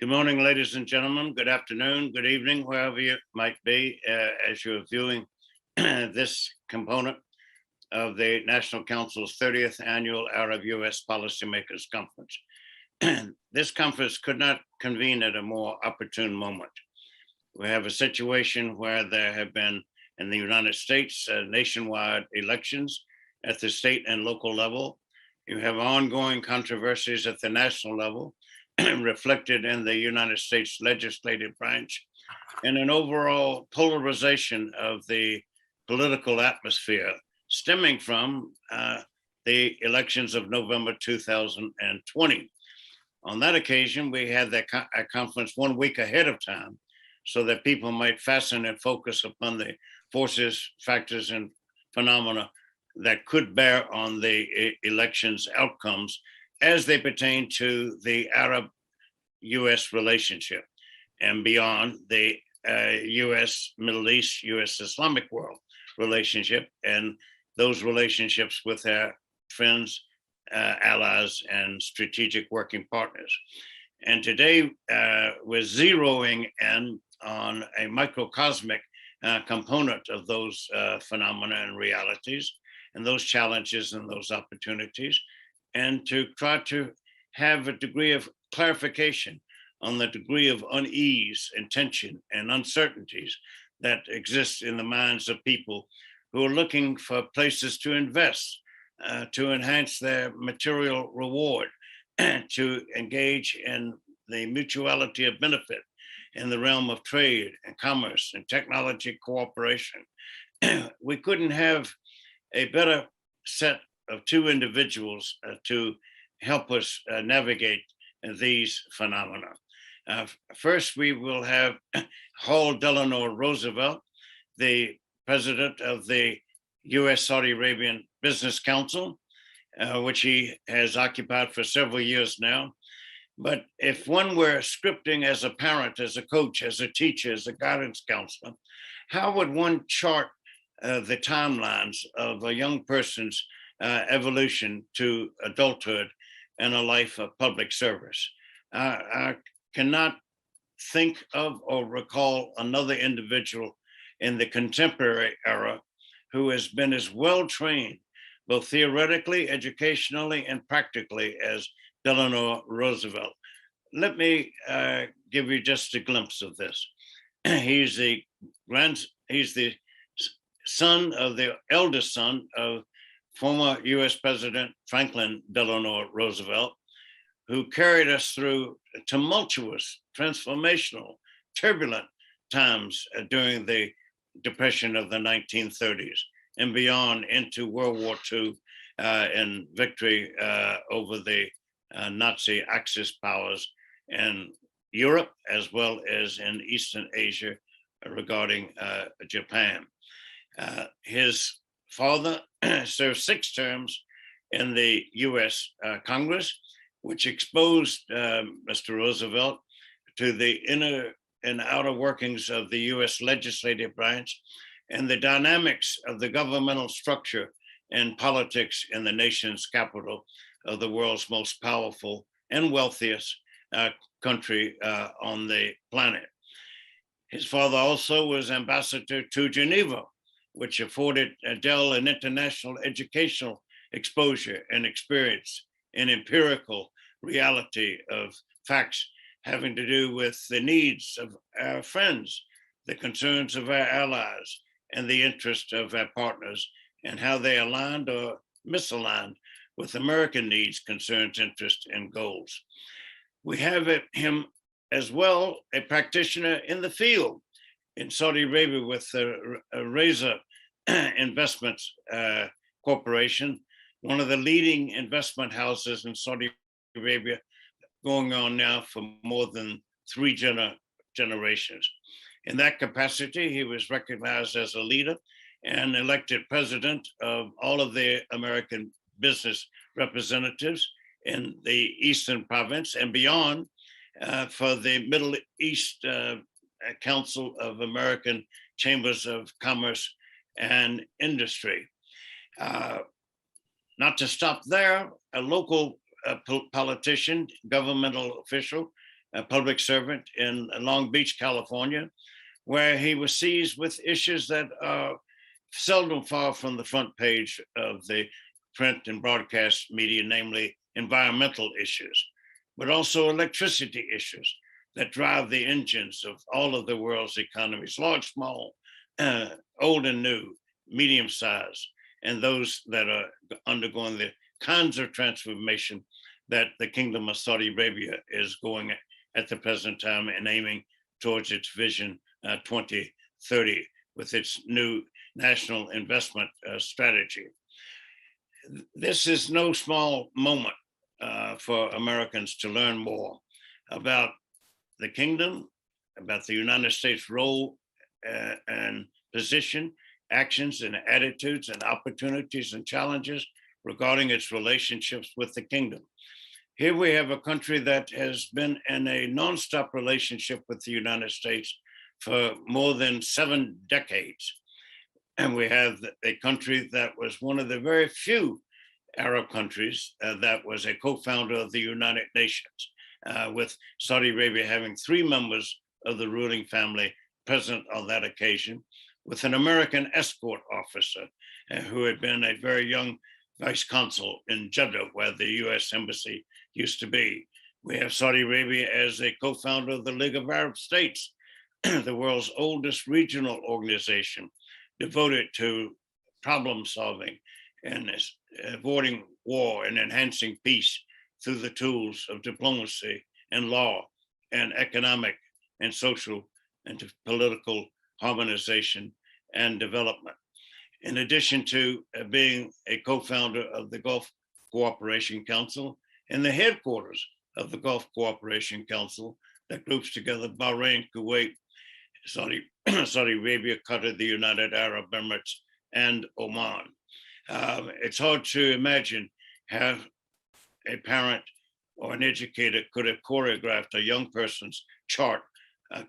Good morning, ladies and gentlemen. Good afternoon, good evening, wherever you might be as you're viewing this component of the National Council's 30th Annual Arab-U.S. Policymakers Conference. This conference could not convene at a more opportune moment. We have a situation where there have been, in the United States, nationwide elections at the state and local level. You have ongoing controversies at the national level, reflected in the United States legislative branch, and an overall polarization of the political atmosphere stemming from the elections of November 2020. On that occasion, we had a conference 1 week ahead of time so that people might fasten and focus upon the forces, factors, and phenomena that could bear on the elections outcomes as they pertain to the Arab-U.S. relationship and beyond the U.S. Middle East, U.S. Islamic world relationship and those relationships with their friends, allies, and strategic working partners. And today we're zeroing in on a microcosmic component of those phenomena and realities and those challenges and those opportunities, and to try to have a degree of clarification on the degree of unease and tension and uncertainties that exist in the minds of people who are looking for places to invest, to enhance their material reward, to engage in the mutuality of benefit in the realm of trade and commerce and technology cooperation. We couldn't have a better set of two individuals to help us navigate these phenomena. First, we will have Hall Delano Roosevelt, the president of the U.S. Saudi Arabian Business Council, which he has occupied for several years now. But if one were scripting as a parent, as a coach, as a teacher, as a guidance counselor, how would one chart the timelines of a young person's evolution to adulthood and a life of public service? I cannot think of or recall another individual in the contemporary era who has been as well trained, both theoretically, educationally, and practically as Delano Roosevelt. Let me give you just a glimpse of this. He's the son of the eldest son of former US President Franklin Delano Roosevelt, who carried us through tumultuous, transformational, turbulent times during the Depression of the 1930s and beyond into World War II and victory over the Nazi Axis powers in Europe, as well as in Eastern Asia regarding Japan. His father served 6 terms in the US Congress, which exposed Mr. Roosevelt to the inner and outer workings of the US legislative branch and the dynamics of the governmental structure and politics in the nation's capital of the world's most powerful and wealthiest country on the planet. His father also was ambassador to Geneva, which afforded Adele an international educational exposure and experience in empirical reality of facts having to do with the needs of our friends, the concerns of our allies, and the interests of our partners, and how they aligned or misaligned with American needs, concerns, interests, and goals. We have him as well, a practitioner in the field in Saudi Arabia with the Reza Investments Corporation, one of the leading investment houses in Saudi Arabia, going on now for more than 3 generations. In that capacity, he was recognized as a leader and elected president of all of the American business representatives in the Eastern Province and beyond for the Middle East Council of American Chambers of Commerce and Industry. Not to stop there, a local politician, governmental official, a public servant in Long Beach, California, where he was seized with issues that are seldom far from the front page of the print and broadcast media, namely environmental issues, but also electricity issues that drive the engines of all of the world's economies, large, small, old and new, medium size, and those that are undergoing the kinds of transformation that the Kingdom of Saudi Arabia is going at the present time and aiming towards its vision 2030 with its new national investment strategy. This is no small moment for Americans to learn more about the kingdom, about the United States' role and position, actions and attitudes and opportunities and challenges regarding its relationships with the kingdom. Here we have a country that has been in a nonstop relationship with the United States for more than 7 decades. And we have a country that was one of the very few Arab countries that was a co-founder of the United Nations, with Saudi Arabia having 3 members of the ruling family present on that occasion, with an American escort officer who had been a very young vice consul in Jeddah, where the US embassy used to be. We have Saudi Arabia as a co-founder of the League of Arab States, the world's oldest regional organization devoted to problem solving and avoiding war and enhancing peace through the tools of diplomacy and law and economic and social and political harmonization and development. In addition to being a co-founder of the Gulf Cooperation Council and the headquarters of the Gulf Cooperation Council that groups together Bahrain, Kuwait, Saudi Arabia, Qatar, the United Arab Emirates, and Oman. It's hard to imagine how a parent or an educator could have choreographed a young person's chart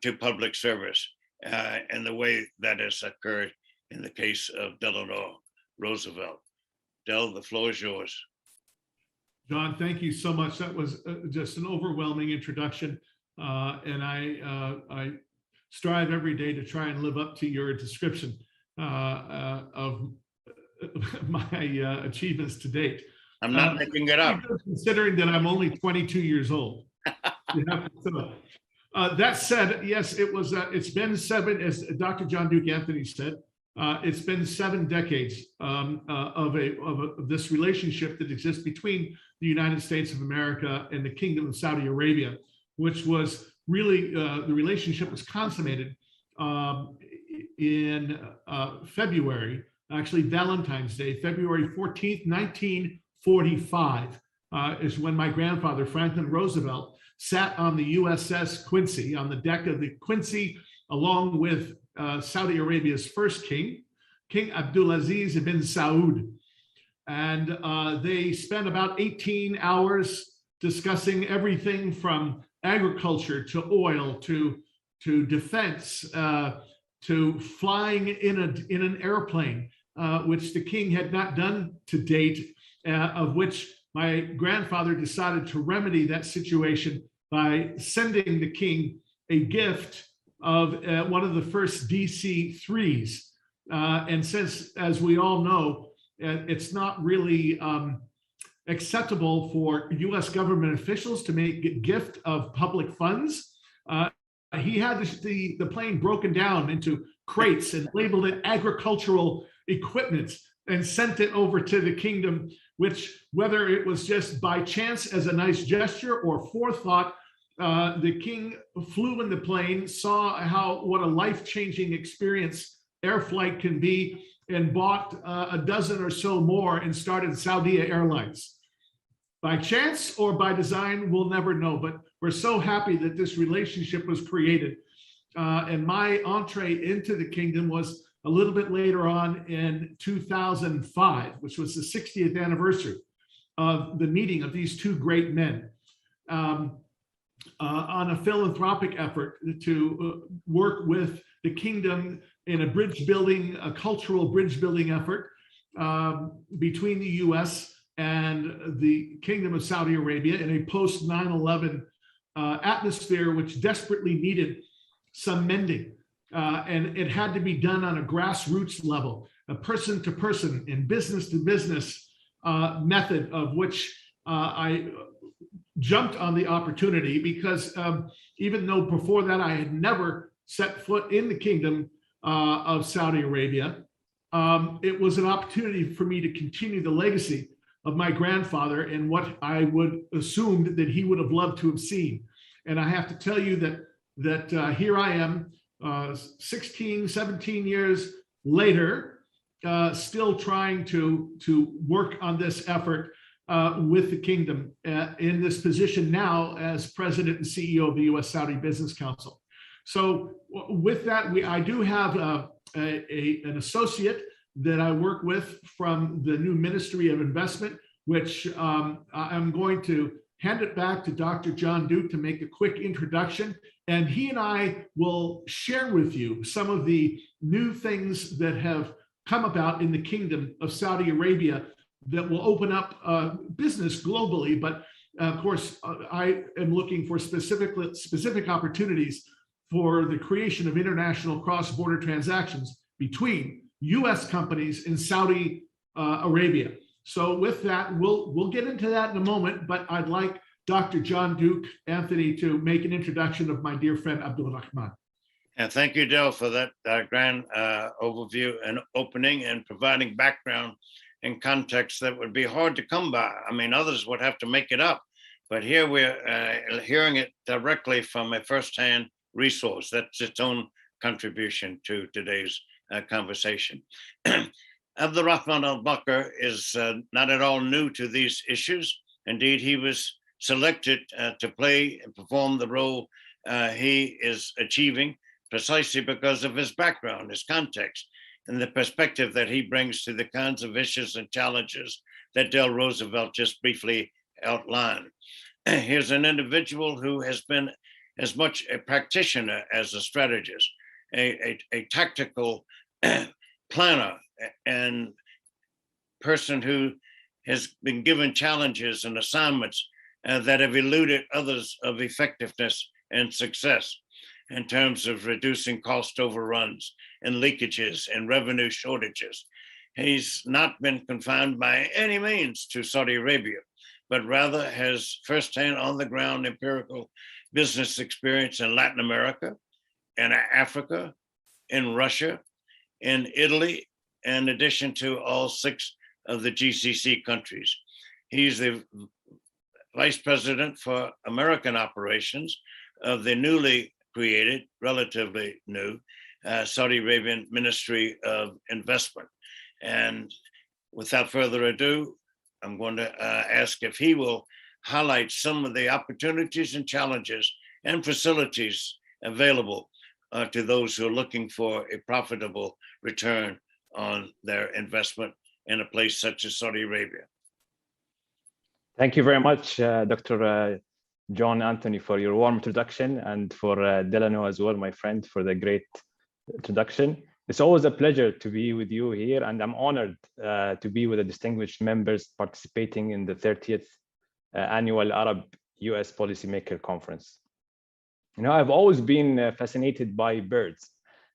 to public service in the way that has occurred in the case of Delano Roosevelt. Del, the floor is yours. John, thank you so much. That was just an overwhelming introduction. And I strive every day to try and live up to your description of my achievements to date. I'm not making it up. Considering that I'm only 22 years old. That said, yes, it's been 7, as Dr. John Duke Anthony said, it's been 7 decades of this relationship that exists between the United States of America and the Kingdom of Saudi Arabia, which was really, the relationship was consummated in February, actually Valentine's Day, February 14th, 1945, is when my grandfather, Franklin Roosevelt, sat on the USS Quincy, on the deck of the Quincy, along with Saudi Arabia's first king, King Abdulaziz ibn Saud. And they spent about 18 hours discussing everything from agriculture to oil to defense to flying in an airplane, which the king had not done to date, of which my grandfather decided to remedy that situation by sending the king a gift of one of the first DC-3s. And since, as we all know, it's not really acceptable for US government officials to make a gift of public funds, he had the plane broken down into crates and labeled it agricultural equipment and sent it over to the kingdom, which, whether it was just by chance as a nice gesture or forethought, the king flew in the plane, saw what a life-changing experience air flight can be, and bought a dozen or so more and started Saudia Airlines. By chance or by design, we'll never know, but we're so happy that this relationship was created. And my entree into the kingdom was a little bit later on in 2005, which was the 60th anniversary of the meeting of these 2 great men, on a philanthropic effort to work with the kingdom in a cultural bridge building effort between the US and the Kingdom of Saudi Arabia in a post 9/11 atmosphere which desperately needed some mending. And it had to be done on a grassroots level, a person to person and business to business method, of which I jumped on the opportunity because even though before that I had never set foot in the kingdom of Saudi Arabia, it was an opportunity for me to continue the legacy of my grandfather and what I would assume that he would have loved to have seen. And I have to tell you that here I am, 16, 17 years later, still trying to work on this effort with the kingdom in this position now as president and CEO of the U.S. Saudi Business Council. So with that, I do have an associate that I work with from the new Ministry of Investment, which I'm going to hand it back to Dr. John Duke to make a quick introduction. And he and I will share with you some of the new things that have come about in the kingdom of Saudi Arabia that will open up business globally. But of course, I am looking for specific opportunities for the creation of international cross-border transactions between U.S. companies in Saudi Arabia. So with that, we'll get into that in a moment, but I'd like Dr. John Duke, Anthony, to make an introduction of my dear friend, Abdul Rahman. And thank you, Del, for that grand overview and opening and providing background and context that would be hard to come by. I mean, others would have to make it up, but here we're hearing it directly from a firsthand resource. That's its own contribution to today's conversation. Abdul Rahman al-Bakr is not at all new to these issues. Indeed, he was selected to play and perform the role he is achieving precisely because of his background, his context, and the perspective that he brings to the kinds of issues and challenges that Del Roosevelt just briefly outlined. Here's an individual who has been as much a practitioner as a strategist, a tactical planner and person who has been given challenges and assignments that have eluded others of effectiveness and success in terms of reducing cost overruns and leakages and revenue shortages. He's not been confined by any means to Saudi Arabia, but rather has firsthand on the ground empirical business experience in Latin America, in Africa, in Russia, in Italy, in addition to all 6 of the GCC countries. He's the vice president for American operations of the newly created, relatively new, Saudi Arabian Ministry of Investment. And without further ado, I'm going to ask if he will highlight some of the opportunities and challenges and facilities available to those who are looking for a profitable return on their investment in a place such as Saudi Arabia. Thank you very much, Dr. John Anthony, for your warm introduction, and for Delano as well, my friend, for the great introduction. It's always a pleasure to be with you here, and I'm honored to be with the distinguished members participating in the 30th annual Arab-U.S. Policymaker Conference. You know, I've always been fascinated by birds.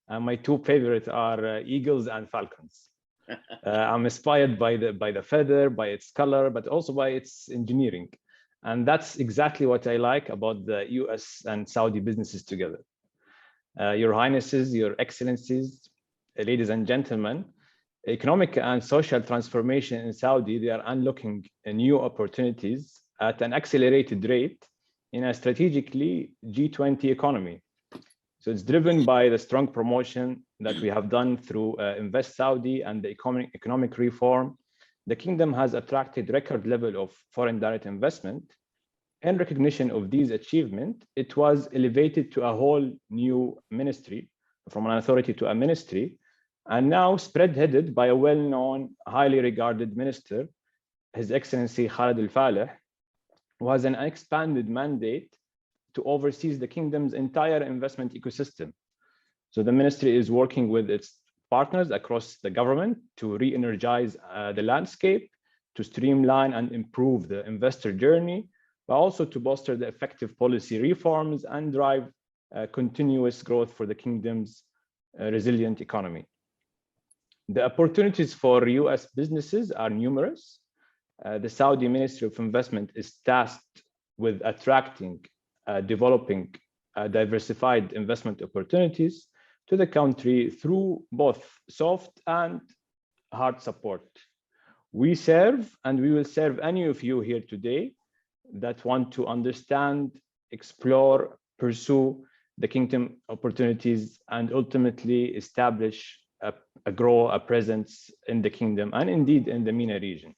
My 2 favorites are eagles and falcons. I'm inspired by the feather, by its color, but also by its engineering. And that's exactly what I like about the US and Saudi businesses together. Your Highnesses, Your Excellencies, ladies and gentlemen, economic and social transformation in Saudi, they are unlocking new opportunities at an accelerated rate in a strategically G20 economy. So it's driven by the strong promotion that we have done through Invest Saudi and the economic reform. The kingdom has attracted record level of foreign direct investment. In recognition of these achievements, it was elevated to a whole new ministry, from an authority to a ministry, and now spearheaded by a well-known, highly regarded minister, His Excellency Khalid Al-Falah, who has an expanded mandate to oversee the kingdom's entire investment ecosystem. So the ministry is working with its partners across the government to re-energize the landscape, to streamline and improve the investor journey, but also to bolster the effective policy reforms and drive continuous growth for the kingdom's resilient economy. The opportunities for US businesses are numerous. The Saudi Ministry of Investment is tasked with attracting, developing diversified investment opportunities to the country through both soft and hard support. We serve, and we will serve any of you here today that want to understand, explore, pursue the kingdom opportunities, and ultimately establish grow a presence in the kingdom and indeed in the MENA region.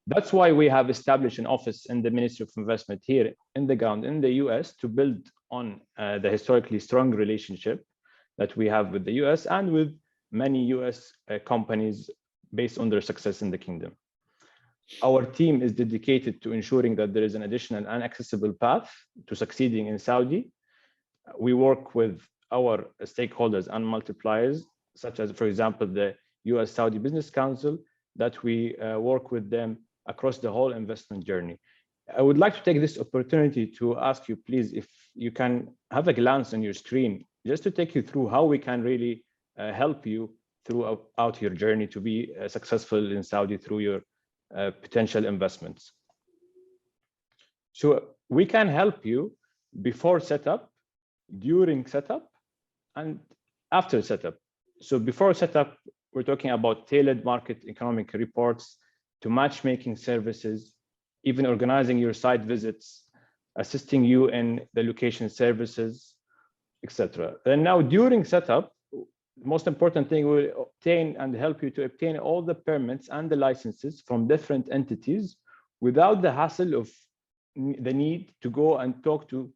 That's why we have established an office in the Ministry of Investment here in the ground in the US to build on the historically strong relationship that we have with the US and with many US companies based on their success in the kingdom. Our team is dedicated to ensuring that there is an additional and accessible path to succeeding in Saudi. We work with our stakeholders and multipliers, such as, for example, the US Saudi Business Council, that we work with them across the whole investment journey. I would like to take this opportunity to ask you, please, if you can have a glance on your screen, just to take you through how we can really help you throughout your journey to be successful in Saudi through your potential investments. So we can help you before setup, during setup, and after setup. So before setup, we're talking about tailored market economic reports, to matchmaking services, even organizing your site visits, assisting you in the location services, etc. And now during setup, the most important thing, will obtain and help you to obtain all the permits and the licenses from different entities without the hassle of the need to go and talk to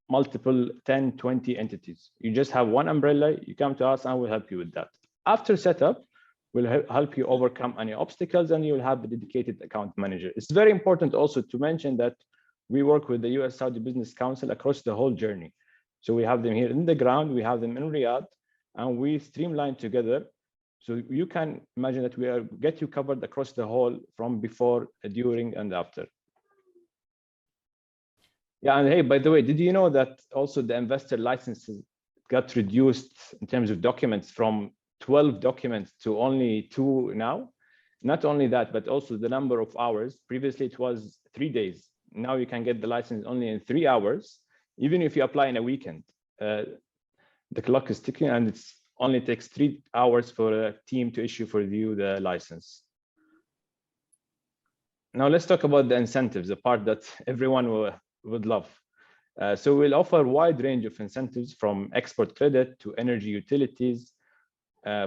multiple 10, 20 entities. You just have one umbrella, you come to us and we'll help you with that. After setup, we'll help you overcome any obstacles and you'll have a dedicated account manager. It's very important also to mention that we work with the US Saudi Business Council across the whole journey. So we have them here in the ground, we have them in Riyadh, and we streamline together. So you can imagine that we get you covered across the whole from before, during, and after. Yeah, and hey, by the way, did you know that also the investor licenses got reduced in terms of documents from 12 documents to only 2 now? Not only that, but also the number of hours. Previously, it was 3 days. Now you can get the license only in 3 hours, even if you apply in a weekend. The clock is ticking and it only takes 3 hours for a team to issue for you the license. Now let's talk about the incentives, the part that everyone would love. So we'll offer a wide range of incentives from export credit to energy utilities,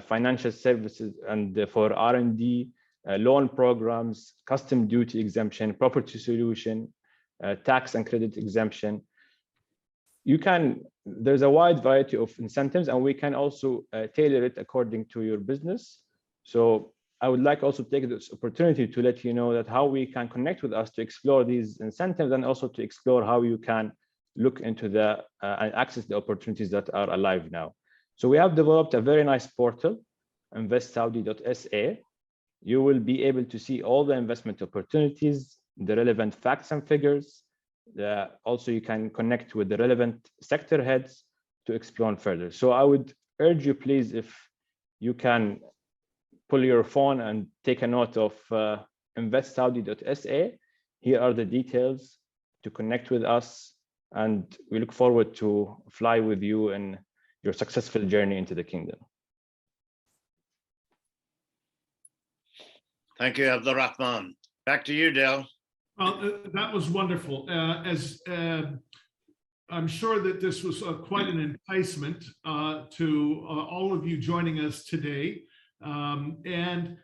financial services, and for R&D, loan programs, custom duty exemption, property solution, tax and credit exemption. There's a wide variety of incentives, and we can also tailor it according to your business. So I would like also to take this opportunity to let you know that how we can connect with us to explore these incentives, and also to explore how you can look into and access the opportunities that are alive now. So we have developed a very nice portal, investsaudi.sa. You will be able to see all the investment opportunities, the relevant facts and figures. Also, you can connect with the relevant sector heads to explore further. So I would urge you, please, if you can pull your phone and take a note of investsaudi.sa. Here are the details to connect with us, and we look forward to fly with you in your successful journey into the kingdom. Thank you, Abdulrahman. Back to you, Del. Well, that was wonderful. I'm sure that this was quite an enticement to all of you joining us today. And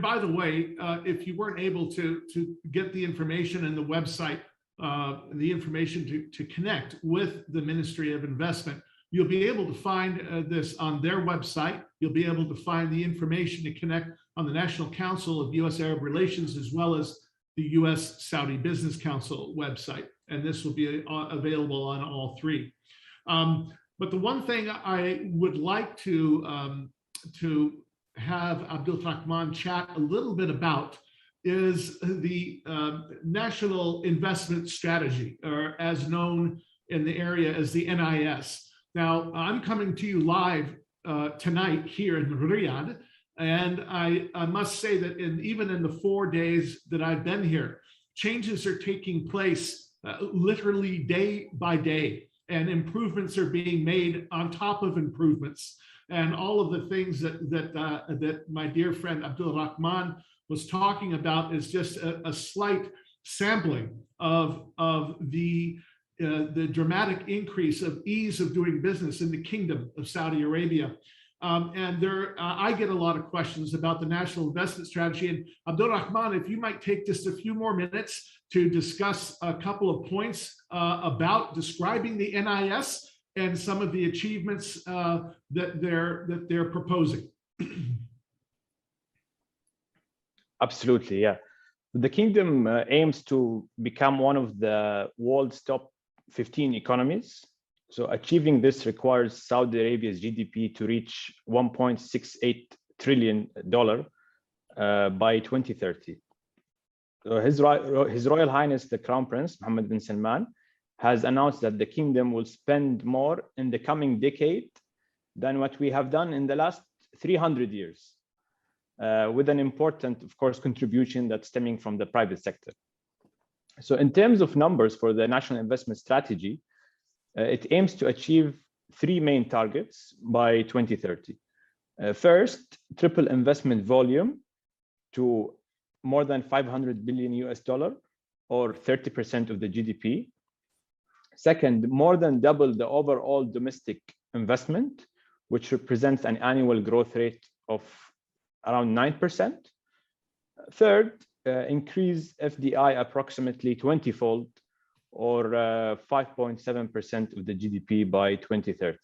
by the way, if you weren't able to get the information in the website, the information to connect with the Ministry of Investment, you'll be able to find this on their website. You'll be able to find the information to connect on the National Council of U.S. Arab Relations, as well as the U.S. Saudi Business Council website. And this will be available on all three. But the one thing I would like to have Abdulrahman chat a little bit about is the National Investment Strategy, or as known in the area as the NIS. Now, I'm coming to you live tonight here in Riyadh, and I must say that even in the 4 days that I've been here, changes are taking place literally day by day, and improvements are being made on top of improvements. And all of the things that my dear friend Abdul Rahman was talking about is just a slight sampling of the dramatic increase of ease of doing business in the Kingdom of Saudi Arabia. And I get a lot of questions about the National Investment Strategy. And Abdul Rahman, if you might take just a few more minutes to discuss a couple of points about describing the NIS and some of the achievements that they're proposing. Absolutely, yeah. The Kingdom aims to become one of the world's top 15 economies. So achieving this requires Saudi Arabia's GDP to reach $1.68 trillion by 2030. So His Royal Highness, the Crown Prince, Mohammed bin Salman, has announced that the Kingdom will spend more in the coming decade than what we have done in the last 300 years, with an important, of course, contribution that's stemming from the private sector. So in terms of numbers for the National Investment Strategy, it aims to achieve 3 main targets by 2030. First, triple investment volume to more than $500 billion or 30% of the GDP. Second, more than double the overall domestic investment, which represents an annual growth rate of around 9%. Third, increase FDI approximately 20-fold, or 5.7% of the GDP by 2030.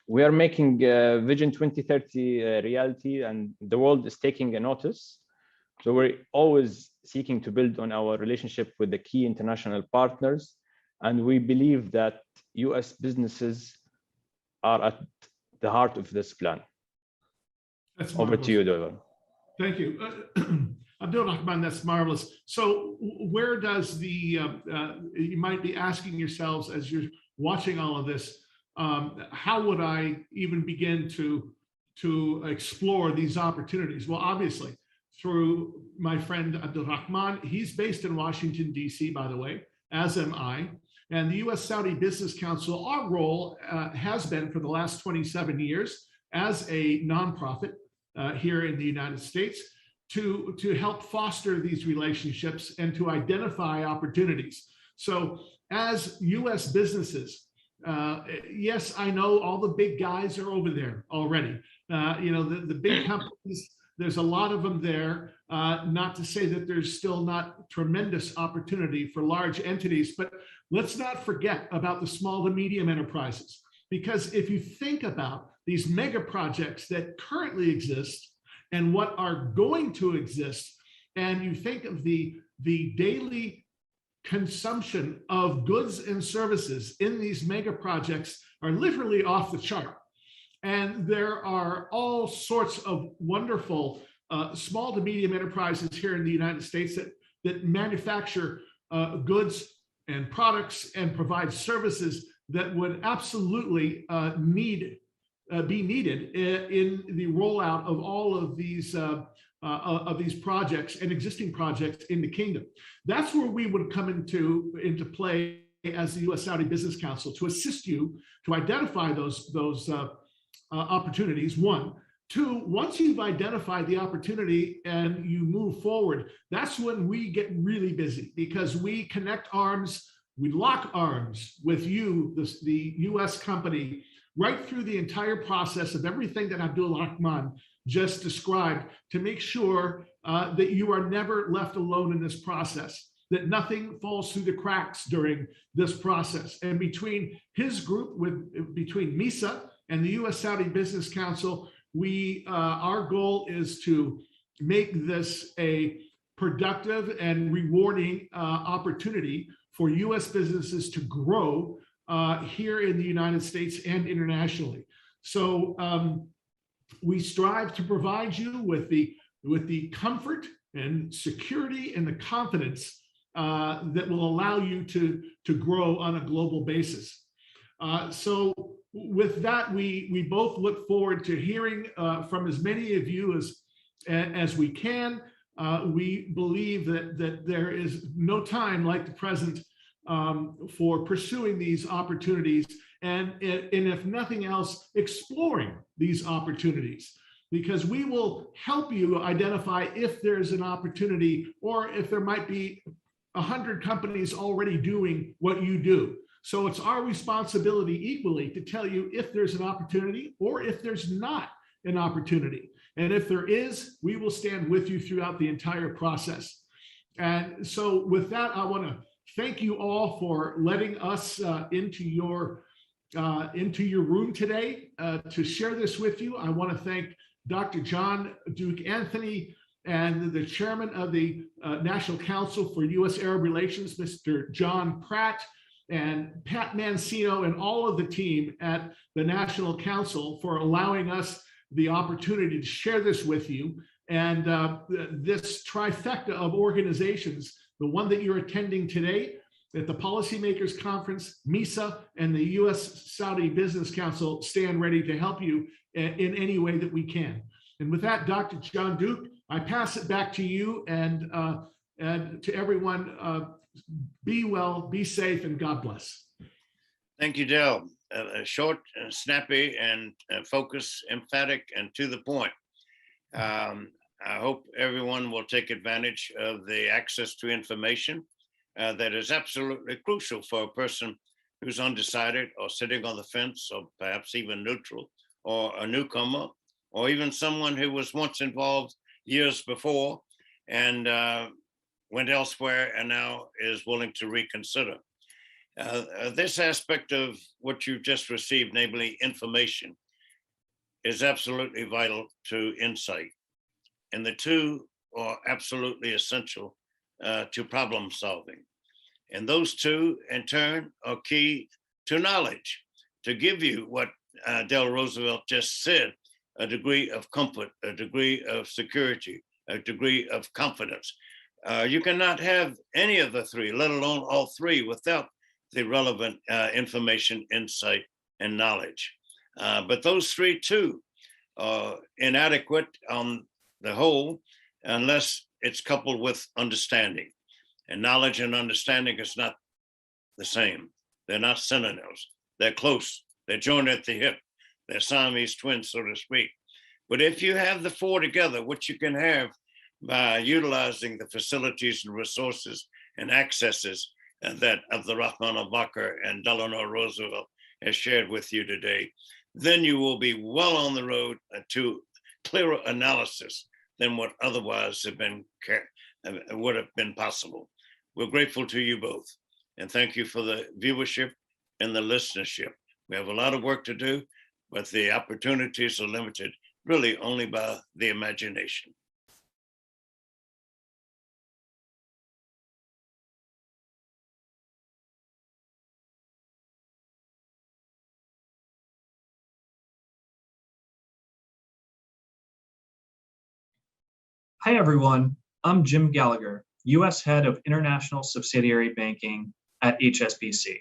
We are making Vision 2030 a reality, and the world is taking a notice. So we're always seeking to build on our relationship with the key international partners, and we believe that US businesses are at the heart of this plan. That's over to you, Dergham. Thank you. Abdul Rahman, that's marvelous. So where does the, you might be asking yourselves as you're watching all of this, how would I even begin to explore these opportunities? Well, obviously, through my friend Abdul Rahman. He's based in Washington, D.C., by the way, as am I. And the U.S.-Saudi Business Council, our role has been for the last 27 years as a nonprofit here in the United States to help foster these relationships and to identify opportunities. So as U.S. businesses, yes, I know all the big guys are over there already. The big companies, there's a lot of them there. Not to say that there's still not tremendous opportunity for large entities, but let's not forget about the small to medium enterprises. Because if you think about these mega projects that currently exist and what are going to exist, and you think of the daily consumption of goods and services in these mega projects are literally off the chart. And there are all sorts of wonderful small to medium enterprises here in the United States that manufacture goods and products and provide services that would absolutely be needed in the rollout of all of these projects and existing projects in the kingdom. That's where we would come into play as the U.S.-Saudi Business Council to assist you to identify those opportunities, one. Two, once you've identified the opportunity and you move forward, that's when we get really busy, because we connect arms, we lock arms with you, the U.S. company, right through the entire process of everything that Abdul Rahman just described, to make sure that you are never left alone in this process, that nothing falls through the cracks during this process. And between his group, between MISA and the U.S.-Saudi Business Council, our goal is to make this a productive and rewarding opportunity for U.S. businesses to grow here in the United States and internationally. So we strive to provide you with the comfort and security and the confidence that will allow you to grow on a global basis. So with that, we both look forward to hearing from as many of you as we can. We believe that there is no time like the present for pursuing these opportunities, and if nothing else, exploring these opportunities, because we will help you identify if there's an opportunity or if there might be 100 companies already doing what you do. So it's our responsibility equally to tell you if there's an opportunity or if there's not an opportunity. And if there is, we will stand with you throughout the entire process. And so with that, I want to thank you all for letting us into your room today to share this with you. I want to thank Dr. John Duke Anthony and the chairman of the National Council for U.S. Arab Relations, Mr. John Pratt, and Pat Mancino and all of the team at the National Council for allowing us the opportunity to share this with you. And this trifecta of organizations, the one that you're attending today at the Policymakers Conference, MISA, and the U.S.-Saudi Business Council stand ready to help you in any way that we can. And with that, Dr. John Duke, I pass it back to you and to everyone. Be well, be safe, and God bless. Thank you, Del. Short, snappy, and focused, emphatic, and to the point. I hope everyone will take advantage of the access to information that is absolutely crucial for a person who's undecided or sitting on the fence or perhaps even neutral, or a newcomer, or even someone who was once involved years before and went elsewhere and now is willing to reconsider. This aspect of what you've just received, namely information, is absolutely vital to insight. And the two are absolutely essential to problem solving. And those two, in turn, are key to knowledge, to give you what Del Roosevelt just said, a degree of comfort, a degree of security, a degree of confidence. You cannot have any of the three, let alone all three, without the relevant information, insight, and knowledge. But those three, too, are inadequate on the whole, unless it's coupled with understanding. And knowledge and understanding is not the same. They're not synonyms. They're close. They're joined at the hip. They're Siamese twins, so to speak. But if you have the four together, which you can have by utilizing the facilities and resources and accesses that Abdurrahman al-Bakr and Delano Roosevelt has shared with you today, then you will be well on the road to clearer analysis than what otherwise would have been possible. We're grateful to you both, and thank you for the viewership and the listenership. We have a lot of work to do, but the opportunities are limited really only by the imagination. Hi, everyone. I'm Jim Gallagher, U.S. Head of International Subsidiary Banking at HSBC.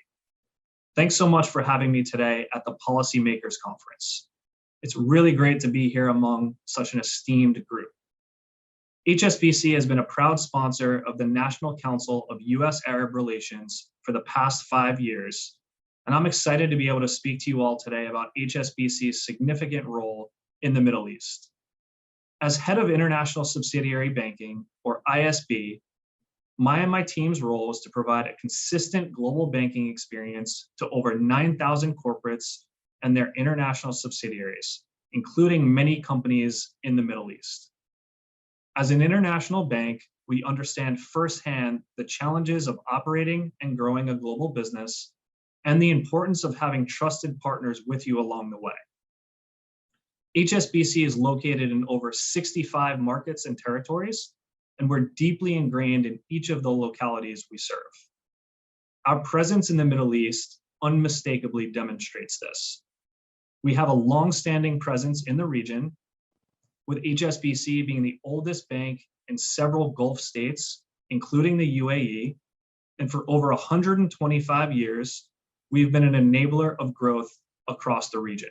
Thanks so much for having me today at the Policymakers Conference. It's really great to be here among such an esteemed group. HSBC has been a proud sponsor of the National Council of U.S. Arab Relations for the past 5 years, and I'm excited to be able to speak to you all today about HSBC's significant role in the Middle East. As head of International Subsidiary Banking, or ISB, my and my team's role is to provide a consistent global banking experience to over 9,000 corporates and their international subsidiaries, including many companies in the Middle East. As an international bank, we understand firsthand the challenges of operating and growing a global business and the importance of having trusted partners with you along the way. HSBC is located in over 65 markets and territories, and we're deeply ingrained in each of the localities we serve. Our presence in the Middle East unmistakably demonstrates this. We have a long-standing presence in the region, with HSBC being the oldest bank in several Gulf states, including the UAE, and for over 125 years, we've been an enabler of growth across the region.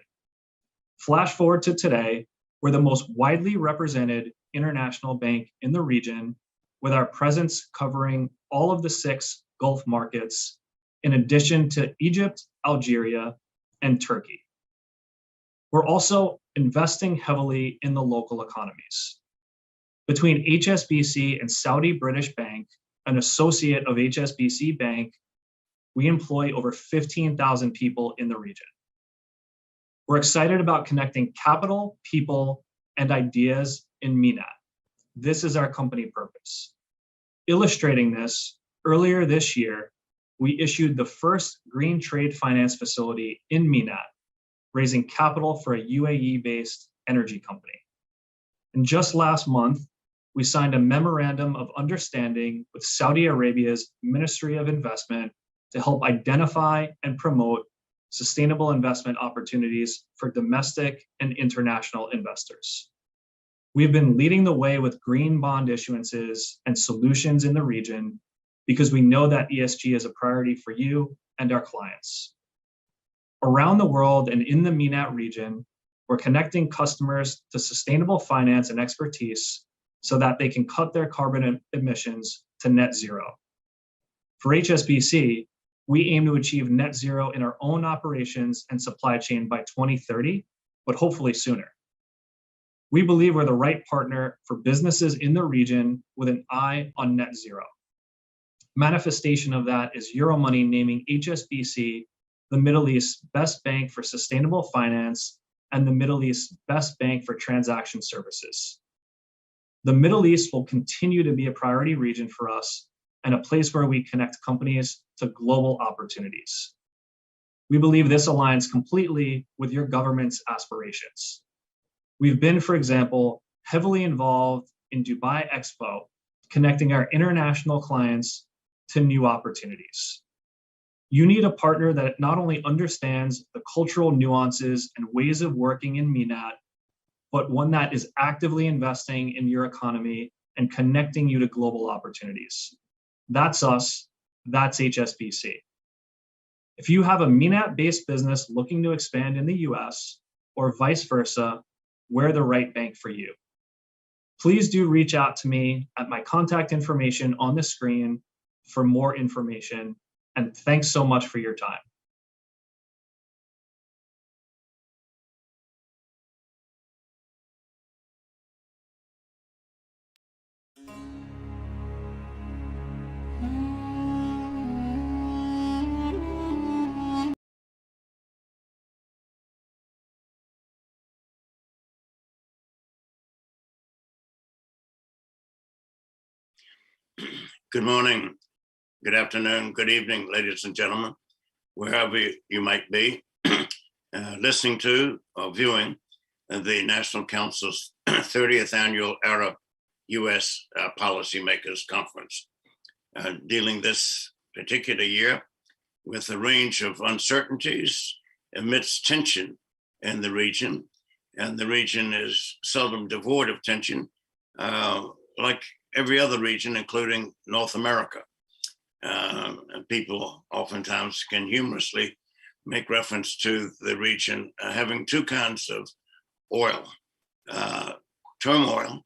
Flash forward to today, we're the most widely represented international bank in the region, with our presence covering all of the 6 Gulf markets, in addition to Egypt, Algeria, and Turkey. We're also investing heavily in the local economies. Between HSBC and Saudi British Bank, an associate of HSBC Bank, we employ over 15,000 people in the region. We're excited about connecting capital, people, and ideas in MENAT. This is our company purpose. Illustrating this, earlier this year, we issued the first green trade finance facility in MENAT, raising capital for a UAE-based energy company. And just last month, we signed a memorandum of understanding with Saudi Arabia's Ministry of Investment to help identify and promote sustainable investment opportunities for domestic and international investors. We've been leading the way with green bond issuances and solutions in the region because we know that ESG is a priority for you and our clients. Around the world and in the MENAT region, we're connecting customers to sustainable finance and expertise so that they can cut their carbon emissions to net zero. For HSBC, we aim to achieve net zero in our own operations and supply chain by 2030, but hopefully sooner. We believe we're the right partner for businesses in the region with an eye on net zero. Manifestation of that is Euromoney naming HSBC the Middle East's best bank for sustainable finance and the Middle East's best bank for transaction services. The Middle East will continue to be a priority region for us and a place where we connect companies to global opportunities. We believe this aligns completely with your government's aspirations. We've been, for example, heavily involved in Dubai Expo, connecting our international clients to new opportunities. You need a partner that not only understands the cultural nuances and ways of working in MENAT, but one that is actively investing in your economy and connecting you to global opportunities. That's us, that's HSBC. If you have a MENAT-based business looking to expand in the US, or vice versa, we're the right bank for you. Please do reach out to me at my contact information on the screen for more information, and thanks so much for your time. Good morning, good afternoon, good evening, ladies and gentlemen, wherever you might be, listening to or viewing the National Council's 30th Annual Arab-U.S. Policymakers Conference, dealing this particular year with a range of uncertainties amidst tension in the region. And the region is seldom devoid of tension, like every other region, including North America. And people oftentimes can humorously make reference to the region having two kinds of oil, turmoil,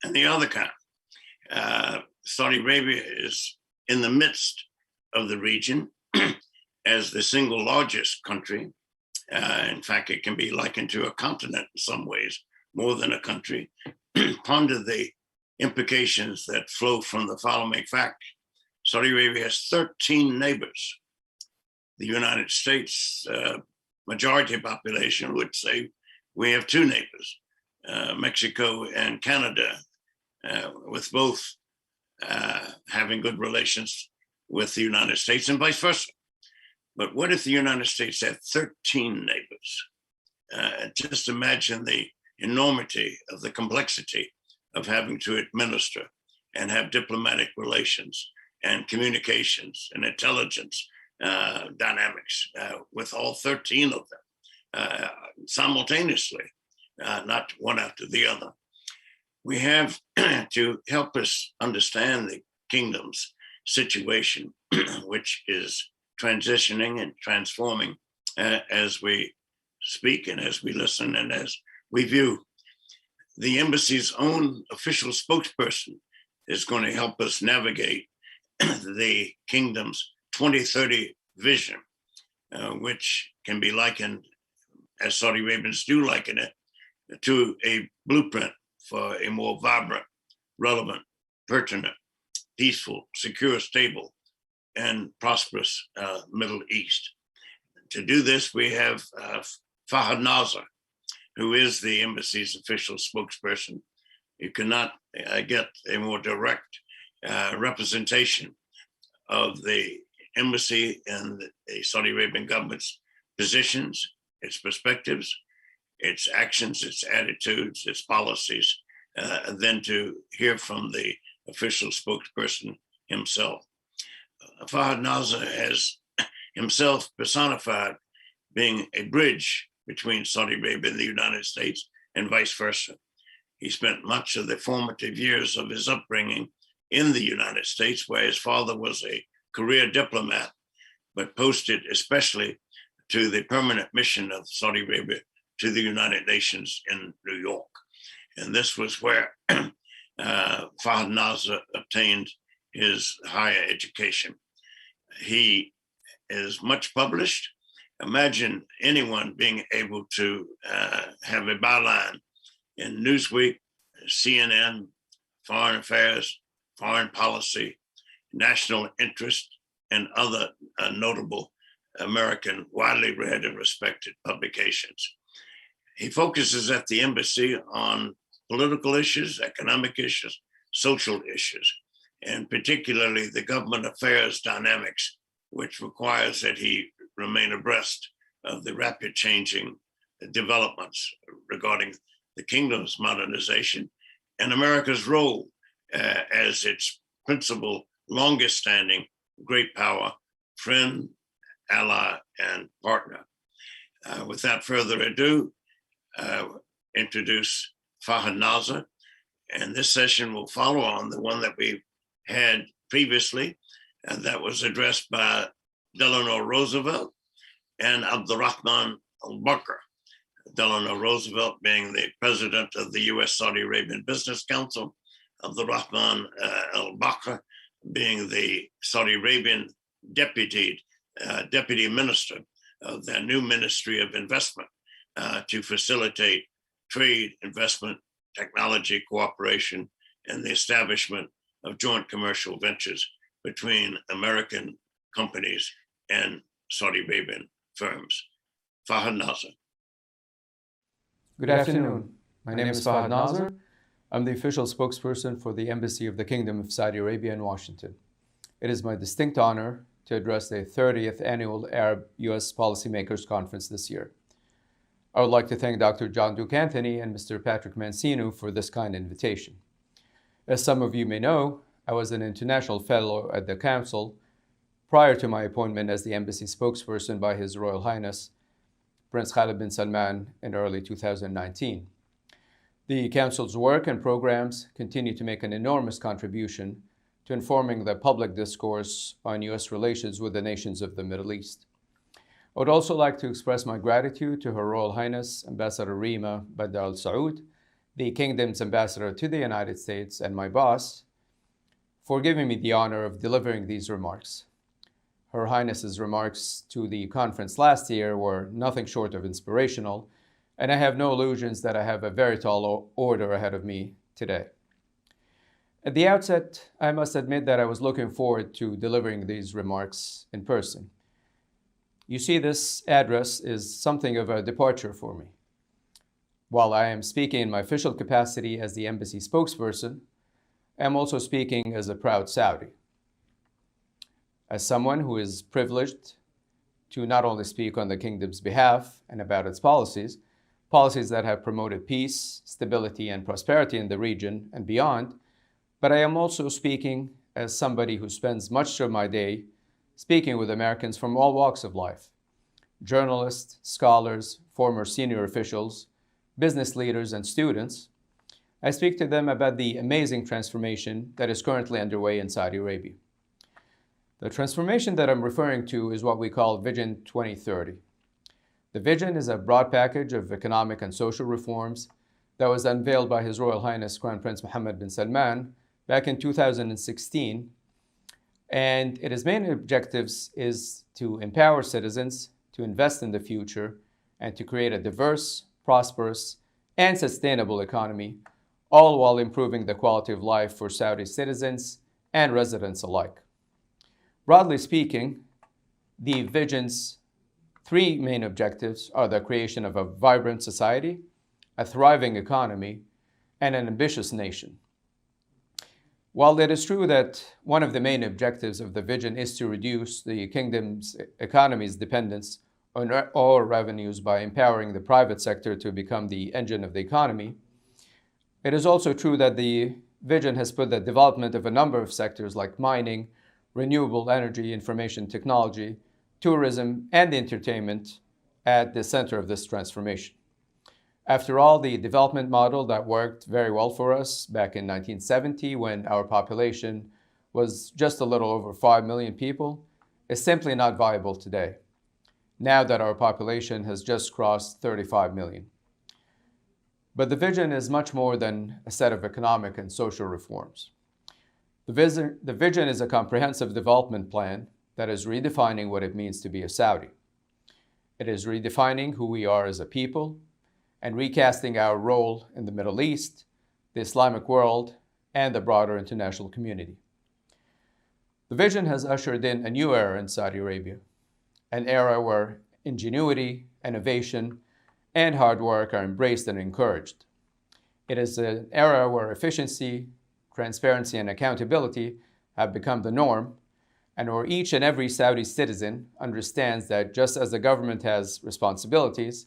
and the other kind. Saudi Arabia is in the midst of the region as the single largest country. In fact, it can be likened to a continent in some ways, more than a country. Ponder the implications that flow from the following fact. Saudi Arabia has 13 neighbors. The United States majority population would say we have two neighbors, Mexico and Canada, with both having good relations with the United States and vice versa. But what if the United States had 13 neighbors? Just imagine the enormity of the complexity of having to administer and have diplomatic relations and communications and intelligence dynamics with all 13 of them simultaneously, not one after the other. We have to help us understand the kingdom's situation, which is transitioning and transforming as we speak and as we listen and as we view. The embassy's own official spokesperson is going to help us navigate the kingdom's 2030 vision, which can be likened, as Saudi Arabians do liken it, to a blueprint for a more vibrant, relevant, pertinent, peaceful, secure, stable, and prosperous Middle East. To do this, we have Fahad Nazer, who is the embassy's official spokesperson. You cannot get a more direct representation of the embassy and the Saudi Arabian government's positions, its perspectives, its actions, its attitudes, its policies, than to hear from the official spokesperson himself. Fahad Nazer has himself personified being a bridge between Saudi Arabia and the United States and vice versa. He spent much of the formative years of his upbringing in the United States, where his father was a career diplomat, but posted especially to the permanent mission of Saudi Arabia to the United Nations in New York. And this was where Fahad Nazer obtained his higher education. He is much published. Imagine anyone being able to have a byline in Newsweek, CNN, Foreign Affairs, Foreign Policy, National Interest, and other notable American, widely read and respected publications. He focuses at the embassy on political issues, economic issues, social issues, and particularly the government affairs dynamics, which requires that he remain abreast of the rapid changing developments regarding the kingdom's modernization and America's role as its principal, longest standing great power, friend, ally, and partner. Without further ado, introduce Fahad Nazer, and this session will follow on the one that we had previously, and that was addressed by Delano Roosevelt and Abdurrahman al-Bakr. Delano Roosevelt being the president of the U.S. Saudi Arabian Business Council, Abdurrahman al-Bakr being the Saudi Arabian deputy minister of their new Ministry of Investment to facilitate trade, investment, technology cooperation, and the establishment of joint commercial ventures between American companies and Saudi Arabian firms. Fahad Nazer. Good afternoon. My name is Fahad Nazer. I'm the official spokesperson for the Embassy of the Kingdom of Saudi Arabia in Washington. It is my distinct honor to address the 30th Annual Arab-U.S. Policymakers Conference this year. I would like to thank Dr. John Duke Anthony and Mr. Patrick Mancino for this kind invitation. As some of you may know, I was an international fellow at the Council prior to my appointment as the embassy spokesperson by His Royal Highness Prince Khalid bin Salman in early 2019. The Council's work and programs continue to make an enormous contribution to informing the public discourse on U.S. relations with the nations of the Middle East. I would also like to express my gratitude to Her Royal Highness Ambassador Rima Badr Al Saud, the Kingdom's ambassador to the United States, and my boss, for giving me the honor of delivering these remarks. Her Highness's remarks to the conference last year were nothing short of inspirational, and I have no illusions that I have a very tall order ahead of me today. At the outset, I must admit that I was looking forward to delivering these remarks in person. You see, this address is something of a departure for me. While I am speaking in my official capacity as the embassy spokesperson, I am also speaking as a proud Saudi. As someone who is privileged to not only speak on the kingdom's behalf and about its policies that have promoted peace, stability, and prosperity in the region and beyond, but I am also speaking as somebody who spends much of my day speaking with Americans from all walks of life: journalists, scholars, former senior officials, business leaders, and students, I speak to them about the amazing transformation that is currently underway in Saudi Arabia. The transformation that I'm referring to is what we call Vision 2030. The vision is a broad package of economic and social reforms that was unveiled by His Royal Highness Crown Prince Mohammed bin Salman back in 2016. And its main objectives is to empower citizens, to invest in the future, and to create a diverse, prosperous, and sustainable economy, all while improving the quality of life for Saudi citizens and residents alike. Broadly speaking, the vision's three main objectives are the creation of a vibrant society, a thriving economy, and an ambitious nation. While it is true that one of the main objectives of the vision is to reduce the kingdom's economy's dependence on oil revenues by empowering the private sector to become the engine of the economy, it is also true that the vision has put the development of a number of sectors like mining, renewable energy, information technology, tourism, and entertainment at the center of this transformation. After all, the development model that worked very well for us back in 1970, when our population was just a little over 5 million people, is simply not viable today, now that our population has just crossed 35 million. But the vision is much more than a set of economic and social reforms. The vision is a comprehensive development plan that is redefining what it means to be a Saudi. It is redefining who we are as a people and recasting our role in the Middle East, the Islamic world, and the broader international community. The vision has ushered in a new era in Saudi Arabia, an era where ingenuity, innovation, and hard work are embraced and encouraged. It is an era where efficiency, transparency, and accountability have become the norm, and where each and every Saudi citizen understands that just as the government has responsibilities,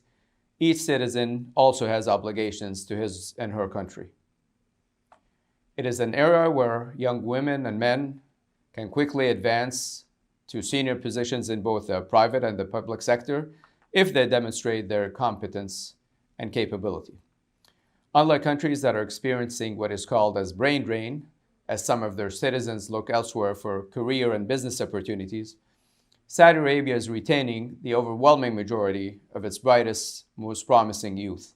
each citizen also has obligations to his and her country. It is an era where young women and men can quickly advance to senior positions in both the private and the public sector if they demonstrate their competence and capability. Unlike countries that are experiencing what is called as brain drain, as some of their citizens look elsewhere for career and business opportunities, Saudi Arabia is retaining the overwhelming majority of its brightest, most promising youth.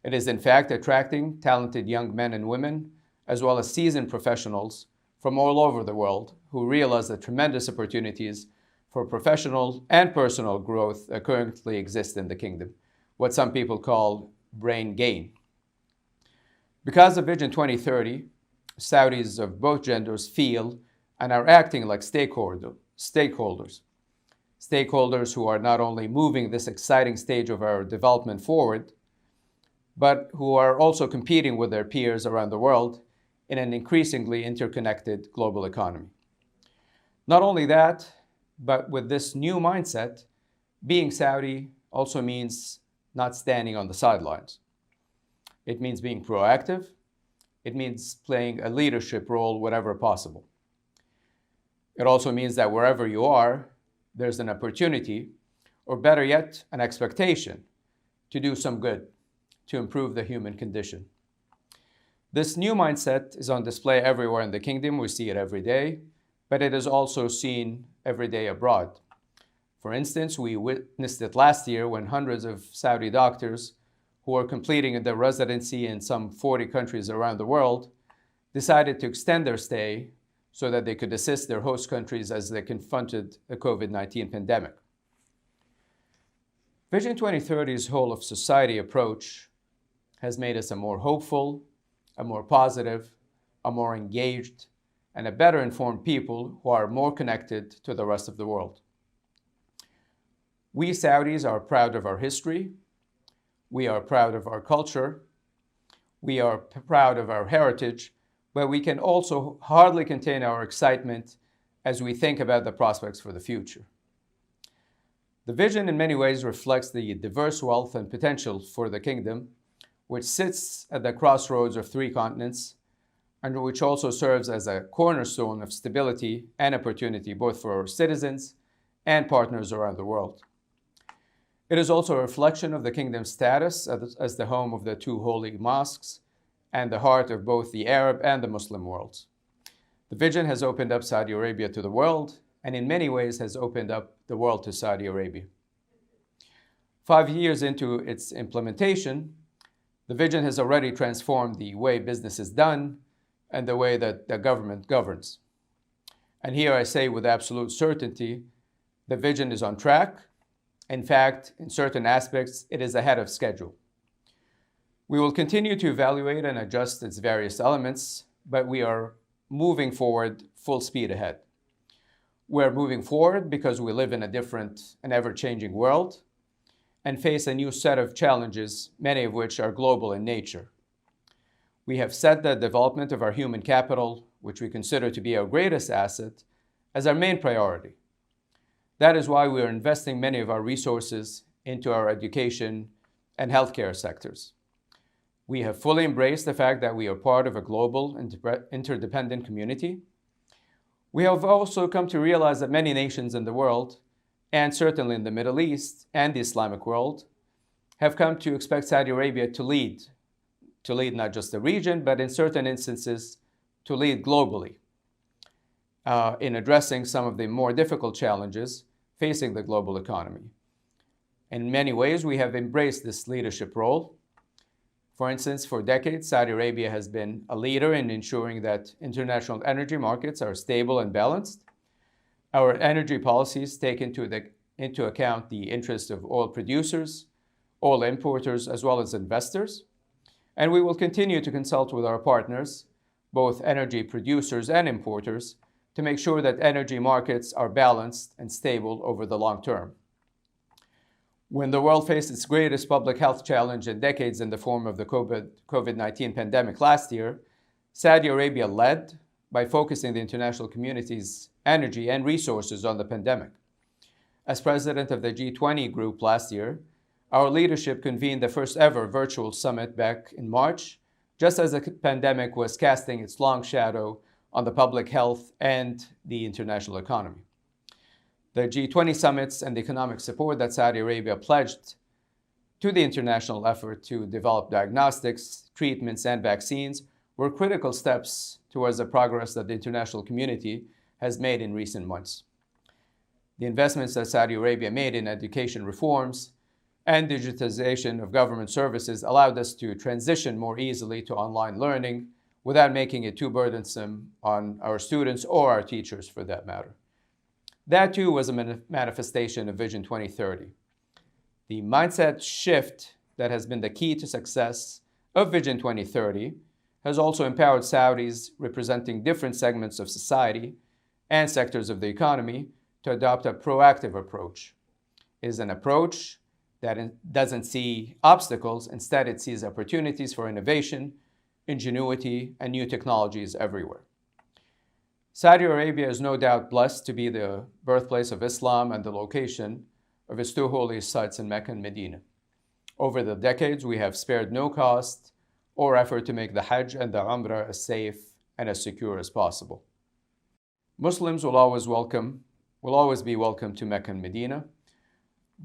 It is in fact attracting talented young men and women, as well as seasoned professionals from all over the world who realize the tremendous opportunities for professional and personal growth that currently exist in the kingdom, what some people call brain gain. Because of Vision 2030, Saudis of both genders feel and are acting like stakeholders who are not only moving this exciting stage of our development forward, but who are also competing with their peers around the world in an increasingly interconnected global economy. Not only that, but with this new mindset, being Saudi also means not standing on the sidelines. It means being proactive. It means playing a leadership role wherever possible. It also means that wherever you are, there's an opportunity, or better yet, an expectation to do some good, to improve the human condition. This new mindset is on display everywhere in the kingdom. We see it every day, but it is also seen every day abroad. For instance, we witnessed it last year when hundreds of Saudi doctors who are completing their residency in some 40 countries around the world decided to extend their stay so that they could assist their host countries as they confronted the COVID-19 pandemic. Vision 2030's whole of society approach has made us a more hopeful, a more positive, a more engaged, and a better informed people who are more connected to the rest of the world. We Saudis are proud of our history. We are proud of our culture. We are proud of our heritage, but we can also hardly contain our excitement as we think about the prospects for the future. The vision in many ways reflects the diverse wealth and potential for the kingdom, which sits at the crossroads of 3 continents, and which also serves as a cornerstone of stability and opportunity both for our citizens and partners around the world. It is also a reflection of the kingdom's status as the home of the 2 holy mosques and the heart of both the Arab and the Muslim worlds. The vision has opened up Saudi Arabia to the world, and in many ways has opened up the world to Saudi Arabia. 5 years into its implementation, the vision has already transformed the way business is done and the way that the government governs. And here I say with absolute certainty, the vision is on track. In fact, in certain aspects, it is ahead of schedule. We will continue to evaluate and adjust its various elements, but we are moving forward full speed ahead. We're moving forward because we live in a different and ever-changing world and face a new set of challenges, many of which are global in nature. We have set the development of our human capital, which we consider to be our greatest asset, as our main priority. That is why we are investing many of our resources into our education and healthcare sectors. We have fully embraced the fact that we are part of a global interdependent community. We have also come to realize that many nations in the world, and certainly in the Middle East and the Islamic world, have come to expect Saudi Arabia to lead not just the region, but in certain instances, to lead globally in addressing some of the more difficult challenges facing the global economy. In many ways, we have embraced this leadership role. For instance, for decades, Saudi Arabia has been a leader in ensuring that international energy markets are stable and balanced. Our energy policies take into account the interests of oil producers, oil importers, as well as investors. And we will continue to consult with our partners, both energy producers and importers, to make sure that energy markets are balanced and stable over the long term. When the world faced its greatest public health challenge in decades in the form of the COVID-19 pandemic last year, Saudi Arabia led by focusing the international community's energy and resources on the pandemic. As president of the G20 group last year, our leadership convened the first ever virtual summit back in March, just as the pandemic was casting its long shadow on the public health and the international economy. The G20 summits and the economic support that Saudi Arabia pledged to the international effort to develop diagnostics, treatments, and vaccines were critical steps towards the progress that the international community has made in recent months. The investments that Saudi Arabia made in education reforms and digitization of government services allowed us to transition more easily to online learning without making it too burdensome on our students or our teachers for that matter. That too was a manifestation of Vision 2030. The mindset shift that has been the key to success of Vision 2030 has also empowered Saudis representing different segments of society and sectors of the economy to adopt a proactive approach. It is an approach that doesn't see obstacles, instead it sees opportunities for innovation, ingenuity, and new technologies everywhere. Saudi Arabia is no doubt blessed to be the birthplace of Islam and the location of its two holiest sites in Mecca and Medina. Over the decades, we have spared no cost or effort to make the Hajj and the Umrah as safe and as secure as possible. Muslims will always be welcome to Mecca and Medina.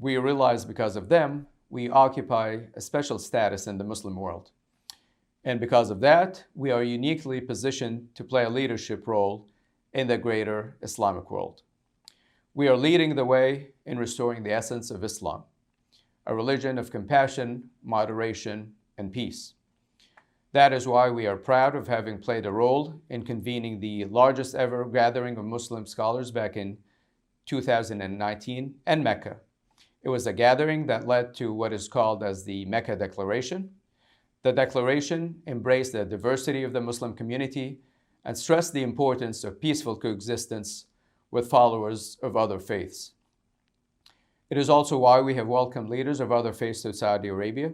We realize because of them, we occupy a special status in the Muslim world. And because of that, we are uniquely positioned to play a leadership role in the greater Islamic world. We are leading the way in restoring the essence of Islam, a religion of compassion, moderation, and peace. That is why we are proud of having played a role in convening the largest ever gathering of Muslim scholars back in 2019 in Mecca. It was a gathering that led to what is called as the Mecca Declaration. The declaration embraced the diversity of the Muslim community and stressed the importance of peaceful coexistence with followers of other faiths. It is also why we have welcomed leaders of other faiths to Saudi Arabia,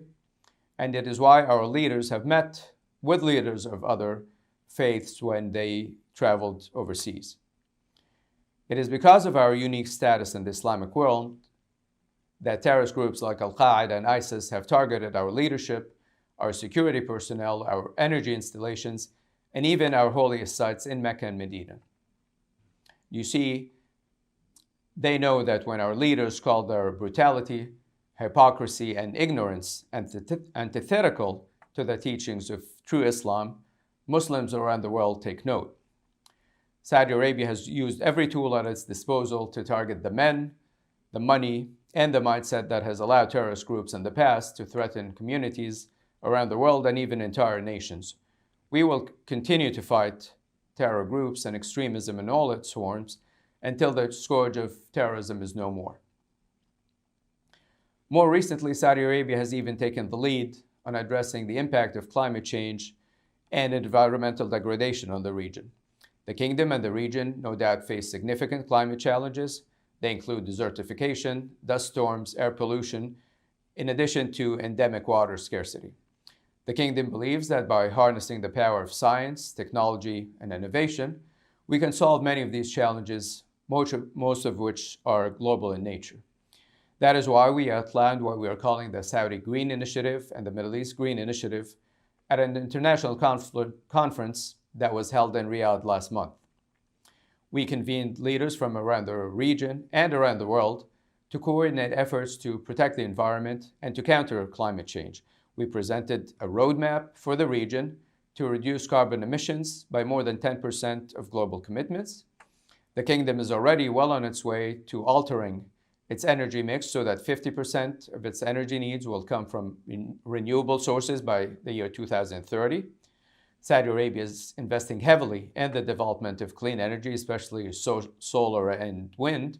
and it is why our leaders have met with leaders of other faiths when they traveled overseas. It is because of our unique status in the Islamic world that terrorist groups like Al-Qaeda and ISIS have targeted our leadership, our security personnel, our energy installations, and even our holiest sites in Mecca and Medina. You see, they know that when our leaders call their brutality, hypocrisy, and ignorance antithetical to the teachings of true Islam, Muslims around the world take note. Saudi Arabia has used every tool at its disposal to target the men, the money, and the mindset that has allowed terrorist groups in the past to threaten communities around the world and even entire nations. We will continue to fight terror groups and extremism in all its forms until the scourge of terrorism is no more. More recently, Saudi Arabia has even taken the lead on addressing the impact of climate change and environmental degradation on the region. The kingdom and the region no doubt face significant climate challenges. They include desertification, dust storms, air pollution, in addition to endemic water scarcity. The kingdom believes that by harnessing the power of science, technology, and innovation, we can solve many of these challenges, most of which are global in nature. That is why we outlined what we are calling the Saudi Green Initiative and the Middle East Green Initiative at an international conference that was held in Riyadh last month. We convened leaders from around the region and around the world to coordinate efforts to protect the environment and to counter climate change. We presented a roadmap for the region to reduce carbon emissions by more than 10% of global commitments. The kingdom is already well on its way to altering its energy mix so that 50% of its energy needs will come from renewable sources by the year 2030. Saudi Arabia is investing heavily in the development of clean energy, especially solar and wind.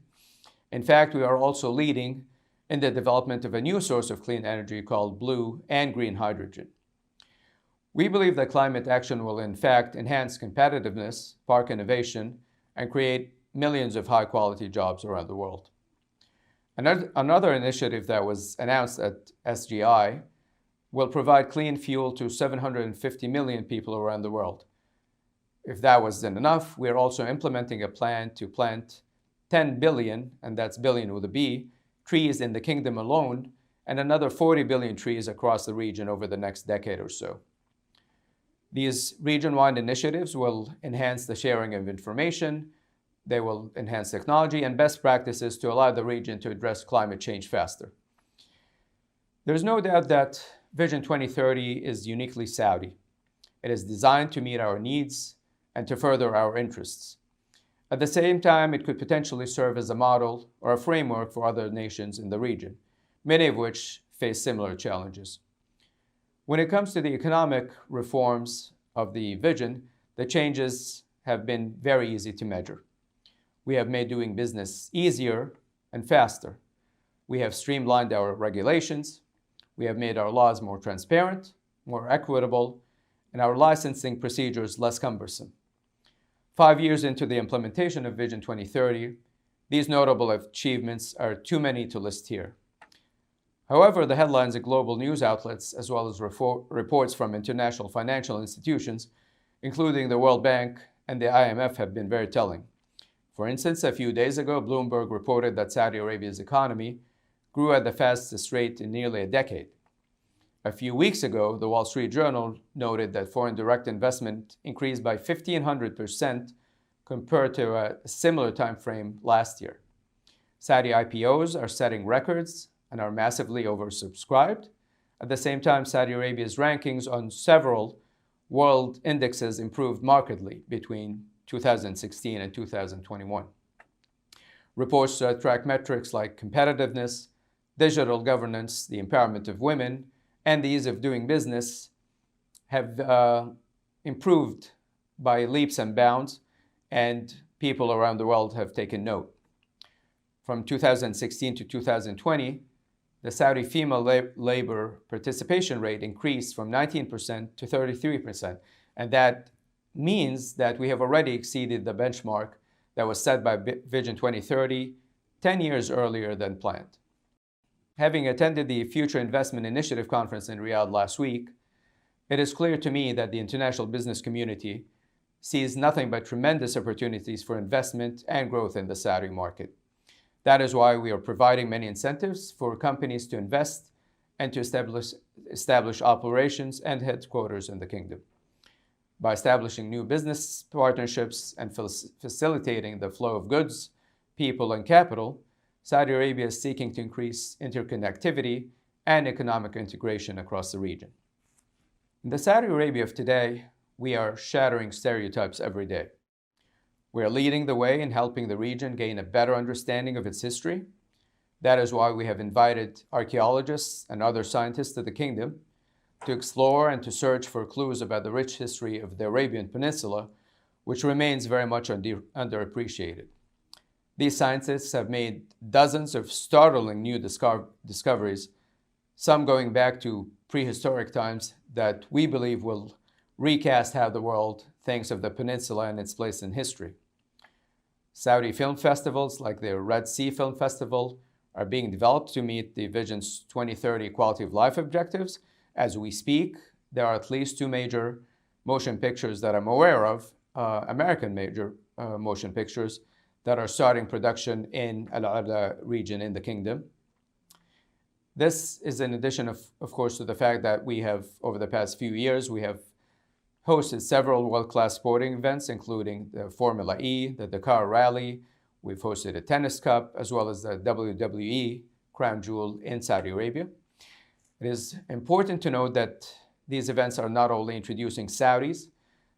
In fact, we are also leading in the development of a new source of clean energy called blue and green hydrogen. We believe that climate action will in fact enhance competitiveness, spark innovation, and create millions of high-quality jobs around the world. Another initiative that was announced at SGI will provide clean fuel to 750 million people around the world. If that wasn't enough, we are also implementing a plan to plant 10 billion, and that's billion with a B, trees in the kingdom alone, and another 40 billion trees across the region over the next decade or so. These region-wide initiatives will enhance the sharing of information, they will enhance technology and best practices to allow the region to address climate change faster. There's no doubt that Vision 2030 is uniquely Saudi. It is designed to meet our needs and to further our interests. At the same time, it could potentially serve as a model or a framework for other nations in the region, many of which face similar challenges. When it comes to the economic reforms of the vision, the changes have been very easy to measure. We have made doing business easier and faster. We have streamlined our regulations. We have made our laws more transparent, more equitable, and our licensing procedures less cumbersome. 5 years into the implementation of Vision 2030, these notable achievements are too many to list here. However, the headlines of global news outlets, as well as reports from international financial institutions, including the World Bank and the IMF, have been very telling. For instance, a few days ago, Bloomberg reported that Saudi Arabia's economy grew at the fastest rate in nearly a decade. A few weeks ago, the Wall Street Journal noted that foreign direct investment increased by 1,500% compared to a similar time frame last year. Saudi IPOs are setting records and are massively oversubscribed. At the same time, Saudi Arabia's rankings on several world indexes improved markedly between 2016 and 2021. Reports track metrics like competitiveness, digital governance, the empowerment of women, and the ease of doing business have improved by leaps and bounds, and people around the world have taken note. From 2016 to 2020, the Saudi female labor participation rate increased from 19% to 33%, and that means that we have already exceeded the benchmark that was set by Vision 2030 10 years earlier than planned. Having attended the Future Investment Initiative Conference in Riyadh last week, it is clear to me that the international business community sees nothing but tremendous opportunities for investment and growth in the Saudi market. That is why we are providing many incentives for companies to invest and to establish operations and headquarters in the kingdom. By establishing new business partnerships and facilitating the flow of goods, people, and capital, Saudi Arabia is seeking to increase interconnectivity and economic integration across the region. In the Saudi Arabia of today, we are shattering stereotypes every day. We are leading the way in helping the region gain a better understanding of its history. That is why we have invited archaeologists and other scientists to the kingdom to explore and to search for clues about the rich history of the Arabian Peninsula, which remains very much underappreciated. These scientists have made dozens of startling new discoveries, some going back to prehistoric times, that we believe will recast how the world thinks of the peninsula and its place in history. Saudi film festivals like the Red Sea Film Festival are being developed to meet the Vision's 2030 quality of life objectives. As we speak, there are at least 2 major motion pictures that I'm aware of, American major motion pictures, that are starting production in Al-Hajraf region in the kingdom. This is in addition, of course, to the fact that we have, over the past few years, we have hosted several world-class sporting events, including the Formula E, the Dakar Rally. We've hosted a tennis cup, as well as the WWE crown jewel in Saudi Arabia. It is important to note that these events are not only introducing Saudis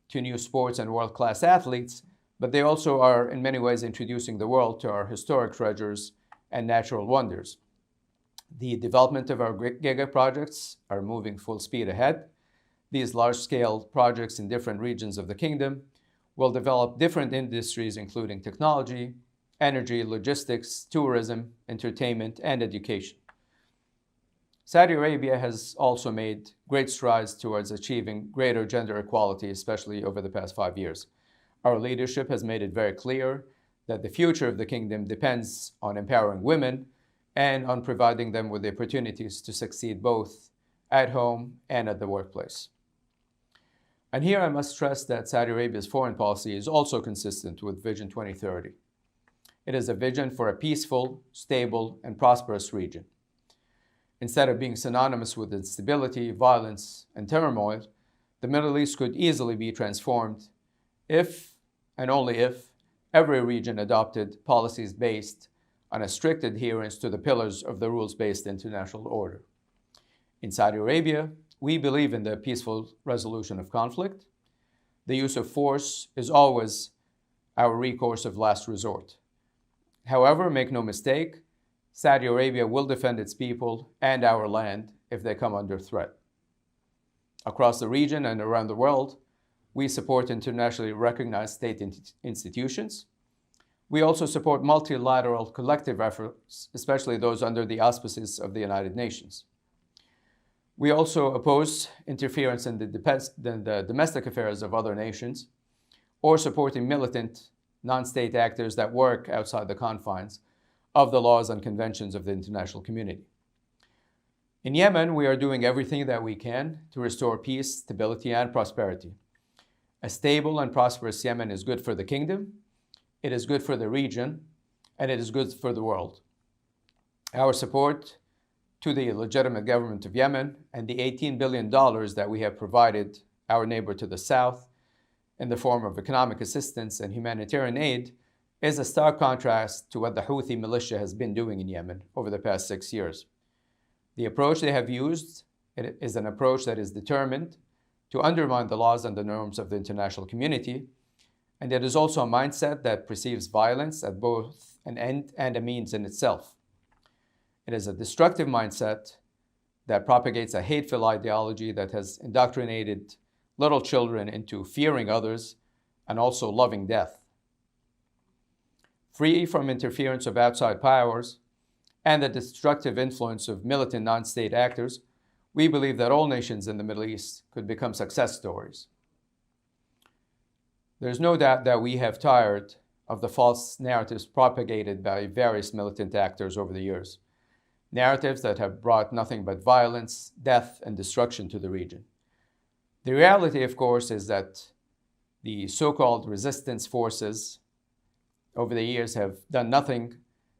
to new sports and world-class athletes, but they also are in many ways introducing the world to our historic treasures and natural wonders. The development of our giga projects are moving full speed ahead. These large-scale projects in different regions of the kingdom will develop different industries, including technology, energy, logistics, tourism, entertainment, and education. Saudi Arabia has also made great strides towards achieving greater gender equality, especially over the past 5 years. Our leadership has made it very clear that the future of the kingdom depends on empowering women and on providing them with the opportunities to succeed both at home and at the workplace. And here I must stress that Saudi Arabia's foreign policy is also consistent with Vision 2030. It is a vision for a peaceful, stable, and prosperous region. Instead of being synonymous with instability, violence, and turmoil, the Middle East could easily be transformed if, and only if, every region adopted policies based on a strict adherence to the pillars of the rules-based international order. In Saudi Arabia, we believe in the peaceful resolution of conflict. The use of force is always our recourse of last resort. However, make no mistake, Saudi Arabia will defend its people and our land if they come under threat. Across the region and around the world, we support internationally recognized state institutions. We also support multilateral collective efforts, especially those under the auspices of the United Nations. We also oppose interference in the domestic affairs of other nations or supporting militant non-state actors that work outside the confines of the laws and conventions of the international community. In Yemen, we are doing everything that we can to restore peace, stability, and prosperity. A stable and prosperous Yemen is good for the kingdom, it is good for the region, and it is good for the world. Our support to the legitimate government of Yemen and the $18 billion that we have provided our neighbor to the south in the form of economic assistance and humanitarian aid is a stark contrast to what the Houthi militia has been doing in Yemen over the past 6 years. The approach they have used is an approach that is determined to undermine the laws and the norms of the international community, and it is also a mindset that perceives violence as both an end and a means in itself. It is a destructive mindset that propagates a hateful ideology that has indoctrinated little children into fearing others and also loving death. Free from interference of outside powers and the destructive influence of militant non-state actors, we believe that all nations in the Middle East could become success stories. There's no doubt that we have tired of the false narratives propagated by various militant actors over the years, narratives that have brought nothing but violence, death, and destruction to the region. The reality, of course, is that the so-called resistance forces over the years have done nothing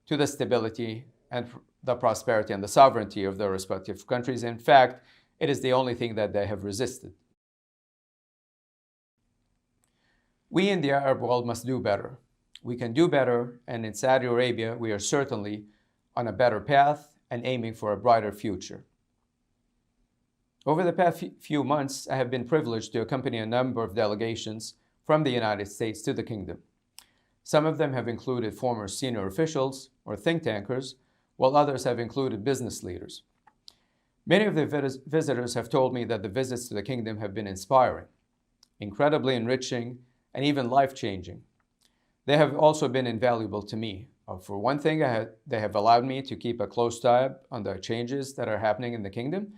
to the stability and the prosperity and the sovereignty of their respective countries. In fact, it is the only thing that they have resisted. We in the Arab world must do better. We can do better, and in Saudi Arabia, we are certainly on a better path and aiming for a brighter future. Over the past few months, I have been privileged to accompany a number of delegations from the United States to the Kingdom. Some of them have included former senior officials or think tankers, while others have included business leaders. Many of the visitors have told me that the visits to the Kingdom have been inspiring, incredibly enriching, and even life-changing. They have also been invaluable to me. For one thing, they have allowed me to keep a close tab on the changes that are happening in the Kingdom.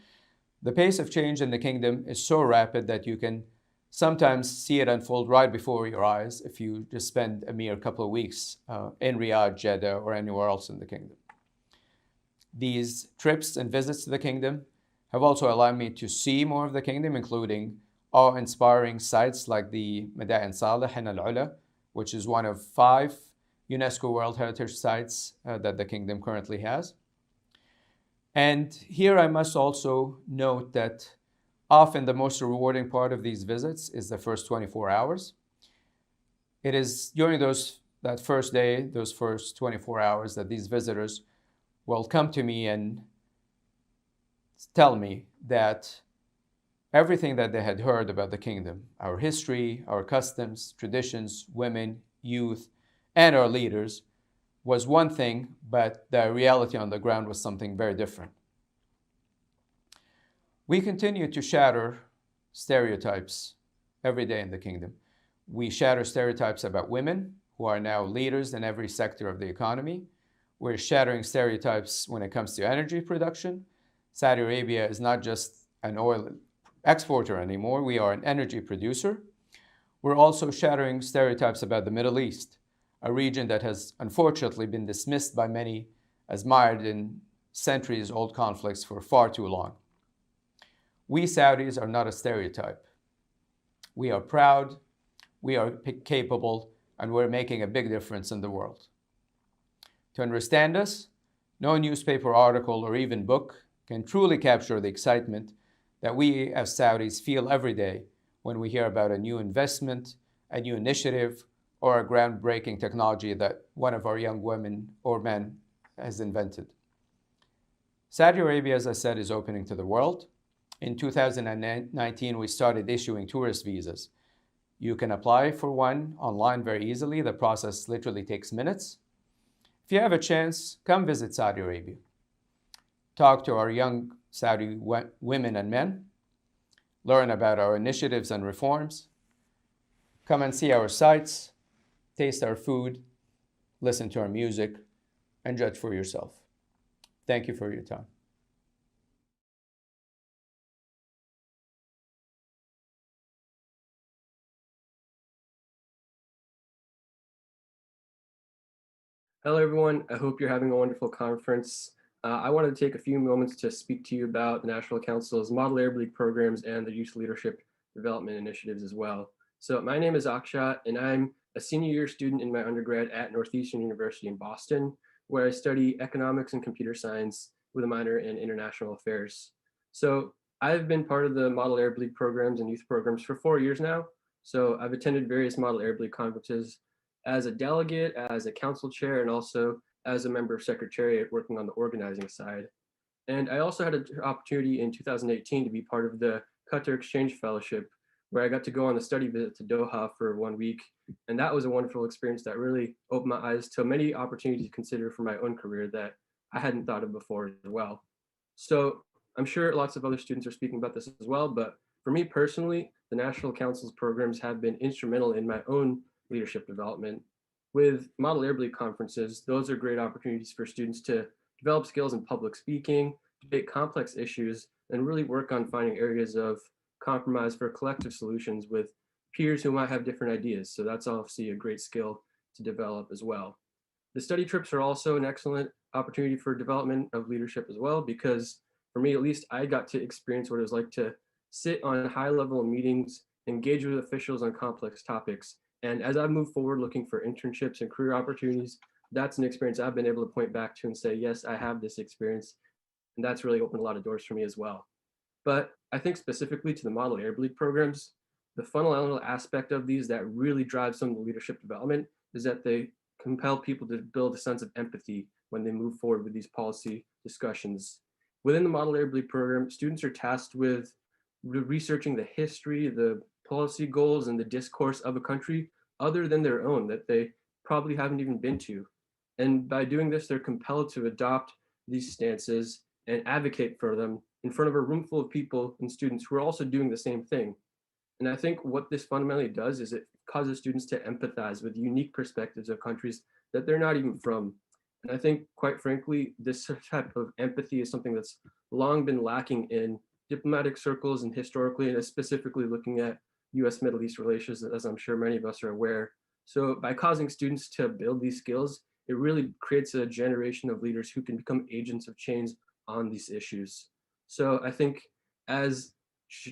The pace of change in the Kingdom is so rapid that you can sometimes see it unfold right before your eyes if you just spend a mere couple of weeks in Riyadh, Jeddah, or anywhere else in the Kingdom. These trips and visits to the Kingdom have also allowed me to see more of the Kingdom, including awe-inspiring sites like the Madain Saleh and Al-Ula, which is one of 5 UNESCO World Heritage Sites that the Kingdom currently has. And here I must also note that often the most rewarding part of these visits is the first 24 hours. It is during that first day, those first 24 hours, that these visitors will come to me and tell me that everything that they had heard about the Kingdom, our history, our customs, traditions, women, youth, and our leaders, was one thing, but the reality on the ground was something very different. We continue to shatter stereotypes every day in the Kingdom. We shatter stereotypes about women, who are now leaders in every sector of the economy. We're shattering stereotypes when it comes to energy production. Saudi Arabia is not just an oil exporter anymore, we are an energy producer. We're also shattering stereotypes about the Middle East, a region that has unfortunately been dismissed by many as mired in centuries-old conflicts for far too long. We Saudis are not a stereotype. We are proud, we are capable, and we're making a big difference in the world. To understand us, no newspaper article or even book can truly capture the excitement that we as Saudis feel every day when we hear about a new investment, a new initiative, or a groundbreaking technology that one of our young women or men has invented. Saudi Arabia, as I said, is opening to the world. In 2019, we started issuing tourist visas. You can apply for one online very easily. The process literally takes minutes. If you have a chance, come visit Saudi Arabia. Talk to our young Saudi women and men. Learn about our initiatives and reforms. Come and see our sites, taste our food, listen to our music, and judge for yourself. Thank you for your time. Hello, everyone. I hope you're having a wonderful conference. I wanted to take a few moments to speak to you about the National Council's Model Arab League programs and the Youth Leadership Development Initiatives as well. So my name is Akshat, and I'm a senior year student in my undergrad at Northeastern University in Boston, where I study economics and computer science with a minor in international affairs. So I've been part of the Model Arab League programs and youth programs for 4 years now. So I've attended various Model Arab League conferences as a delegate, as a council chair, and also as a member of Secretariat working on the organizing side. And I also had an opportunity in 2018 to be part of the Qatar Exchange Fellowship, where I got to go on a study visit to Doha for 1 week. And that was a wonderful experience that really opened my eyes to many opportunities to consider for my own career that I hadn't thought of before as well. So I'm sure lots of other students are speaking about this as well, but for me personally, the National Council's programs have been instrumental in my own leadership development. With Model Arab League conferences, those are great opportunities for students to develop skills in public speaking, debate complex issues, and really work on finding areas of compromise for collective solutions with peers who might have different ideas. So that's obviously a great skill to develop as well. The study trips are also an excellent opportunity for development of leadership as well, because for me, at least, I got to experience what it was like to sit on high-level meetings, engage with officials on complex topics. And as I move forward looking for internships and career opportunities, that's an experience I've been able to point back to and say, yes, I have this experience. And that's really opened a lot of doors for me as well. But I think specifically to the Model Arab League programs, the fundamental aspect of these that really drives some of the leadership development is that they compel people to build a sense of empathy when they move forward with these policy discussions. within the Model Arab League program, students are tasked with researching the history, the policy goals, and the discourse of a country other than their own that they probably haven't even been to. And by doing this, they're compelled to adopt these stances and advocate for them in front of a room full of people and students who are also doing the same thing. And I think what this fundamentally does is it causes students to empathize with unique perspectives of countries that they're not even from. And I think, quite frankly, this type of empathy is something that's long been lacking in diplomatic circles and historically, and specifically looking at US Middle East relations, as I'm sure many of us are aware. So by causing students to build these skills, it really creates a generation of leaders who can become agents of change on these issues. So I think as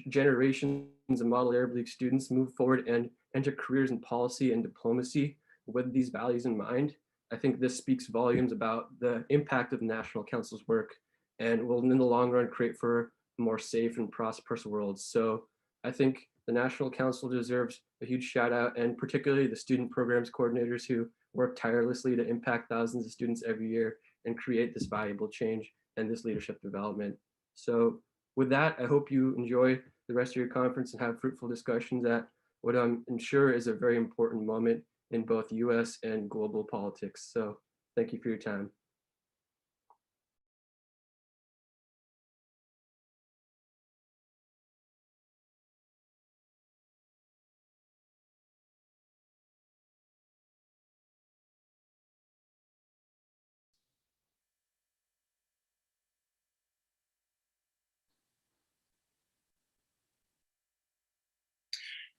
generations of Model Arab League students move forward and enter careers in policy and diplomacy with these values in mind, I think this speaks volumes about the impact of the National Council's work and will in the long run create for a more safe and prosperous world. So I think the National Council deserves a huge shout out, and particularly the student programs coordinators who work tirelessly to impact thousands of students every year and create this valuable change and this leadership development. So with that, I hope you enjoy the rest of your conference and have fruitful discussions at what I'm sure is a very important moment in both US and global politics. So thank you for your time.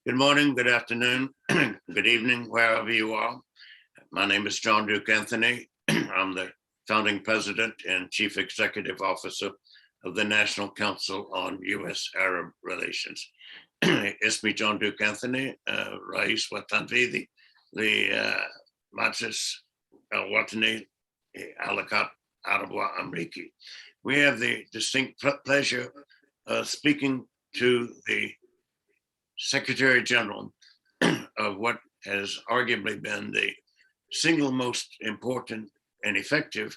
Good morning, good afternoon, good evening, wherever you are. My name is John Duke Anthony. I'm the founding president and chief executive officer of the National Council on U.S.-Arab Relations. اسمي جون دوك أنثوني رئيس وتنفيذي لمجلس الوطني علاقات عرب وأمريكي. We have the distinct pleasure of speaking to the Secretary General of what has arguably been the single most important and effective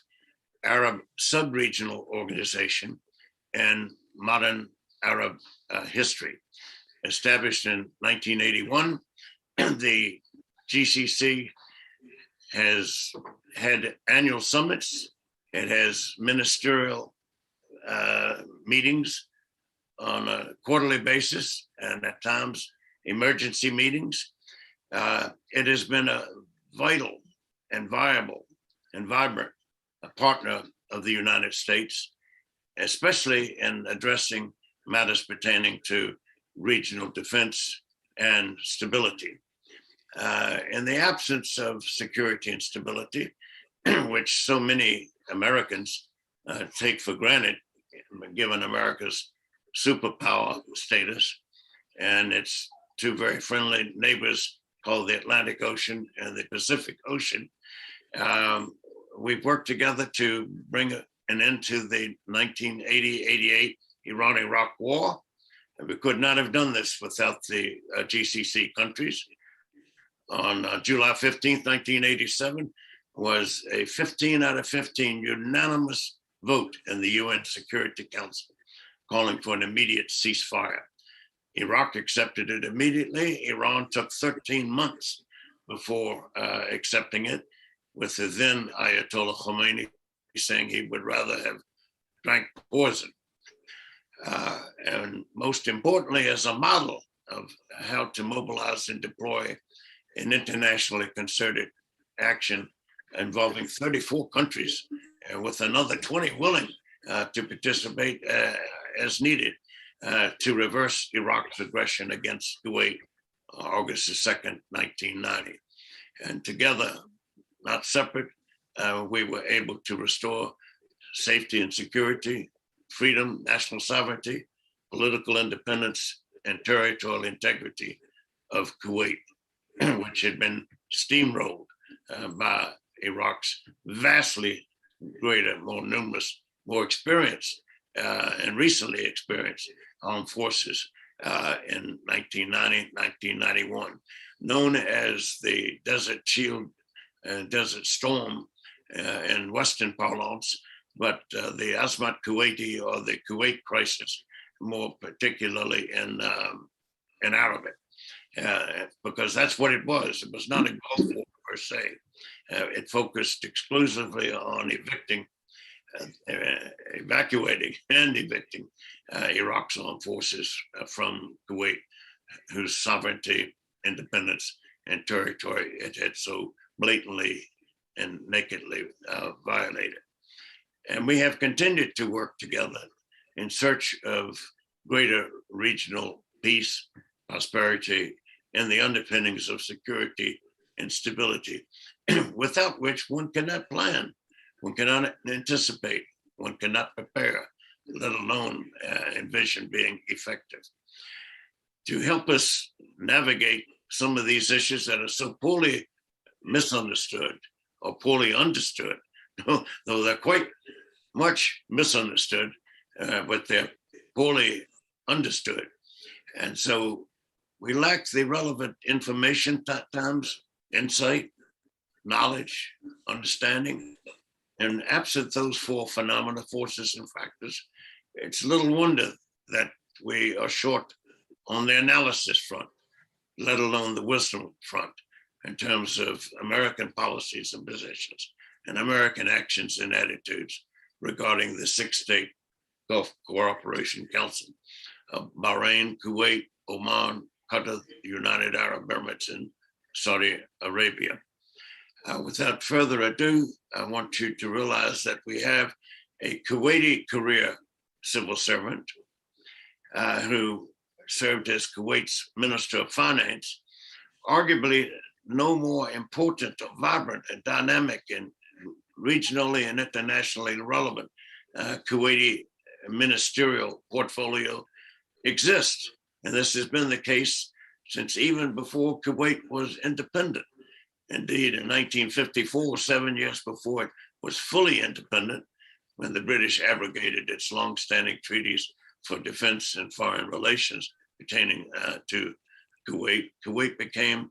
Arab sub-regional organization in modern Arab history. Established in 1981, the GCC has had annual summits. It has ministerial meetings on a quarterly basis, and at times emergency meetings. It has been a vital and viable and vibrant partner of the United States, especially in addressing matters pertaining to regional defense and stability. In the absence of security and stability, which so many Americans take for granted, given America's superpower status and its two very friendly neighbors called the Atlantic Ocean and the Pacific Ocean, we've worked together to bring an end to the 1980-88 Iran-Iraq war. And we could not have done this without the GCC countries. On July 15th, 1987, was a 15 out of 15 unanimous vote in the UN Security Council, calling for an immediate ceasefire. Iraq accepted it immediately. Iran took 13 months before accepting it, with the then Ayatollah Khomeini saying he would rather have drank poison. And most importantly, as a model of how to mobilize and deploy an internationally concerted action involving 34 countries, with another 20 willing to participate as needed to reverse Iraq's aggression against Kuwait, August the 2nd, 1990. And together, not separate, we were able to restore safety and security, freedom, national sovereignty, political independence, and territorial integrity of Kuwait, which had been steamrolled by Iraq's vastly greater, more numerous, more experienced, and recently experienced armed forces in 1990, 1991, known as the Desert Shield and Desert Storm in Western parlance. but the Azmat Kuwaiti, or the Kuwait crisis, more particularly in Arabic, because that's what it was. It was not a Gulf War per se. It focused exclusively on evacuating and evicting Iraq's armed forces from Kuwait, whose sovereignty, independence, and territory it had so blatantly and nakedly violated. And we have continued to work together in search of greater regional peace, prosperity, and the underpinnings of security and stability, without which one cannot plan, one cannot anticipate, one cannot prepare, let alone envision being effective. To help us navigate some of these issues that are so poorly misunderstood or poorly understood, though they're quite much misunderstood, but they're poorly understood. And so we lack the relevant information at times, insight, knowledge, understanding. And absent those four phenomena, forces, and factors, it's little wonder that we are short on the analysis front, let alone the wisdom front, in terms of American policies and positions and American actions and attitudes regarding the six-state Gulf Cooperation Council of Bahrain, Kuwait, Oman, Qatar, the United Arab Emirates, and Saudi Arabia. Without further ado, I want you to realize that we have a Kuwaiti career civil servant who served as Kuwait's Minister of Finance, arguably no more important or vibrant and dynamic and regionally and internationally relevant Kuwaiti ministerial portfolio exists. And this has been the case since even before Kuwait was independent. Indeed, in 1954, 7 years before it was fully independent, when the British abrogated its long-standing treaties for defense and foreign relations pertaining to Kuwait, Kuwait became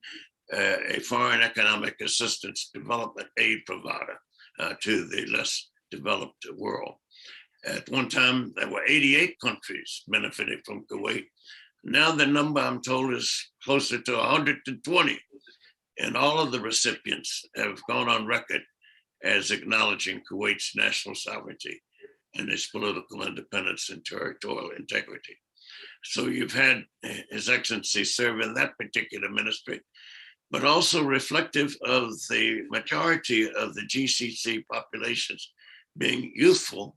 a foreign economic assistance development aid provider to the less developed world. At one time, there were 88 countries benefiting from Kuwait. Now the number, I'm told, is closer to 120. And all of the recipients have gone on record as acknowledging Kuwait's national sovereignty and its political independence and territorial integrity. So you've had His Excellency serve in that particular ministry, but also reflective of the majority of the GCC populations being youthful.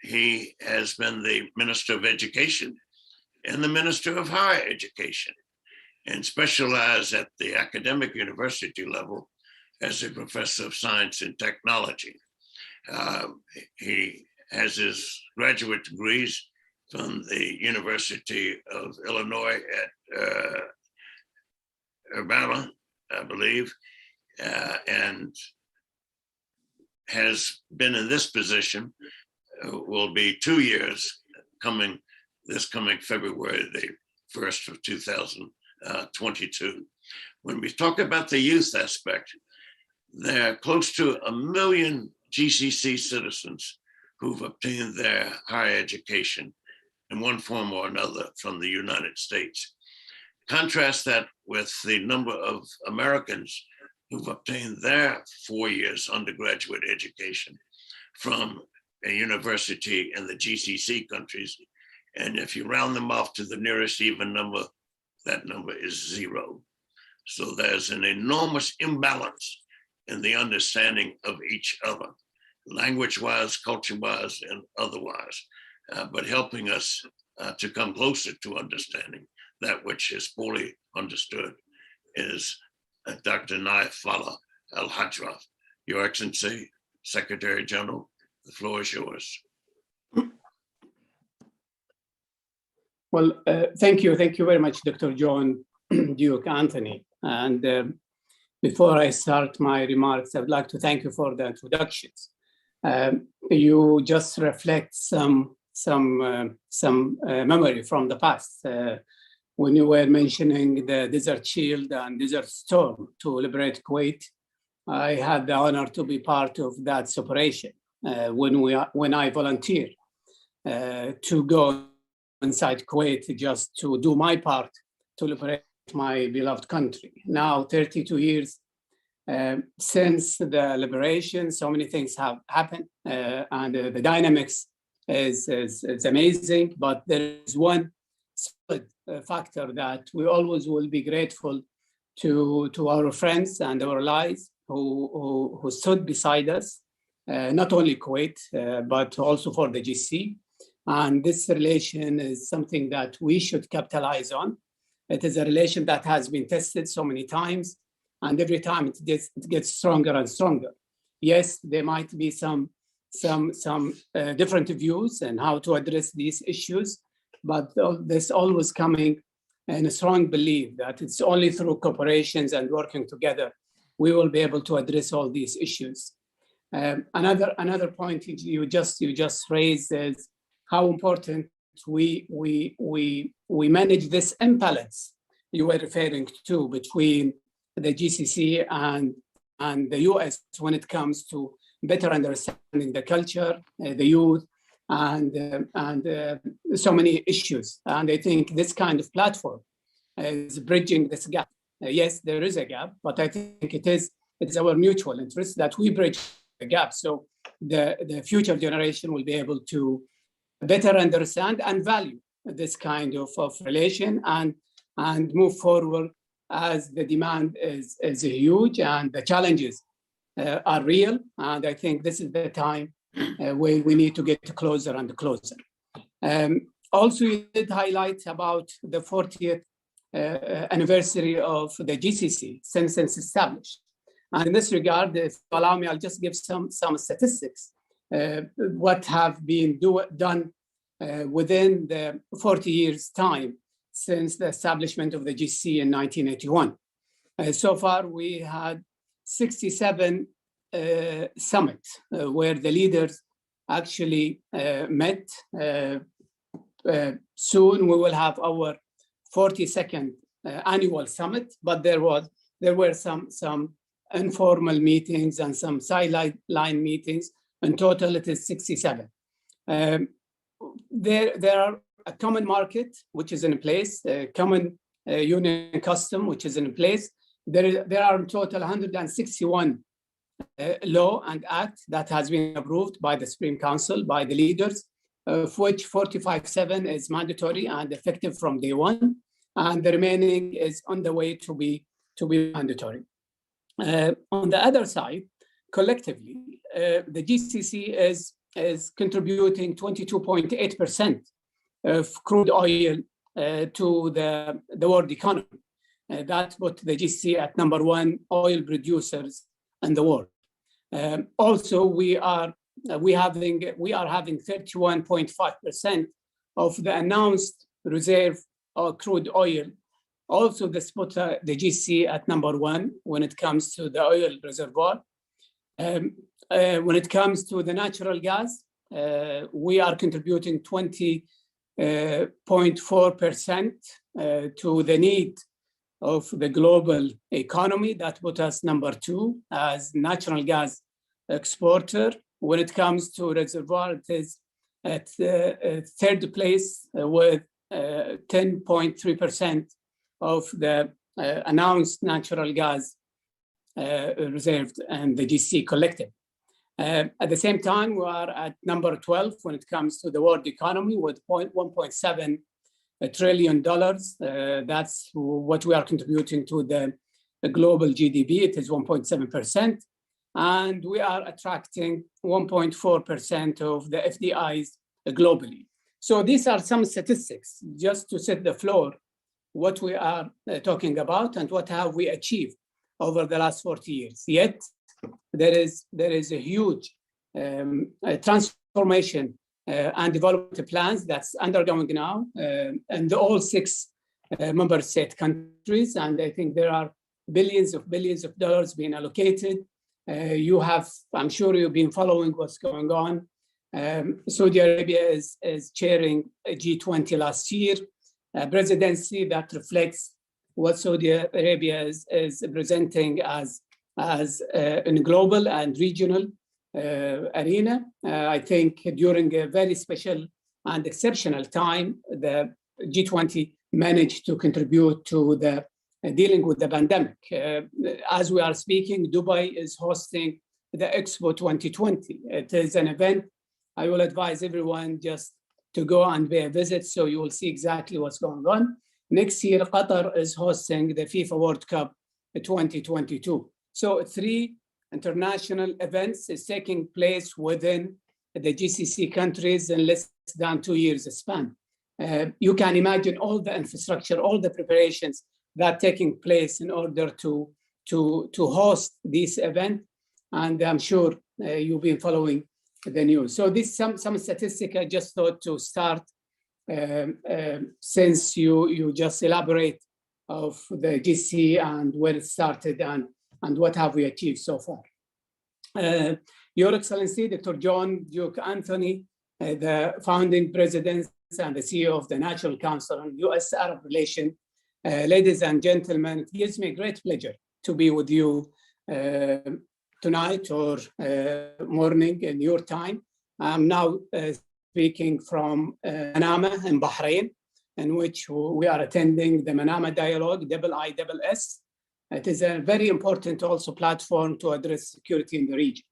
He has been the Minister of Education and the Minister of Higher Education, and specialized at the academic university level as a professor of science and technology. He has his graduate degrees from the University of Illinois at Urbana, I believe, and has been in this position, will be 2 years this coming February the 1st of 2022. When we talk about the youth aspect, there are close to 1 million GCC citizens who've obtained their higher education in one form or another from the United States. Contrast that with the number of Americans who've obtained their 4 years undergraduate education from a university in the GCC countries. And if you round them off to the nearest even number, that number is 0. So there's an enormous imbalance in the understanding of each other, language-wise, culture-wise, and otherwise, but helping us to come closer to understanding that which is poorly understood is Dr. Nayef Falah Al-Hajraf. Your Excellency, Secretary General, the floor is yours. Well, thank you very much, Dr. John Duke Anthony. And before I start my remarks, I'd like to thank you for the introductions. You just reflect some memory from the past when you were mentioning the Desert Shield and Desert Storm to liberate Kuwait. I had the honor to be part of that operation. when I volunteered to go inside Kuwait just to do my part to liberate my beloved country. Now, 32 years since the liberation, so many things have happened, and the dynamics is amazing. But there is one solid factor that we always will be grateful to our friends and our allies who stood beside us, not only Kuwait, but also for the GC. And this relation is something that we should capitalize on. It is a relation that has been tested so many times, and every time it gets stronger and stronger. Yes, there might be some different views on how to address these issues, but there's always coming in a strong belief that it's only through cooperations and working together we will be able to address all these issues. Another point you just raised is how important we manage this imbalance you were referring to between the GCC and the US when it comes to better understanding the culture, the youth, and so many issues. And I think this kind of platform is bridging this gap. Yes, there is a gap, but I think it's our mutual interest that we bridge the gap, so the future generation will be able to better understand and value this kind of relation and move forward, as the demand is huge and the challenges are real. And I think this is the time where we need to get closer and closer. Also, you did highlight about the 40th anniversary of the GCC since it's established. And in this regard, if you allow me, I'll just give some statistics. What have been done within the 40 years time since the establishment of the GCC in 1981. So far, we had 67 summits where the leaders actually met. Soon we will have our 42nd annual summit, but there were some informal meetings and some sideline meetings. In total, it is 67. There are a common market, which is in place, a common union custom, which is in place. There are in total 161 law and act that has been approved by the Supreme Council, by the leaders, of which 45.7 is mandatory and effective from day one, and the remaining is on the way to be mandatory. On the other side, collectively, the GCC is contributing 22.8% of crude oil to the world economy. That put the GCC at #1 oil producers in the world. Also, we are having 31.5% of the announced reserve of crude oil. Also, this put the GCC at #1 when it comes to the oil reservoir. When it comes to the natural gas, we are contributing 20.4% to the need of the global economy. That put us #2 as natural gas exporter. When it comes to reservoir, it is at third place with 10.3% of the announced natural gas reserved and the GCC collective. At the same time, we are at #12 when it comes to the world economy with $1.7 trillion. That's what we are contributing to the global GDP. It is 1.7%. And we are attracting 1.4% of the FDIs globally. So these are some statistics just to set the floor, what we are talking about and what have we achieved over the last 40 years. Yet, there is a huge transformation and development plans that's undergoing now in all 6 member state countries. And I think there are billions of dollars being allocated. I'm sure you've been following what's going on. Saudi Arabia is chairing a G20 last year, a presidency that reflects what Saudi Arabia is presenting as in global and regional arena. I think during a very special and exceptional time, the G20 managed to contribute to the dealing with the pandemic. As we are speaking, Dubai is hosting the Expo 2020. It is an event I will advise everyone just to go and pay a visit so you will see exactly what's going on. Next year, Qatar is hosting the FIFA World Cup 2022. So 3 international events is taking place within the GCC countries in less than 2 years span. You can imagine all the infrastructure, all the preparations that are taking place in order to host this event. And I'm sure you've been following the news. So this some statistic I just thought to start since you just elaborate of the GC and where it started and what have we achieved so far. Your Excellency, Dr. John Duke Anthony, the founding president and the CEO of the National Council on U.S.-Arab Relations. Ladies and gentlemen, it gives me great pleasure to be with you tonight or morning in your time. I'm now speaking from Manama in Bahrain, in which we are attending the Manama Dialogue, IISS. It is a very important also platform to address security in the region.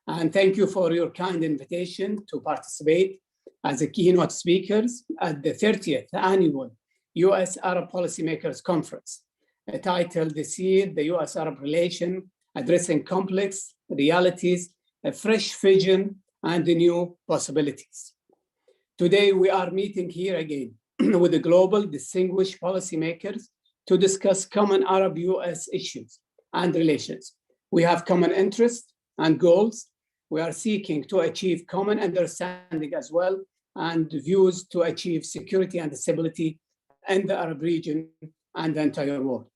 And thank you for your kind invitation to participate as a keynote speakers at the 30th Annual U.S.-Arab Policymakers Conference, titled this year, the U.S.-Arab Relation, Addressing Complex Realities, a Fresh Vision, and the New Possibilities. Today, we are meeting here again with the global distinguished policymakers to discuss common Arab-U.S. issues and relations. We have common interests and goals. We are seeking to achieve common understanding as well, and views to achieve security and stability in the Arab region and the entire world.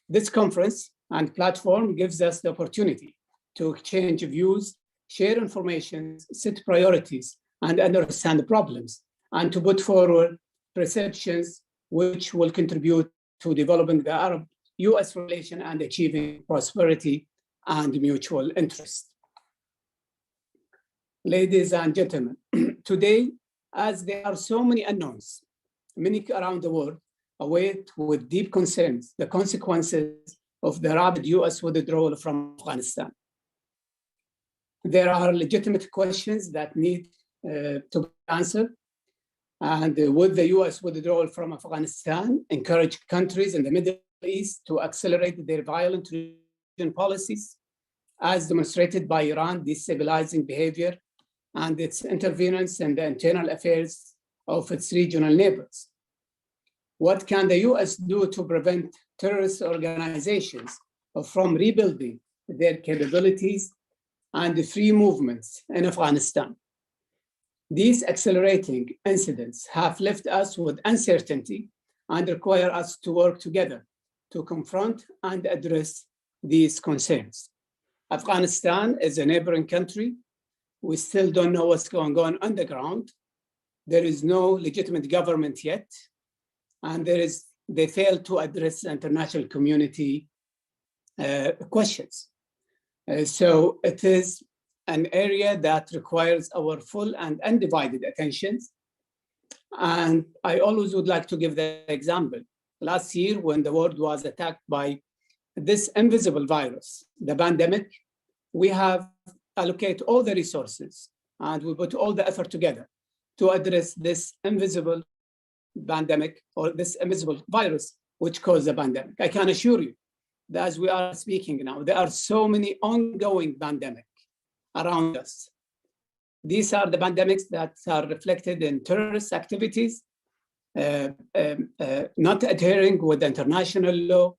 This conference and platform gives us the opportunity to exchange views, share information, set priorities, and understand the problems, and to put forward perceptions which will contribute to developing the Arab-U.S. relation and achieving prosperity and mutual interest. Ladies and gentlemen, today, as there are so many unknowns, many around the world await with deep concerns the consequences of the rapid U.S. withdrawal from Afghanistan. There are legitimate questions that need to be answered. And would the U.S. withdrawal from Afghanistan encourage countries in the Middle East to accelerate their violent region policies, as demonstrated by Iran's destabilizing behavior and its interference in the internal affairs of its regional neighbors? What can the U.S. do to prevent terrorist organizations from rebuilding their capabilities and the free movements in Afghanistan? These accelerating incidents have left us with uncertainty and require us to work together to confront and address these concerns. Afghanistan is a neighboring country. We still don't know what's going on the ground. There is no legitimate government yet, and they fail to address the international community questions. So it is an area that requires our full and undivided attention. And I always would like to give the example. Last year, when the world was attacked by this invisible virus, the pandemic, we have allocated all the resources and we put all the effort together to address this invisible pandemic or this invisible virus which caused the pandemic. I can assure you that as we are speaking now, there are so many ongoing pandemics around us. These are the pandemics that are reflected in terrorist activities, not adhering with international law,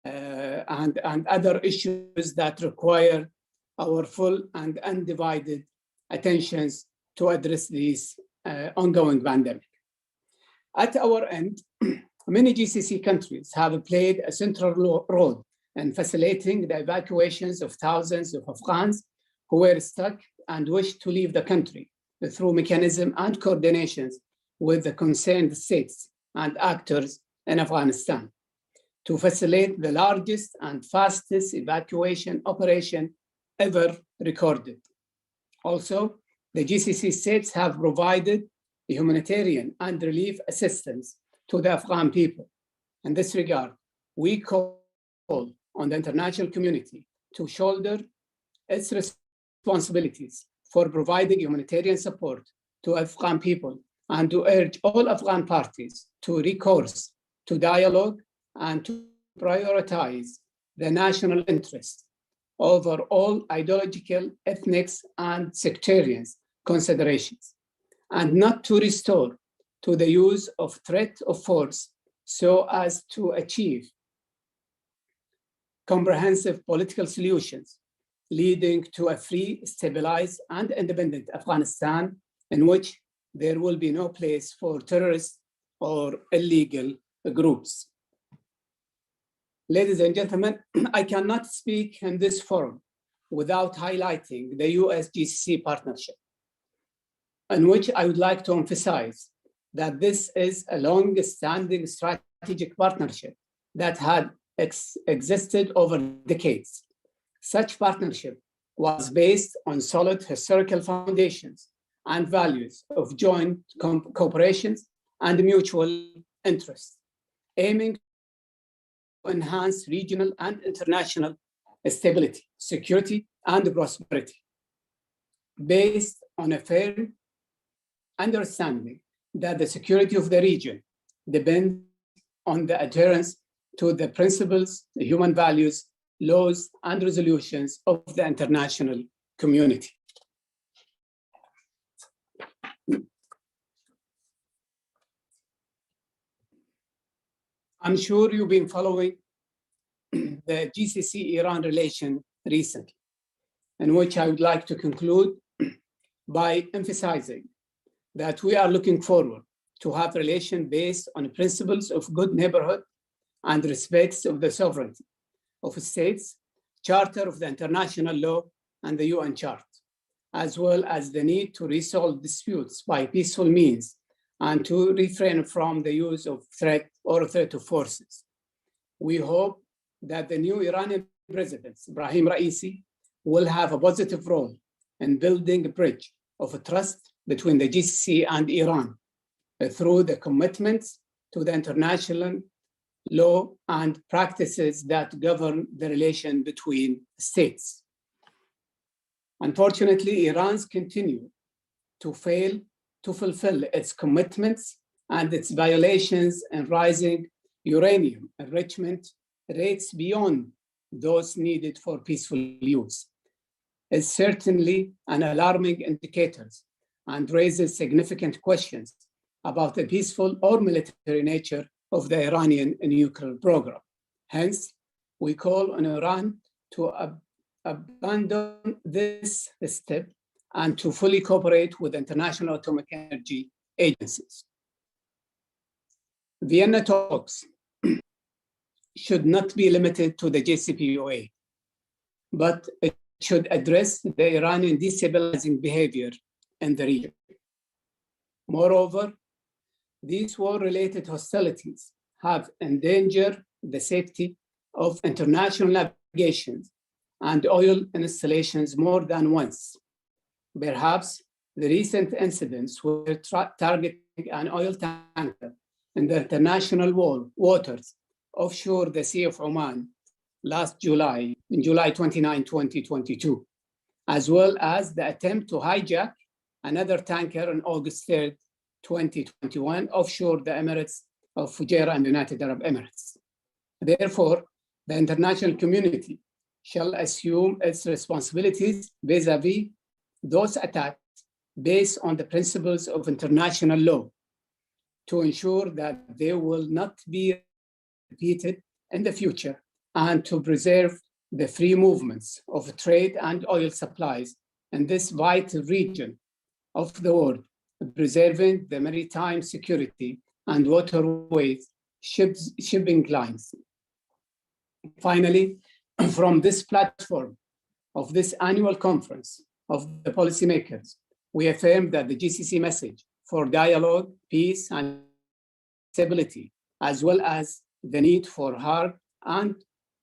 and other issues that require our full and undivided attentions to address these ongoing pandemic. At our end, many GCC countries have played a central role in facilitating the evacuations of thousands of Afghans who were stuck and wished to leave the country through mechanism and coordinations with the concerned states and actors in Afghanistan to facilitate the largest and fastest evacuation operation ever recorded. Also, the GCC states have provided humanitarian and relief assistance to the Afghan people. In this regard, we call on the international community to shoulder its responsibilities for providing humanitarian support to Afghan people and to urge all Afghan parties to recourse to dialogue and to prioritize the national interest over all ideological, ethnic, and sectarian considerations, and not to restore to the use of threat of force so as to achieve comprehensive political solutions leading to a free, stabilized, and independent Afghanistan in which there will be no place for terrorists or illegal groups. Ladies and gentlemen, I cannot speak in this forum without highlighting the US-GCC partnership, in which I would like to emphasize that this is a long-standing strategic partnership that had existed over decades. Such partnership was based on solid historical foundations and values of joint cooperation and mutual interest, aiming to enhance regional and international stability, security, and prosperity, based on a firm understanding that the security of the region depends on the adherence to the principles, the human values, laws, and resolutions of the international community. I'm sure you've been following the GCC-Iran relation recently, in which I would like to conclude by emphasizing that we are looking forward to have relation based on principles of good neighborhood and respects of the sovereignty of states, Charter of the International Law, and the UN Charter, as well as the need to resolve disputes by peaceful means and to refrain from the use of threat or threat of forces. We hope that the new Iranian president, Ibrahim Raisi, will have a positive role in building a bridge of trust between the GCC and Iran through the commitments to the international law and practices that govern the relation between states. Unfortunately, Iran's continue to fail to fulfill its commitments and its violations in rising uranium enrichment rates beyond those needed for peaceful use is certainly an alarming indicator and raises significant questions about the peaceful or military nature of the Iranian nuclear program. Hence, we call on Iran to abandon this step and to fully cooperate with international atomic energy agencies. Vienna talks should not be limited to the JCPOA, but it should address the Iranian destabilizing behavior in the region. Moreover, these war-related hostilities have endangered the safety of international navigation and oil installations more than once. Perhaps the recent incidents were targeting an oil tanker in the international waters offshore the Sea of Oman last July, in July 29, 2022, as well as the attempt to hijack another tanker on August 3rd, 2021, offshore the Emirates of Fujairah and United Arab Emirates. Therefore, the international community shall assume its responsibilities vis-a-vis those attacks based on the principles of international law to ensure that they will not be repeated in the future and to preserve the free movements of trade and oil supplies in this vital region of the world, preserving the maritime security and waterways shipping lines. Finally, from this platform of this annual conference of the policymakers, we affirm that the GCC message for dialogue, peace, and stability, as well as the need for hard and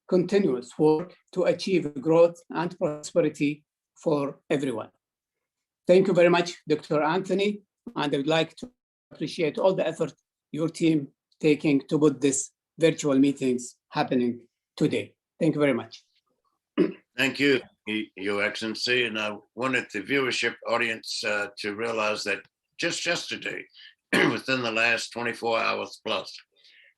continuous work to achieve growth and prosperity for everyone. Thank you very much, Dr. Anthony, and I would like to appreciate all the effort your team taking to put this virtual meetings happening today. Thank you very much. Thank you, Your Excellency. And I wanted the viewership audience to realize that just yesterday, within the last 24 hours plus,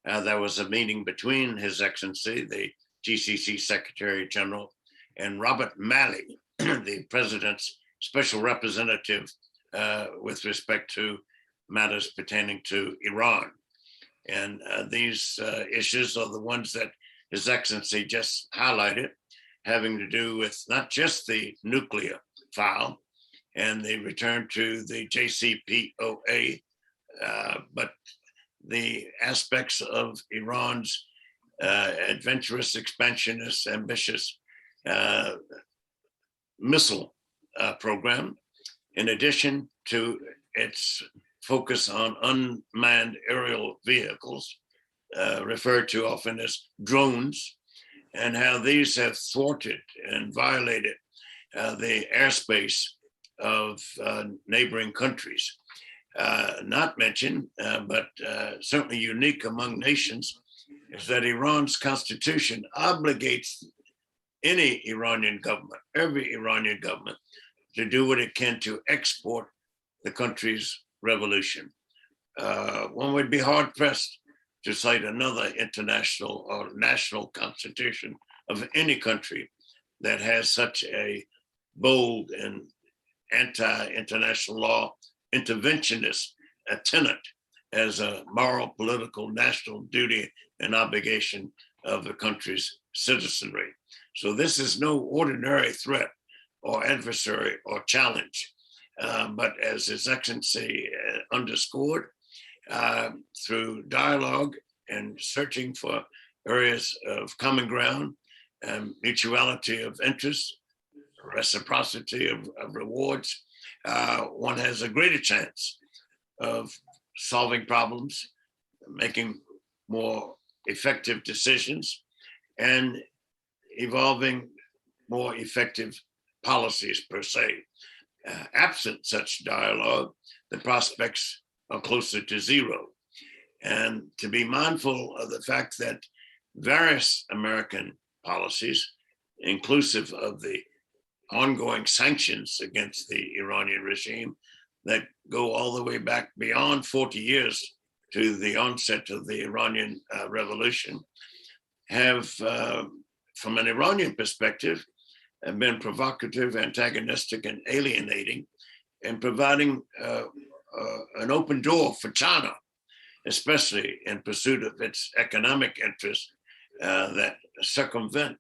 there was a meeting between His Excellency, the GCC Secretary General, and Robert Malley, the President's Special Representative with respect to matters pertaining to Iran. And these issues are the ones that His Excellency just highlighted, having to do with not just the nuclear file and the return to the JCPOA, but the aspects of Iran's adventurous, expansionist, ambitious missile program, in addition to its focus on unmanned aerial vehicles, referred to often as drones, and how these have thwarted and violated the airspace of neighboring countries. Not mentioned, but certainly unique among nations, is that Iran's constitution obligates any Iranian government, every Iranian government, to do what it can to export the country's revolution. One would be hard pressed to cite another international or national constitution of any country that has such a bold and anti-international law interventionist tenet as a moral, political, national duty and obligation of the country's citizenry. So this is no ordinary threat or adversary or challenge, but as His Excellency underscored, through dialogue and searching for areas of common ground and mutuality of interest, reciprocity of rewards, one has a greater chance of solving problems, making more effective decisions, and evolving more effective policies per se. Absent such dialogue, the prospects are closer to zero. And to be mindful of the fact that various American policies, inclusive of the ongoing sanctions against the Iranian regime that go all the way back beyond 40 years to the onset of the Iranian revolution, have, from an Iranian perspective, have been provocative, antagonistic, and alienating, and providing an open door for China, especially in pursuit of its economic interests that circumvent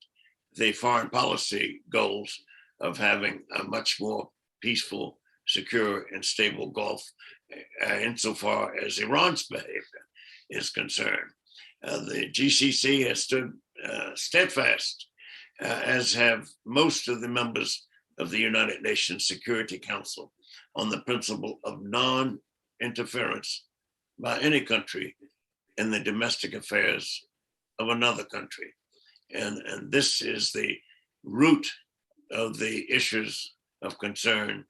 the foreign policy goals of having a much more peaceful, secure, and stable Gulf insofar as Iran's behavior is concerned. The GCC has stood steadfast, as have most of the members of the United Nations Security Council, on the principle of non-interference by any country in the domestic affairs of another country. And this is the root of the issues of concern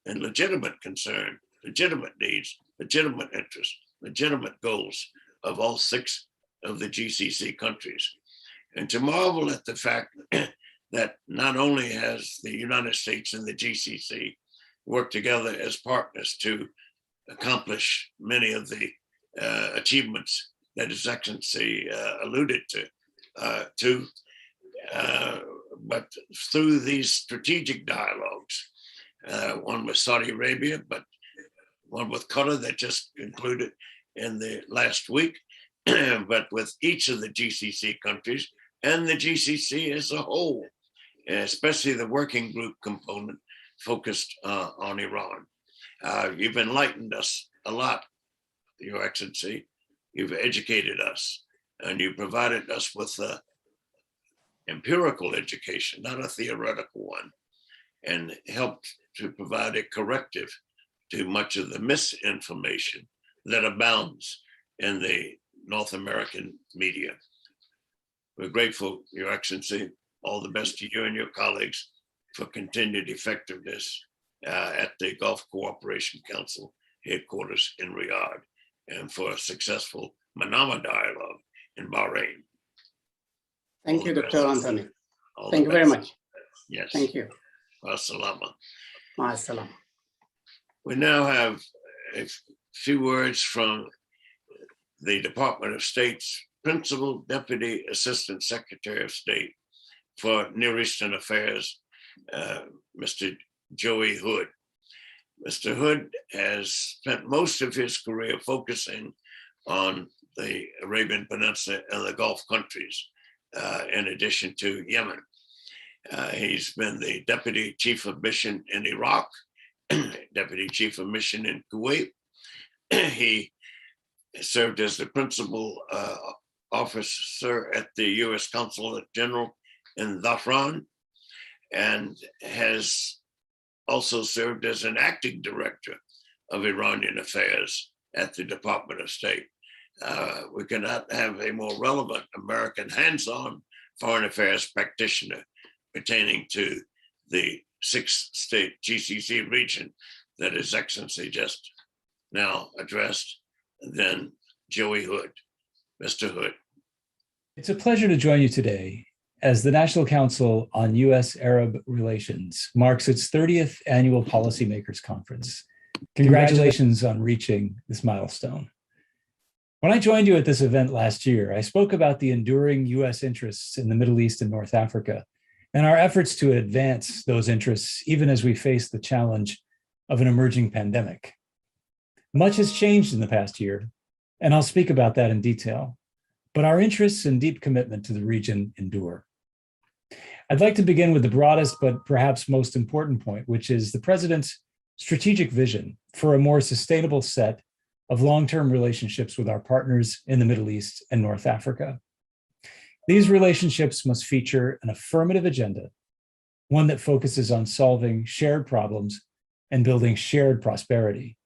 and legitimate concern, legitimate needs, legitimate interests, legitimate goals of all 6 of the GCC countries. And to marvel at the fact that not only has the United States and the GCC worked together as partners to accomplish many of the achievements that His Excellency alluded to, but through these strategic dialogues, one with Saudi Arabia, but one with Qatar that just concluded in the last week, but with each of the GCC countries and the GCC as a whole, especially the working group component focused on Iran. You've enlightened us a lot, Your Excellency. You've educated us, and you provided us with empirical education, not a theoretical one, and helped to provide a corrective to much of the misinformation that abounds in the North American media. We're grateful, Your Excellency. All the best to you and your colleagues for continued effectiveness at the Gulf Cooperation Council headquarters in Riyadh, and for a successful Manama dialogue in Bahrain. Thank you, Dr. Anthony. All Thank the you very best. much. Yes. Thank you. Wassalama. Ma'assalam. We now have a few words from the Department of State's Principal Deputy Assistant Secretary of State for Near Eastern Affairs, Mr. Joey Hood. Mr. Hood has spent most of his career focusing on the Arabian Peninsula and the Gulf countries, in addition to Yemen. He's been the Deputy Chief of Mission in Iraq, Deputy Chief of Mission in Kuwait. He served as the Principal Officer at the U.S. Consulate General in Dhahran, and has also served as an acting director of Iranian affairs at the Department of State. We cannot have a more relevant American hands-on foreign affairs practitioner pertaining to the 6-state GCC region that His Excellency just now addressed than Joey Hood. Mr. Hood. It's a pleasure to join you today as the National Council on U.S.-Arab Relations marks its 30th annual Policymakers Conference. Congratulations on reaching this milestone. When I joined you at this event last year, I spoke about the enduring U.S. interests in the Middle East and North Africa, and our efforts to advance those interests even as we face the challenge of an emerging pandemic. Much has changed in the past year, and I'll speak about that in detail, but our interests and deep commitment to the region endure. I'd like to begin with the broadest but perhaps most important point, which is the President's strategic vision for a more sustainable set of long-term relationships with our partners in the Middle East and North Africa. These relationships must feature an affirmative agenda, one that focuses on solving shared problems and building shared prosperity.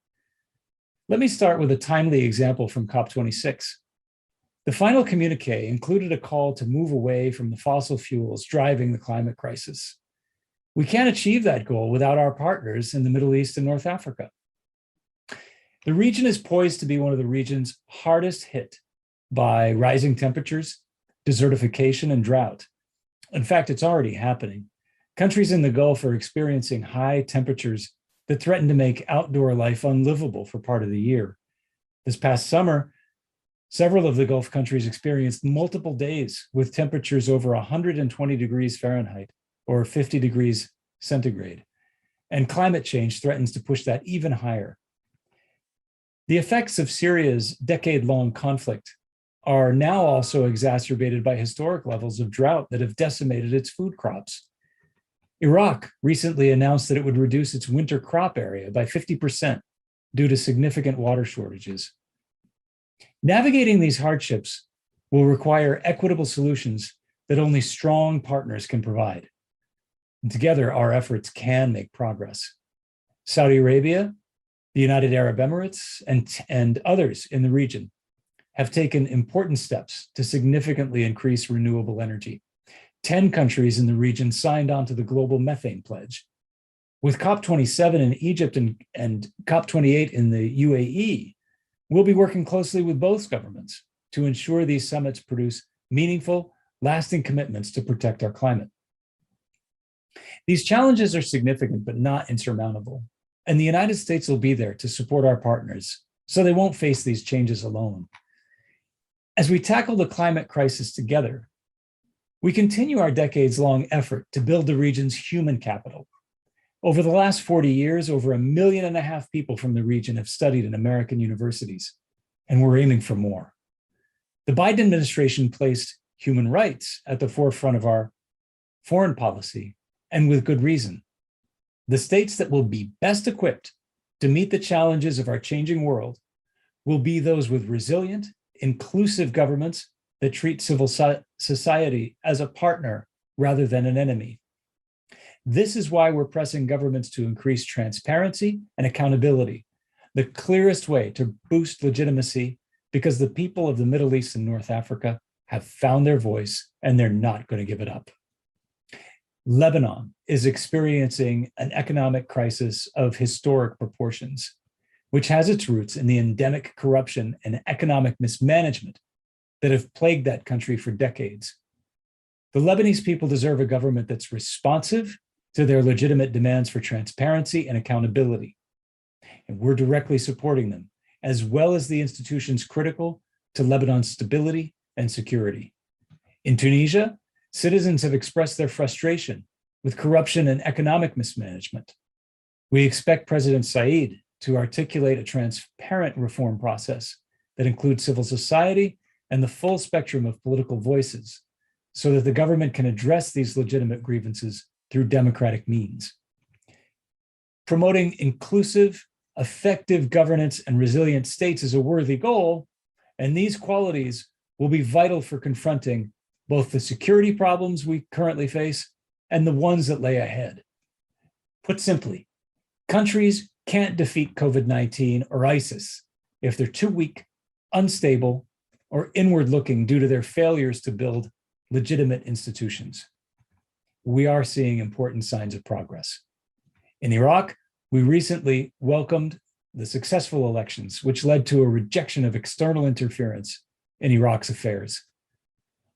Let me start with a timely example from COP26. The final communique included a call to move away from the fossil fuels driving the climate crisis. We can't achieve that goal without our partners in the Middle East and North Africa. The region is poised to be one of the regions hardest hit by rising temperatures, desertification, and drought. In fact, it's already happening. Countries in the Gulf are experiencing high temperatures that threaten to make outdoor life unlivable for part of the year. This past summer, several of the Gulf countries experienced multiple days with temperatures over 120 degrees Fahrenheit or 50 degrees centigrade, and climate change threatens to push that even higher. The effects of Syria's decade-long conflict are now also exacerbated by historic levels of drought that have decimated its food crops. Iraq recently announced that it would reduce its winter crop area by 50% due to significant water shortages. Navigating these hardships will require equitable solutions that only strong partners can provide. And together, our efforts can make progress. Saudi Arabia, the United Arab Emirates, and others in the region have taken important steps to significantly increase renewable energy. 10 countries in the region signed on to the Global Methane Pledge. With COP27 in Egypt and COP28 in the UAE, we'll be working closely with both governments to ensure these summits produce meaningful, lasting commitments to protect our climate. These challenges are significant but not insurmountable, and the United States will be there to support our partners so they won't face these changes alone. As we tackle the climate crisis together, we continue our decades-long effort to build the region's human capital. Over the last 40 years, over 1.5 million people from the region have studied in American universities, and we're aiming for more. The Biden administration placed human rights at the forefront of our foreign policy, and with good reason. The states that will be best equipped to meet the challenges of our changing world will be those with resilient, inclusive governments that treat civil society as a partner rather than an enemy. This is why we're pressing governments to increase transparency and accountability, the clearest way to boost legitimacy, because the people of the Middle East and North Africa have found their voice and they're not going to give it up. Lebanon is experiencing an economic crisis of historic proportions, which has its roots in the endemic corruption and economic mismanagement that have plagued that country for decades. The Lebanese people deserve a government that's responsive to their legitimate demands for transparency and accountability. And we're directly supporting them, as well as the institutions critical to Lebanon's stability and security. In Tunisia, citizens have expressed their frustration with corruption and economic mismanagement. We expect President Said to articulate a transparent reform process that includes civil society and the full spectrum of political voices, so that the government can address these legitimate grievances through democratic means. Promoting inclusive, effective governance and resilient states is a worthy goal, and these qualities will be vital for confronting both the security problems we currently face and the ones that lay ahead. Put simply, countries can't defeat COVID-19 or ISIS if they're too weak, unstable, or inward-looking due to their failures to build legitimate institutions. We are seeing important signs of progress. In Iraq, we recently welcomed the successful elections, which led to a rejection of external interference in Iraq's affairs.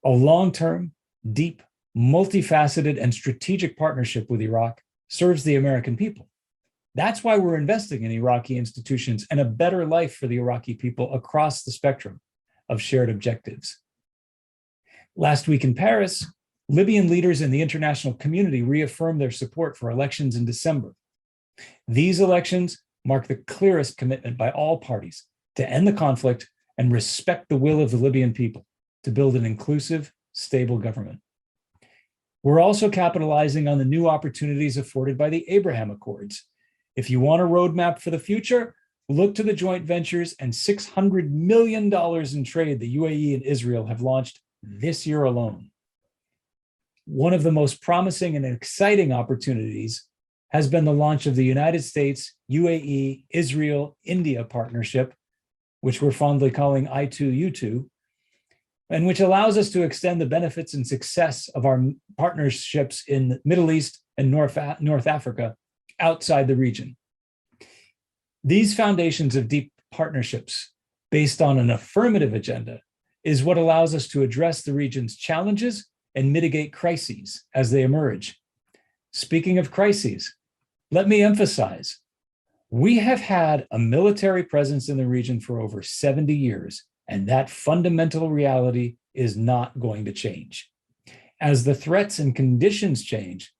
A long-term, deep, multifaceted, and strategic partnership with Iraq serves the American people. That's why we're investing in Iraqi institutions and a better life for the Iraqi people across the spectrum of shared objectives. Last week in Paris, Libyan leaders in the international community reaffirmed their support for elections in December. These elections mark the clearest commitment by all parties to end the conflict and respect the will of the Libyan people to build an inclusive, stable government. We're also capitalizing on the new opportunities afforded by the Abraham Accords. If you want a roadmap for the future, look to the joint ventures and $600 million in trade the UAE and Israel have launched this year alone. One of the most promising and exciting opportunities has been the launch of the United States, UAE, Israel, India partnership, which we're fondly calling I2U2, and which allows us to extend the benefits and success of our partnerships in the Middle East and North Africa outside the region. These foundations of deep partnerships based on an affirmative agenda is what allows us to address the region's challenges and mitigate crises as they emerge. Speaking of crises, let me emphasize, we have had a military presence in the region for over 70 years, and that fundamental reality is not going to change. As the threats and conditions change,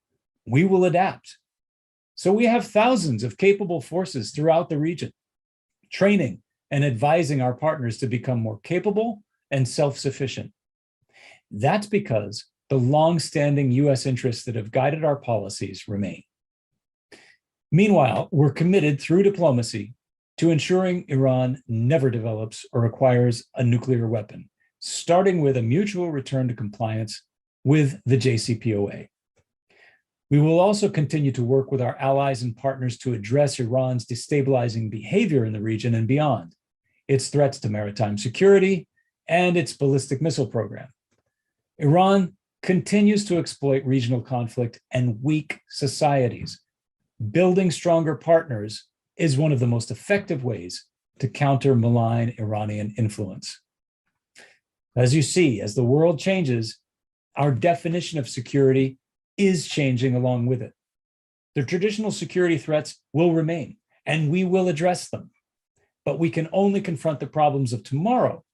we will adapt. So we have thousands of capable forces throughout the region, training and advising our partners to become more capable and self-sufficient. That's because the long-standing US interests that have guided our policies remain. Meanwhile, we're committed through diplomacy to ensuring Iran never develops or acquires a nuclear weapon, starting with a mutual return to compliance with the JCPOA. We will also continue to work with our allies and partners to address Iran's destabilizing behavior in the region and beyond, its threats to maritime security, and its ballistic missile program. Iran continues to exploit regional conflict and weak societies. Building stronger partners is one of the most effective ways to counter malign Iranian influence. As you see, as the world changes, our definition of security is changing along with it. The traditional security threats will remain, and we will address them. But we can only confront the problems of tomorrow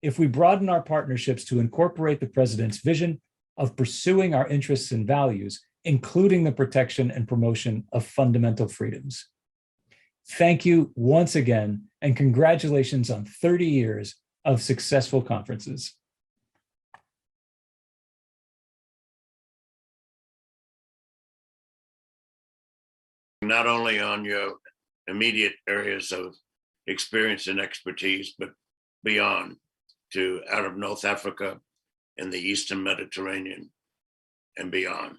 if we broaden our partnerships to incorporate the president's vision of pursuing our interests and values, including the protection and promotion of fundamental freedoms. Thank you once again, and congratulations on 30 years of successful conferences. Not only on your immediate areas of experience and expertise, but beyond to Arab North Africa and the Eastern Mediterranean and beyond.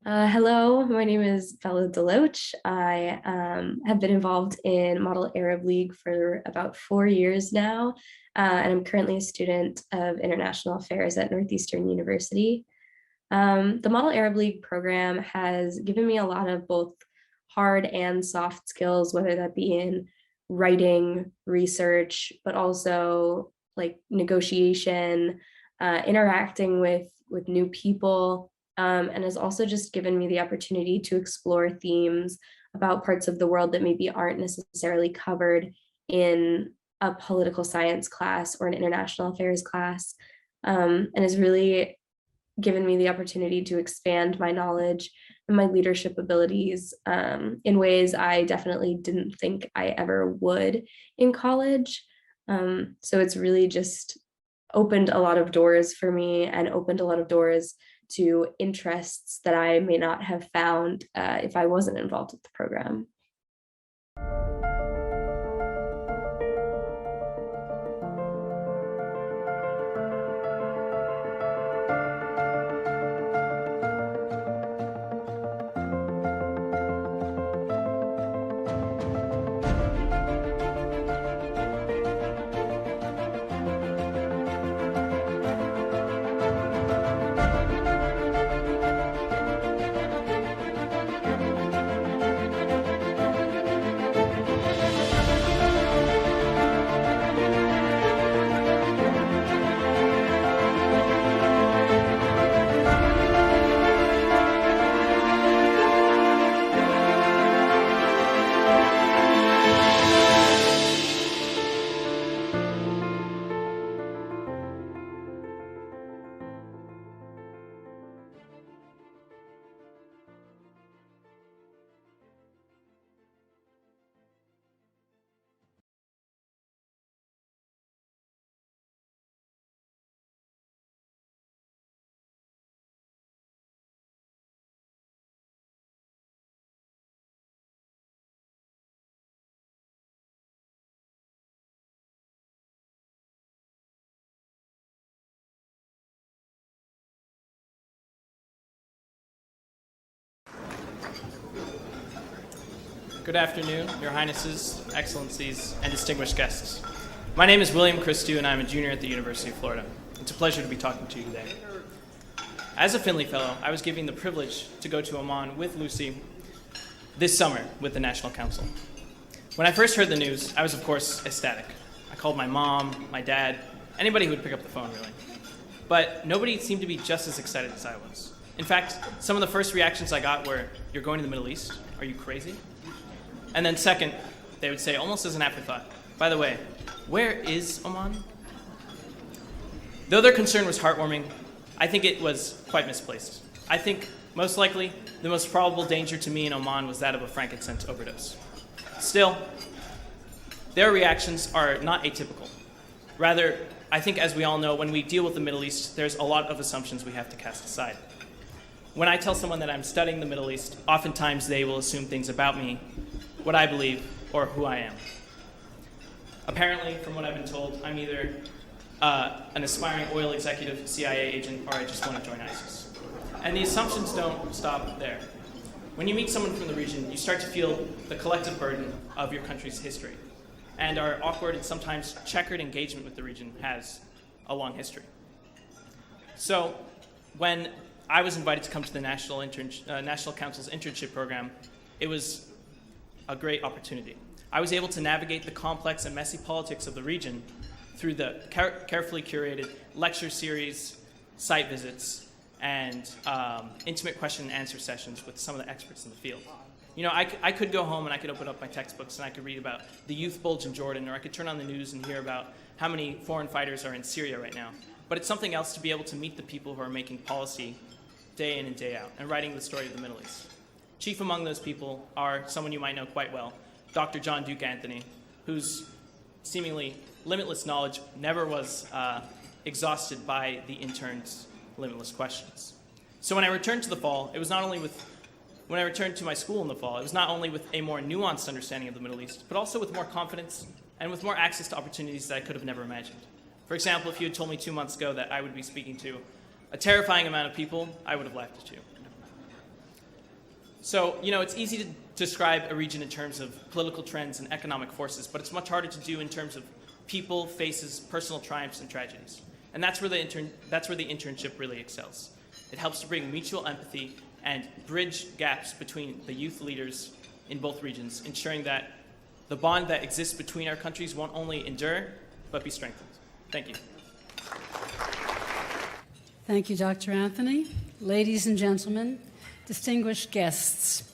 Hello, my name is Falah Deloach. I have been involved in Model Arab League for about 4 years now, and I'm currently a student of international affairs at Northeastern University. The Model Arab League program has given me a lot of both hard and soft skills, whether that be in writing, research, but also like negotiation, interacting with new people, and has also just given me the opportunity to explore themes about parts of the world that maybe aren't necessarily covered in a political science class or an international affairs class, and has really given me the opportunity to expand my knowledge and my leadership abilities in ways I definitely didn't think I ever would in college. So it's really just opened a lot of doors for me and opened a lot of doors to interests that I may not have found if I wasn't involved with the program. Good afternoon, Your Highnesses, Excellencies, and distinguished guests. My name is William Christou, and I'm a junior at the University of Florida. It's a pleasure to be talking to you today. As a Finley Fellow, I was given the privilege to go to Oman with Lucy this summer with the National Council. When I first heard the news, I was, of course, ecstatic. I called my mom, my dad, anybody who would pick up the phone, really. But nobody seemed to be just as excited as I was. In fact, some of the first reactions I got were, "You're going to the Middle East? Are you crazy?" And then second, they would say, almost as an afterthought, "By the way, where is Oman?" Though their concern was heartwarming, I think it was quite misplaced. I think, most likely, the most probable danger to me in Oman was that of a frankincense overdose. Still, their reactions are not atypical. Rather, I think, as we all know, when we deal with the Middle East, there's a lot of assumptions we have to cast aside. When I tell someone that I'm studying the Middle East, oftentimes they will assume things about me, what I believe, or who I am. Apparently, from what I've been told, I'm either an aspiring oil executive, CIA agent, or I just want to join ISIS. And the assumptions don't stop there. When you meet someone from the region, you start to feel the collective burden of your country's history. And our awkward and sometimes checkered engagement with the region has a long history. So when I was invited to come to the National Council's internship program, it was a great opportunity. I was able to navigate the complex and messy politics of the region through the carefully curated lecture series, site visits, and intimate question and answer sessions with some of the experts in the field. You know, I could go home and I could open up my textbooks and I could read about the youth bulge in Jordan, or I could turn on the news and hear about how many foreign fighters are in Syria right now. But it's something else to be able to meet the people who are making policy day in and day out and writing the story of the Middle East. Chief among those people are someone you might know quite well, Dr. John Duke Anthony, whose seemingly limitless knowledge never was exhausted by the interns' limitless questions. So when I returned to the fall, it was not only with When I returned to my school in the fall, it was not only with a more nuanced understanding of the Middle East, but also with more confidence and with more access to opportunities that I could have never imagined. For example, if you had told me 2 months ago that I would be speaking to a terrifying amount of people, I would have laughed at you. So, it's easy to describe a region in terms of political trends and economic forces, but it's much harder to do in terms of people, faces, personal triumphs, and tragedies. And that's where the internship really excels. It helps to bring mutual empathy and bridge gaps between the youth leaders in both regions, ensuring that the bond that exists between our countries won't only endure, but be strengthened. Thank you. Thank you, Dr. Anthony. Ladies and gentlemen, distinguished guests,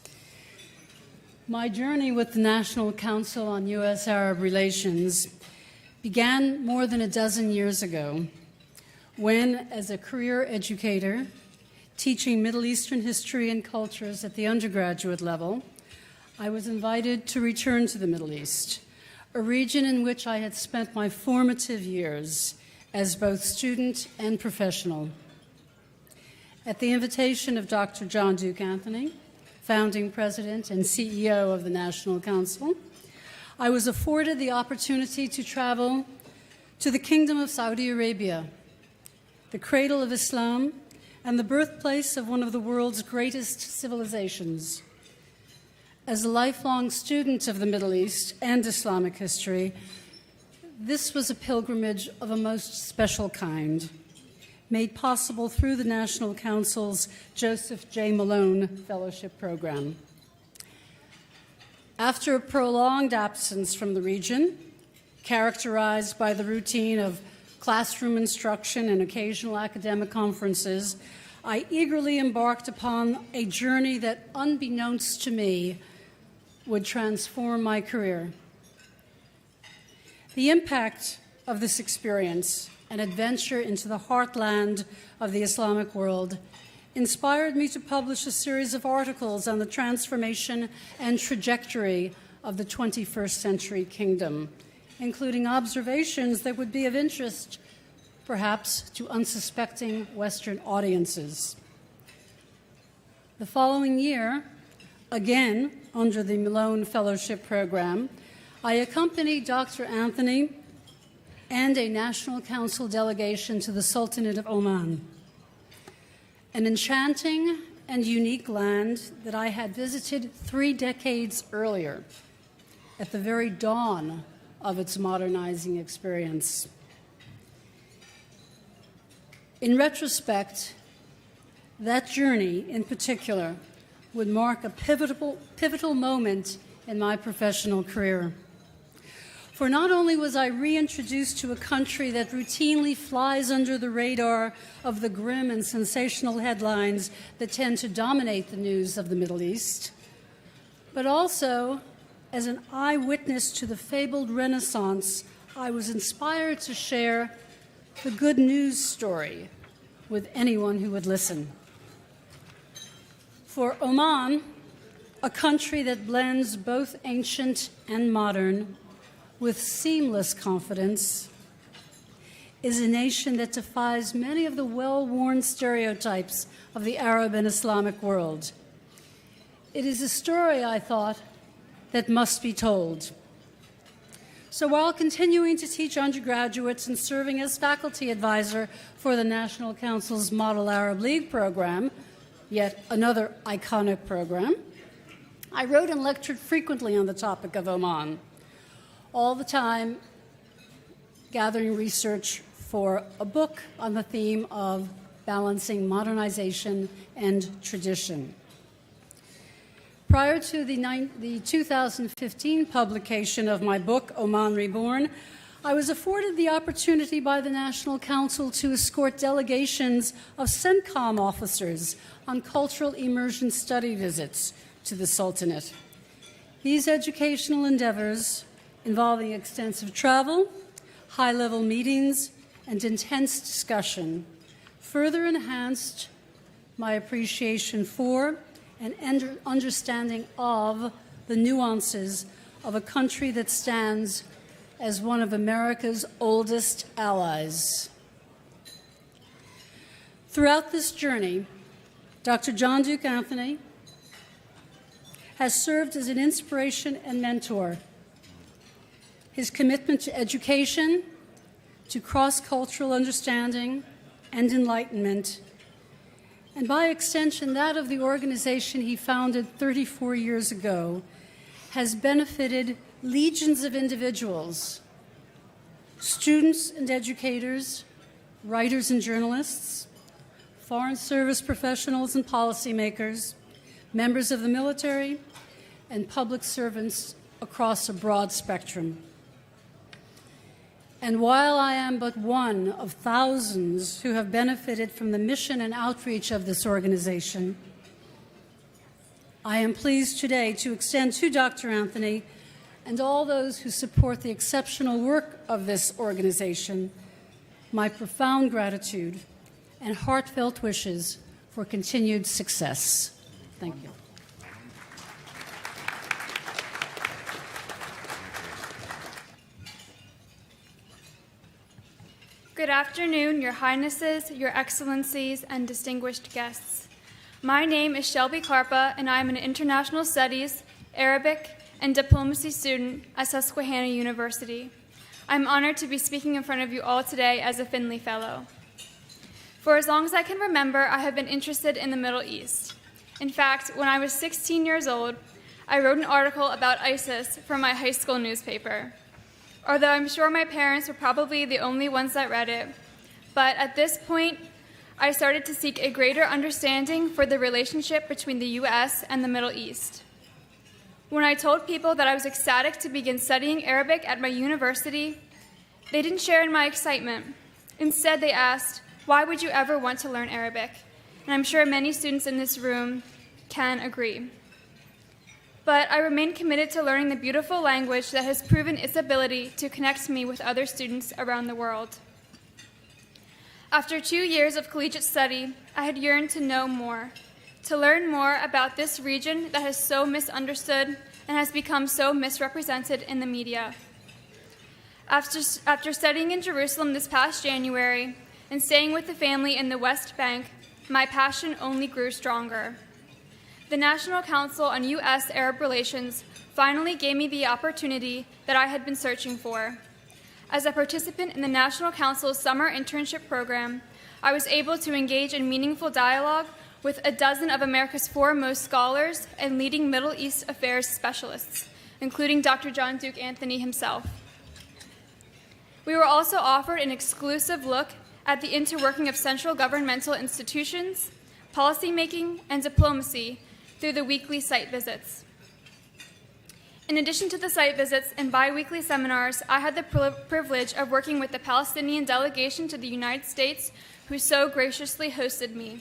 my journey with the National Council on U.S.-Arab Relations began more than a dozen years ago when, as a career educator, teaching Middle Eastern history and cultures at the undergraduate level, I was invited to return to the Middle East, a region in which I had spent my formative years as both student and professional. At the invitation of Dr. John Duke Anthony, founding president and CEO of the National Council, I was afforded the opportunity to travel to the Kingdom of Saudi Arabia, the cradle of Islam and the birthplace of one of the world's greatest civilizations. As a lifelong student of the Middle East and Islamic history, this was a pilgrimage of a most special kind, made possible through the National Council's Joseph J. Malone Fellowship Program. After a prolonged absence from the region, characterized by the routine of classroom instruction and occasional academic conferences, I eagerly embarked upon a journey that, unbeknownst to me, would transform my career. The impact of this experience, an adventure into the heartland of the Islamic world, inspired me to publish a series of articles on the transformation and trajectory of the 21st century kingdom, including observations that would be of interest, perhaps, to unsuspecting Western audiences. The following year, again under the Malone Fellowship Program, I accompanied Dr. Anthony and a National Council delegation to the Sultanate of Oman, an enchanting and unique land that I had visited 3 decades earlier, at the very dawn of its modernizing experience. In retrospect, that journey in particular would mark a pivotal moment in my professional career. For not only was I reintroduced to a country that routinely flies under the radar of the grim and sensational headlines that tend to dominate the news of the Middle East, but also as an eyewitness to the fabled Renaissance, I was inspired to share the good news story with anyone who would listen. For Oman, a country that blends both ancient and modern with seamless confidence, is a nation that defies many of the well-worn stereotypes of the Arab and Islamic world. It is a story, I thought, that must be told. So while continuing to teach undergraduates and serving as faculty advisor for the National Council's Model Arab League program, yet another iconic program, I wrote and lectured frequently on the topic of Oman, all the time gathering research for a book on the theme of balancing modernization and tradition. Prior to the 2015 publication of my book, Oman Reborn, I was afforded the opportunity by the National Council to escort delegations of CENTCOM officers on cultural immersion study visits to the Sultanate. These educational endeavors, involving extensive travel, high-level meetings, and intense discussion, further enhanced my appreciation for and understanding of the nuances of a country that stands as one of America's oldest allies. Throughout this journey, Dr. John Duke Anthony has served as an inspiration and mentor. His commitment to education, to cross-cultural understanding and enlightenment, and by extension that of the organization he founded 34 years ago, has benefited legions of individuals, students and educators, writers and journalists, foreign service professionals and policymakers, members of the military, and public servants across a broad spectrum. And while I am but one of thousands who have benefited from the mission and outreach of this organization, I am pleased today to extend to Dr. Anthony and all those who support the exceptional work of this organization my profound gratitude and heartfelt wishes for continued success. Thank you. Good afternoon, Your Highnesses, Your Excellencies, and distinguished guests. My name is Shelby Karpa, and I am an International Studies, Arabic, and Diplomacy student at Susquehanna University. I'm honored to be speaking in front of you all today as a Finley Fellow. For as long as I can remember, I have been interested in the Middle East. In fact, when I was 16 years old, I wrote an article about ISIS for my high school newspaper. Although I'm sure my parents were probably the only ones that read it, but at this point, I started to seek a greater understanding for the relationship between the U.S. and the Middle East. When I told people that I was ecstatic to begin studying Arabic at my university, they didn't share in my excitement. Instead, they asked, "Why would you ever want to learn Arabic?" And I'm sure many students in this room can agree. But I remain committed to learning the beautiful language that has proven its ability to connect me with other students around the world. After 2 years of collegiate study, I had yearned to know more, to learn more about this region that has so misunderstood and has become so misrepresented in the media. After studying in Jerusalem this past January and staying with the family in the West Bank, my passion only grew stronger. The National Council on U.S.-Arab Relations finally gave me the opportunity that I had been searching for. As a participant in the National Council's summer internship program, I was able to engage in meaningful dialogue with a dozen of America's foremost scholars and leading Middle East affairs specialists, including Dr. John Duke Anthony himself. We were also offered an exclusive look at the interworking of central governmental institutions, policymaking, and diplomacy through the weekly site visits. In addition to the site visits and bi-weekly seminars, I had the privilege of working with the Palestinian delegation to the United States, who so graciously hosted me.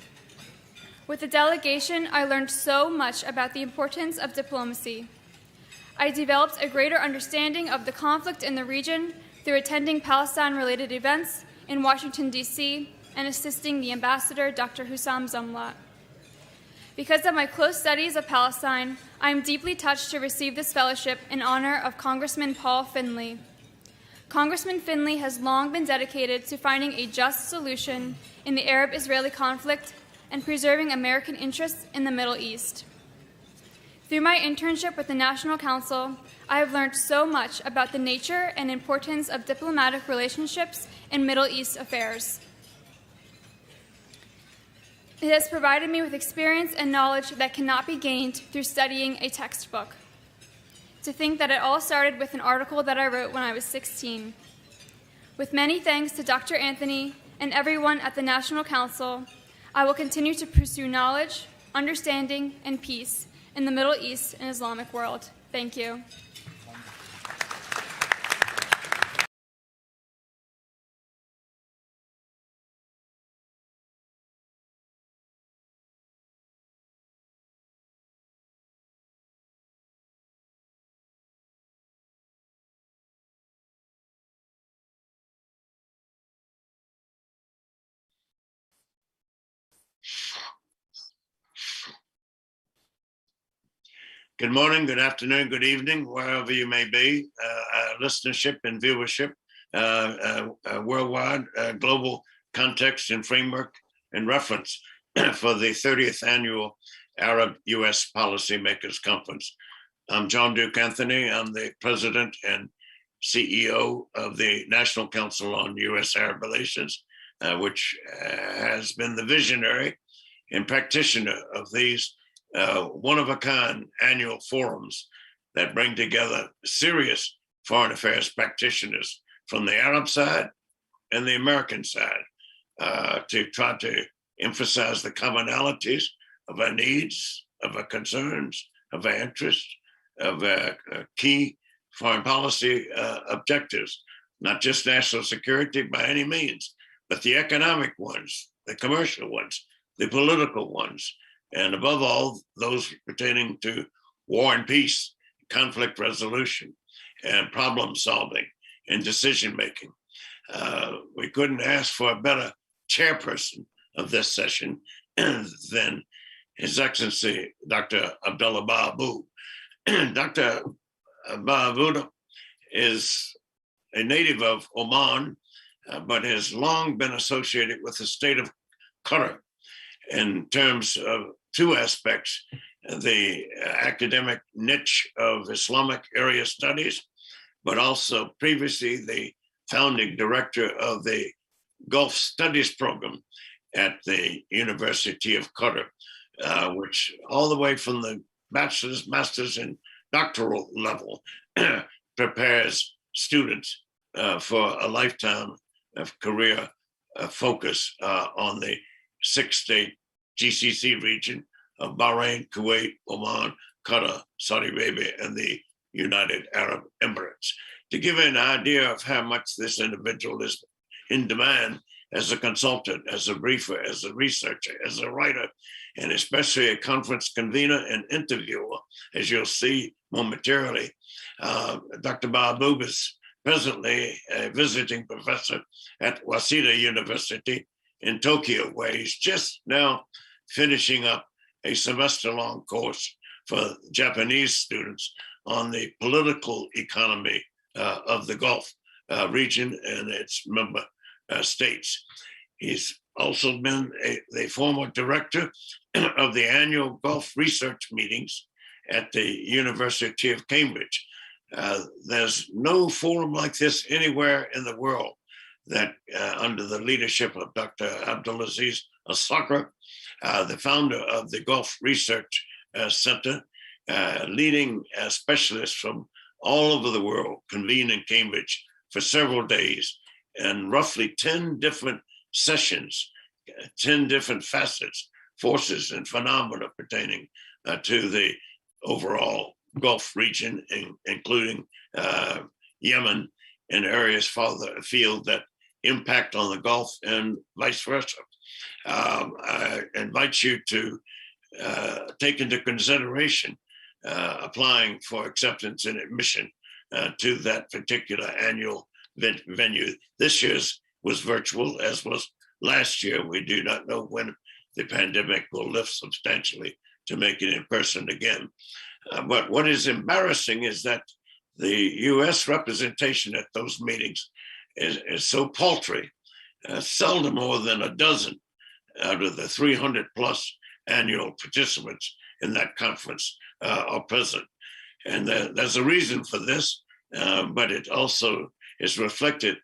With the delegation, I learned so much about the importance of diplomacy. I developed a greater understanding of the conflict in the region through attending Palestine-related events in Washington, D.C., and assisting the ambassador, Dr. Hussam Zumlat. Because of my close studies of Palestine, I am deeply touched to receive this fellowship in honor of Congressman Paul Finley. Congressman Finley has long been dedicated to finding a just solution in the Arab-Israeli conflict and preserving American interests in the Middle East. Through my internship with the National Council, I have learned so much about the nature and importance of diplomatic relationships in Middle East affairs. It has provided me with experience and knowledge that cannot be gained through studying a textbook. To think that it all started with an article that I wrote when I was 16. With many thanks to Dr. Anthony and everyone at the National Council, I will continue to pursue knowledge, understanding, and peace in the Middle East and Islamic world. Thank you. Good morning, good afternoon, good evening, wherever you may be, listenership and viewership, worldwide, global context and framework and reference for the 30th annual Arab-U.S. Policymakers Conference. I'm John Duke Anthony. I'm the president and CEO of the National Council on U.S. Arab Relations, which has been the visionary and practitioner of these one-of-a-kind annual forums that bring together serious foreign affairs practitioners from the Arab side and the American side to try to emphasize the commonalities of our needs, of our concerns, of our interests, of our key foreign policy objectives, not just national security by any means, but the economic ones, the commercial ones, the political ones, and above all, those pertaining to war and peace, conflict resolution, and problem solving and decision making. We couldn't ask for a better chairperson of this session than His Excellency, Dr. Abdullah Bahabu. Dr. Bahabu is a native of Oman, but has long been associated with the state of Qatar in terms of two aspects: the academic niche of Islamic area studies, but also previously the founding director of the Gulf Studies program at the University of Qatar, which all the way from the bachelor's, master's, and doctoral level prepares students for a lifetime of career focus on the six-state GCC region of Bahrain, Kuwait, Oman, Qatar, Saudi Arabia, and the United Arab Emirates. To give an idea of how much this individual is in demand as a consultant, as a briefer, as a researcher, as a writer, and especially a conference convener and interviewer, as you'll see momentarily. Dr. Bahabu is presently a visiting professor at Waseda University in Tokyo, where he's just now finishing up a semester-long course for Japanese students on the political economy of the Gulf region and its member states. He's also been the former director of the annual Gulf research meetings at the University of Cambridge. There's no forum like this anywhere in the world that under the leadership of Dr. Abdulaziz Al-Sakr, the founder of the Gulf Research Center, leading specialists from all over the world convene in Cambridge for several days and roughly 10 different sessions, 10 different facets, forces, and phenomena pertaining to the overall Gulf region, including Yemen and areas farther afield that impact on the Gulf and vice versa. I invite you to take into consideration applying for acceptance and admission to that particular annual venue. This year's was virtual, as was last year. We do not know when the pandemic will lift substantially to make it in person again. But what is embarrassing is that the US representation at those meetings is so paltry. Seldom more than a dozen out of the 300 plus annual participants in that conference are present. And there's a reason for this, but it also is reflected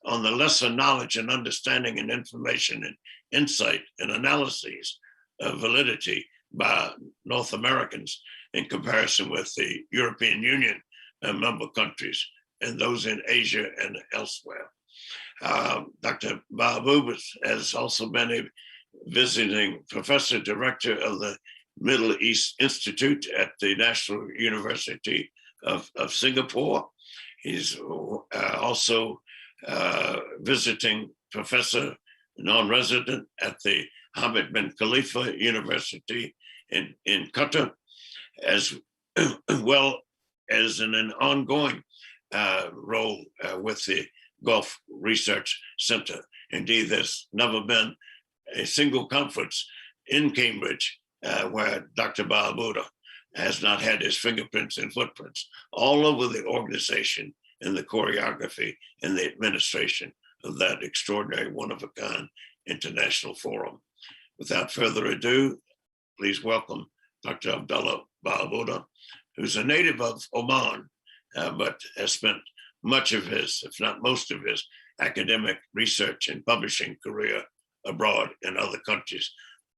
on the lesser knowledge and understanding and information and insight and analyses of validity by North Americans in comparison with the European Union member countries and those in Asia and elsewhere. Dr. Bahabu has also been a visiting professor director of the Middle East Institute at the National University of Singapore. He's also visiting professor, non-resident at the Hamad bin Khalifa University in Qatar, as well as in an ongoing role with the Gulf Research Center. Indeed, there's never been a single conference in Cambridge where Dr. Bahabu has not had his fingerprints and footprints all over the organization and the choreography and the administration of that extraordinary one-of-a-kind international forum. Without further ado, please welcome Dr. Abdullah Bahabu, who's a native of Oman, but has spent much of his, if not most of his, academic research and publishing career abroad in other countries.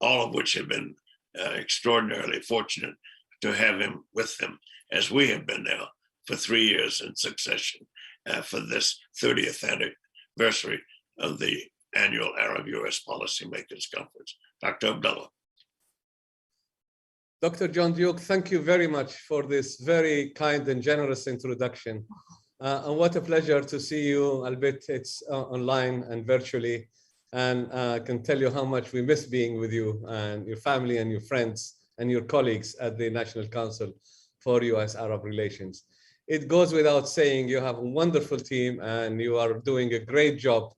all of which have been extraordinarily fortunate to have him with them, as we have been now for 3 years in succession for this 30th anniversary of the annual Arab-U.S. Policymakers Conference. Dr. Abdullah. Dr. John Duke, thank you very much for this very kind and generous introduction. And what a pleasure to see you, albeit it's online and virtually. And I can tell you how much we miss being with you and your family and your friends and your colleagues at the National Council for U.S.-Arab Relations. It goes without saying you have a wonderful team and you are doing a great job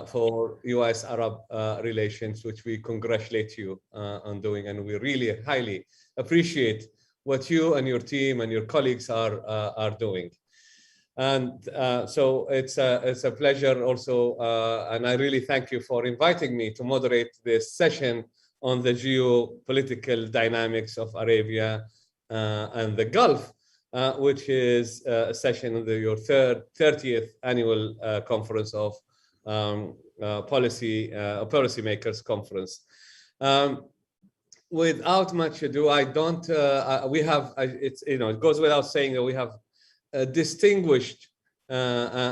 for U.S.-Arab relations, which we congratulate you on doing. And we really highly appreciate what you and your team and your colleagues are doing. And so it's a pleasure also, and I really thank you for inviting me to moderate this session on the geopolitical dynamics of Arabia and the Gulf, which is a session of your 30th annual conference of Policymakers Conference. Without much ado, it goes without saying that we have a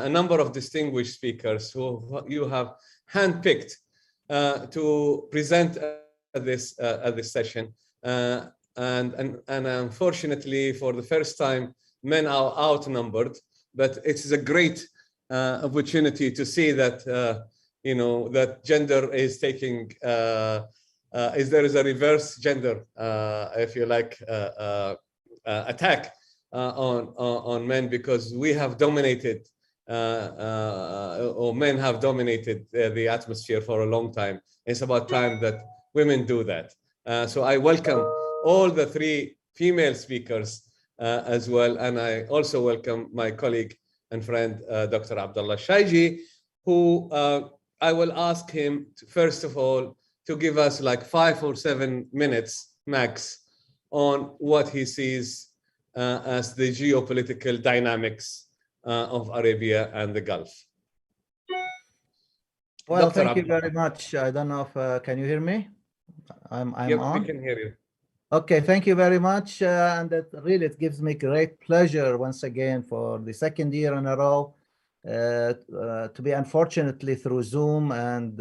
number of distinguished speakers who you have handpicked to present at this session. And unfortunately, for the first time, men are outnumbered, but it is a great opportunity to see that, that gender is taking, there is a reverse gender, if you like, attack on men, because we have dominated, or men have dominated the atmosphere for a long time. It's about time that women do that. So I welcome all the 3 female speakers as well. And I also welcome my colleague and friend, Dr. Abdullah Shaiji, who I will ask him, first of all, to give us like 5 or 7 minutes max on what he sees as the geopolitical dynamics of Arabia and the Gulf. Well, thank you very much. I don't know if, can you hear me? I'm on? We can hear you. Okay, thank you very much. And it gives me great pleasure once again for the 2nd year in a row to be, unfortunately, through Zoom and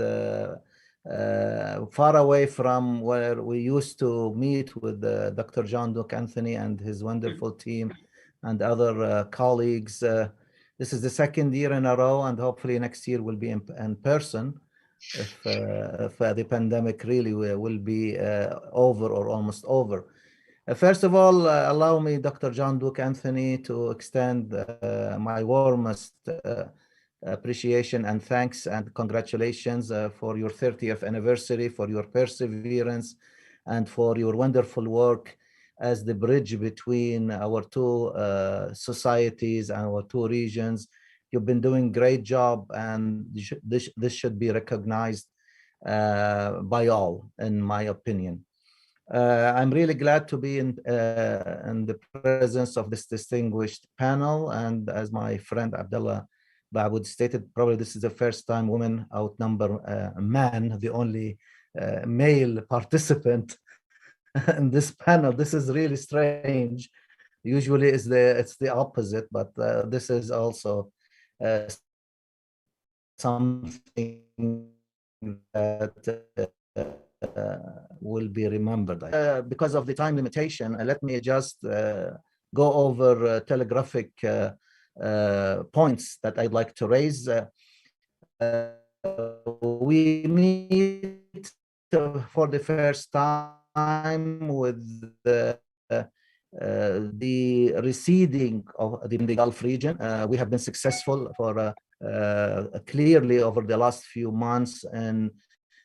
far away from where we used to meet with Dr. John Duke Anthony and his wonderful team and other colleagues. This is the 2nd year in a row, and hopefully next year will be in person if the pandemic really will be over or almost over. First of all, allow me, Dr. John Duke Anthony, to extend my warmest appreciation and thanks and congratulations for your 30th anniversary, for your perseverance, and for your wonderful work as the bridge between our 2 societies and our 2 regions. You've been doing a great job, and this should be recognized by all, in my opinion. I'm really glad to be in the presence of this distinguished panel, and as my friend Abdullah Bawood stated, probably this is the first time women outnumber a man, the only male participant in this panel. This is really strange. Usually it's the opposite, but this is also something that will be remembered. Because of the time limitation, let me just go over telegraphic points that I'd like to raise. We meet for the first time with the receding of the Gulf region. We have been successful for clearly over the last few months in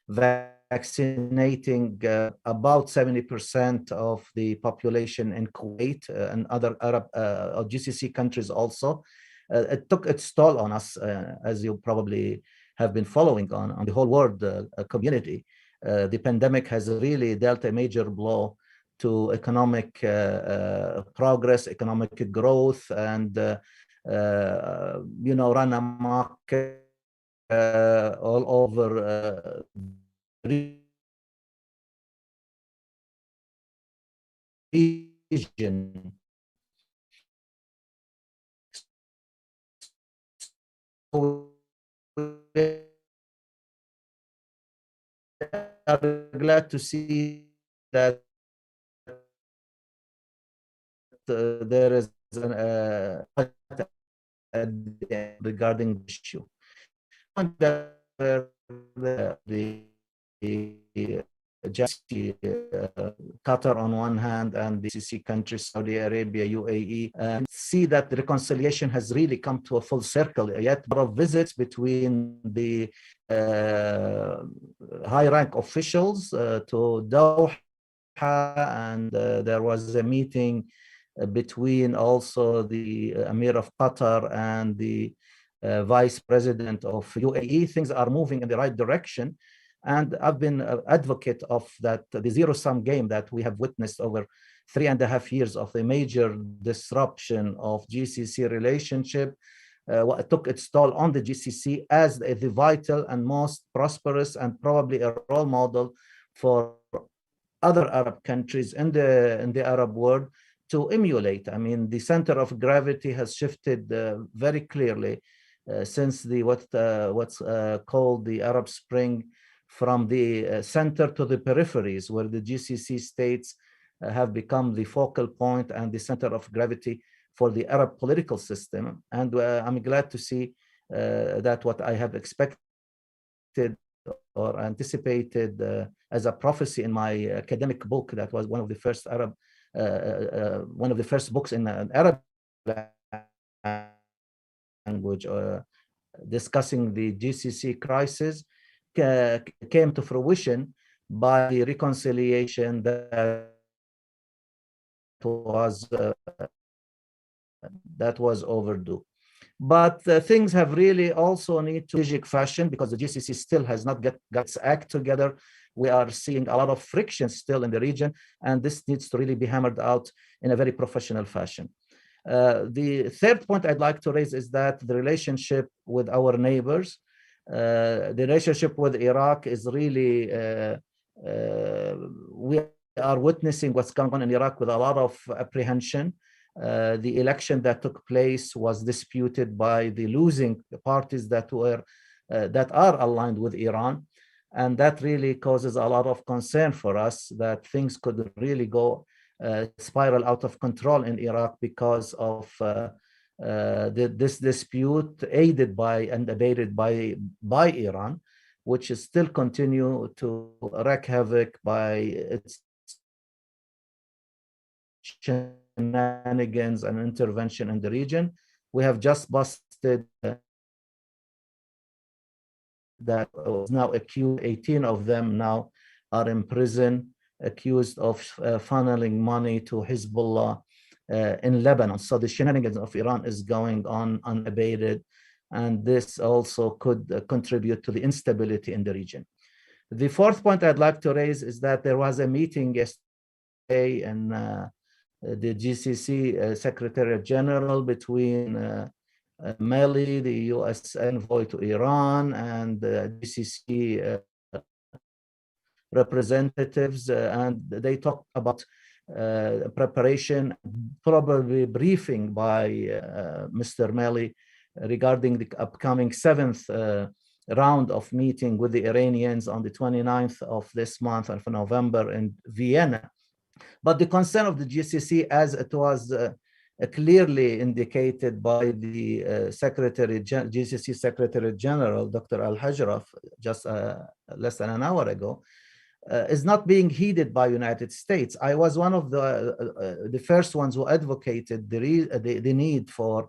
vaccinating about 70% of the population in Kuwait and other Arab or GCC countries also. It took its toll on us, as you probably have been following on the whole world community. The pandemic has really dealt a major blow to economic progress, economic growth, and run amok all over region. We are glad to see that there is an regarding the issue. Qatar on one hand and the GCC countries, Saudi Arabia, UAE, and see that the reconciliation has really come to a full circle. Yet, a lot of visits between the high-rank officials to Doha, and there was a meeting between also the Emir of Qatar and the Vice President of UAE. Things are moving in the right direction. And I've been an advocate of that, the zero-sum game that we have witnessed over 3.5 years of a major disruption of GCC relationship. What took its toll on the GCC as the vital and most prosperous and probably a role model for other Arab countries in the Arab world to emulate. I mean, the center of gravity has shifted very clearly since the what's called the Arab Spring, from the center to the peripheries, where the GCC states have become the focal point and the center of gravity for the Arab political system. And I'm glad to see that what I have expected or anticipated as a prophecy in my academic book, that was one of the first books in an Arab language discussing the GCC crisis, came to fruition by the reconciliation that was overdue. But things have really also need to strategic fashion, because the GCC still has not got its act together. We are seeing a lot of friction still in the region, and this needs to really be hammered out in a very professional fashion. The third point I'd like to raise is that the relationship with our neighbors, the relationship with Iraq is really, we are witnessing what's going on in Iraq with a lot of apprehension. The election that took place was disputed by the losing parties that are aligned with Iran. And that really causes a lot of concern for us that things could really go spiral out of control in Iraq because of this dispute aided by and abated by Iran, which is still continue to wreak havoc by its shenanigans and intervention in the region. We have just busted that was now accused, 18 of them now are in prison, accused of funneling money to Hezbollah in Lebanon. So the shenanigans of Iran is going on unabated, and this also could contribute to the instability in the region. The fourth point I'd like to raise is that there was a meeting yesterday in the GCC Secretary General between Mali, the U.S. envoy to Iran, and GCC representatives, and they talked about preparation, probably briefing by Mr. Mali regarding the upcoming 7th round of meeting with the Iranians on the 29th of this month of November in Vienna. But the concern of the GCC, as it was clearly indicated by the GCC Secretary General, Dr. Al-Hajraf, just less than an hour ago, is not being heeded by United States. I was one of the first ones who advocated the need for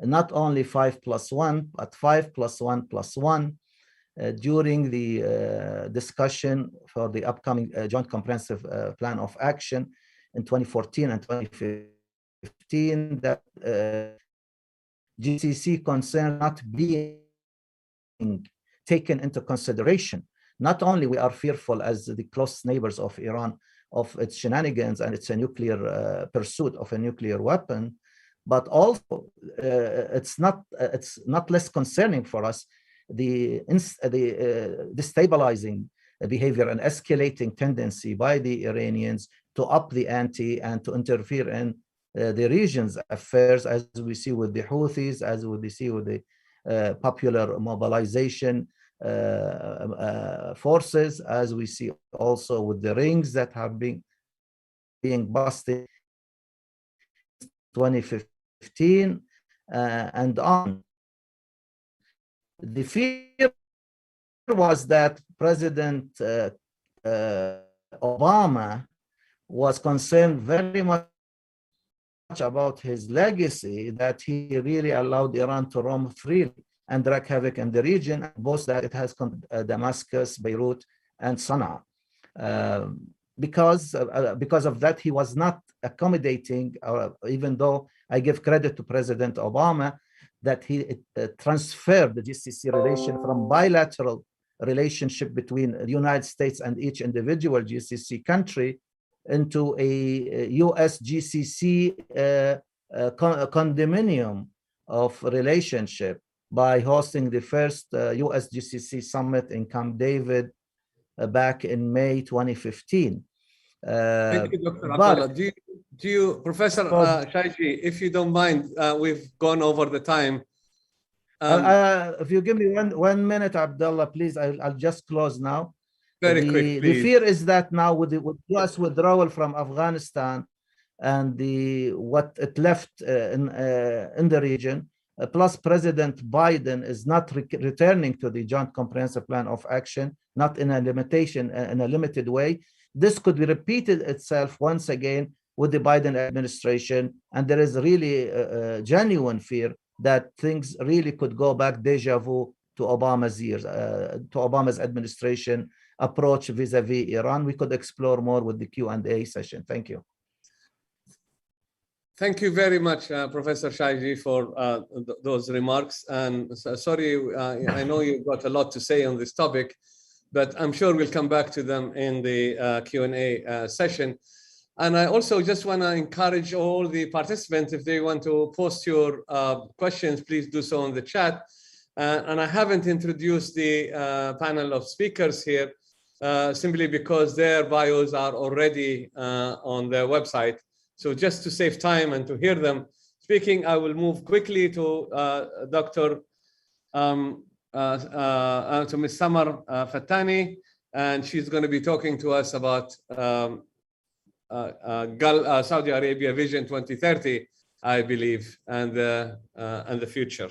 not only 5+1, but 5+1+1 during the discussion for the upcoming Joint Comprehensive Plan of Action in 2014 and 2015, that GCC concern not being taken into consideration. Not only we are fearful as the close neighbors of Iran of its shenanigans and its nuclear pursuit of a nuclear weapon, but also it's not less concerning for us the destabilizing behavior, an escalating tendency by the Iranians to up the ante and to interfere in the region's affairs, as we see with the Houthis, as we see with the popular mobilization forces, as we see also with the rings that have been being busted 2015 and on. The fear was that President Obama was concerned very much about his legacy, that he really allowed Iran to roam freely and wreak havoc in the region, both that it has Damascus, Beirut, and Sana'a. Because of that, he was not accommodating, even though I give credit to President Obama, that he transferred the GCC relation from bilateral relationship between the United States and each individual GCC country into a US GCC condominium of relationship by hosting the first US GCC summit in Camp David back in May 2015. Thank you, Dr. Abdullah. Do you, Professor Shaiji, if you don't mind, we've gone over the time. If you give me one minute, Abdullah, please, I'll just close now. Very quick, please. The fear is that now with the US withdrawal from Afghanistan and what it left in the region, plus President Biden is not returning to the Joint Comprehensive Plan of Action, not in a limited way. This could be repeated itself once again with the Biden administration, and there is really a genuine fear that things really could go back deja vu to Obama's years, to Obama's administration approach vis-a-vis Iran. We could explore more with the Q&A session. Thank you. Thank you very much, Professor Shaiji, for those remarks. And sorry, I know you've got a lot to say on this topic, but I'm sure we'll come back to them in the Q&A session. And I also just want to encourage all the participants, if they want to post your questions, please do so in the chat. And I haven't introduced the panel of speakers here, simply because their bios are already on their website. So just to save time and to hear them speaking, I will move quickly to to Ms. Samar Fattani, and she's going to be talking to us about Saudi Arabia Vision 2030, I believe, and the future.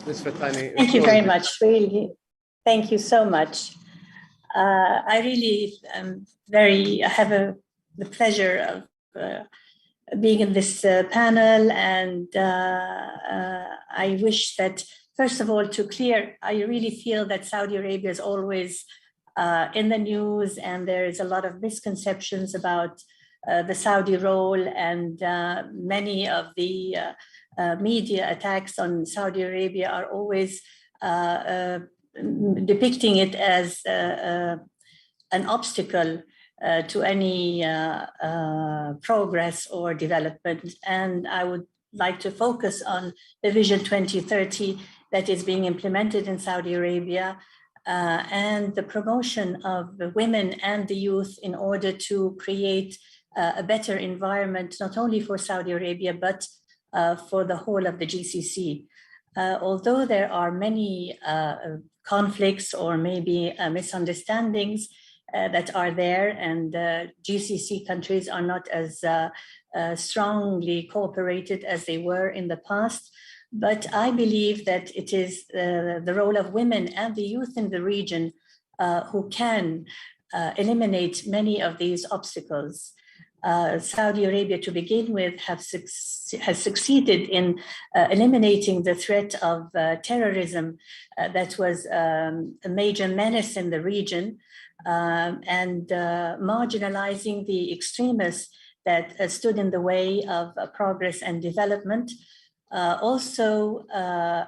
Ms. Fattani. Thank you very much. Really, thank you so much. I really am I have the pleasure of being in this panel, and I wish that, first of all, I really feel that Saudi Arabia is always in the news, and there is a lot of misconceptions about the Saudi role, and many of the media attacks on Saudi Arabia are always depicting it as an obstacle to any progress or development. And I would like to focus on the Vision 2030 that is being implemented in Saudi Arabia, and the promotion of the women and the youth in order to create a better environment, not only for Saudi Arabia, but for the whole of the GCC. Although there are many conflicts or maybe misunderstandings that are there, and GCC countries are not as strongly cooperated as they were in the past. But I believe that it is the role of women and the youth in the region who can eliminate many of these obstacles. Saudi Arabia, to begin with, has succeeded in eliminating the threat of terrorism that was a major menace in the region, and marginalizing the extremists that stood in the way of progress and development. Also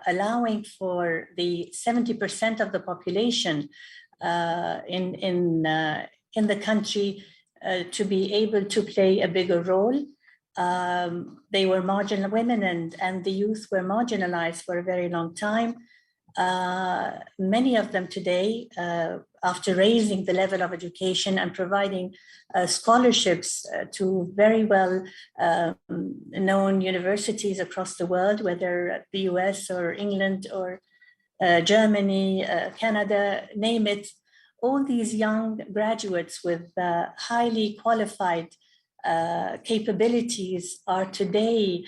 allowing for the 70% of the population in the country to be able to play a bigger role. They were marginal, women and the youth were marginalized for a very long time. Many of them today after raising the level of education and providing scholarships to very well known universities across the world, whether the US or England or Germany, Canada, name it, all these young graduates with highly qualified capabilities are today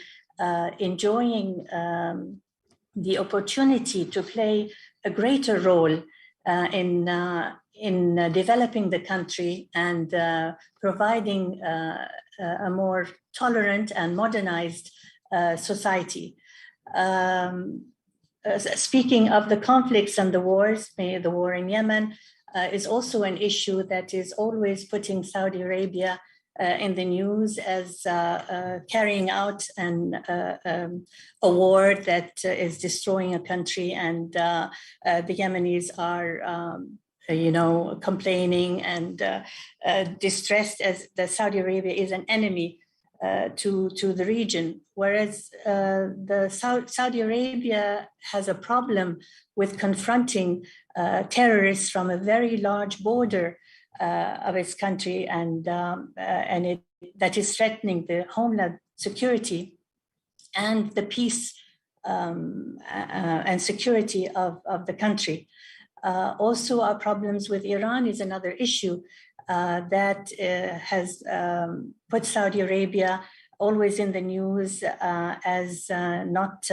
enjoying the opportunity to play a greater role in developing the country and providing a more tolerant and modernized society. Speaking of the conflicts and the wars, the war in Yemen is also an issue that is always putting Saudi Arabia in the news as carrying out a war that is destroying a country, and the Yemenis are, complaining and distressed as the Saudi Arabia is an enemy to the region, whereas Saudi Arabia has a problem with confronting terrorists from a very large border of its country, and that is threatening the homeland security and the peace and security of the country. Also, our problems with Iran is another issue that has put Saudi Arabia always in the news as not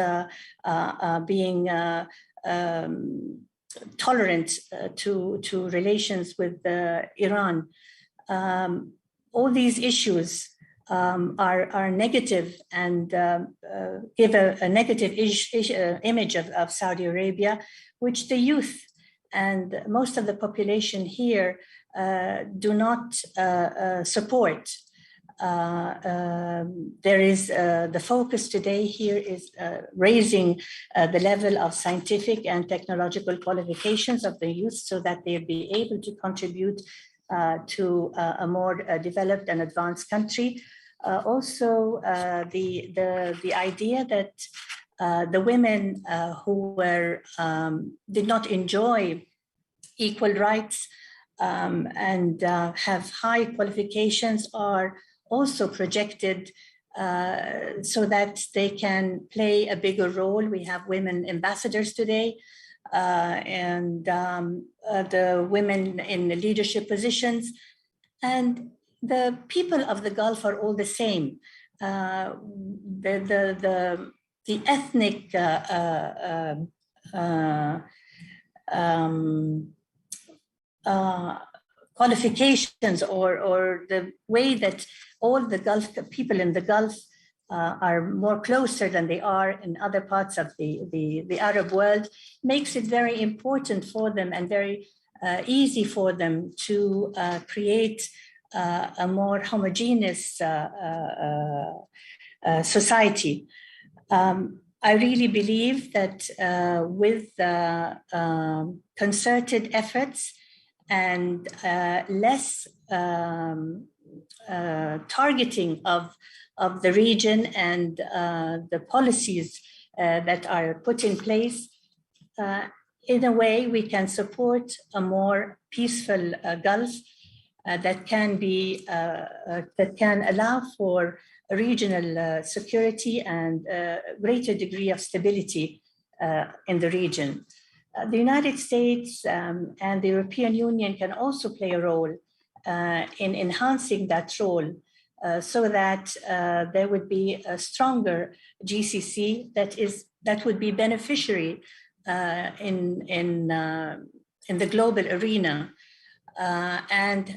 being tolerant to relations with Iran. All these issues are negative and give a negative image of Saudi Arabia, which the youth and most of the population here do not support. There is the focus today here is raising the level of scientific and technological qualifications of the youth so that they'll be able to contribute to a more developed and advanced country. Also, the idea that the women who did not enjoy equal rights and have high qualifications are also projected so that they can play a bigger role. We have women ambassadors today and the women in the leadership positions, and the people of the Gulf are all the same. The ethnic qualifications or the way that all the Gulf people in the Gulf are more closer than they are in other parts of the Arab world makes it very important for them and very easy for them to create a more homogeneous society. I really believe that with concerted efforts and less targeting of the region and the policies that are put in place, in a way we can support a more peaceful Gulf that can allow for regional security and a greater degree of stability in the region. The United States and the European Union can also play a role in enhancing that role so that there would be a stronger GCC that would be beneficiary in the global arena and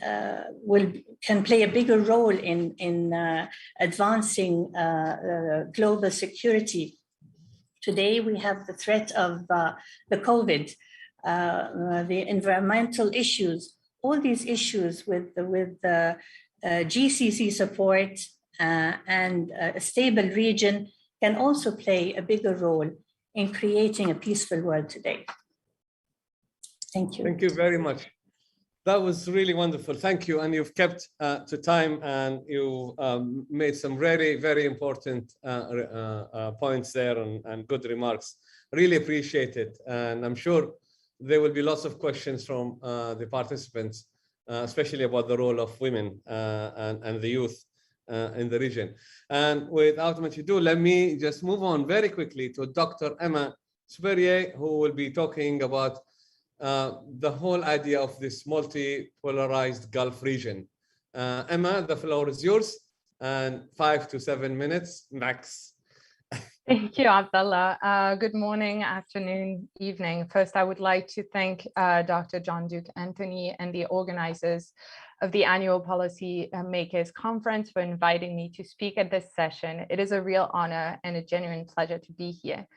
can play a bigger role in advancing global security. Today, we have the threat of the COVID, the environmental issues, all these issues with the GCC support and a stable region can also play a bigger role in creating a peaceful world today. Thank you. Thank you very much. That was really wonderful. Thank you. And you've kept to time and you made some very, very important points there and good remarks. Really appreciate it. And I'm sure there will be lots of questions from the participants, especially about the role of women and the youth in the region. And without much ado, let me just move on very quickly to Dr. Emma Spurrier, who will be talking about the whole idea of this multi-polarized Gulf region. Emma, the floor is yours, and 5 to 7 minutes max. Thank you, Abdullah. Good morning, afternoon, evening. First, I would like to thank Dr. John Duke Anthony and the organizers of the annual Policymakers Conference for inviting me to speak at this session. It is a real honor and a genuine pleasure to be here.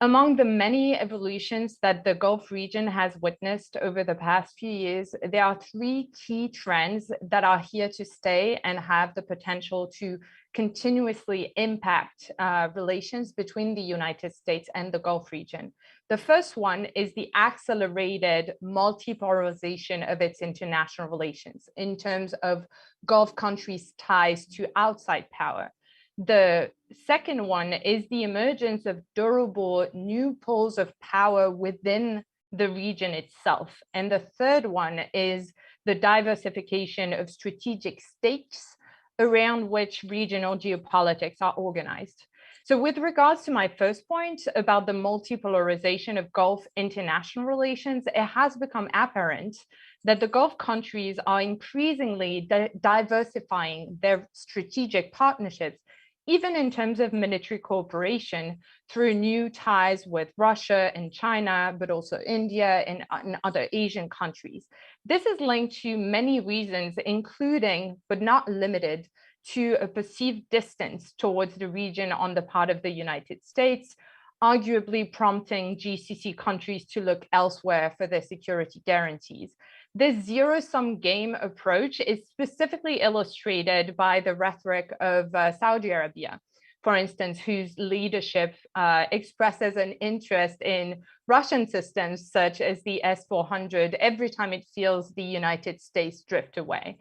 Among the many evolutions that the Gulf region has witnessed over the past few years, there are three key trends that are here to stay and have the potential to continuously impact relations between the United States and the Gulf region. The first one is the accelerated multipolarization of its international relations in terms of Gulf countries' ties to outside power. The second one is the emergence of durable new poles of power within the region itself. And the third one is the diversification of strategic stakes around which regional geopolitics are organized. So with regards to my first point about the multipolarization of Gulf international relations, it has become apparent that the Gulf countries are increasingly diversifying their strategic partnerships, even in terms of military cooperation through new ties with Russia and China, but also India and other Asian countries. This is linked to many reasons, including, but not limited to, a perceived distance towards the region on the part of the United States, arguably prompting GCC countries to look elsewhere for their security guarantees. This zero-sum game approach is specifically illustrated by the rhetoric of Saudi Arabia, for instance, whose leadership expresses an interest in Russian systems such as the S-400 every time it feels the United States drift away.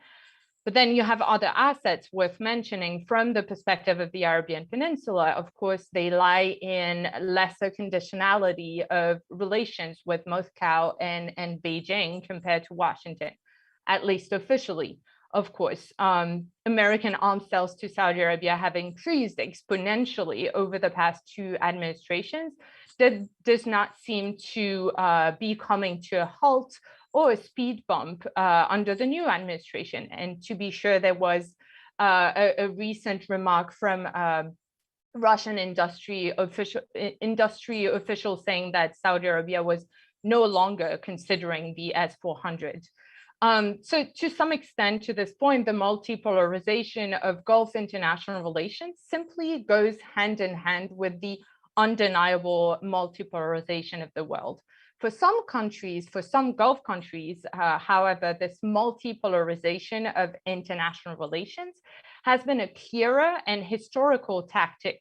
But then you have other assets worth mentioning from the perspective of the Arabian Peninsula. Of course, they lie in lesser conditionality of relations with Moscow and Beijing compared to Washington, at least officially. Of course, American arms sales to Saudi Arabia have increased exponentially over the past two administrations. That does not seem to be coming to a halt or a speed bump under the new administration. And to be sure, there was a recent remark from Russian industry officials saying that Saudi Arabia was no longer considering the S-400. So to some extent, to this point, the multipolarization of Gulf international relations simply goes hand in hand with the undeniable multipolarization of the world. For some countries, for some Gulf countries, however, this multipolarization of international relations has been a clearer and historical tactic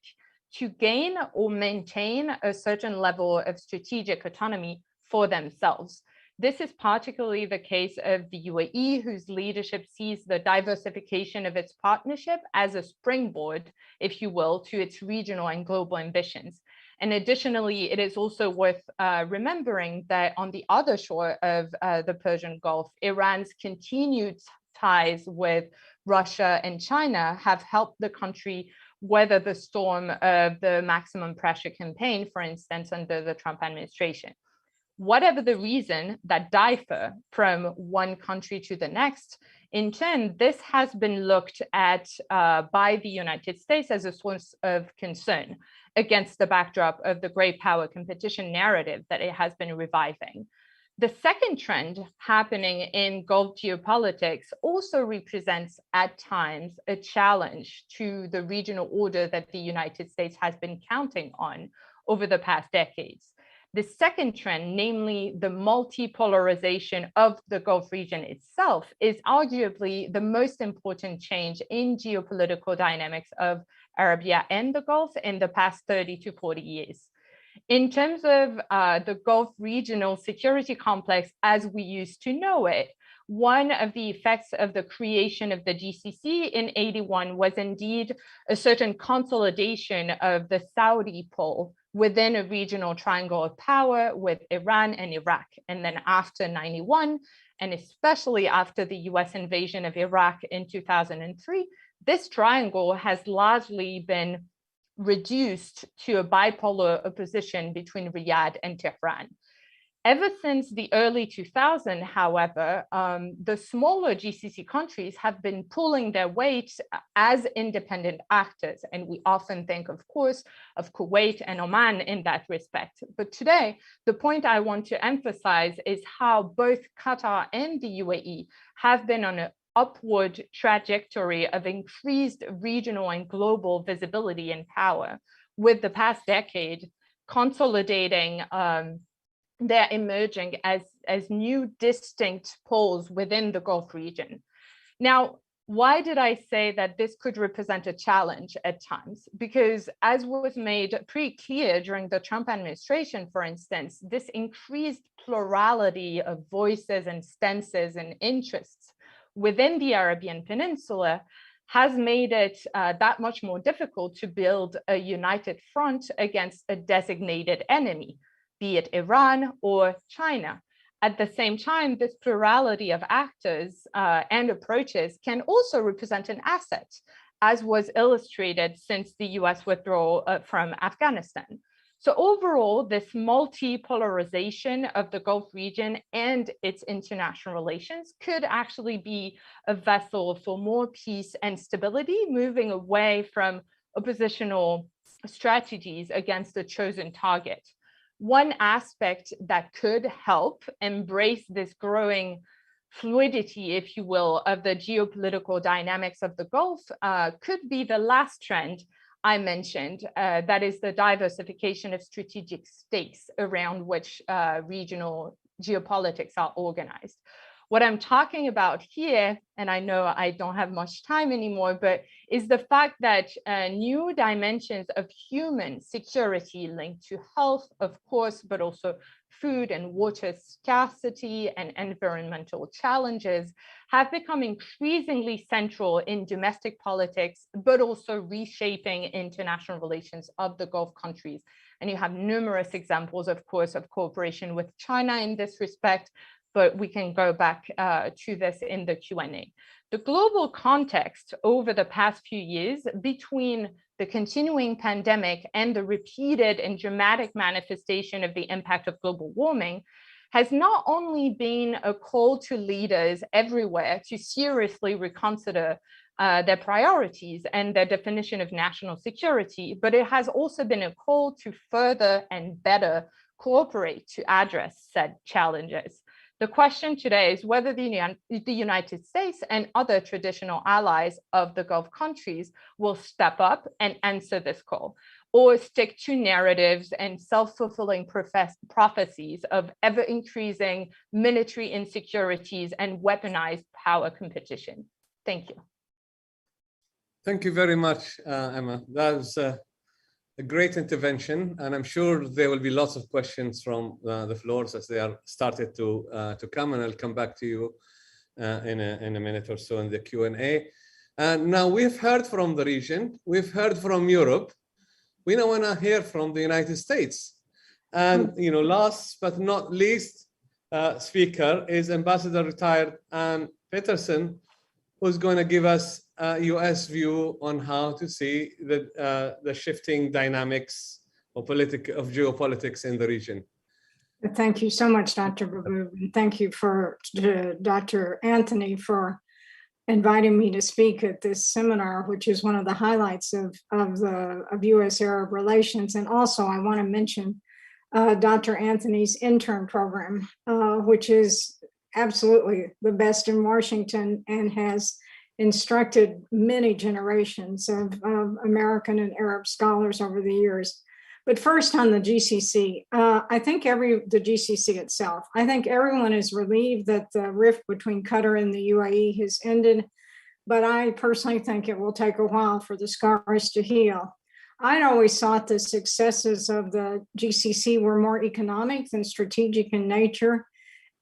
to gain or maintain a certain level of strategic autonomy for themselves. This is particularly the case of the UAE, whose leadership sees the diversification of its partnership as a springboard, if you will, to its regional and global ambitions. And additionally, it is also worth remembering that on the other shore of the Persian Gulf, Iran's continued ties with Russia and China have helped the country weather the storm of the maximum pressure campaign, for instance, under the Trump administration. Whatever the reason that differ from one country to the next, in turn, this has been looked at by the United States as a source of concern against the backdrop of the great power competition narrative that it has been reviving. The second trend happening in Gulf geopolitics also represents at times a challenge to the regional order that the United States has been counting on over the past decades. The second trend, namely the multipolarization of the Gulf region itself, is arguably the most important change in geopolitical dynamics of Arabia and the Gulf in the past 30 to 40 years. In terms of the Gulf regional security complex as we used to know it, one of the effects of the creation of the GCC in '81 was indeed a certain consolidation of the Saudi pull within a regional triangle of power with Iran and Iraq. And then after 91, and especially after the US invasion of Iraq in 2003, this triangle has largely been reduced to a bipolar opposition between Riyadh and Tehran. Ever since the early 2000s, however, the smaller GCC countries have been pulling their weight as independent actors. And we often think, of course, of Kuwait and Oman in that respect. But today, the point I want to emphasize is how both Qatar and the UAE have been on an upward trajectory of increased regional and global visibility and power, with the past decade consolidating they're emerging as new distinct poles within the Gulf region. Now, why did I say that this could represent a challenge at times? Because as was made pretty clear during the Trump administration, for instance, this increased plurality of voices and stances and interests within the Arabian Peninsula has made it that much more difficult to build a united front against a designated enemy, be it Iran or China. At the same time, this plurality of actors and approaches can also represent an asset, as was illustrated since the US withdrawal from Afghanistan. So overall, this multi-polarization of the Gulf region and its international relations could actually be a vessel for more peace and stability, moving away from oppositional strategies against a chosen target. One aspect that could help embrace this growing fluidity, if you will, of the geopolitical dynamics of the Gulf could be the last trend I mentioned, that is the diversification of strategic stakes around which regional geopolitics are organized. What I'm talking about here, and I know I don't have much time anymore, but is the fact that new dimensions of human security linked to health, of course, but also food and water scarcity and environmental challenges have become increasingly central in domestic politics, but also reshaping international relations of the Gulf countries. And you have numerous examples, of course, of cooperation with China in this respect, but we can go back to this in the Q&A. The global context over the past few years between the continuing pandemic and the repeated and dramatic manifestation of the impact of global warming has not only been a call to leaders everywhere to seriously reconsider their priorities and their definition of national security, but it has also been a call to further and better cooperate to address said challenges. The question today is whether the United States and other traditional allies of the Gulf countries will step up and answer this call, or stick to narratives and self-fulfilling prophecies of ever-increasing military insecurities and weaponized power competition. Thank you. Thank you very much, Emma. That was a great intervention, and I'm sure there will be lots of questions from the floors as they are started to come, and I'll come back to you in a minute or so in the Q&A. And now we've heard from the region, we've heard from Europe, we now want to hear from the United States. And last but not least speaker is Ambassador retired Ann Peterson, who's going to give us a US view on how to see the shifting dynamics of geopolitics in the region. Thank you so much, Dr. Babu, and thank you to Dr. Anthony for inviting me to speak at this seminar, which is one of the highlights of US-Arab relations. And also I want to mention Dr. Anthony's intern program, which is absolutely the best in Washington and has instructed many generations of American and Arab scholars over the years. But first on the GCC, I think the GCC itself, I think everyone is relieved that the rift between Qatar and the UAE has ended, but I personally think it will take a while for the scars to heal. I'd always thought the successes of the GCC were more economic than strategic in nature,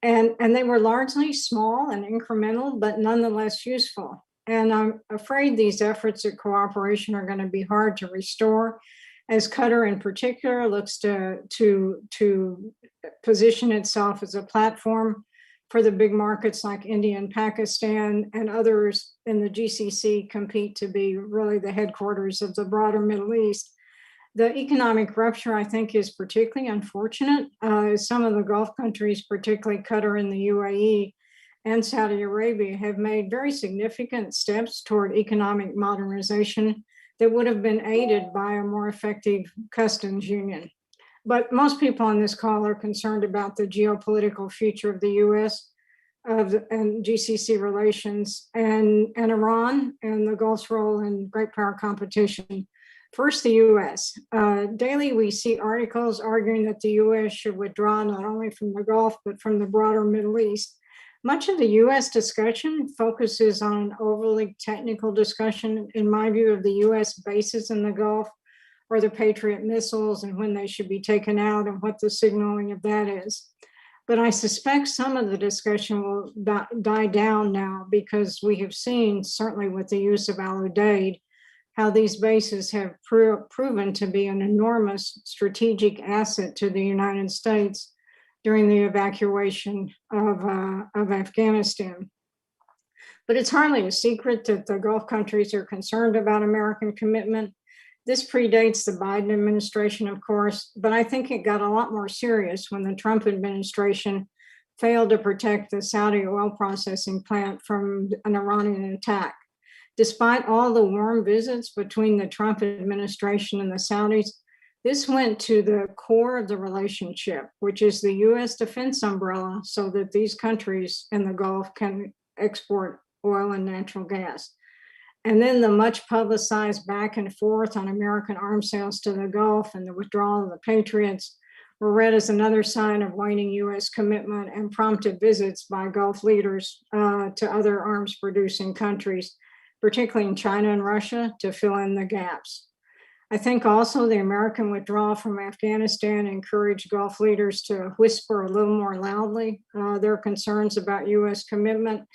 and they were largely small and incremental, but nonetheless useful. And I'm afraid these efforts at cooperation are going to be hard to restore. as Qatar in particular looks to position itself as a platform for the big markets like India and Pakistan, and others in the GCC compete to be really the headquarters of the broader Middle East. The economic rupture, I think, is particularly unfortunate. Some of the Gulf countries, particularly Qatar and the UAE and Saudi Arabia, have made very significant steps toward economic modernization that would have been aided by a more effective customs union. But most people on this call are concerned about the geopolitical future of the US and GCC relations and Iran and the Gulf's role in great power competition. First, the US. Daily, we see articles arguing that the US should withdraw not only from the Gulf, but from the broader Middle East. Much of the US discussion focuses on an overly technical discussion, in my view, of the US bases in the Gulf, or the Patriot missiles and when they should be taken out and what the signaling of that is. But I suspect some of the discussion will die down now, because we have seen, certainly with the use of Al-Udeid, how these bases have proven to be an enormous strategic asset to the United States during the evacuation of Afghanistan. But it's hardly a secret that the Gulf countries are concerned about American commitment. This predates the Biden administration, of course, but I think it got a lot more serious when the Trump administration failed to protect the Saudi oil processing plant from an Iranian attack. Despite all the warm visits between the Trump administration and the Saudis, this went to the core of the relationship, which is the US defense umbrella, so that these countries in the Gulf can export oil and natural gas. And then the much publicized back and forth on American arms sales to the Gulf and the withdrawal of the Patriots were read as another sign of waning US commitment and prompted visits by Gulf leaders to other arms producing countries, particularly in China and Russia, to fill in the gaps. I think also the American withdrawal from Afghanistan encouraged Gulf leaders to whisper a little more loudly their concerns about US commitment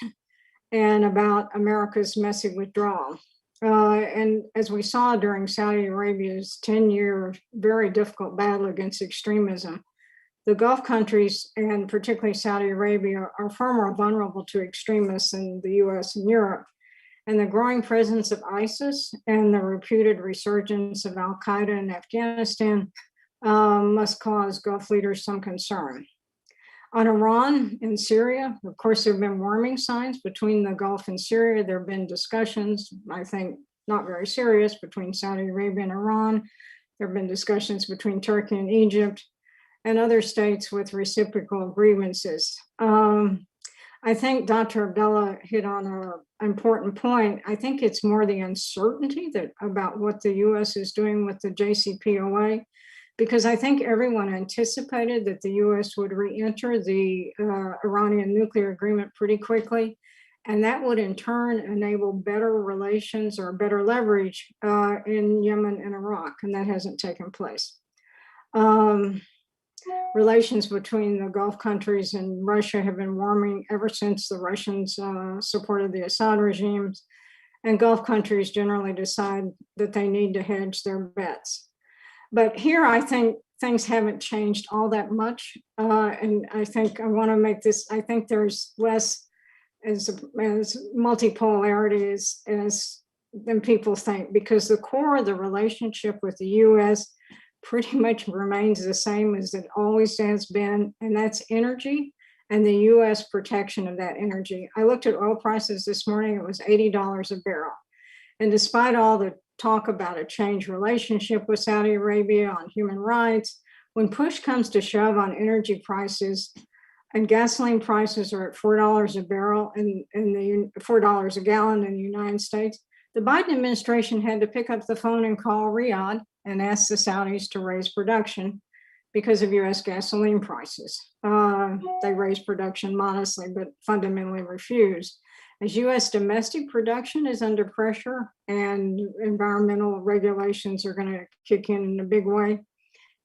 and about America's messy withdrawal. And as we saw during Saudi Arabia's 10-year very difficult battle against extremism, the Gulf countries, and particularly Saudi Arabia, are far more vulnerable to extremists than the US and Europe. And the growing presence of ISIS and the reputed resurgence of Al-Qaeda in Afghanistan must cause Gulf leaders some concern. On Iran and Syria, of course, there have been warming signs between the Gulf and Syria. There have been discussions, I think not very serious, between Saudi Arabia and Iran. There have been discussions between Turkey and Egypt and other states with reciprocal grievances. I think Dr. Abdullah hit on an important point. I think it's more the uncertainty about what the US is doing with the JCPOA, because I think everyone anticipated that the US would re-enter the Iranian nuclear agreement pretty quickly, and that would in turn enable better relations or better leverage in Yemen and Iraq, and that hasn't taken place. Relations between the Gulf countries and Russia have been warming ever since the Russians supported the Assad regimes, and Gulf countries generally decide that they need to hedge their bets. But here, I think things haven't changed all that much. And I think I want to make this, I think there's less as multipolarity as than people think, because the core of the relationship with the US pretty much remains the same as it always has been, and that's energy and the US protection of that energy. I looked at oil prices this morning, it was $80 a barrel. And despite all the talk about a changed relationship with Saudi Arabia on human rights, when push comes to shove on energy prices and gasoline prices are at $4 a barrel and $4 a gallon in the United States, the Biden administration had to pick up the phone and call Riyadh and ask the Saudis to raise production because of US gasoline prices. They raised production modestly, but fundamentally refused. As US domestic production is under pressure and environmental regulations are going to kick in a big way,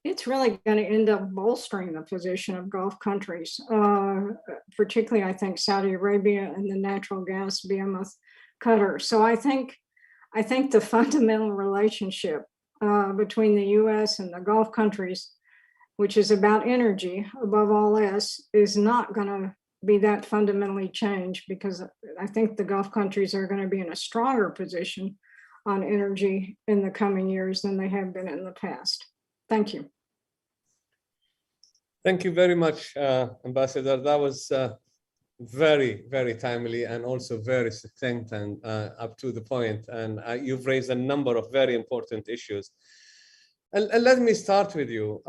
it's really going to end up bolstering the position of Gulf countries, particularly, I think, Saudi Arabia and the natural gas behemoth Qatar. So I think the fundamental relationship between the US and the Gulf countries, which is about energy above all else, is not going to be that fundamentally changed, because I think the Gulf countries are going to be in a stronger position on energy in the coming years than they have been in the past. Thank you. Thank you very much, Ambassador. That was very, very timely and also very succinct and up to the point. And you've raised a number of very important issues. And let me start with you,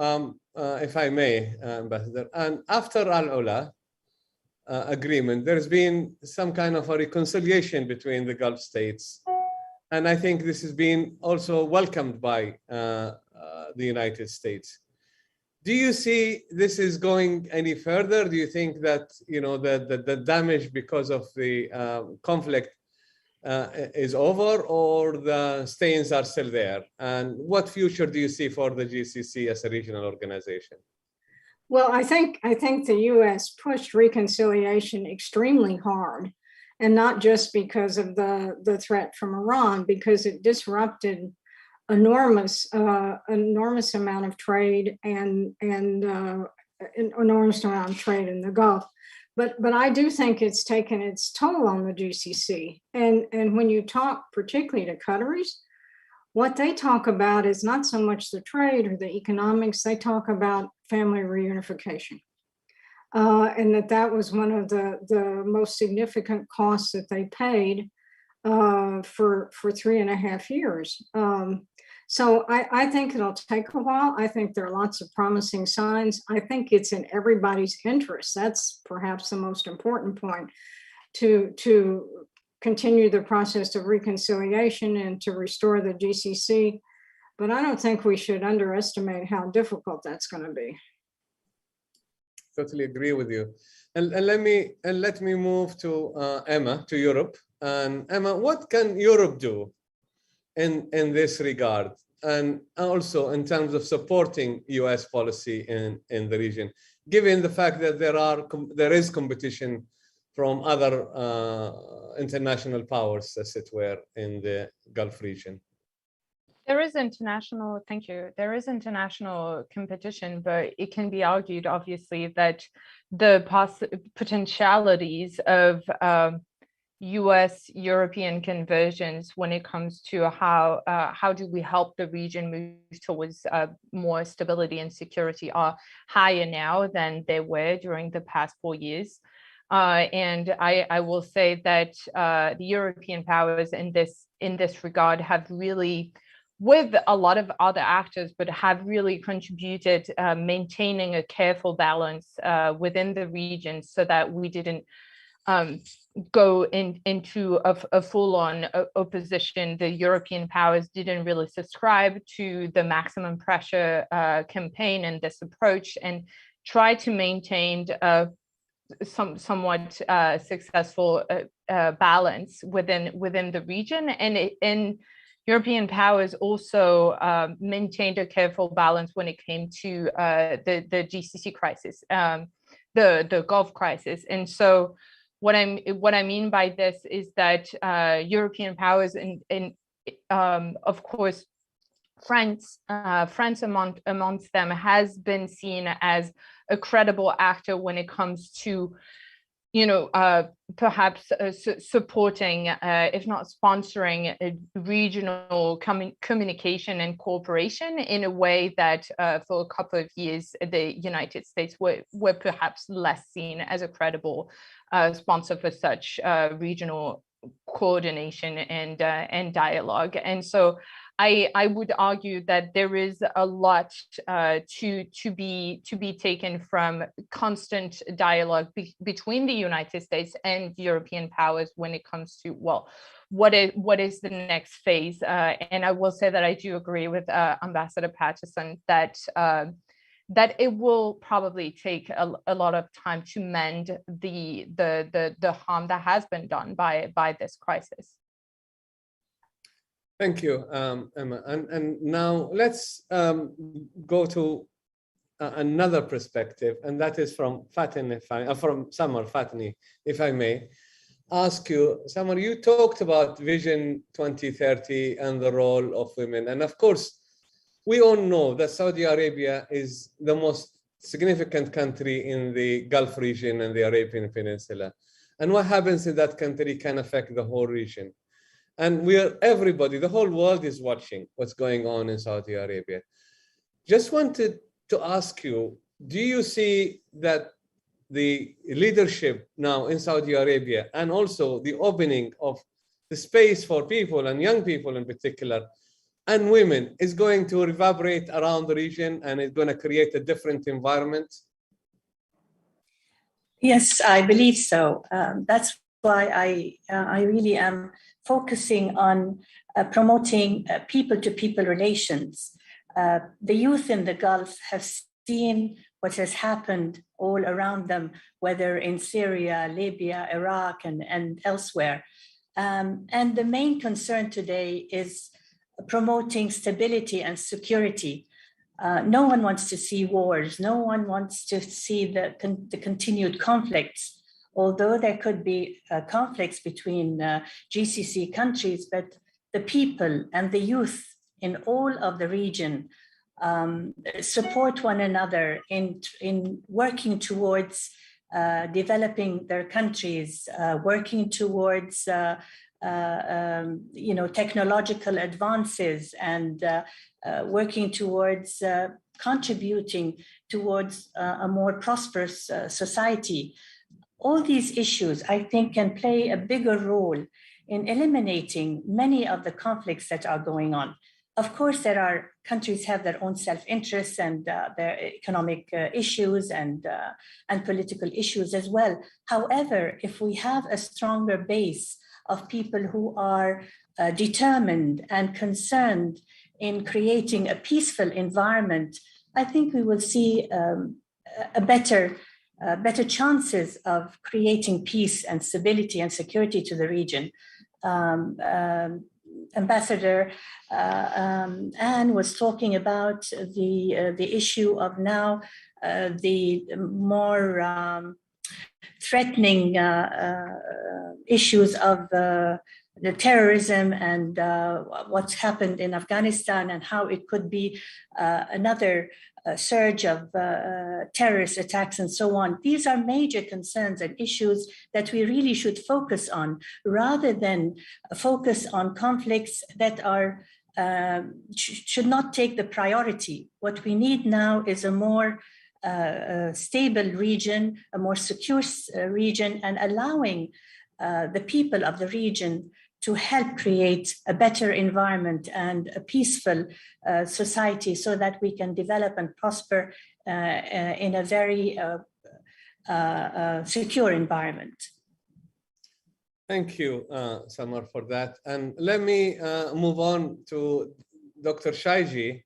if I may, Ambassador. And after Al-Ula agreement, there's been some kind of a reconciliation between the Gulf states. And I think this has been also welcomed by the United States. Do you see this is going any further? Do you think that the damage because of the conflict is over, or the stains are still there? And what future do you see for the GCC as a regional organization? Well, I think the U.S. pushed reconciliation extremely hard, and not just because of the threat from Iran, because it disrupted enormous amount of trade and enormous amount of trade in the Gulf. But I do think it's taken its toll on the GCC. And when you talk particularly to Qataris, what they talk about is not so much the trade or the economics, they talk about family reunification. And that was one of the most significant costs that they paid for 3.5 years. So I think it'll take a while. I think there are lots of promising signs. I think it's in everybody's interest. That's perhaps the most important point, to continue the process of reconciliation and to restore the GCC. But I don't think we should underestimate how difficult that's going to be. Totally agree with you. And let me move to Emma, to Europe. And Emma, what can Europe do in this regard, and also in terms of supporting US policy in the region, given the fact that there is competition from other international powers, as it were, in the Gulf region? There is international, thank you. There is international competition, but it can be argued, obviously, that the potentialities of US-European convergence when it comes to how do we help the region move towards more stability and security are higher now than they were during the past 4 years. And I will say that the European powers in this regard have really, with a lot of other actors, but have really contributed maintaining a careful balance within the region, so that we didn't go into a full-on opposition. The European powers didn't really subscribe to the maximum pressure campaign and this approach, and try to maintain somewhat successful balance within the region. And European powers also maintained a careful balance when it came to the GCC crisis, the Gulf crisis. And so what I mean by this is that European powers, and of course France amongst them, has been seen as a credible actor when it comes to, perhaps supporting, if not sponsoring, a regional communication and cooperation in a way that for a couple of years, the United States were perhaps less seen as a credible sponsor for such regional coordination and dialogue. And so I would argue that there is a lot to be taken from constant dialogue between the United States and European powers when it comes to, well, what is the next phase? And I will say that I do agree with Ambassador Patterson that that it will probably take a lot of time to mend the harm that has been done by this crisis. Thank you, Emma. And now let's go to another perspective, and that is from from Samar Fatni, if I may ask you. Samar, you talked about Vision 2030 and the role of women, and of course, We all know that Saudi Arabia is the most significant country in the Gulf region and the Arabian Peninsula. And what happens in that country can affect the whole region. And everybody, the whole world is watching what's going on in Saudi Arabia. Just wanted to ask you, do you see that the leadership now in Saudi Arabia and also the opening of the space for people and young people in particular and women is going to reverberate around the region and is going to create a different environment? Yes, I believe so. That's why I really am focusing on promoting people-to-people relations. The youth in the Gulf have seen what has happened all around them, whether in Syria, Libya, Iraq, and elsewhere. And the main concern today is promoting stability and security. No one wants to see wars. No one wants to see the continued conflicts, although there could be conflicts between GCC countries, but the people and the youth in all of the region support one another in working towards developing their countries, working towards technological advances, and working towards contributing towards a more prosperous society. All these issues, I think, can play a bigger role in eliminating many of the conflicts that are going on. Of course, there are countries have their own self-interests and their economic issues and political issues as well. However, if we have a stronger base of people who are determined and concerned in creating a peaceful environment, I think we will see better chances of creating peace and stability and security to the region. Ambassador Anne was talking about the issue of now the more threatening issues of the terrorism and what's happened in Afghanistan and how it could be another surge of terrorist attacks and so on. These are major concerns and issues that we really should focus on, rather than focus on conflicts that are should not take the priority. What we need now is a more stable region, a more secure region, and allowing the people of the region to help create a better environment and a peaceful society so that we can develop and prosper in a very secure environment. Thank you, Samar, for that. And let me move on to Dr. Shaiji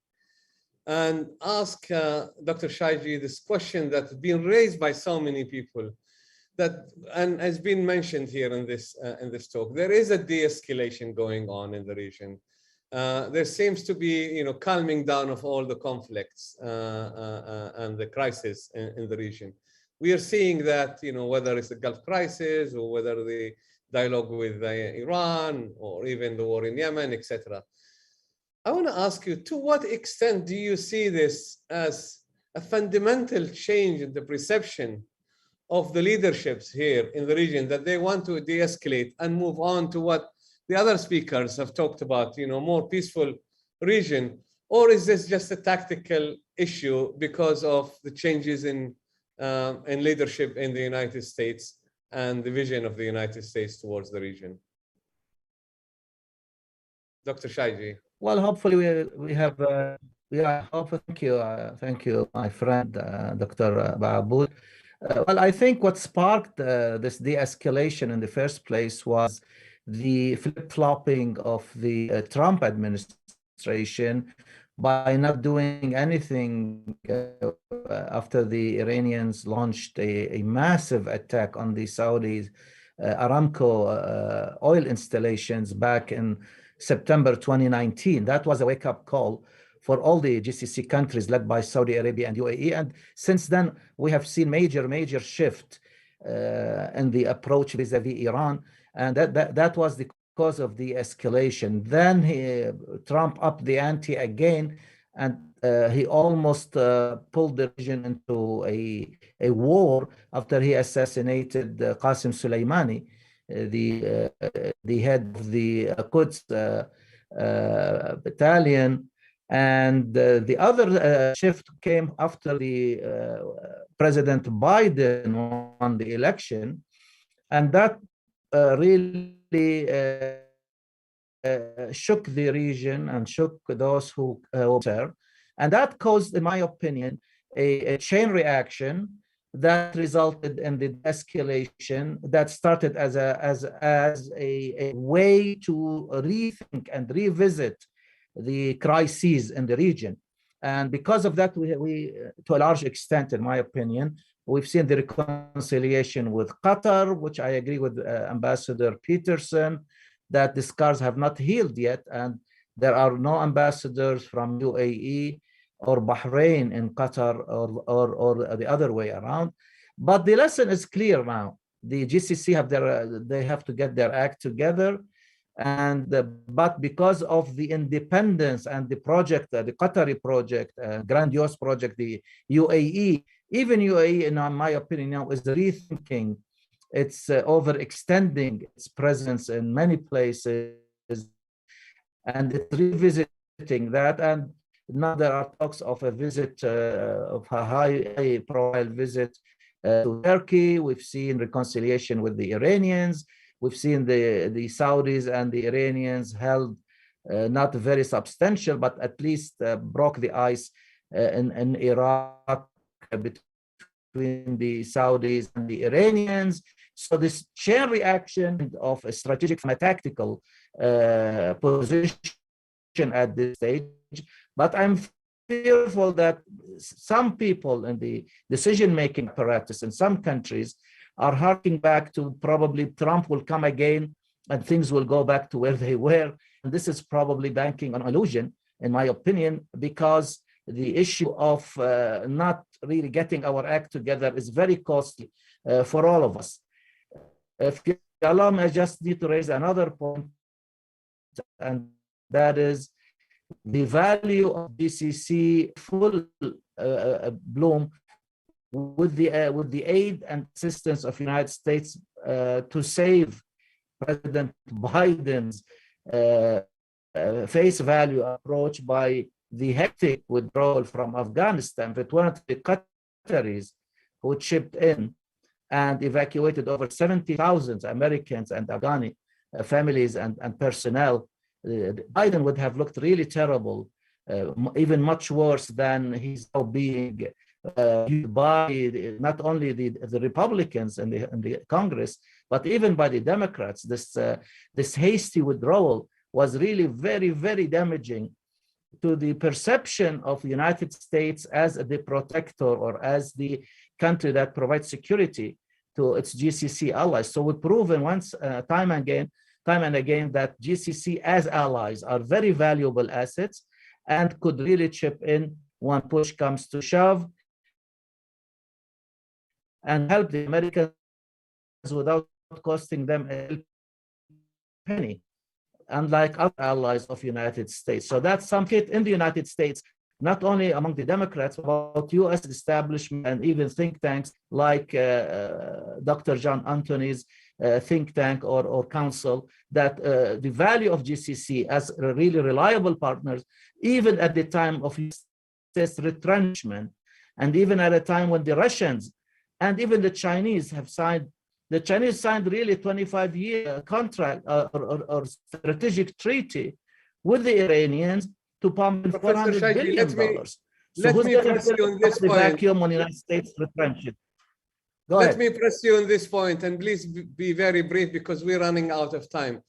and ask Dr. Shaiji this question that's been raised by so many people, and has been mentioned here in this talk. There is a de-escalation going on in the region. There seems to be, calming down of all the conflicts and the crisis in the region. We are seeing that, whether it's the Gulf crisis or whether the dialogue with Iran or even the war in Yemen, etc. I want to ask you, to what extent do you see this as a fundamental change in the perception of the leaderships here in the region, that they want to de-escalate and move on to what the other speakers have talked about, more peaceful region? Or is this just a tactical issue because of the changes in leadership in the United States and the vision of the United States towards the region? Dr. Shaiji. Well, hopefully we have, thank you, my friend, Dr. Ba'aboud. Well, I think what sparked this de-escalation in the first place was the flip-flopping of the Trump administration by not doing anything after the Iranians launched a massive attack on the Saudi Aramco oil installations back in September 2019. That was a wake-up call for all the GCC countries led by Saudi Arabia and UAE. And since then, we have seen major shift in the approach vis-a-vis Iran. And that was the cause of the escalation. Then Trump upped the ante again And he almost pulled the region into a war after he assassinated Qasim Soleimani, the head of the Quds battalion. And the other shift came after the President Biden won the election, and that really shook the region and shook those who observed. And that caused, in my opinion, a chain reaction that resulted in the escalation that started as a way to rethink and revisit the crises in the region. And because of that, we to a large extent, in my opinion, we've seen the reconciliation with Qatar, which I agree with Ambassador Peterson, that the scars have not healed yet, and there are no ambassadors from UAE or Bahrain in Qatar or the other way around. But the lesson is clear now. The GCC they have to get their act together, and but because of the independence and the project, the Qatari project, grandiose project, the UAE, even UAE, in my opinion, now is rethinking. It's overextending its presence in many places, and it's revisiting that. And now there are talks of a visit, of a high-profile visit to Turkey. We've seen reconciliation with the Iranians. We've seen the Saudis and the Iranians held not very substantial, but at least broke the ice in Iraq between the Saudis and the Iranians. So this chain reaction of a strategic from a tactical position at this stage. But I'm fearful that some people in the decision-making apparatus in some countries are harking back to probably Trump will come again and things will go back to where they were. And this is probably banking on illusion, in my opinion, because the issue of not really getting our act together is very costly for all of us. If you allow me, I just need to raise another point, and that is the value of GCC full bloom with the aid and assistance of the United States to save President Biden's face value approach by the hectic withdrawal from Afghanistan. But one of the Qataris who chipped in and evacuated over 70,000 Americans and Afghani families and personnel, Biden would have looked really terrible, even much worse than he's now being viewed by not only the Republicans in the Congress, but even by the Democrats. This hasty withdrawal was really very, very damaging to the perception of the United States as the protector or as the country that provides security to its GCC allies. So we've proven once, time and again, that GCC as allies are very valuable assets and could really chip in when push comes to shove and help the Americans without costing them a penny, unlike other allies of the United States. So that's some hit in the United States, not only among the Democrats, but U.S. establishment and even think tanks like Dr. John Anthony's think tank or council, that the value of GCC as really reliable partners, even at the time of U.S. retrenchment, and even at a time when the Russians and even the Chinese have signed, the Chinese signed really 25-year contract or strategic treaty with the Iranians to pump in $400 billion. Let me press you on this point. Vacuum when the United States retrench it. Let me press you on this point, and please be very brief because we're running out of time.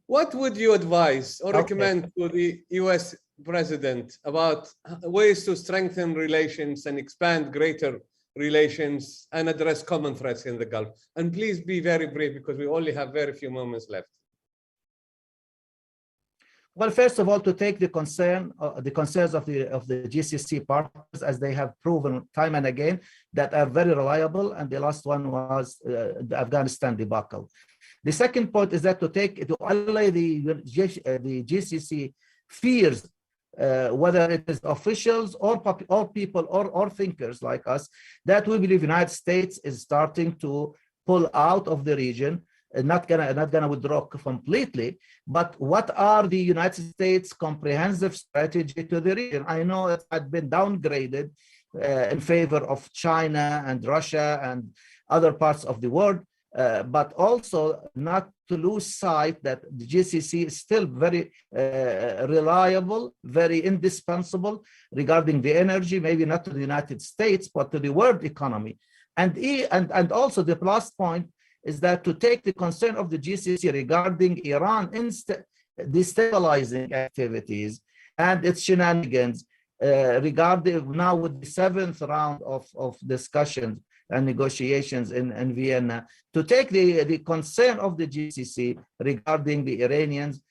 What would you advise or recommend to the U.S. president about ways to strengthen relations and expand greater relations and address common threats in the Gulf? And please be very brief because we only have very few moments left. Well, first of all, to take the concerns of the GCC partners, as they have proven time and again, that are very reliable, and the last one was the Afghanistan debacle. The second point is that to allay the GCC fears whether it is officials or people or thinkers like us, that we believe the United States is starting to pull out of the region, not gonna withdraw completely. But what are the United States' comprehensive strategy to the region? I know it had been downgraded in favor of China and Russia and other parts of the world, but also not to lose sight that the GCC is still very reliable, very indispensable regarding the energy, maybe not to the United States, but to the world economy. And also the last point is that to take the concern of the GCC regarding Iran destabilizing activities and its shenanigans regarding now with the 7th round of discussions and negotiations in Vienna, to take the concern of the GCC regarding the Iranians'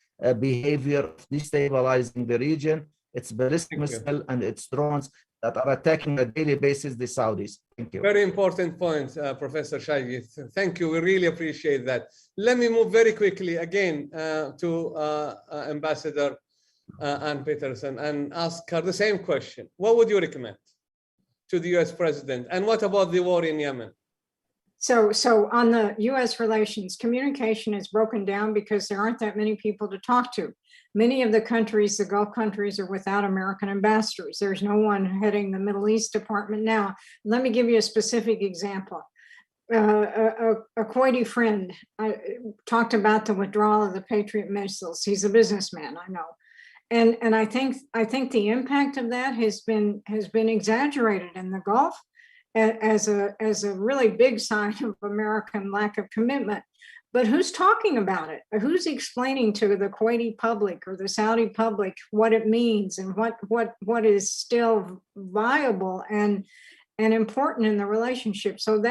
behavior of destabilizing the region, its ballistic missile and its drones that are attacking on a daily basis the Saudis. Thank you. Very important point, Professor Shaghi. Thank you. We really appreciate that. Let me move very quickly again to Ambassador Ann Peterson and ask her the same question. What would you recommend to the US president? And what about the war in Yemen? So on the US relations, communication is broken down because there aren't that many people to talk to. Many of the countries, the Gulf countries, are without American ambassadors. There's no one heading the Middle East department now. Let me give you a specific example. A Kuwaiti friend talked about the withdrawal of the Patriot missiles. He's a businessman, I know. And I think the impact of that has been exaggerated in the Gulf as a really big sign of American lack of commitment. But who's talking about it? Who's explaining to the Kuwaiti public or the Saudi public what it means and what is still viable and important in the relationship? So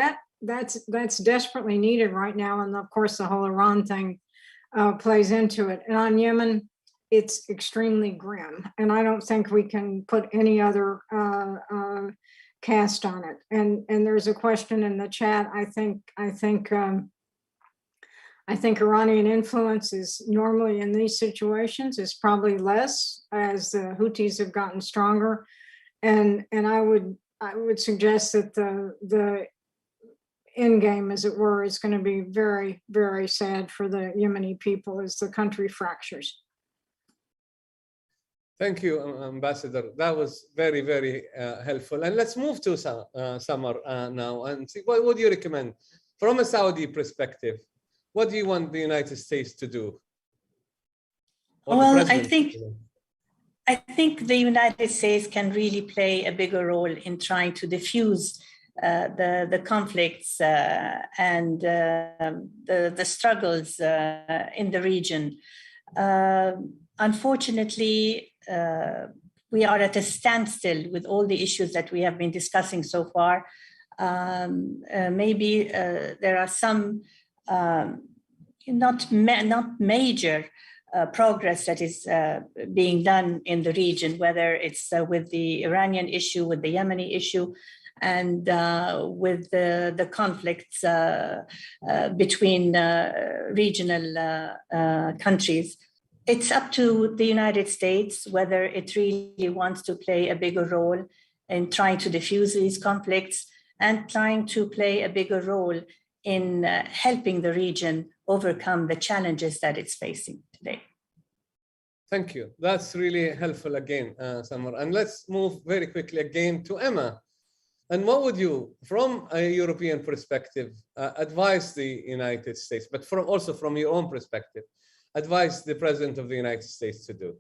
that's desperately needed right now. And of course, the whole Iran thing plays into it. And on Yemen, it's extremely grim. And I don't think we can put any other cast on it. And there's a question in the chat. I think Iranian influence is normally in these situations is probably less as the Houthis have gotten stronger. And I would suggest that the end game, as it were, is going to be very, very sad for the Yemeni people as the country fractures. Thank you, Ambassador. That was very, very helpful. And let's move to Samar now and see what would you recommend from a Saudi perspective. What do you want the United States to do? Well, I think the United States can really play a bigger role in trying to diffuse the conflicts and the struggles in the region. Unfortunately, we are at a standstill with all the issues that we have been discussing so far. Maybe there are some not major progress that is being done in the region, whether it's with the Iranian issue, with the Yemeni issue, and with the conflicts between regional countries. It's up to the United States whether it really wants to play a bigger role in trying to diffuse these conflicts and trying to play a bigger role in helping the region overcome the challenges that it's facing today. Thank you. That's really helpful again, Samar. And let's move very quickly again to Emma. And what would you, from a European perspective, advise the United States, but also from your own perspective, advise the President of the United States to do?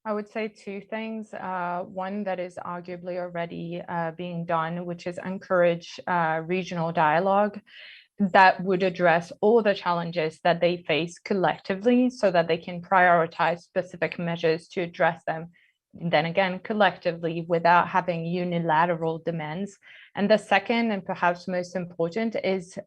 I would say two things. One that is arguably already being done, which is encourage regional dialogue that would address all the challenges that they face collectively so that they can prioritize specific measures to address them. Then again, collectively, without having unilateral demands. And the second, and perhaps most important, is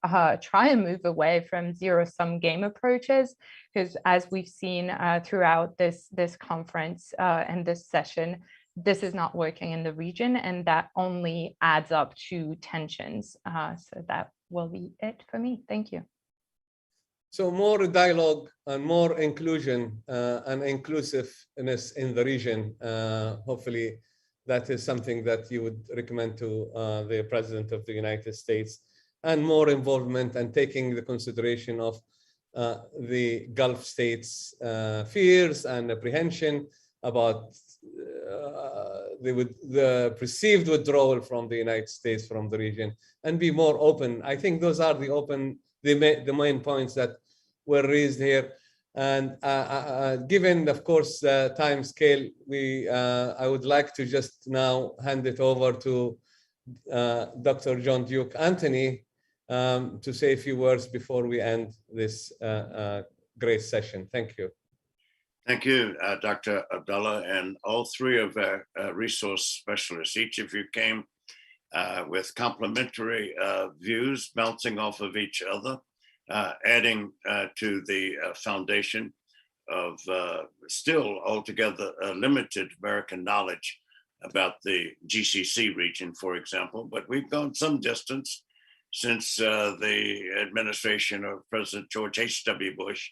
try and move away from zero-sum game approaches, because as we've seen throughout this conference and this session, this is not working in the region, and that only adds up to tensions. So that will be it for me. Thank you. So more dialogue and more inclusion and inclusiveness in the region. Hopefully, that is something that you would recommend to the President of the United States, and more involvement and taking the consideration of the Gulf states' fears and apprehension about the perceived withdrawal from the United States from the region, and be more open. I think those are the main points that were raised here. And given, of course, the time scale, I would like to just now hand it over to Dr. John Duke Anthony to say a few words before we end this great session. Thank you. Thank you, Dr. Abdullah, and all three of our resource specialists. Each of you came with complementary views bouncing off of each other, adding to the foundation of still altogether limited American knowledge about the GCC region, for example. But we've gone some distance since the administration of President George H.W. Bush,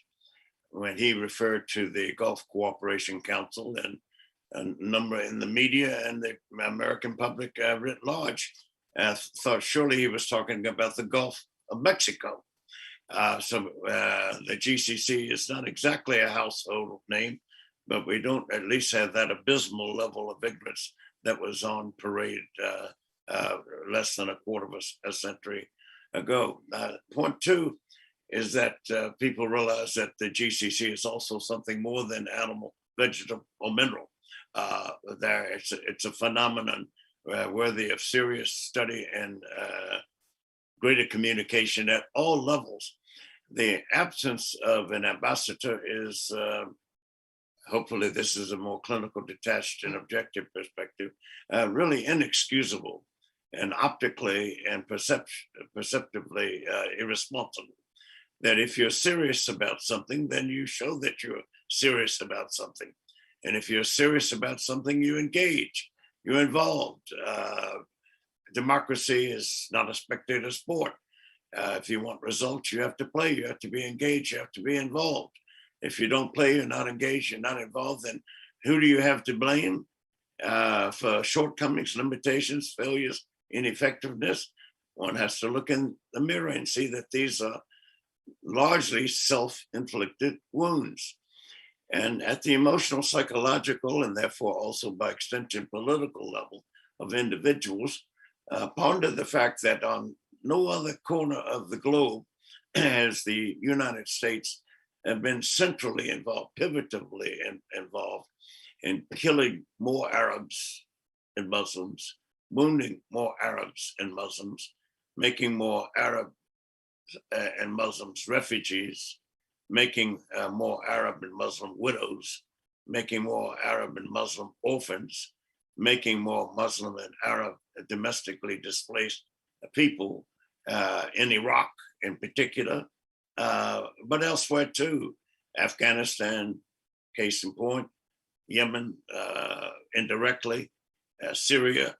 when he referred to the Gulf Cooperation Council, and a number in the media and the American public writ large thought surely he was talking about the Gulf of Mexico. So the GCC is not exactly a household name, but we don't at least have that abysmal level of ignorance that was on parade less than a quarter of a century ago. Point two is that people realize that the GCC is also something more than animal, vegetable, or mineral. It's a phenomenon worthy of serious study and greater communication at all levels. The absence of an ambassador is, hopefully this is a more clinical, detached and objective perspective, really inexcusable and optically and perceptively irresponsible. That if you're serious about something, then you show that you're serious about something. And if you're serious about something, you engage, you're involved. Democracy is not a spectator sport. If you want results, you have to play, you have to be engaged, you have to be involved. If you don't play, you're not engaged, you're not involved, then who do you have to blame for shortcomings, limitations, failures, ineffectiveness? One has to look in the mirror and see that these are largely self-inflicted wounds. And at the emotional, psychological, and therefore also by extension political level of individuals, ponder the fact that on no other corner of the globe has the United States been centrally involved, pivotably involved in killing more Arabs and Muslims, wounding more Arabs and Muslims, making more Arab and Muslims refugees, making more Arab and Muslim widows, making more Arab and Muslim orphans, making more Muslim and Arab domestically displaced people in Iraq in particular, but elsewhere too. Afghanistan, case in point, Yemen indirectly, Syria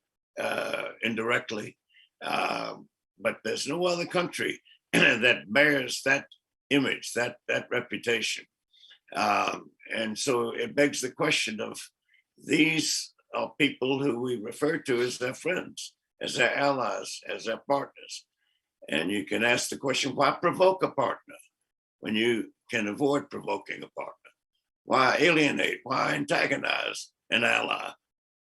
indirectly, but there's no other country that bears that image, that reputation. And so it begs the question of, these are people who we refer to as their friends, as their allies, as their partners. And you can ask the question, why provoke a partner when you can avoid provoking a partner? Why alienate, why antagonize an ally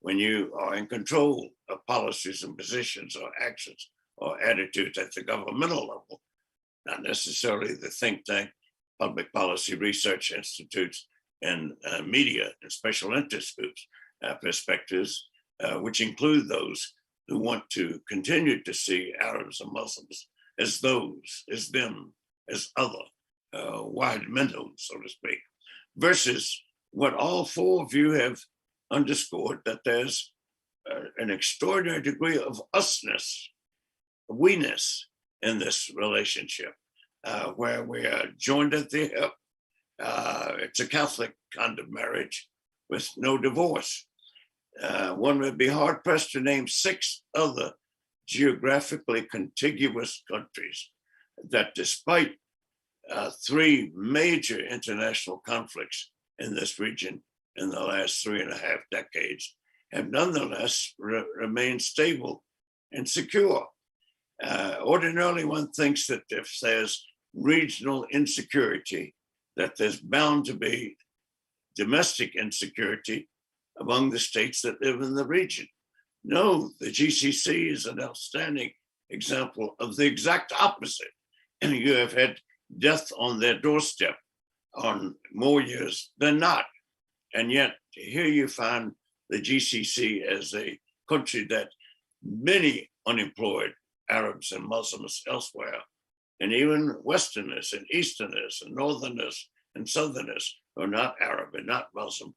when you are in control of policies and positions or actions or attitudes at the governmental level, not necessarily the think tank, public policy research institutes, and media and special interest groups perspectives, which include those who want to continue to see Arabs and Muslims as those, as them, as other, wide minnows, so to speak, versus what all four of you have underscored, that there's an extraordinary degree of usness, we-ness in this relationship, where we are joined at the hip. It's a Catholic kind of marriage with no divorce. One would be hard pressed to name 6 other geographically contiguous countries that, despite three major international conflicts in this region in the last 3.5 decades have nonetheless remained stable and secure. Ordinarily, one thinks that if there's regional insecurity, that there's bound to be domestic insecurity among the states that live in the region. No, the GCC is an outstanding example of the exact opposite. And you have had death on their doorstep on more years than not. And yet here you find the GCC as a country that many unemployed Arabs and Muslims elsewhere, and even Westerners and Easterners and Northerners and Southerners who are not Arab and not Muslim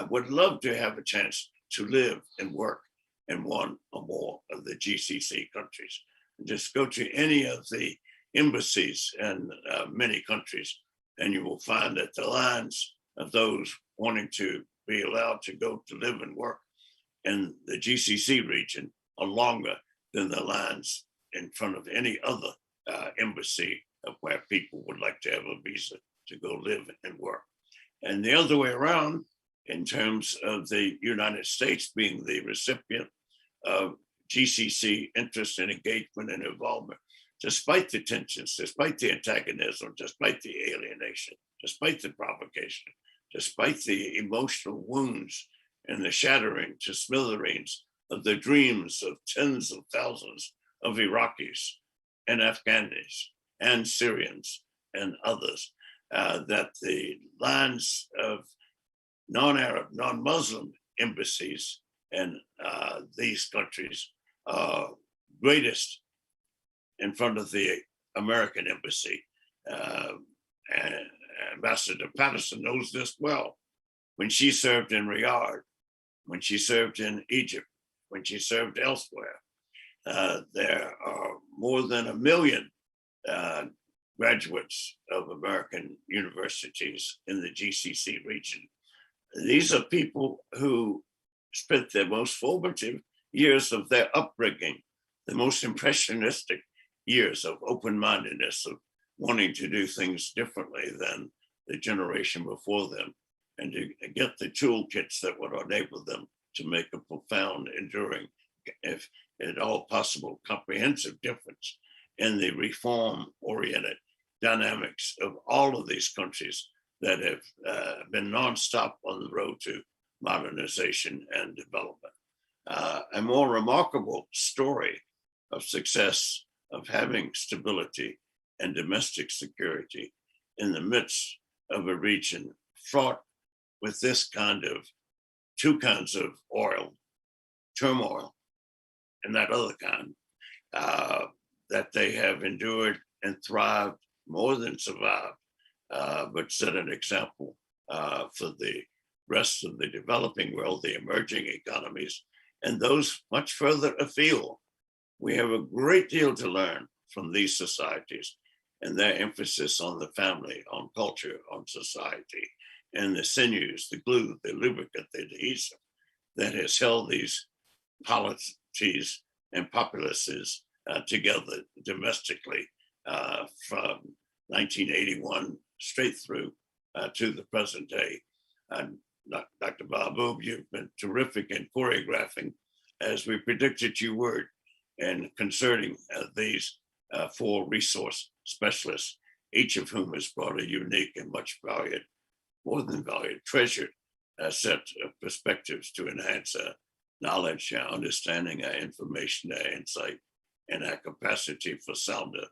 would love to have a chance to live and work in one or more of the GCC countries. Just go to any of the embassies in many countries, and you will find that the lines of those wanting to be allowed to go to live and work in the GCC region are longer than the lines in front of any other embassy of where people would like to have a visa to go live and work. And the other way around, in terms of the United States being the recipient of GCC interest and engagement and involvement, despite the tensions, despite the antagonism, despite the alienation, despite the provocation, despite the emotional wounds and the shattering to smithereens of the dreams of tens of thousands of Iraqis and Afghans and Syrians and others, that the lines of non-Arab, non-Muslim embassies in these countries are greatest in front of the American embassy. And Ambassador Patterson knows this well. When she served in Riyadh, when she served in Egypt, when she served elsewhere, there are more than 1 million graduates of American universities in the GCC region. These are people who spent their most formative years of their upbringing, the most impressionistic years of open-mindedness, of wanting to do things differently than the generation before them, and to get the toolkits that would enable them to make a profound, enduring, if at all possible, comprehensive difference in the reform-oriented dynamics of all of these countries that have been nonstop on the road to modernization and development. A more remarkable story of success, of having stability and domestic security in the midst of a region fraught with this kind of two kinds of oil, turmoil, and that other kind, that they have endured and thrived, more than survived, but set an example for the rest of the developing world, the emerging economies, and those much further afield. We have a great deal to learn from these societies and their emphasis on the family, on culture, on society, and the sinews, the glue, the lubricant, the adhesive that has held these polities and populaces together domestically from 1981 straight through to the present day. Dr. Mahbub, you've been terrific in choreographing, as we predicted you would, and concerning these 4 resource specialists, each of whom has brought a unique and much valued, more than valued, treasured set of perspectives to enhance our knowledge, our understanding, our information, our insight, and our capacity for sounder,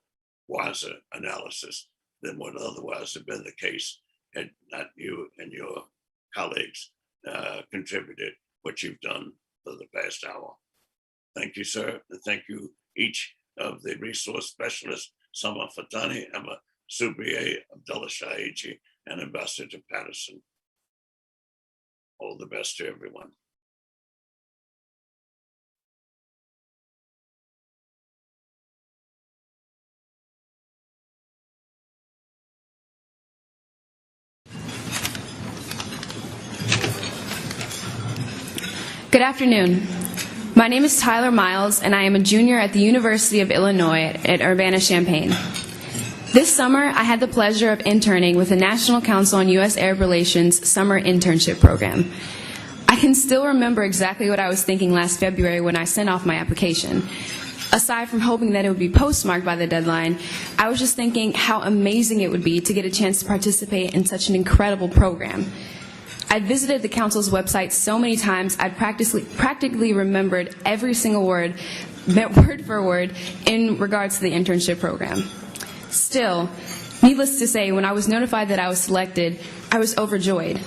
wiser analysis than would otherwise have been the case had not you and your colleagues contributed what you've done for the past hour. Thank you, sir. And thank you, each of the resource specialists, Sama Fatani, Emma Subriye, Abdullah Shahiji, and Ambassador Patterson. All the best to everyone. Good afternoon. My name is Tyler Miles, and I am a junior at the University of Illinois at Urbana-Champaign. This summer, I had the pleasure of interning with the National Council on U.S. Arab Relations Summer Internship Program. I can still remember exactly what I was thinking last February when I sent off my application. Aside from hoping that it would be postmarked by the deadline, I was just thinking how amazing it would be to get a chance to participate in such an incredible program. I visited the council's website so many times, I practically remembered every single word for word, in regards to the internship program. Still, needless to say, when I was notified that I was selected, I was overjoyed.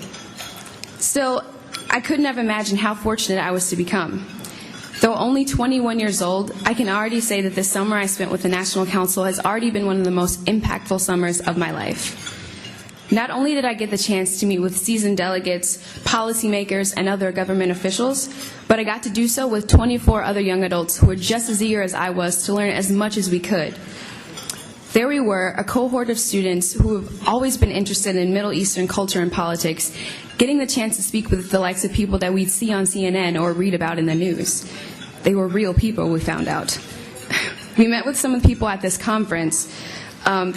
Still, I couldn't have imagined how fortunate I was to become. Though only 21 years old, I can already say that the summer I spent with the National Council has already been one of the most impactful summers of my life. Not only did I get the chance to meet with seasoned delegates, policymakers, and other government officials, but I got to do so with 24 other young adults who were just as eager as I was to learn as much as we could. There we were, a cohort of students who have always been interested in Middle Eastern culture and politics, getting the chance to speak with the likes of people that we'd see on CNN or read about in the news. They were real people, we found out. We met with some of the people at this conference,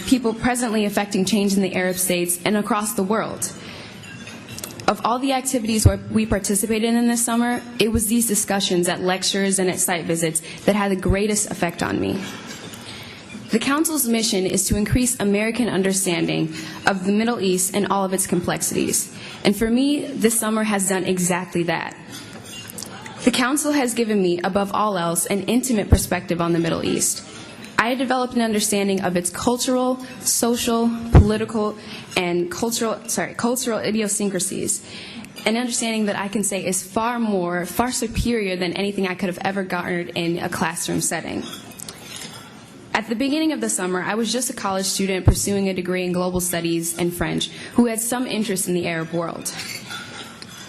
people presently affecting change in the Arab states and across the world. Of all the activities we participated in this summer, it was these discussions at lectures and at site visits that had the greatest effect on me. The Council's mission is to increase American understanding of the Middle East and all of its complexities. And for me, this summer has done exactly that. The Council has given me, above all else, an intimate perspective on the Middle East. I developed an understanding of its cultural, social, political, and cultural idiosyncrasies, an understanding that I can say is far superior than anything I could have ever garnered in a classroom setting. At the beginning of the summer, I was just a college student pursuing a degree in global studies and French who had some interest in the Arab world.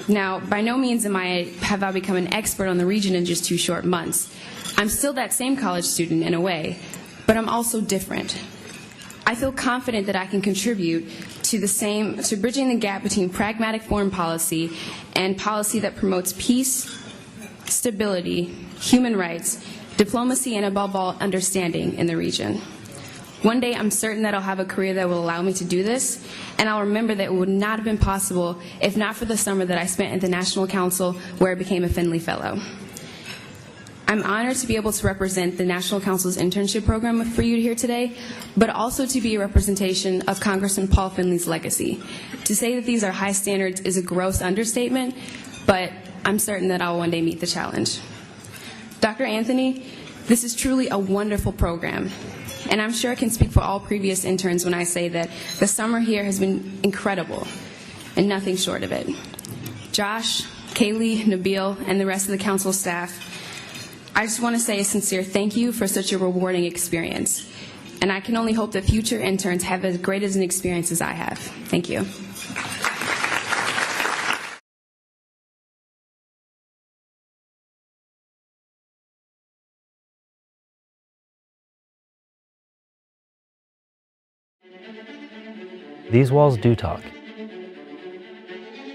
Now, by no means have I become an expert on the region in just 2 short months. I'm still that same college student in a way, but I'm also different. I feel confident that I can contribute to bridging the gap between pragmatic foreign policy and policy that promotes peace, stability, human rights, diplomacy, and above all, understanding in the region. One day, I'm certain that I'll have a career that will allow me to do this, and I'll remember that it would not have been possible if not for the summer that I spent at the National Council, where I became a Finley Fellow. I'm honored to be able to represent the National Council's internship program for you here today, but also to be a representation of Congressman Paul Finley's legacy. To say that these are high standards is a gross understatement, but I'm certain that I'll one day meet the challenge. Dr. Anthony, this is truly a wonderful program, and I'm sure I can speak for all previous interns when I say that the summer here has been incredible, and nothing short of it. Josh, Kaylee, Nabil, and the rest of the council staff, I just want to say a sincere thank you for such a rewarding experience, and I can only hope that future interns have as great as an experience as I have. Thank you. These walls do talk.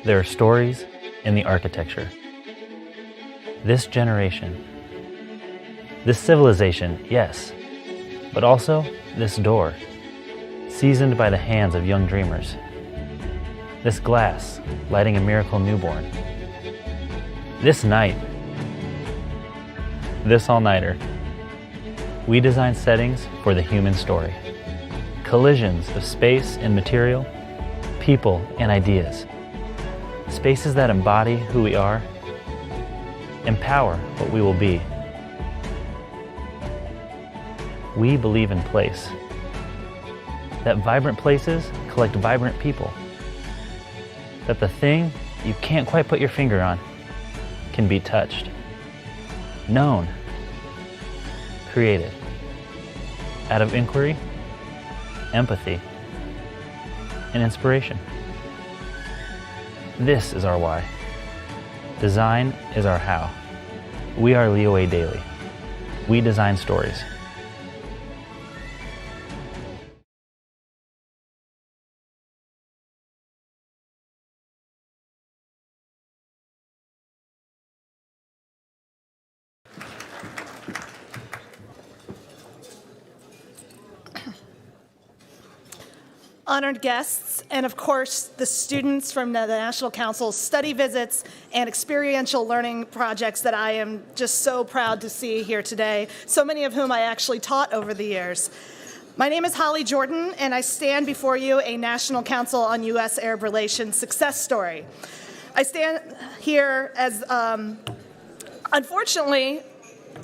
There are stories in the architecture. This generation, this civilization, yes, but also this door, seasoned by the hands of young dreamers. This glass, lighting a miracle newborn. This night, this all-nighter. We design settings for the human story. Collisions of space and material, people and ideas. Spaces that embody who we are, empower what we will be. We believe in place. That vibrant places collect vibrant people. That the thing you can't quite put your finger on can be touched, known, created, out of inquiry, empathy, and inspiration. This is our why. Design is our how. We are Leo A. Daly. We design stories. honored guests, and of course, the students from the National Council's study visits and experiential learning projects that I am just so proud to see here today, so many of whom I actually taught over the years. My name is Holly Jordan, and I stand before you a National Council on U.S. Arab Relations success story. I stand here as, unfortunately,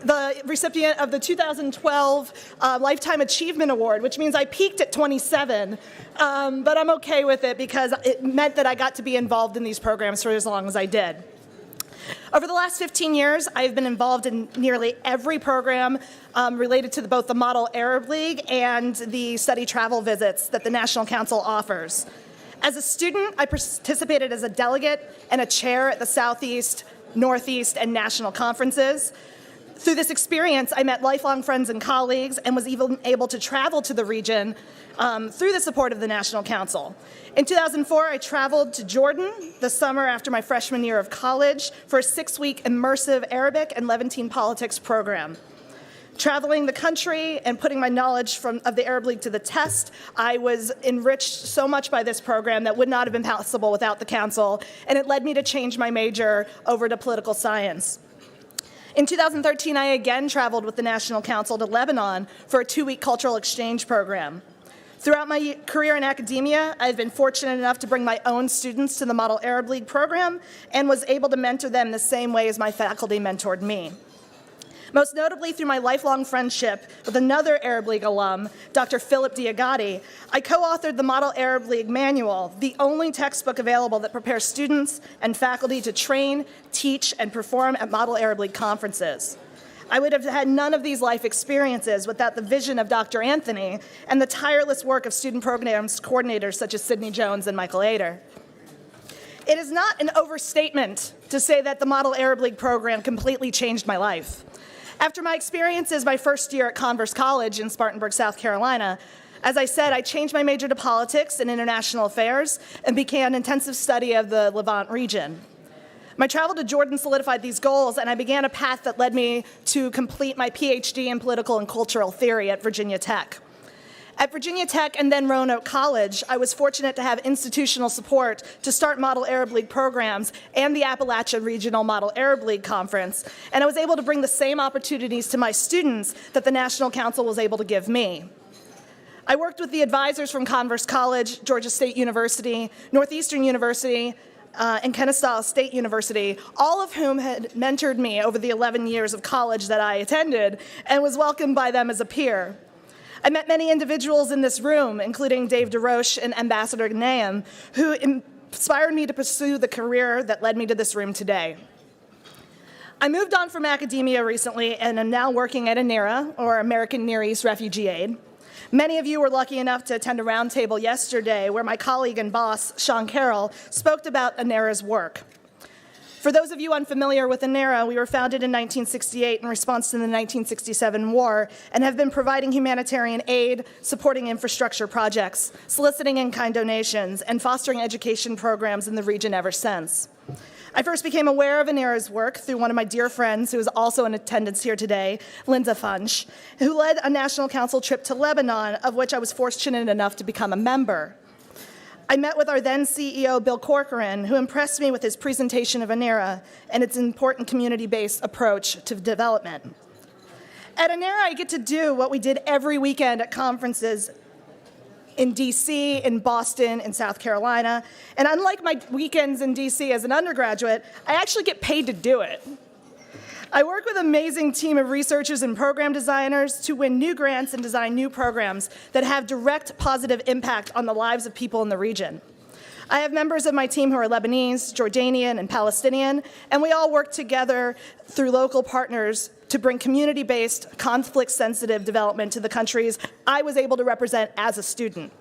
the recipient of the 2012 Lifetime Achievement Award, which means I peaked at 27, but I'm okay with it because it meant that I got to be involved in these programs for as long as I did. Over the last 15 years, I've been involved in nearly every program related to both the Model Arab League and the study travel visits that the National Council offers. As a student, I participated as a delegate and a chair at the Southeast, Northeast, and national conferences. Through this experience, I met lifelong friends and colleagues and was even able to travel to the region through the support of the National Council. In 2004, I traveled to Jordan the summer after my freshman year of college for a 6-week immersive Arabic and Levantine politics program. Traveling the country and putting my knowledge of the Arab League to the test, I was enriched so much by this program that would not have been possible without the Council, and it led me to change my major over to political science. In 2013, I again traveled with the National Council to Lebanon for a 2-week cultural exchange program. Throughout my career in academia, I've been fortunate enough to bring my own students to the Model Arab League program and was able to mentor them the same way as my faculty mentored me. Most notably, through my lifelong friendship with another Arab League alum, Dr. Philip Diagati, I co-authored the Model Arab League Manual, the only textbook available that prepares students and faculty to train, teach, and perform at Model Arab League conferences. I would have had none of these life experiences without the vision of Dr. Anthony and the tireless work of student programs coordinators such as Sidney Jones and Michael Ader. It is not an overstatement to say that the Model Arab League program completely changed my life. After my experiences my first year at Converse College in Spartanburg, South Carolina, as I said, I changed my major to politics and international affairs and began intensive study of the Levant region. My travel to Jordan solidified these goals, and I began a path that led me to complete my PhD in political and cultural theory at Virginia Tech. At Virginia Tech and then Roanoke College, I was fortunate to have institutional support to start Model Arab League programs and the Appalachia Regional Model Arab League Conference, and I was able to bring the same opportunities to my students that the National Council was able to give me. I worked with the advisors from Converse College, Georgia State University, Northeastern University, and Kennesaw State University, all of whom had mentored me over the 11 years of college that I attended and was welcomed by them as a peer. I met many individuals in this room, including Dave DeRoche and Ambassador Nayef, who inspired me to pursue the career that led me to this room today. I moved on from academia recently and am now working at ANERA, or American Near East Refugee Aid. Many of you were lucky enough to attend a roundtable yesterday where my colleague and boss, Sean Carroll, spoke about ANERA's work. For those of you unfamiliar with ANERA, we were founded in 1968 in response to the 1967 war and have been providing humanitarian aid, supporting infrastructure projects, soliciting in-kind donations, and fostering education programs in the region ever since. I first became aware of ANERA's work through one of my dear friends who is also in attendance here today, Linda Funch, who led a National Council trip to Lebanon, of which I was fortunate enough to become a member. I met with our then CEO, Bill Corcoran, who impressed me with his presentation of ANERA and its important community-based approach to development. At ANERA, I get to do what we did every weekend at conferences in DC, in Boston, in South Carolina. And unlike my weekends in DC as an undergraduate, I actually get paid to do it. I work with an amazing team of researchers and program designers to win new grants and design new programs that have direct positive impact on the lives of people in the region. I have members of my team who are Lebanese, Jordanian, and Palestinian, and we all work together through local partners to bring community-based, conflict-sensitive development to the countries I was able to represent as a student.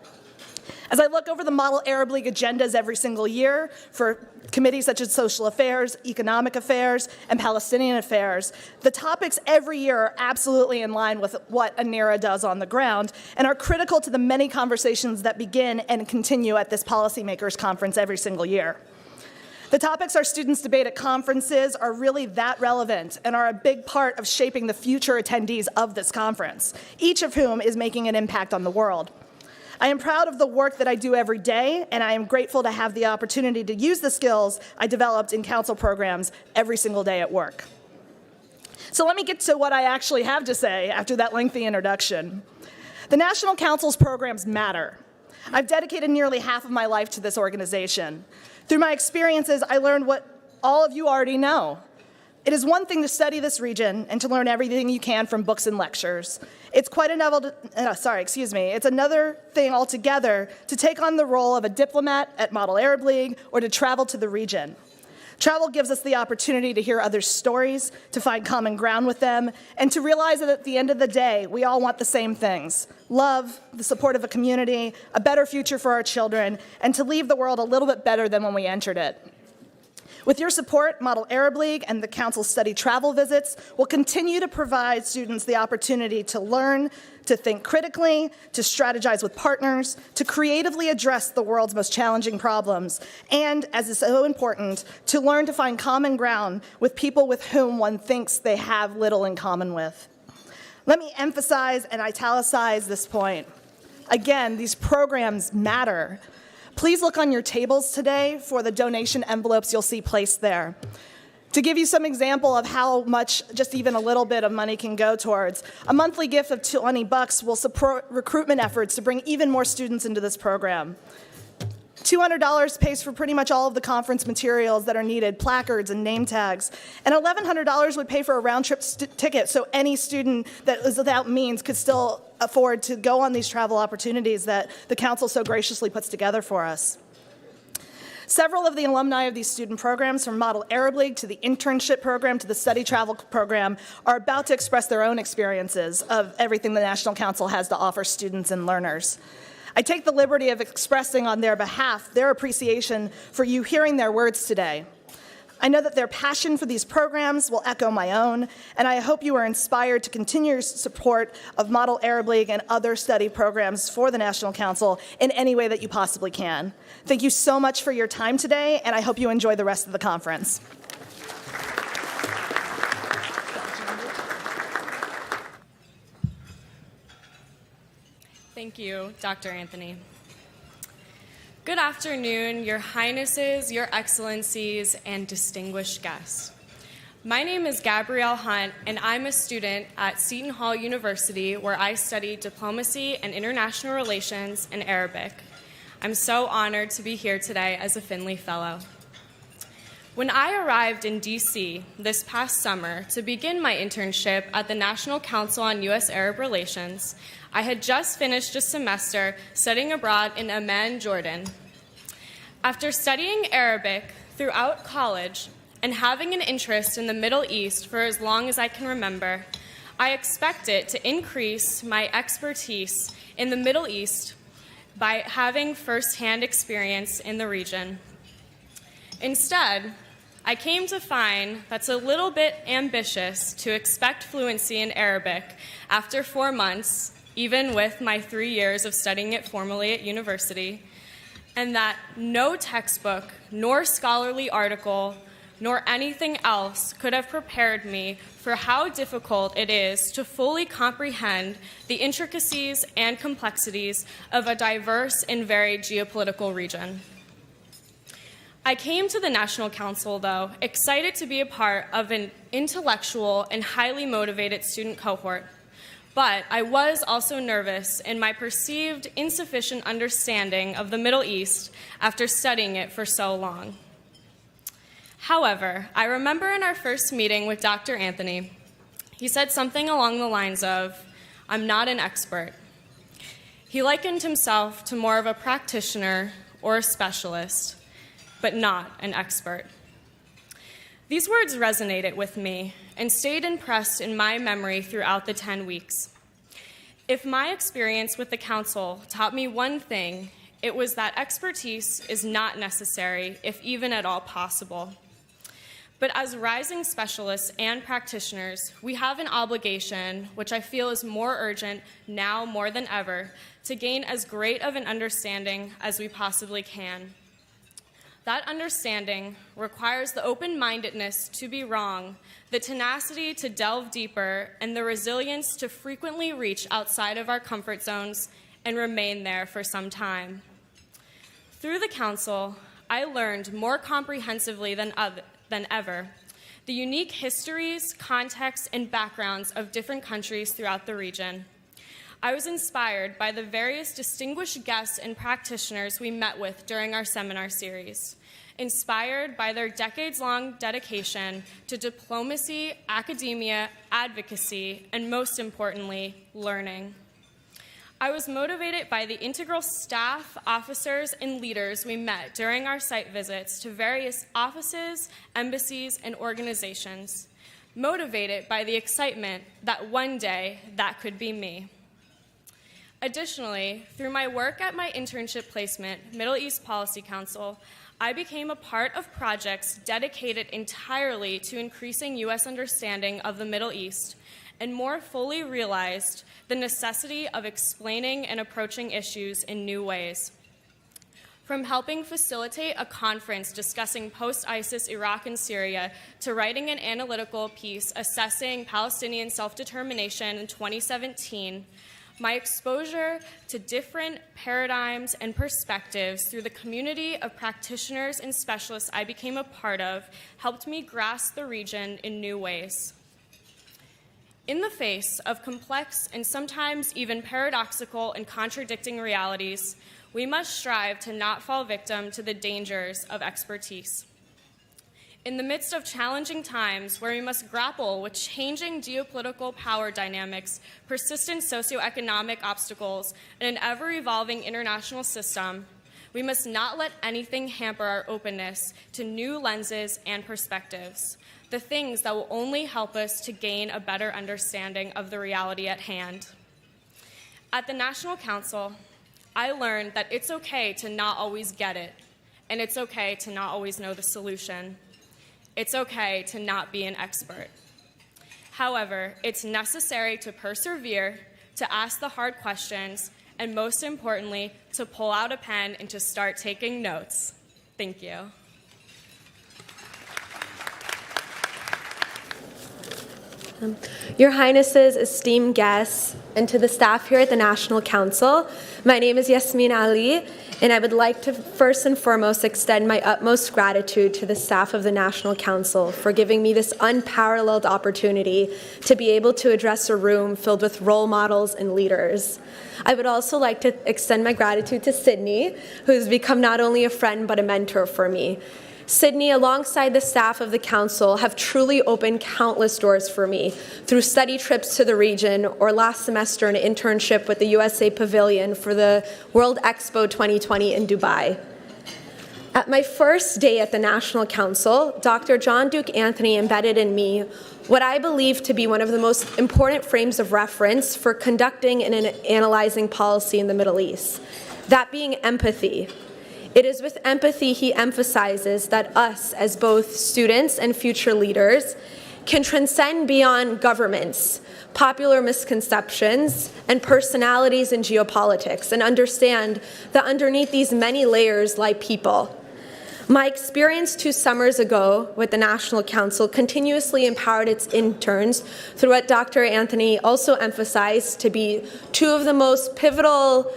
As I look over the Model Arab League agendas every single year for committees such as social affairs, economic affairs, and Palestinian affairs, the topics every year are absolutely in line with what ANERA does on the ground and are critical to the many conversations that begin and continue at this Policymakers Conference every single year. The topics our students debate at conferences are really that relevant and are a big part of shaping the future attendees of this conference, each of whom is making an impact on the world. I am proud of the work that I do every day, and I am grateful to have the opportunity to use the skills I developed in council programs every single day at work. So let me get to what I actually have to say after that lengthy introduction. The National Council's programs matter. I've dedicated nearly half of my life to this organization. Through my experiences, I learned what all of you already know. It is one thing to study this region and to learn everything you can from books and lectures. It's quite another, it's another thing altogether to take on the role of a diplomat at Model Arab League or to travel to the region. Travel gives us the opportunity to hear others' stories, to find common ground with them, and to realize that at the end of the day, we all want the same things: love, the support of a community, a better future for our children, and to leave the world a little bit better than when we entered it. With your support, Model Arab League and the Council's study travel visits will continue to provide students the opportunity to learn, to think critically, to strategize with partners, to creatively address the world's most challenging problems, and, as is so important, to learn to find common ground with people with whom one thinks they have little in common with. Let me emphasize and italicize this point. Again, these programs matter. Please look on your tables today for the donation envelopes you'll see placed there. To give you some example of how much just even a little bit of money can go towards, a monthly gift of $20 will support recruitment efforts to bring even more students into this program. $200 pays for pretty much all of the conference materials that are needed, placards and name tags. And $1,100 would pay for a round-trip ticket, so any student that is without means could still afford to go on these travel opportunities that the council so graciously puts together for us. Several of the alumni of these student programs, from Model Arab League to the internship program to the study travel program, are about to express their own experiences of everything the National Council has to offer students and learners. I take the liberty of expressing on their behalf their appreciation for you hearing their words today. I know that their passion for these programs will echo my own, and I hope you are inspired to continue your support of Model Arab League and other study programs for the National Council in any way that you possibly can. Thank you so much for your time today, and I hope you enjoy the rest of the conference. Thank you, Dr. Anthony. Good afternoon, Your Highnesses, Your Excellencies, and distinguished guests. My name is Gabrielle Hunt, and I'm a student at Seton Hall University, where I study diplomacy and international relations in Arabic. I'm so honored to be here today as a Finley Fellow. When I arrived in DC this past summer to begin my internship at the National Council on U.S. Arab Relations, I had just finished a semester studying abroad in Amman, Jordan. After studying Arabic throughout college and having an interest in the Middle East for as long as I can remember, I expected to increase my expertise in the Middle East by having firsthand experience in the region. Instead, I came to find that's a little bit ambitious to expect fluency in Arabic after 4 months, even with my 3 years of studying it formally at university, and that no textbook, nor scholarly article, nor anything else could have prepared me for how difficult it is to fully comprehend the intricacies and complexities of a diverse and varied geopolitical region. I came to the National Council, though, excited to be a part of an intellectual and highly motivated student cohort. But I was also nervous in my perceived insufficient understanding of the Middle East after studying it for so long. However, I remember in our first meeting with Dr. Anthony, he said something along the lines of, "I'm not an expert." He likened himself to more of a practitioner or a specialist, but not an expert. These words resonated with me and stayed impressed in my memory throughout the 10 weeks. If my experience with the Council taught me one thing, it was that expertise is not necessary, if even at all possible. But as rising specialists and practitioners, we have an obligation, which I feel is more urgent now more than ever, to gain as great of an understanding as we possibly can. That understanding requires the open-mindedness to be wrong, the tenacity to delve deeper, and the resilience to frequently reach outside of our comfort zones and remain there for some time. Through the Council, I learned more comprehensively than ever the unique histories, contexts, and backgrounds of different countries throughout the region. I was inspired by the various distinguished guests and practitioners we met with during our seminar series, inspired by their decades-long dedication to diplomacy, academia, advocacy, and most importantly, learning. I was motivated by the integral staff, officers, and leaders we met during our site visits to various offices, embassies, and organizations, motivated by the excitement that one day that could be me. Additionally, through my work at my internship placement, Middle East Policy Council, I became a part of projects dedicated entirely to increasing U.S. understanding of the Middle East and more fully realized the necessity of explaining and approaching issues in new ways. From helping facilitate a conference discussing post-ISIS Iraq and Syria to writing an analytical piece assessing Palestinian self-determination in 2017, my exposure to different paradigms and perspectives through the community of practitioners and specialists I became a part of helped me grasp the region in new ways. In the face of complex and sometimes even paradoxical and contradicting realities, we must strive to not fall victim to the dangers of expertise. In the midst of challenging times where we must grapple with changing geopolitical power dynamics, persistent socioeconomic obstacles, and an ever-evolving international system, we must not let anything hamper our openness to new lenses and perspectives, the things that will only help us to gain a better understanding of the reality at hand. At the National Council, I learned that it's okay to not always get it, and it's okay to not always know the solution. It's okay to not be an expert. However, it's necessary to persevere, to ask the hard questions, and most importantly, to pull out a pen and to start taking notes. Thank you. Your Highnesses, esteemed guests, and to the staff here at the National Council, my name is Yasmin Ali, and I would like to first and foremost extend my utmost gratitude to the staff of the National Council for giving me this unparalleled opportunity to be able to address a room filled with role models and leaders. I would also like to extend my gratitude to Sydney, who has become not only a friend but a mentor for me. Sydney, alongside the staff of the Council, have truly opened countless doors for me through study trips to the region or last semester an internship with the USA Pavilion for the World Expo 2020 in Dubai. At my first day at the National Council, Dr. John Duke Anthony embedded in me what I believe to be one of the most important frames of reference for conducting and analyzing policy in the Middle East, that being empathy. It is with empathy he emphasizes that us, as both students and future leaders, can transcend beyond governments, popular misconceptions, and personalities in geopolitics, and understand that underneath these many layers lie people. My experience 2 summers ago with the National Council continuously empowered its interns through what Dr. Anthony also emphasized to be 2 of the most pivotal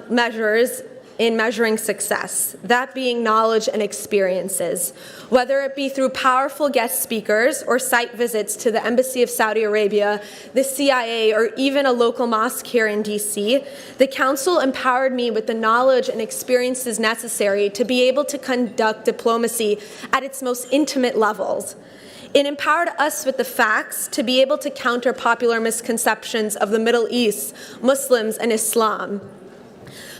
measures in measuring success, that being knowledge and experiences, whether it be through powerful guest speakers or site visits to the Embassy of Saudi Arabia, the CIA, or even a local mosque here in DC. The Council empowered me with the knowledge and experiences necessary to be able to conduct diplomacy at its most intimate levels. It empowered us with the facts to be able to counter popular misconceptions of the Middle East, Muslims, and Islam.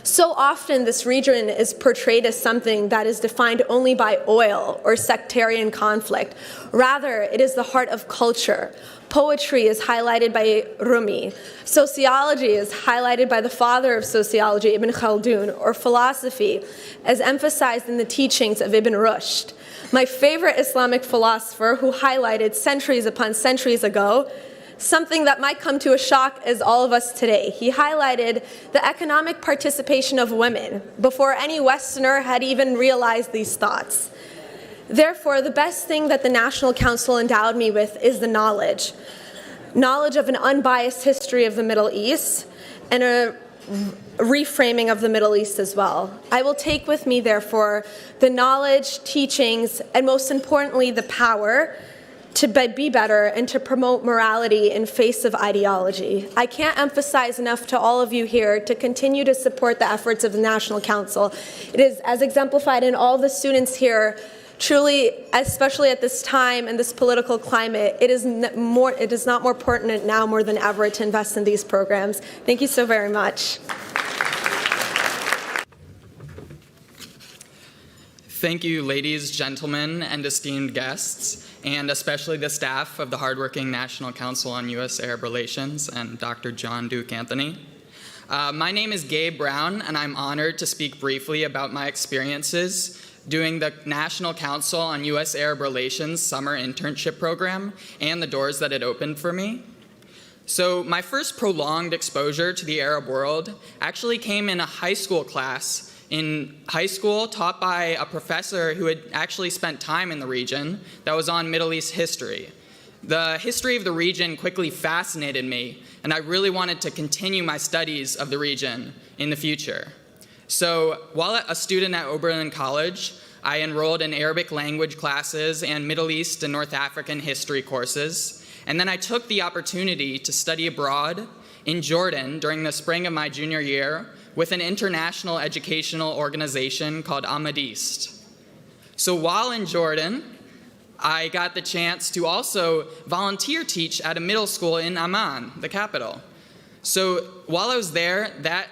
So often this region is portrayed as something that is defined only by oil or sectarian conflict. Rather, it is the heart of culture. Poetry is highlighted by Rumi. Sociology is highlighted by the father of sociology, Ibn Khaldun, or philosophy, as emphasized in the teachings of Ibn Rushd. My favorite Islamic philosopher, who highlighted centuries upon centuries ago, something that might come to a shock as all of us today. He highlighted the economic participation of women before any Westerner had even realized these thoughts. Therefore, the best thing that the National Council endowed me with is the knowledge of an unbiased history of the Middle East and a reframing of the Middle East as well. I will take with me, therefore, the knowledge, teachings, and most importantly, the power to be better and to promote morality in face of ideology. I can't emphasize enough to all of you here to continue to support the efforts of the National Council. It is, as exemplified in all the students here, truly, especially at this time in this political climate, it is not more pertinent now more than ever to invest in these programs. Thank you so very much. Thank you, ladies, gentlemen, and esteemed guests, and especially the staff of the hardworking National Council on U.S. Arab Relations and Dr. John Duke Anthony. My name is Gabe Brown, and I'm honored to speak briefly about my experiences doing the National Council on U.S. Arab Relations summer internship program and the doors that it opened for me. So my first prolonged exposure to the Arab world actually came in a high school class in high school taught by a professor who had actually spent time in the region that was on Middle East history. The history of the region quickly fascinated me, and I really wanted to continue my studies of the region in the future. So while a student at Oberlin College, I enrolled in Arabic language classes and Middle East and North African history courses, and then I took the opportunity to study abroad in Jordan during the spring of my junior year with an international educational organization called Ahmadist. So while in Jordan, I got the chance to also volunteer teach at a middle school in Amman, the capital. So while I was there, that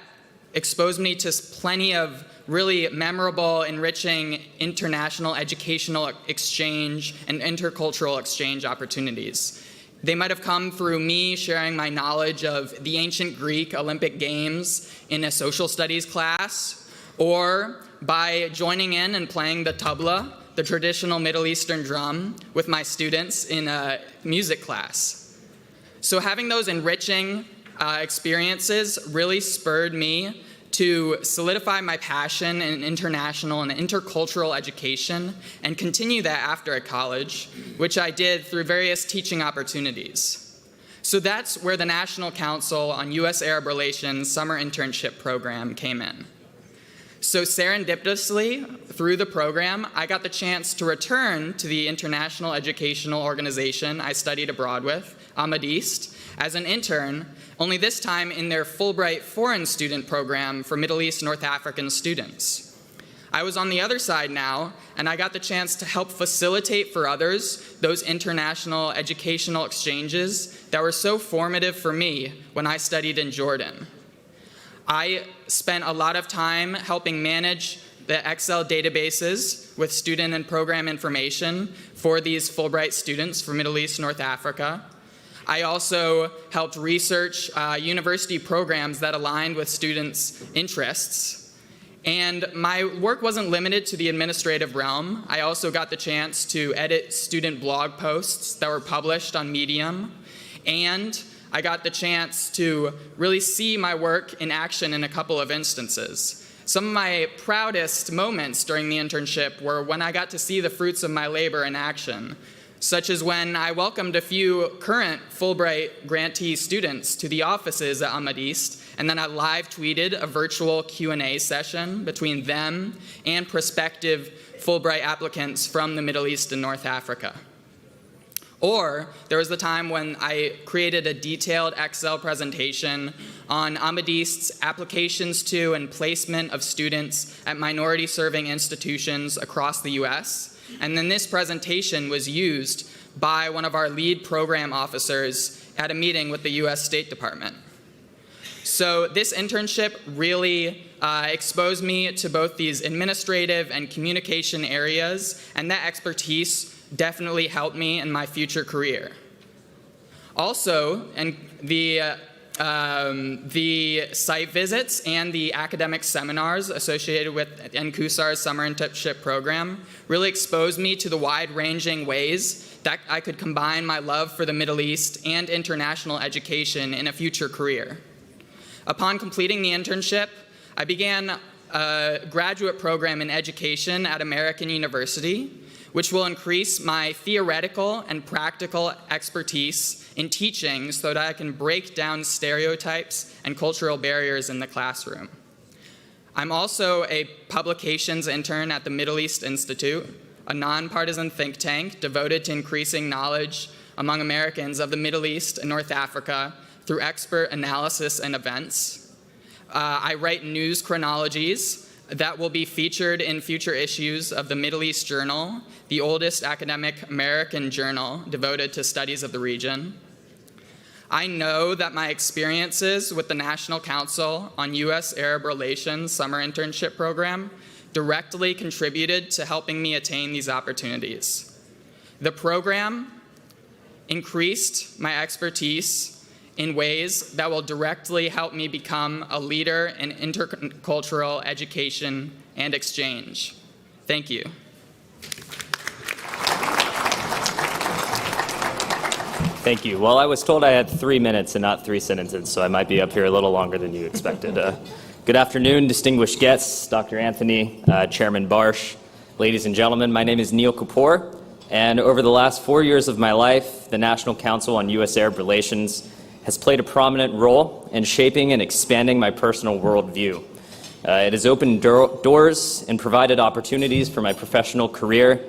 exposed me to plenty of really memorable, enriching international educational exchange and intercultural exchange opportunities. They might have come through me sharing my knowledge of the ancient Greek Olympic Games in a social studies class, or by joining in and playing the tabla, the traditional Middle Eastern drum, with my students in a music class. So having those enriching experiences really spurred me to solidify my passion in international and intercultural education and continue that after college, which I did through various teaching opportunities. So that's where the National Council on U.S. Arab Relations summer internship program came in. So serendipitously, through the program, I got the chance to return to the international educational organization I studied abroad with, Ahmadist, as an intern, only this time in their Fulbright foreign student program for Middle East North African students. I was on the other side now, and I got the chance to help facilitate for others those international educational exchanges that were so formative for me when I studied in Jordan. I spent a lot of time helping manage the Excel databases with student and program information for these Fulbright students for Middle East North Africa. I also helped research university programs that aligned with students' interests. And my work wasn't limited to the administrative realm. I also got the chance to edit student blog posts that were published on Medium. And I got the chance to really see my work in action in a couple of instances. Some of my proudest moments during the internship were when I got to see the fruits of my labor in action, such as when I welcomed a few current Fulbright grantee students to the offices at Ahmadist, and then I live tweeted a virtual Q&A session between them and prospective Fulbright applicants from the Middle East and North Africa. Or there was the time when I created a detailed Excel presentation on Ahmadist's applications to and placement of students at minority-serving institutions across the U.S., and then this presentation was used by one of our lead program officers at a meeting with the U.S. State Department. So this internship really exposed me to both these administrative and communication areas, and that expertise definitely helped me in my future career. Also, and the site visits and the academic seminars associated with NCUSAR's summer internship program really exposed me to the wide-ranging ways that I could combine my love for the Middle East and international education in a future career. Upon completing the internship, I began a graduate program in education at American University, which will increase my theoretical and practical expertise in teaching so that I can break down stereotypes and cultural barriers in the classroom. I'm also a publications intern at the Middle East Institute, a nonpartisan think tank devoted to increasing knowledge among Americans of the Middle East and North Africa through expert analysis and events. I write news chronologies that will be featured in future issues of the Middle East Journal, the oldest academic American journal devoted to studies of the region. I know that my experiences with the National Council on U.S.-Arab Relations summer internship program directly contributed to helping me attain these opportunities. The program increased my expertise in ways that will directly help me become a leader in intercultural education and exchange. Thank you. Thank you. Well, I was told I had 3 minutes and not 3 sentences, so I might be up here a little longer than you expected. Good afternoon, distinguished guests, Dr. Anthony, Chairman Barsh, ladies and gentlemen. My name is Neil Kapoor, and over the last 4 years of my life, the National Council on U.S.-Arab Relations has played a prominent role in shaping and expanding my personal worldview. It has opened doors and provided opportunities for my professional career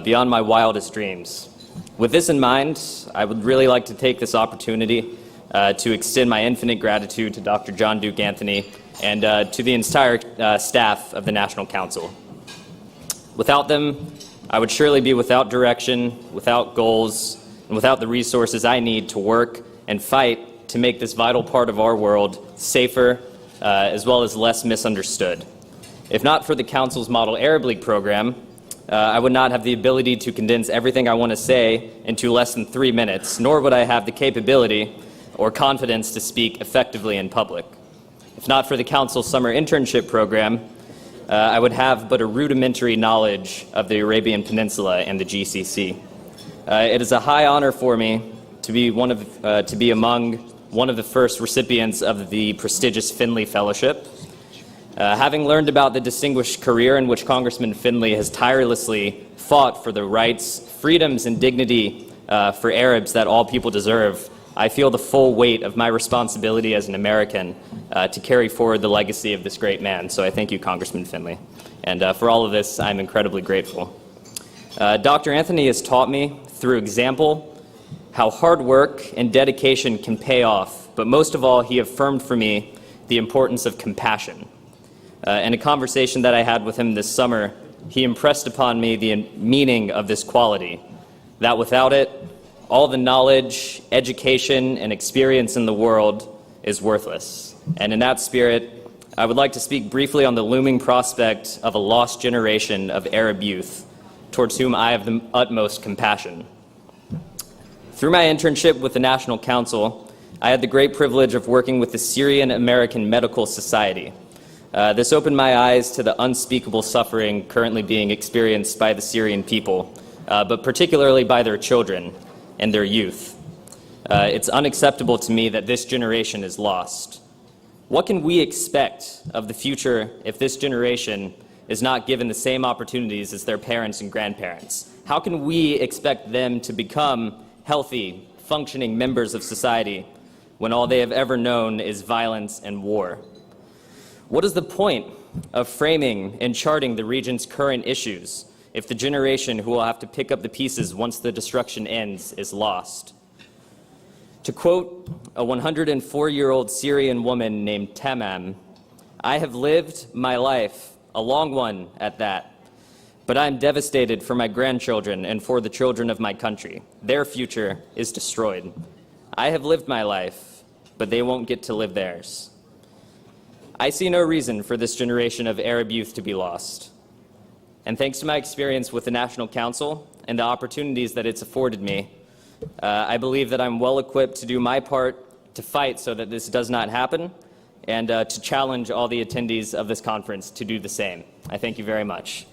beyond my wildest dreams. With this in mind, I would really like to take this opportunity to extend my infinite gratitude to Dr. John Duke Anthony and to the entire staff of the National Council. Without them, I would surely be without direction, without goals, and without the resources I need to work and fight to make this vital part of our world safer, as well as less misunderstood. If not for the Council's Model Arab League program, I would not have the ability to condense everything I want to say into less than 3 minutes, nor would I have the capability or confidence to speak effectively in public. If not for the Council's summer internship program, I would have but a rudimentary knowledge of the Arabian Peninsula and the GCC. It is a high honor for me to be among one of the first recipients of the prestigious Finley Fellowship. Having learned about the distinguished career in which Congressman Finley has tirelessly fought for the rights, freedoms, and dignity for Arabs that all people deserve, I feel the full weight of my responsibility as an American to carry forward the legacy of this great man. So I thank you, Congressman Finley. And for all of this, I'm incredibly grateful. Dr. Anthony has taught me through example how hard work and dedication can pay off, but most of all, he affirmed for me the importance of compassion. In a conversation that I had with him this summer, he impressed upon me the meaning of this quality, that without it, all the knowledge, education, and experience in the world is worthless. And in that spirit, I would like to speak briefly on the looming prospect of a lost generation of Arab youth, towards whom I have the utmost compassion. Through my internship with the National Council, I had the great privilege of working with the Syrian American Medical Society. This opened my eyes to the unspeakable suffering currently being experienced by the Syrian people, but particularly by their children and their youth. It's unacceptable to me that this generation is lost. What can we expect of the future if this generation is not given the same opportunities as their parents and grandparents? How can we expect them to become healthy, functioning members of society when all they have ever known is violence and war? What is the point of framing and charting the region's current issues if the generation who will have to pick up the pieces once the destruction ends is lost? To quote a 104-year-old Syrian woman named Tamam, "I have lived my life, a long one at that, but I am devastated for my grandchildren and for the children of my country. Their future is destroyed. I have lived my life, but they won't get to live theirs." I see no reason for this generation of Arab youth to be lost. And thanks to my experience with the National Council and the opportunities that it's afforded me, I believe that I'm well equipped to do my part to fight so that this does not happen and to challenge all the attendees of this conference to do the same. I thank you very much.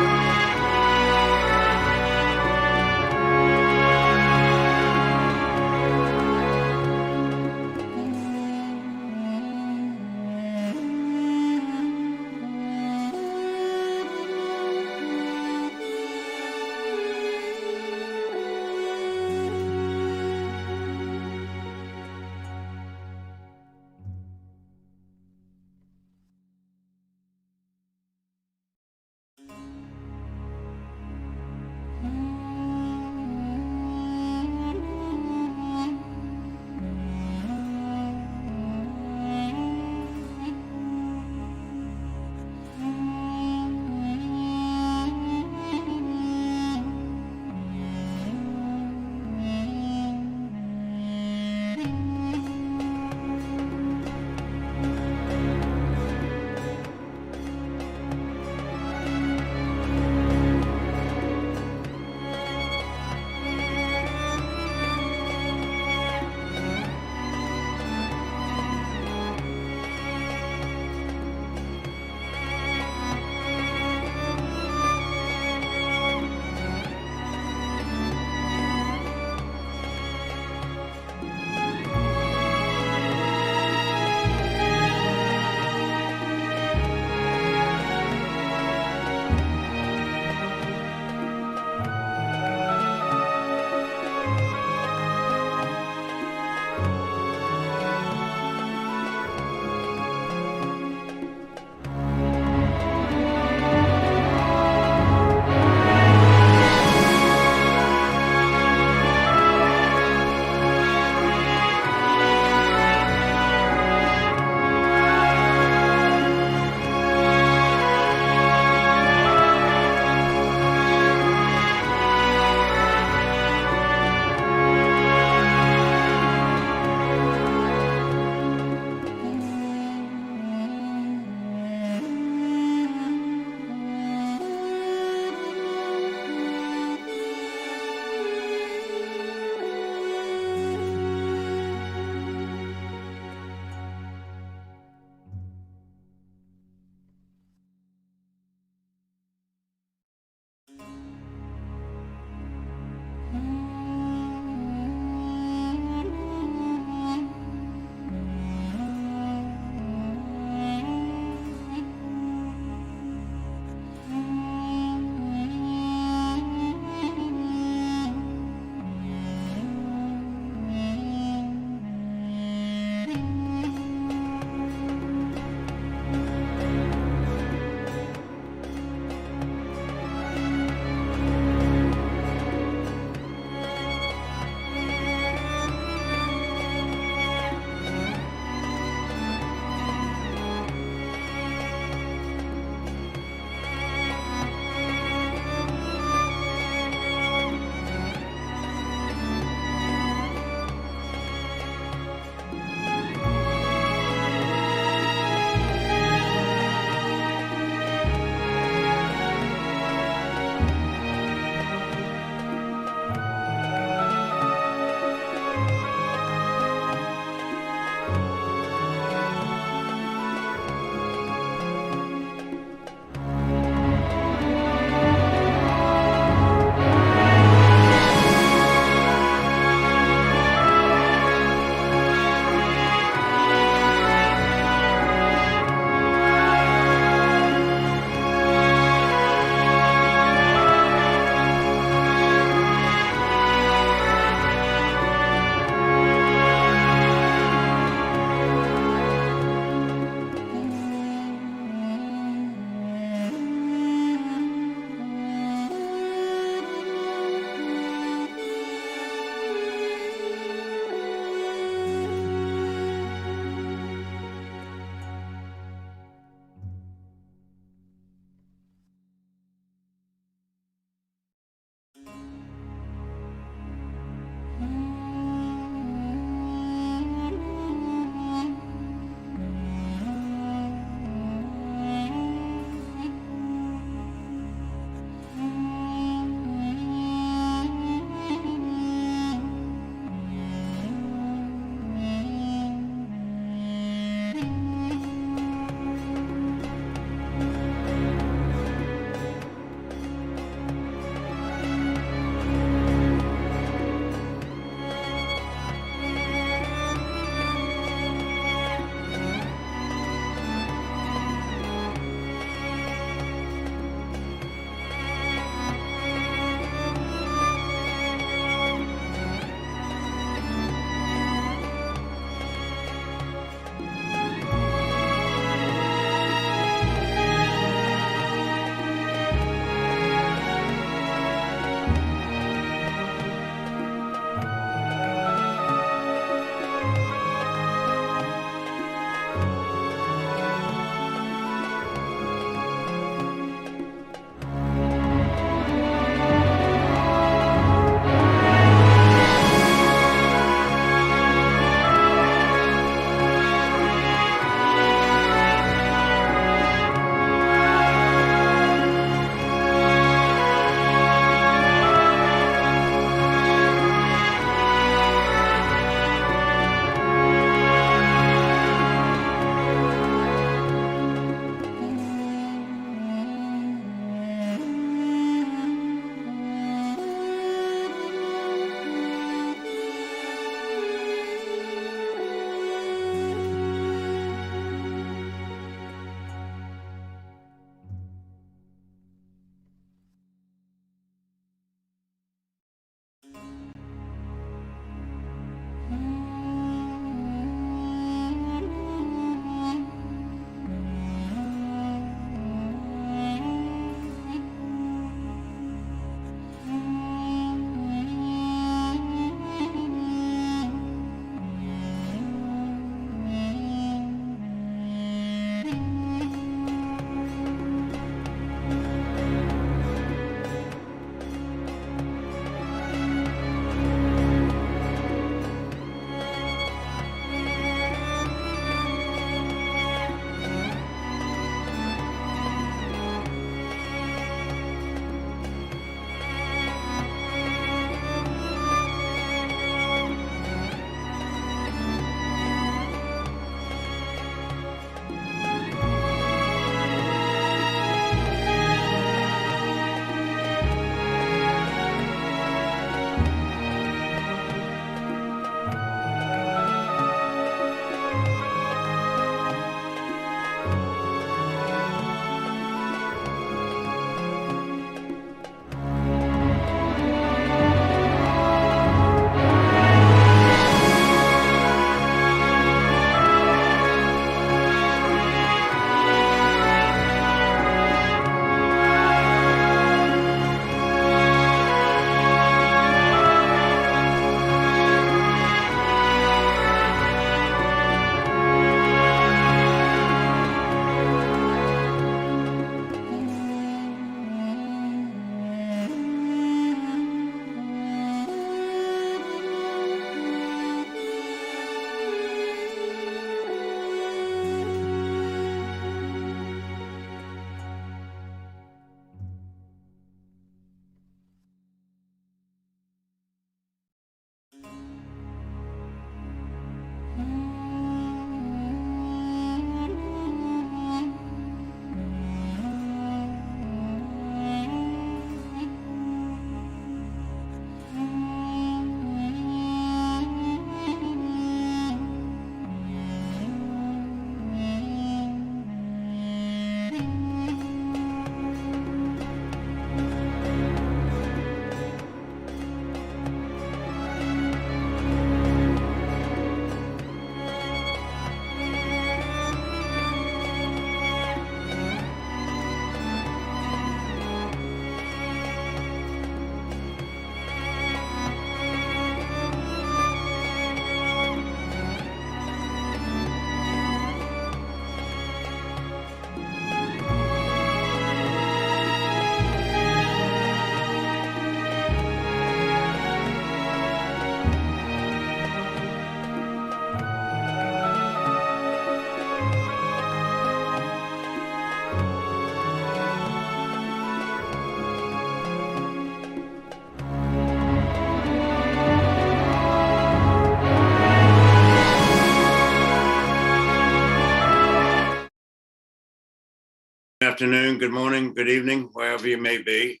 afternoon, good morning, good evening, wherever you may be.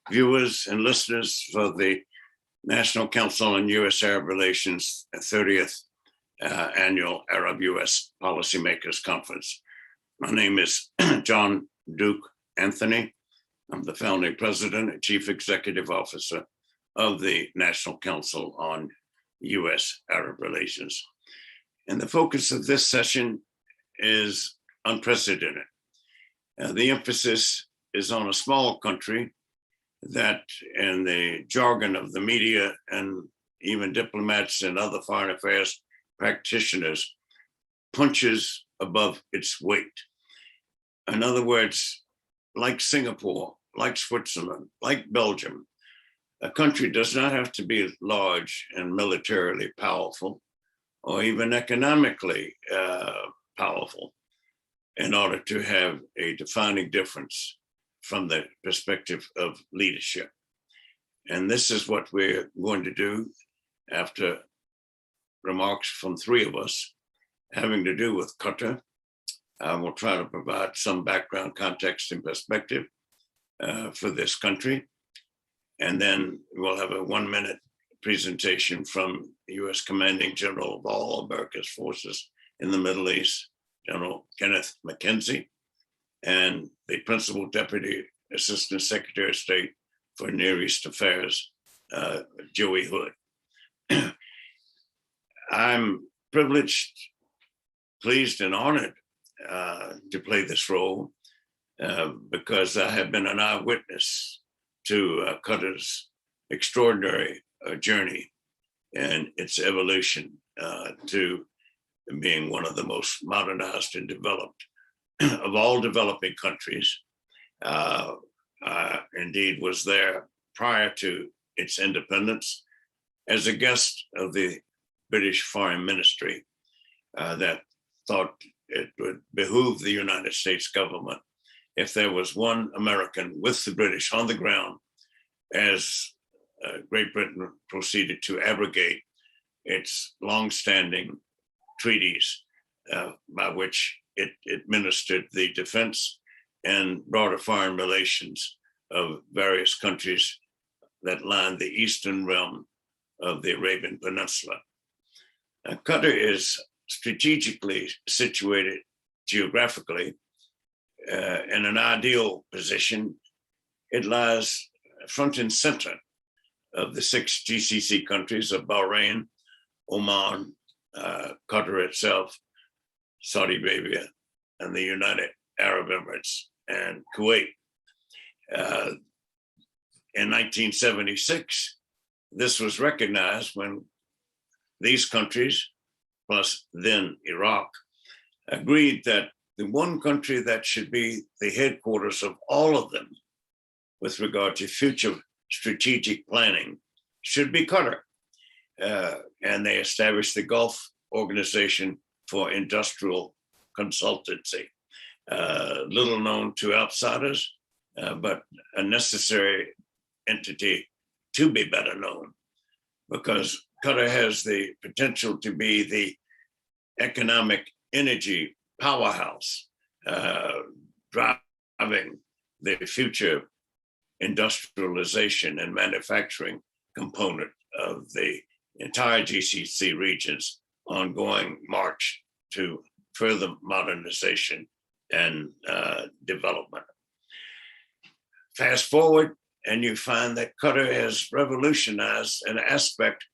Viewers and listeners for the National Council on U.S. Arab Relations 30th Annual Arab-U.S. Policymakers Conference. My name is John Duke Anthony. I'm the founding president and chief executive officer of the National Council on U.S. Arab Relations. And the focus of this session is unprecedented. The emphasis is on a small country that, in the jargon of the media and even diplomats and other foreign affairs practitioners, punches above its weight. In other words, like Singapore, like Switzerland, like Belgium, a country does not have to be large and militarily powerful or even economically powerful in order to have a defining difference from the perspective of leadership. And this is what we're going to do after remarks from three of us having to do with Qatar. We'll try to provide some background, context, and perspective for this country. And then we'll have a 1-minute presentation from the U.S. Commanding General of all America's forces in the Middle East, General Kenneth McKenzie, and the Principal Deputy Assistant Secretary of State for Near East Affairs, Joey Hood. I'm privileged, pleased, and honored to play this role because I have been an eyewitness to Qatar's extraordinary journey and its evolution to being one of the most modernized and developed of all developing countries. Indeed was there prior to its independence as a guest of the British Foreign Ministry that thought it would behoove the United States government if there was one American with the British on the ground as Great Britain proceeded to abrogate its longstanding treaties by which it administered the defense and broader foreign relations of various countries that line the eastern realm of the Arabian Peninsula. Qatar is strategically situated geographically in an ideal position. It lies front and center of the 6 GCC countries of Bahrain, Oman, Qatar itself, Saudi Arabia, and the United Arab Emirates, and Kuwait. In 1976, this was recognized when these countries, plus then Iraq, agreed that the one country that should be the headquarters of all of them with regard to future strategic planning should be Qatar. And they established the Gulf Organization for Industrial Consultancy, little known to outsiders, but a necessary entity to be better known, because Qatar has the potential to be the economic energy powerhouse, driving the future industrialization and manufacturing component of the entire GCC region's ongoing march to further modernization and development. Fast forward, and you find that Qatar has revolutionized an aspect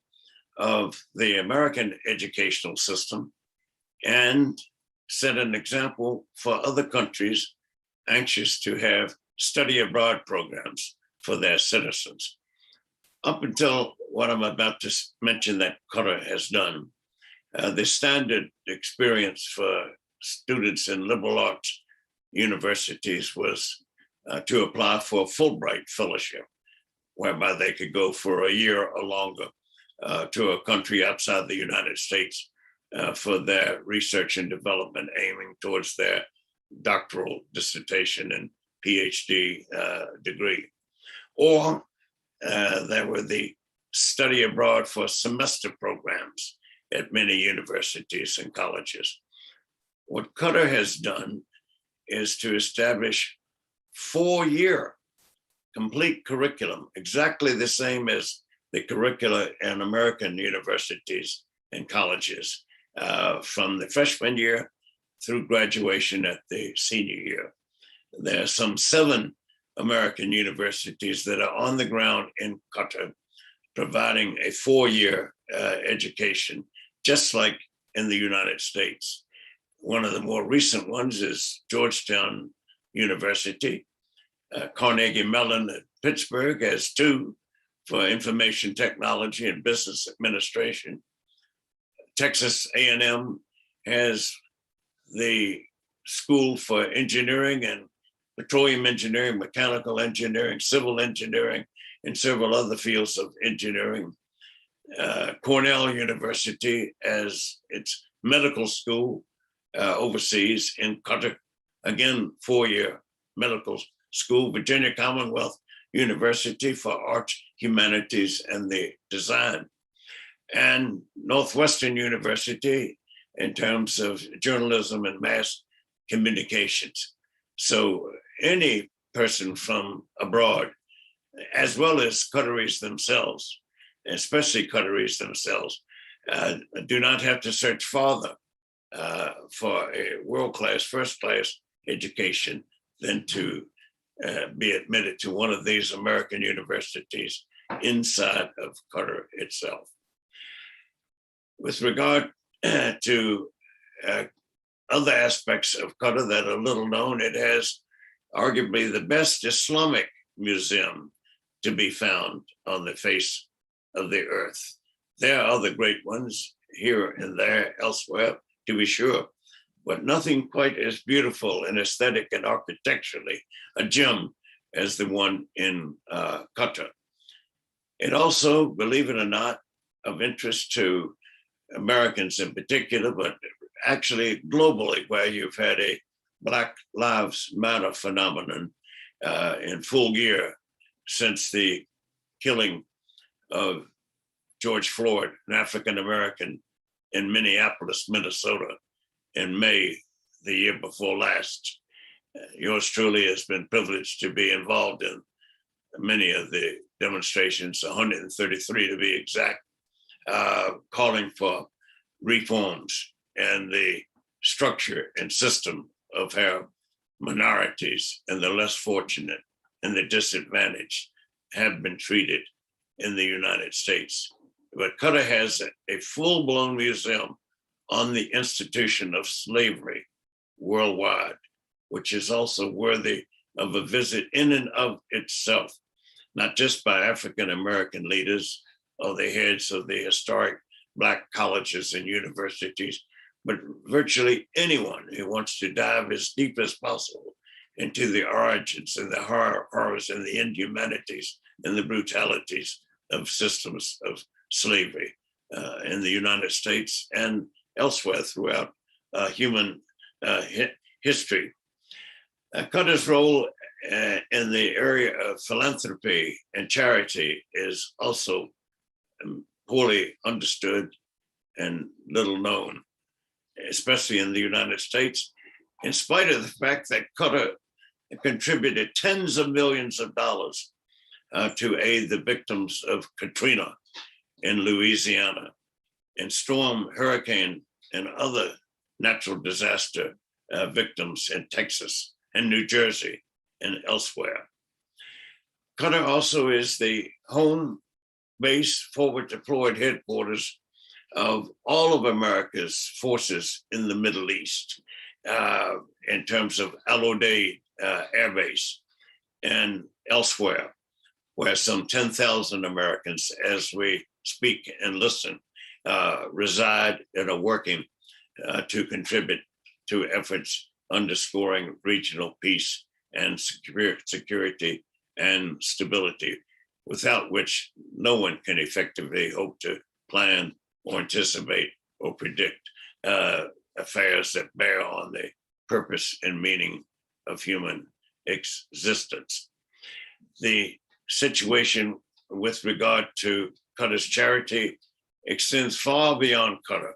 of the American educational system and set an example for other countries anxious to have study abroad programs for their citizens. Up until what I'm about to mention that Qatar has done, the standard experience for students in liberal arts universities was to apply for a Fulbright fellowship, whereby they could go for a year or longer to a country outside the United States for their research and development, aiming towards their doctoral dissertation and PhD degree. Or there were the study abroad for semester programs at many universities and colleges. What Qatar has done is to establish 4-year complete curriculum, exactly the same as the curricula in American universities and colleges, from the freshman year through graduation at the senior year. There are some 7 American universities that are on the ground in Qatar, providing a 4-year education, just like in the United States. One of the more recent ones is Georgetown University. Carnegie Mellon at Pittsburgh has 2 for information technology and business administration. Texas A&M has the School for Engineering and Petroleum Engineering, Mechanical Engineering, Civil Engineering, and several other fields of engineering. Cornell University as its medical school overseas in Qatar, again, 4-year medical school. Virginia Commonwealth University for arts, humanities, and the design. And Northwestern University in terms of journalism and mass communications. So any person from abroad, as well as Qataris themselves, especially Qataris themselves, do not have to search farther for a world-class, first-class education than to be admitted to one of these American universities inside of Qatar itself. With regard to other aspects of Qatar that are little known, it has arguably the best Islamic museum to be found on the face of the earth. There are other great ones here and there elsewhere, to be sure, but nothing quite as beautiful and aesthetic and architecturally a gem as the one in Qatar. It also, believe it or not, of interest to Americans in particular, but actually globally, where you've had a Black Lives Matter phenomenon in full gear since the killing of George Floyd, an African-American in Minneapolis, Minnesota, in May the year before last. Yours truly has been privileged to be involved in many of the demonstrations, 133 to be exact, calling for reforms and the structure and system of how minorities and the less fortunate and the disadvantaged have been treated in the United States. But Qatar has a full-blown museum on the institution of slavery worldwide, which is also worthy of a visit in and of itself, not just by African-American leaders or the heads of the historic Black colleges and universities, but virtually anyone who wants to dive as deep as possible into the origins and the horrors and the inhumanities and the brutalities of systems of slavery in the United States and elsewhere throughout human history. Qatar's role in the area of philanthropy and charity is also poorly understood and little known, especially in the United States, in spite of the fact that Qatar contributed tens of millions of dollars to aid the victims of Katrina in Louisiana, and storm, hurricane, and other natural disaster victims in Texas and New Jersey and elsewhere. Qatar also is the home base, forward deployed headquarters of all of America's forces in the Middle East in terms of Al-Udeid Air Base and elsewhere, where some 10,000 Americans, as we speak and listen, reside and are working to contribute to efforts underscoring regional peace and security and stability, without which no one can effectively hope to plan or anticipate or predict affairs that bear on the purpose and meaning of human existence. The situation with regard to Qatar's charity extends far beyond Qatar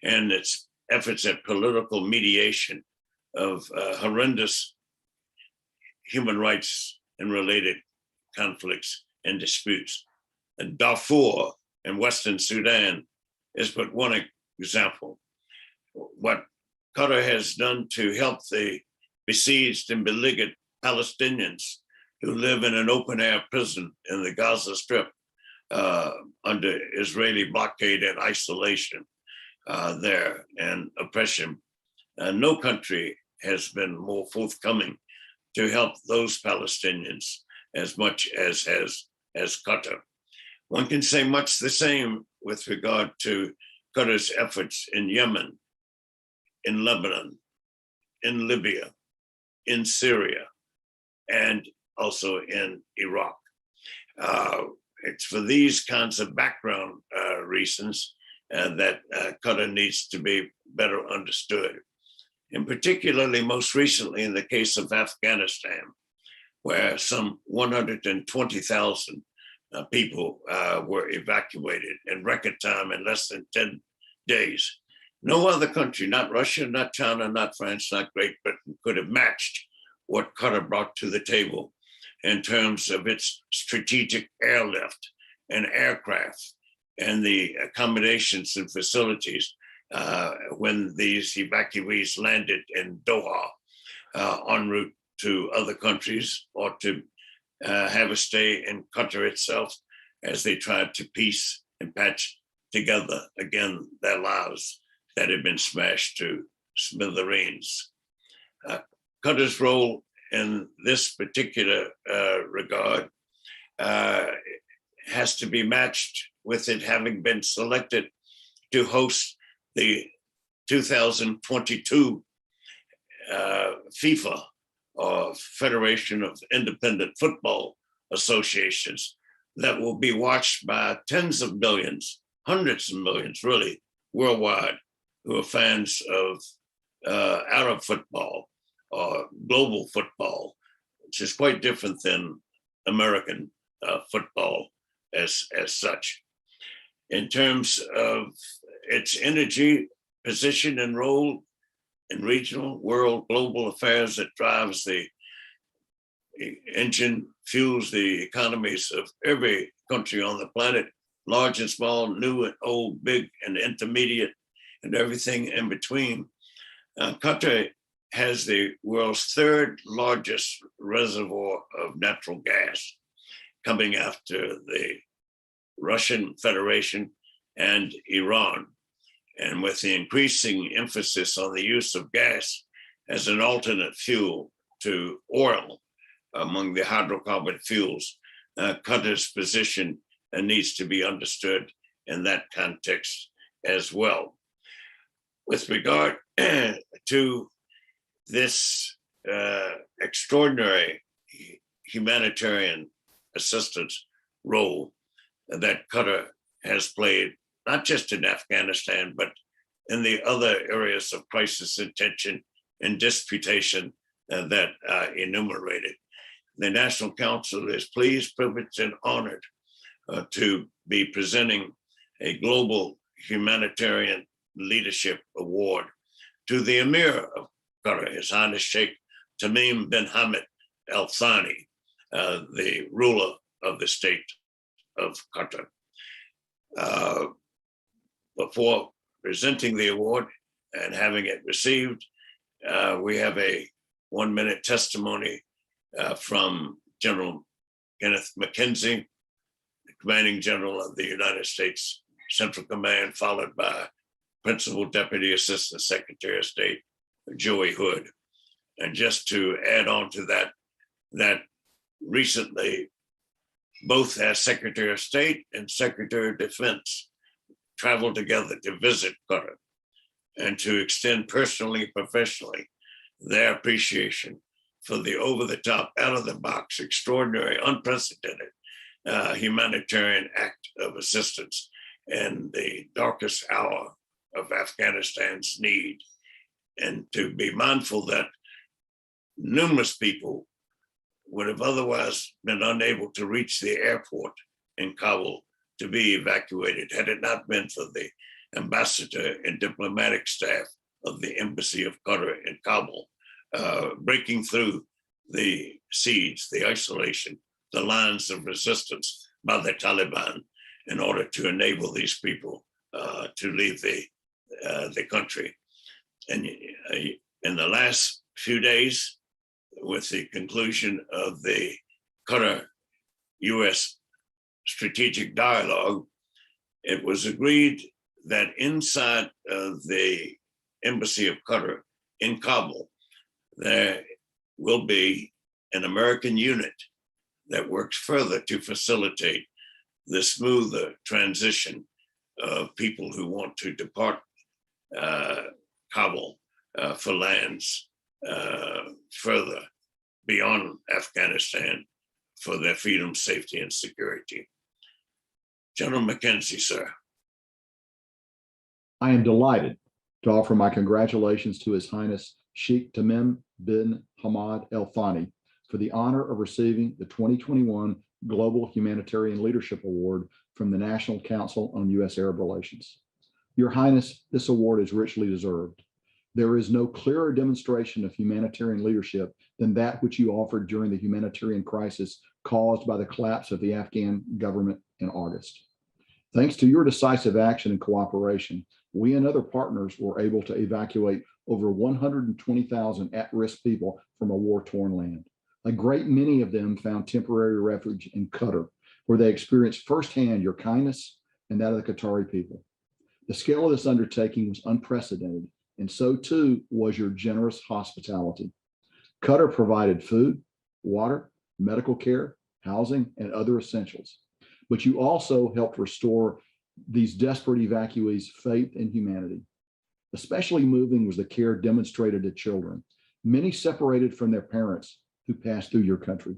and its efforts at political mediation of horrendous human rights and related conflicts and disputes. And Darfur in Western Sudan is but one example. What Qatar has done to help the besieged and beleaguered Palestinians who live in an open-air prison in the Gaza Strip under Israeli blockade and isolation there and oppression. No country has been more forthcoming to help those Palestinians as much as Qatar. One can say much the same with regard to Qatar's efforts in Yemen, in Lebanon, in Libya, in Syria, and also in Iraq. It's for these kinds of background reasons that Qatar needs to be better understood. And particularly most recently in the case of Afghanistan, where some 120,000 people were evacuated in record time in less than 10 days. No other country, not Russia, not China, not France, not Great Britain, could have matched what Qatar brought to the table in terms of its strategic airlift and aircraft and the accommodations and facilities when these evacuees landed in Doha en route to other countries or to have a stay in Qatar itself as they tried to piece and patch together again their lives that had been smashed to smithereens. Qatar's role in this particular regard has to be matched with it having been selected to host the 2022 FIFA, or Federation of Independent Football Associations, that will be watched by tens of millions, hundreds of millions, really, worldwide, who are fans of Arab football or global football, which is quite different than American football as such. In terms of its energy, position, and role in regional, world, global affairs, that drives the engine, fuels the economies of every country on the planet, large and small, new and old, big and intermediate, and everything in between. Qatar has the world's third largest reservoir of natural gas, coming after the Russian Federation and Iran. And with the increasing emphasis on the use of gas as an alternate fuel to oil among the hydrocarbon fuels, Qatar's position needs to be understood in that context as well. With regard to this extraordinary humanitarian assistance role that Qatar has played, not just in Afghanistan, but in the other areas of crisis and tension and disputation that enumerated. The National Council is pleased, privileged, and honored to be presenting a global humanitarian leadership award to the Emir of Qatar, His Highness Sheikh Tamim bin Hamad Al Thani, the ruler of the state of Qatar. Before presenting the award and having it received, we have a 1-minute testimony from General Kenneth McKenzie, the Commanding General of the United States Central Command, followed by Principal Deputy Assistant Secretary of State, Joey Hood. And just to add on to that recently, both as Secretary of State and Secretary of Defense traveled together to visit Qatar and to extend personally and professionally their appreciation for the over-the-top, out-of-the-box, extraordinary, unprecedented humanitarian act of assistance in the darkest hour of Afghanistan's need, and to be mindful that numerous people would have otherwise been unable to reach the airport in Kabul to be evacuated had it not been for the ambassador and diplomatic staff of the Embassy of Qatar in Kabul, breaking through the siege, the isolation, the lines of resistance by the Taliban in order to enable these people to leave the country. And in the last few days, with the conclusion of the Qatar-U.S. strategic dialogue, it was agreed that inside of the Embassy of Qatar in Kabul, there will be an American unit that works further to facilitate the smoother transition of people who want to depart Kabul for lands further beyond Afghanistan for their freedom, safety, and security. General McKenzie, sir. I am delighted to offer my congratulations to His Highness Sheikh Tamim bin Hamad Al Thani for the honor of receiving the 2021 Global Humanitarian Leadership Award from the National Council on U.S. Arab Relations. Your Highness, this award is richly deserved. There is no clearer demonstration of humanitarian leadership than that which you offered during the humanitarian crisis caused by the collapse of the Afghan government in August. Thanks to your decisive action and cooperation, we and other partners were able to evacuate over 120,000 at-risk people from a war-torn land. A great many of them found temporary refuge in Qatar, where they experienced firsthand your kindness and that of the Qatari people. The scale of this undertaking was unprecedented, and so too was your generous hospitality. Qatar provided food, water, medical care, housing, and other essentials. But you also helped restore these desperate evacuees' faith in humanity. Especially moving was the care demonstrated to children, many separated from their parents who passed through your country.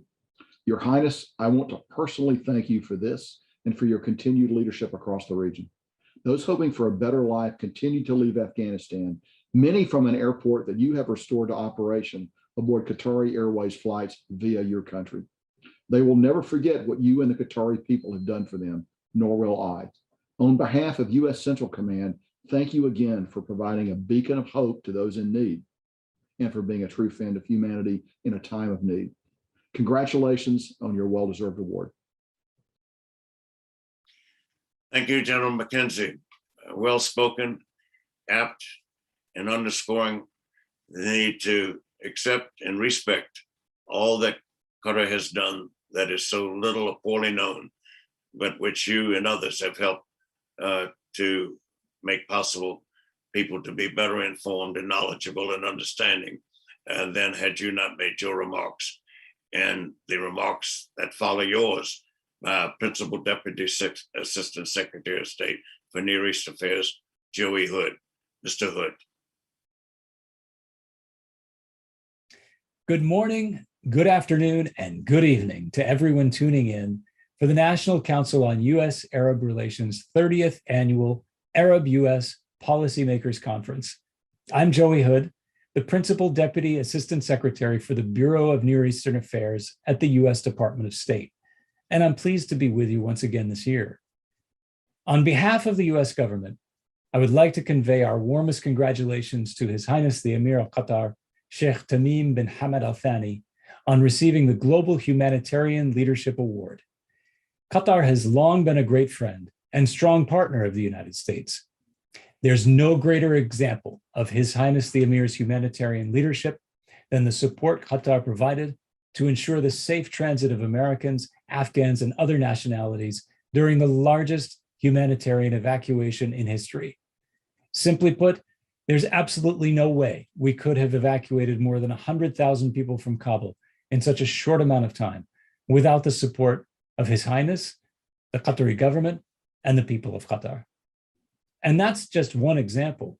Your Highness, I want to personally thank you for this and for your continued leadership across the region. Those hoping for a better life continue to leave Afghanistan, many from an airport that you have restored to operation aboard Qatari Airways flights via your country. They will never forget what you and the Qatari people have done for them, nor will I. On behalf of U.S. Central Command, thank you again for providing a beacon of hope to those in need and for being a true friend of humanity in a time of need. Congratulations on your well-deserved award. Thank you, General McKenzie. Well-spoken, apt, and underscoring the need to accept and respect all that Qatar has done that is so little or poorly known, but which you and others have helped to make possible people to be better informed and knowledgeable and understanding than had you not made your remarks and the remarks that follow yours, Principal Deputy Assistant Secretary of State for Near East Affairs, Joey Hood. Mr. Hood. Good morning, good afternoon, and good evening to everyone tuning in for the National Council on U.S. Arab Relations 30th Annual Arab-U.S. Policymakers Conference. I'm Joey Hood, the Principal Deputy Assistant Secretary for the Bureau of Near Eastern Affairs at the U.S. Department of State, and I'm pleased to be with you once again this year. On behalf of the U.S. government, I would like to convey our warmest congratulations to His Highness the Emir of Qatar, Sheikh Tamim bin Hamad Al Thani, on receiving the Global Humanitarian Leadership Award. Qatar has long been a great friend and strong partner of the United States. There's no greater example of His Highness the Emir's humanitarian leadership than the support Qatar provided to ensure the safe transit of Americans, Afghans, and other nationalities during the largest humanitarian evacuation in history. Simply put, there's absolutely no way we could have evacuated more than 100,000 people from Kabul in such a short amount of time without the support of His Highness, the Qatari government, and the people of Qatar. And that's just one example.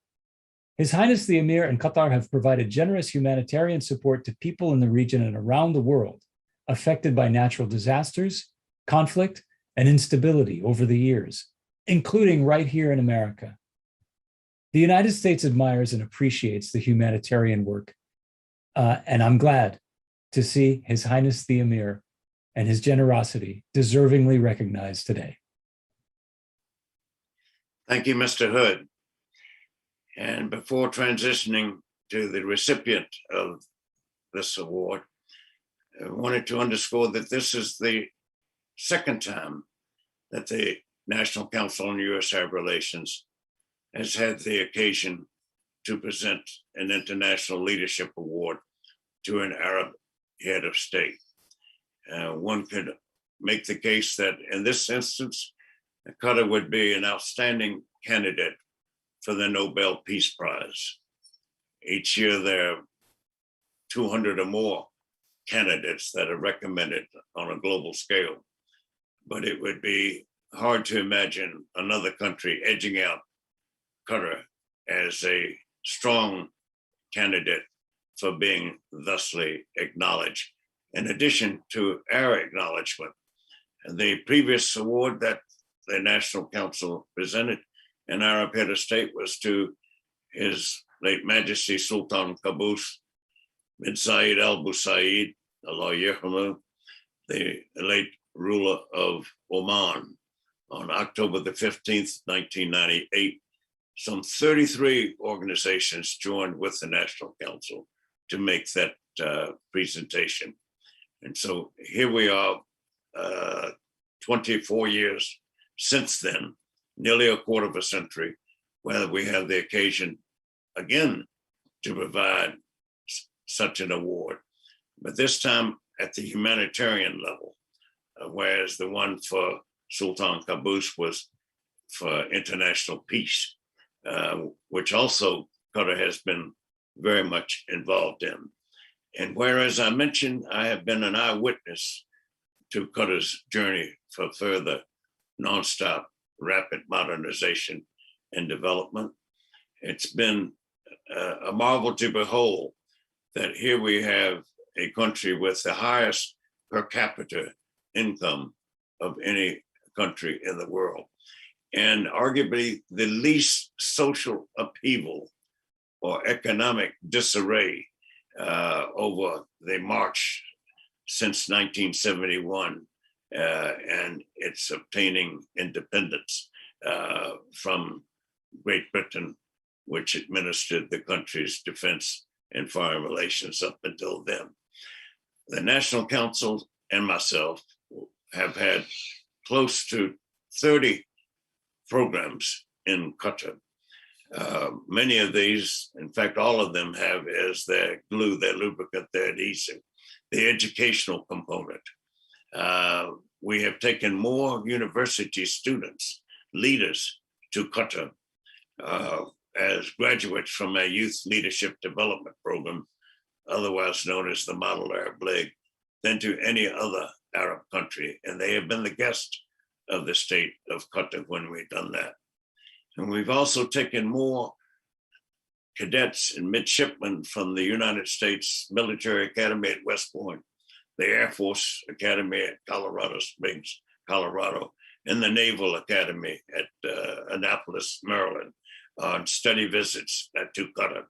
His Highness the Emir and Qatar have provided generous humanitarian support to people in the region and around the world affected by natural disasters, conflict, and instability over the years, including right here in America. The United States admires and appreciates the humanitarian work, and I'm glad to see His Highness the Emir and his generosity deservingly recognized today. Thank you, Mr. Hood. And before transitioning to the recipient of this award, I wanted to underscore that this is the second time that the National Council on U.S.-Arab Relations has had the occasion to present an International Leadership Award to an Arab head of state. One could make the case that in this instance, Qatar would be an outstanding candidate for the Nobel Peace Prize. Each year there are 200 or more candidates that are recommended on a global scale, but it would be hard to imagine another country edging out Qatar as a strong candidate for being thusly acknowledged. In addition to our acknowledgement, the previous award that the National Council presented an Arab head of state was to His late Majesty Sultan Qaboos bin Zayed Al Busaid, Allah Yerhamu, the late ruler of Oman, on October the 15th, 1998. Some 33 organizations joined with the National Council to make that presentation. And so here we are, 24 years since then, nearly a quarter of a century, where we have the occasion again to provide such an award, but this time at the humanitarian level, whereas the one for Sultan Qaboos was for international peace, which also Qatar has been very much involved in. And whereas I mentioned I have been an eyewitness to Qatar's journey for further nonstop rapid modernization and development, it's been a marvel to behold that here we have a country with the highest per capita income of any country in the world, and arguably the least social upheaval or economic disarray over the march since 1971 and its obtaining independence from Great Britain, which administered the country's defense and foreign relations up until then. The National Council and myself have had close to 30 programs in Qatar. Many of these, in fact, all of them have as their glue, their lubricant, their adhesive, the educational component. We have taken more university students, leaders to Qatar as graduates from a youth leadership development program, otherwise known as the Model Arab League, than to any other Arab country. And they have been the guest of the state of Qatar when we've done that. And we've also taken more cadets and midshipmen from the United States Military Academy at West Point, the Air Force Academy at Colorado Springs, Colorado, and the Naval Academy at Annapolis, Maryland, on study visits to Qatar,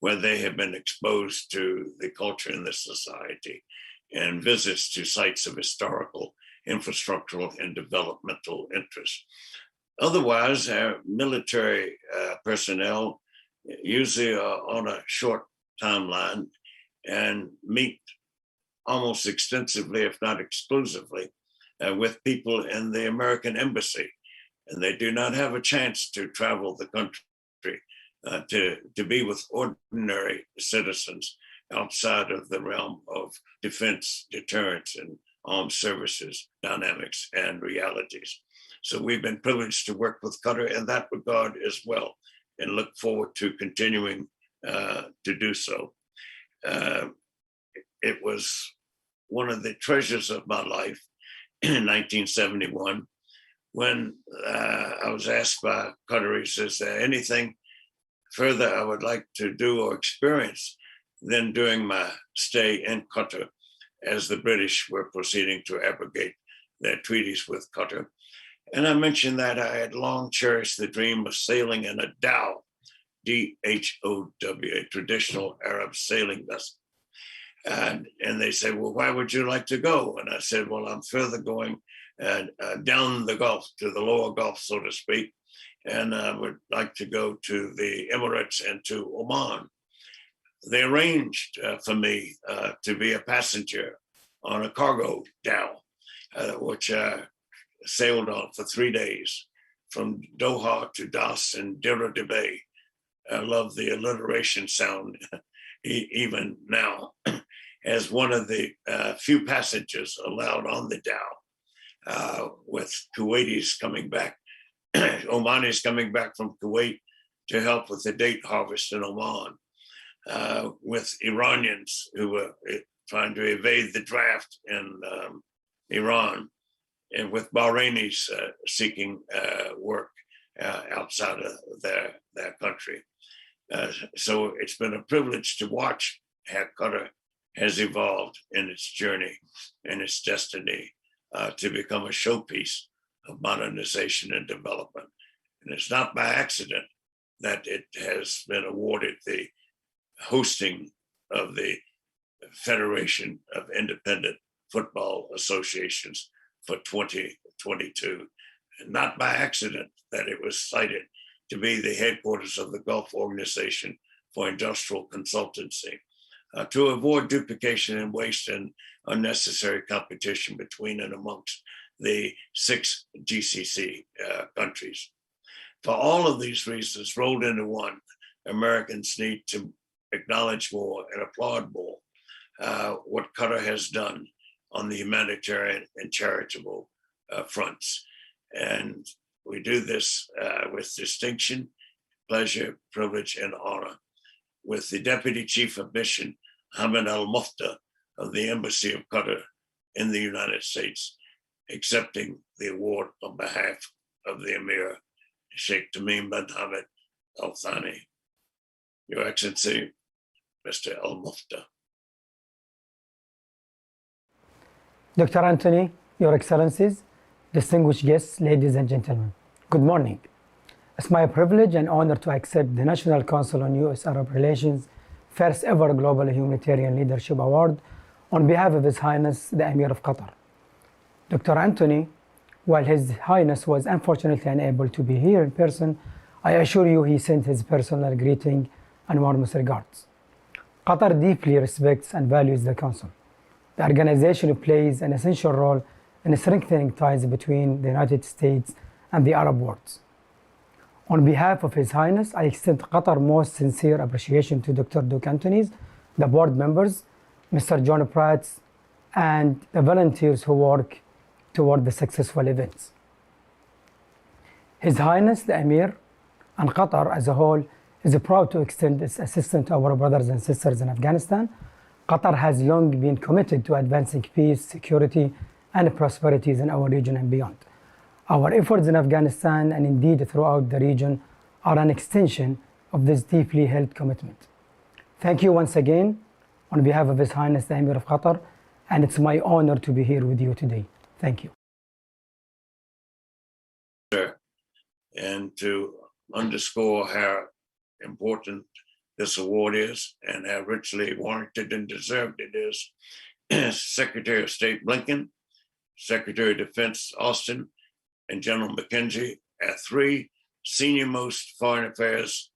where they have been exposed to the culture in this society, and visits to sites of historical, infrastructural, and developmental interest. Otherwise, our military personnel usually are on a short timeline and meet almost extensively, if not exclusively, with people in the American embassy. And they do not have a chance to travel the country to be with ordinary citizens outside of the realm of defense, deterrence, and armed services dynamics and realities. So we've been privileged to work with Qatar in that regard as well, and look forward to continuing to do so. It was one of the treasures of my life in 1971 when I was asked by Qataris, is there anything further I would like to do or experience than during my stay in Qatar, as the British were proceeding to abrogate their treaties with Qatar. And I mentioned that I had long cherished the dream of sailing in a dhow, D-H-O-W, a traditional Arab sailing vessel. And they said, well, why would you like to go? And I said, well, I'm further going down the Gulf, to the lower Gulf, so to speak. And I would like to go to the Emirates and to Oman. they arranged for me to be a passenger on a cargo dhow, which sailed on for 3 days from Doha to Das and Dirra de Bay. I love the alliteration sound even now, as one of the few passengers allowed on the dhow, with Kuwaitis coming back, Omanis coming back from Kuwait to help with the date harvest in Oman, with Iranians who were trying to evade the draft in Iran, and with Bahrainis seeking work outside of their country. So it's been a privilege to watch how Qatar has evolved in its journey and its destiny to become a showpiece of modernization and development. And it's not by accident that it has been awarded the hosting of the Federation of Independent Football Associations for 2022. And not by accident that it was cited to be the headquarters of the Gulf Organization for Industrial Consultancy, to avoid duplication and waste and unnecessary competition between and amongst the 6 GCC countries. For all of these reasons rolled into one, Americans need to acknowledge more and applaud more what Qatar has done on the humanitarian and charitable fronts. And we do this with distinction, pleasure, privilege, and honor, with the Deputy Chief of Mission, Hamid Al-Mufta of the Embassy of Qatar in the United States, accepting the award on behalf of the Emir, Sheikh Tamim bin Hamad Al Thani. Your Excellency, Mr. Al-Mufta. Dr. Anthony, Your Excellencies, distinguished guests, ladies and gentlemen, good morning. It's my privilege and honor to accept the National Council on U.S.-Arab Relations first ever Global Humanitarian Leadership Award on behalf of His Highness the Emir of Qatar. Dr. Anthony, while His Highness was unfortunately unable to be here in person, I assure you he sent his personal greeting and warmest regards. Qatar deeply respects and values the Council. The organization plays an essential role in strengthening ties between the United States and the Arab world. On behalf of His Highness, I extend Qatar's most sincere appreciation to Dr. Duke Anthony, the board members, Mr. John Pratt, and the volunteers who work toward the successful events. His Highness the Emir and Qatar as a whole is proud to extend its assistance to our brothers and sisters in Afghanistan. Qatar has long been committed to advancing peace, security, and prosperities in our region and beyond. Our efforts in Afghanistan and indeed throughout the region are an extension of this deeply held commitment. Thank you once again on behalf of His Highness the Emir of Qatar, and it's my honor to be here with you today. Thank you. And to underscore how important this award is and how richly warranted and deserved it is, Secretary of State Blinken, Secretary of Defense Austin, and General McKenzie, our 3 senior-most foreign affairs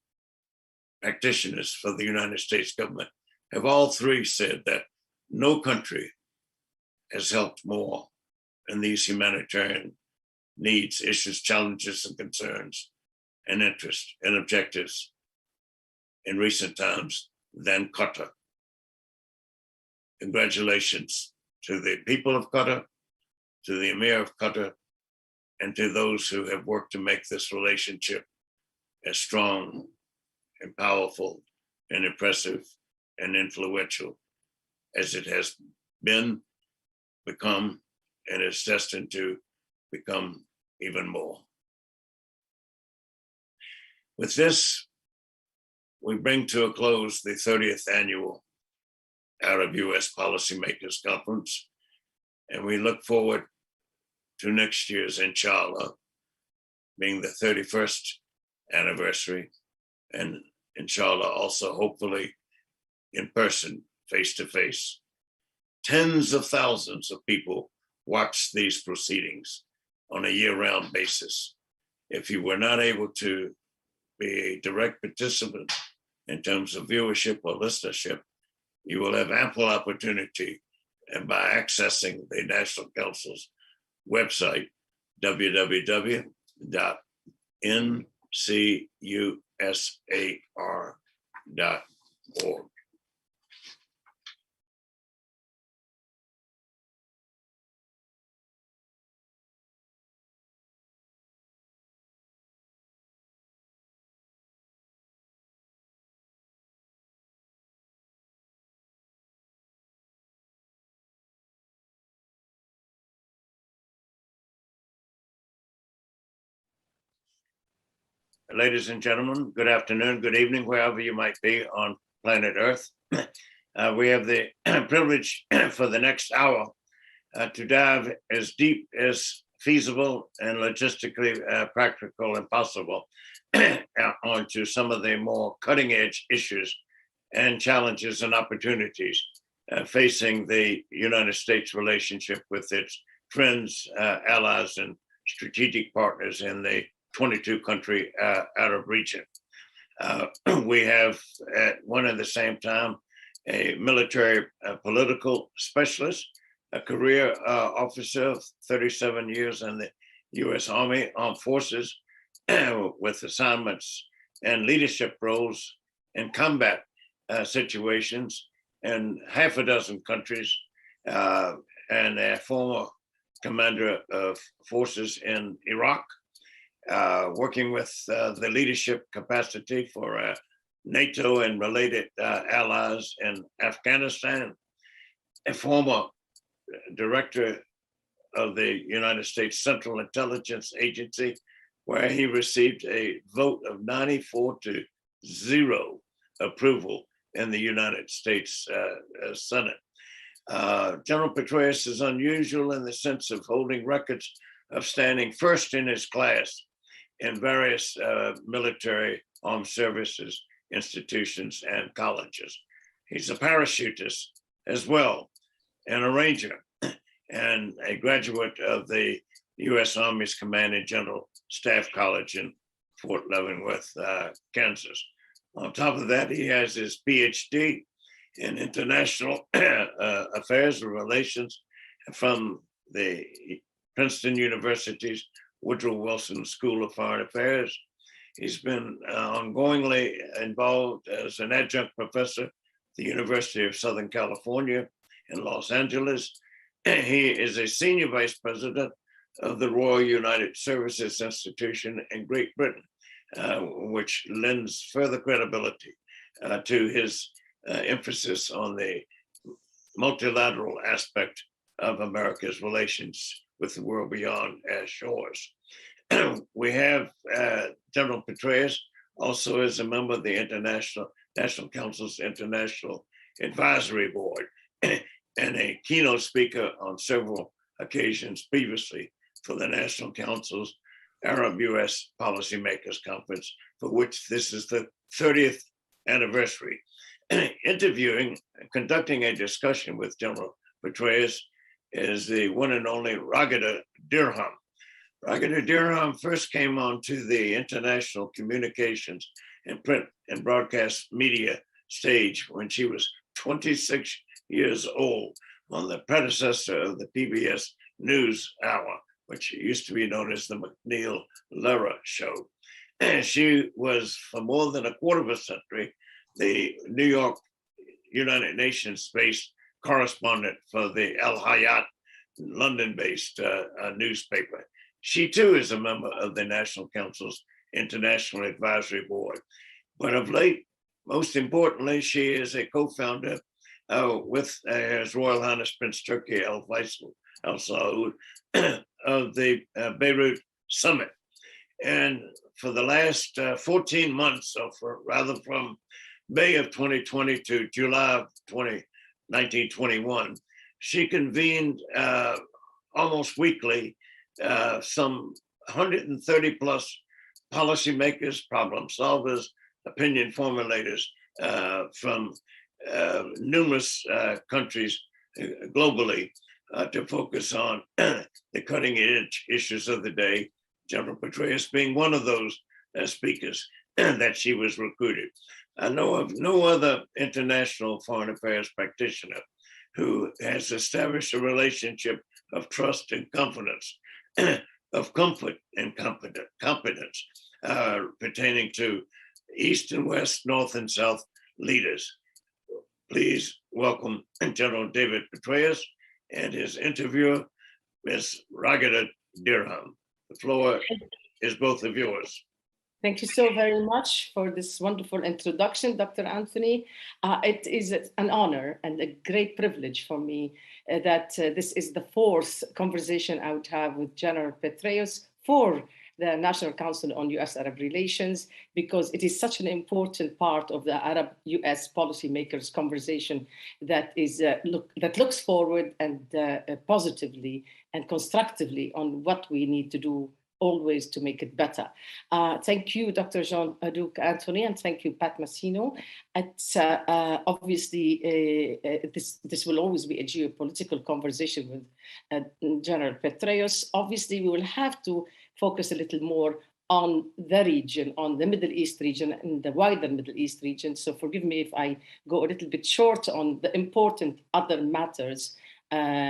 practitioners for the United States government, have all 3 said that no country has helped more in these humanitarian needs, issues, challenges, and concerns, and interests and objectives in recent times than Qatar. Congratulations to the people of Qatar, to the Emir of Qatar, and to those who have worked to make this relationship as strong and powerful and impressive and influential as it has been, become, and is destined to become even more. With this, we bring to a close the 30th annual Arab-U.S. Policymakers Conference, and we look forward to next year's, inshallah, being the 31st anniversary, and inshallah also hopefully in person, face to face. Tens of thousands of people watch these proceedings on a year-round basis. If you were not able to be a direct participant in terms of viewership or listenership, you will have ample opportunity and by accessing the National Council's website, www.ncusar.org. Ladies and gentlemen, good afternoon, good evening, wherever you might be on planet Earth. We have the privilege for the next hour to dive as deep as feasible and logistically practical and possible onto some of the more cutting edge issues and challenges and opportunities facing the United States relationship with its friends, allies, and strategic partners in the 22-country Arab region. We have at one and the same time a military political specialist, a career officer of 37 years in the U.S. Army Armed Forces with assignments and leadership roles in combat situations in half a dozen countries, and a former commander of forces in Iraq, working with the leadership capacity for NATO and related allies in Afghanistan, a former director of the United States Central Intelligence Agency, where he received a vote of 94-0 approval in the United States Senate. General Petraeus is unusual in the sense of holding records of standing first in his class in various military armed services institutions and colleges. He's a parachutist as well, and a ranger, and a graduate of the U.S. Army's Command and General Staff College in Fort Leavenworth, Kansas. On top of that, he has his PhD in international affairs and relations from the Princeton University's Woodrow Wilson School of Foreign Affairs. He's been ongoingly involved as an adjunct professor at the University of Southern California in Los Angeles. He is a senior vice president of the Royal United Services Institution in Great Britain, which lends further credibility to his emphasis on the multilateral aspect of America's relations with the world beyond our shores. We have General Petraeus also as a member of the National Council's International Advisory Board and a keynote speaker on several occasions previously for the National Council's Arab-U.S. Policymakers Conference, for which this is the 30th anniversary. Conducting a discussion with General Petraeus is the one and only Raghida Dergham. Raghida Dergham first came onto the international communications and print and broadcast media stage when she was 26 years old on the predecessor of the PBS News Hour, which used to be known as the McNeil-Lehrer Show. And she was, for more than a quarter of a century, the New York United Nations-based correspondent for the Al-Hajraf, London-based newspaper. She too is a member of the National Council's International Advisory Board. But of late, most importantly, she is a co-founder with His Royal Highness Prince Turki Al Faisal Al Saud of the Beirut Summit. And for the last 14 months, rather from May of 2020 to July of 1921, she convened almost weekly some 130 plus policymakers, problem solvers, opinion formulators from numerous countries globally to focus on the cutting edge issues of the day, General Petraeus being one of those speakers. that she was recruited. I know of no other international foreign affairs practitioner who has established a relationship of trust and confidence, of comfort and competence pertaining to East and West, North and South leaders. Please welcome General David Petraeus and his interviewer, Ms. Raghida Dergham. The floor is both of yours. Thank you so very much for this wonderful introduction, Dr. Anthony. It is an honor and a great privilege for me that this is the fourth conversation I would have with General Petraeus for the National Council on U.S.-Arab Relations, because it is such an important part of the Arab-U.S. policymakers conversation that is that looks forward and positively and constructively on what we need to do always to make it better. Thank you, Dr. Jean-Duc Anthony, and thank you, Pat Massino. It's obviously, this will always be a geopolitical conversation with General Petraeus. Obviously, we will have to focus a little more on the region, on the Middle East region and the wider Middle East region. So forgive me if I go a little bit short on the important other matters,